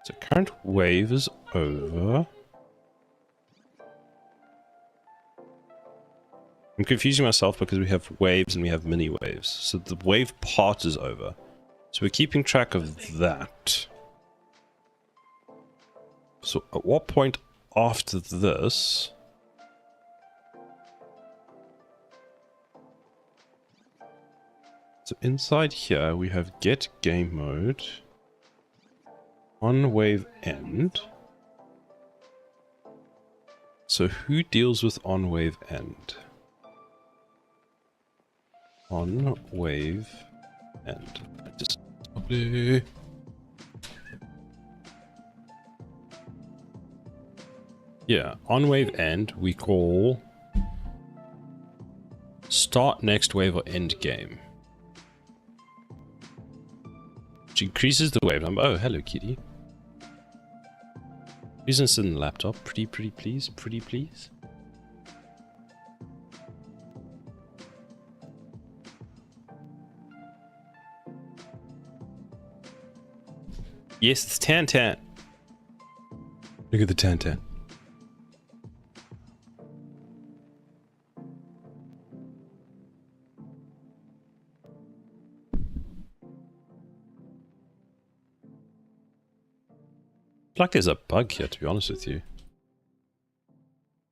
So current wave is over. I'm confusing myself because we have waves and we have mini waves. So the wave part is over. So we're keeping track of that. So at what point after this? So inside here we have get game mode. On wave end. So who deals with on wave end? On wave end. Just yeah, on wave end we call start next wave or end game. Which increases the wave number. Oh, hello kitty. Please don't sit in the laptop. Pretty please. Pretty please. Yes, it's Tan. Look at the Tan. Like there's a bug here, to be honest with you.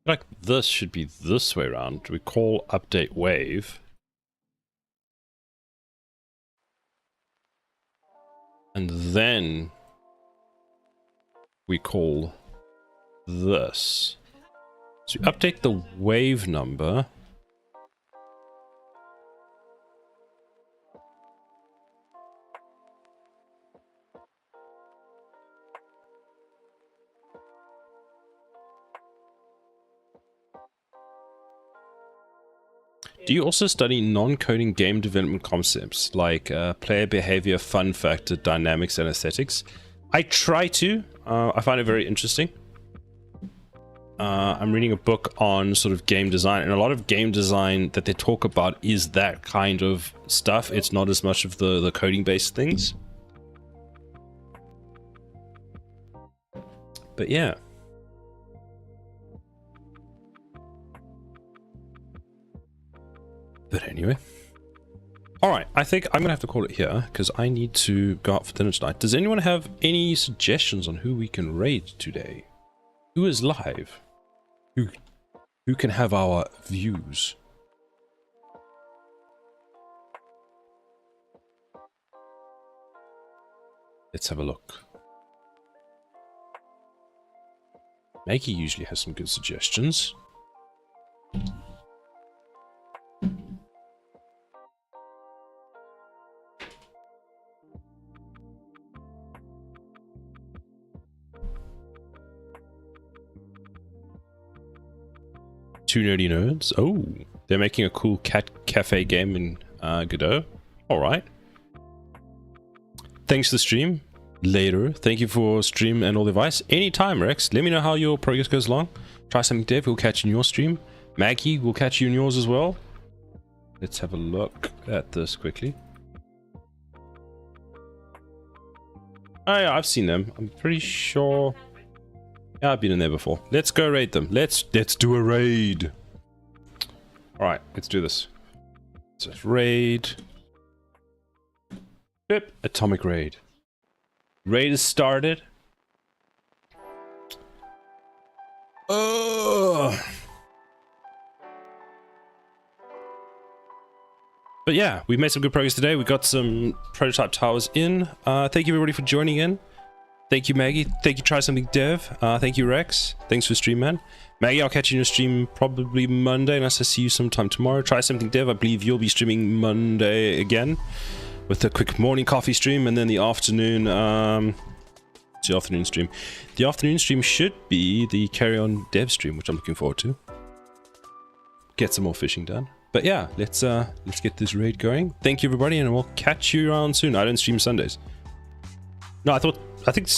Like this should be this way around. We call update wave. And then we call this. So we update the wave number. Do you also study non-coding game development concepts like player behavior, fun factor, dynamics, and aesthetics? I try to. I find it very interesting. I'm reading a book on sort of game design, and a lot of game design that they talk about is that kind of stuff. It's not as much of the coding-based things. But yeah. But anyway. Alright, I think I'm going to have to call it here, because I need to go out for dinner tonight. Does anyone have any suggestions on who we can raid today? Who is live? Who can have our views? Let's have a look. Maggie usually has some good suggestions. Two nerdy nerds. Oh, they're making a cool cat cafe game in Godot. All right. Thanks for the stream. Later. Thank you for stream and all the advice. Anytime, Rex. Let me know how your progress goes along. Try something, Dev. We'll catch you in your stream. Maggie, we'll catch you in yours as well. Let's have a look at this quickly. Oh yeah, I've seen them. I'm pretty sure. Yeah, I've been in there before. Let's go raid them. Let's do a raid. All right, let's do this. So raid. Yep, atomic raid. Raid is started. But yeah, we've made some good progress today. We got some prototype towers in. Thank you everybody for joining in. Thank you, Maggie. Thank you, Try Something Dev. Thank you, Rex. Thanks for stream, man. Maggie, I'll catch you in your stream probably Monday, unless I see you sometime tomorrow. Try Something Dev, I believe you'll be streaming Monday again with a quick morning coffee stream, and then the afternoon, it's the afternoon stream. The afternoon stream should be the Carry On Dev stream, which I'm looking forward to. Get some more fishing done. But yeah, let's get this raid going. Thank you, everybody, and we'll catch you around soon. I don't stream Sundays. No, I think,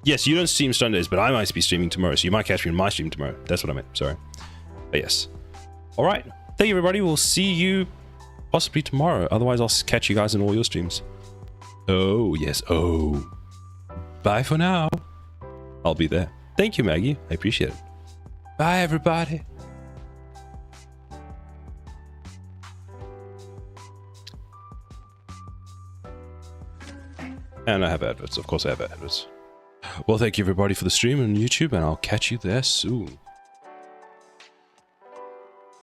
yes, you don't stream Sundays, but I might be streaming tomorrow, so you might catch me in my stream tomorrow. That's what I meant, sorry. But yes. All right. Thank you, everybody. We'll see you possibly tomorrow. Otherwise, I'll catch you guys in all your streams. Oh, yes. Oh. Bye for now. I'll be there. Thank you, Maggie. I appreciate it. Bye, everybody. And I have adverts. Of course I have adverts. Well, thank you everybody for the stream on YouTube, and I'll catch you there soon.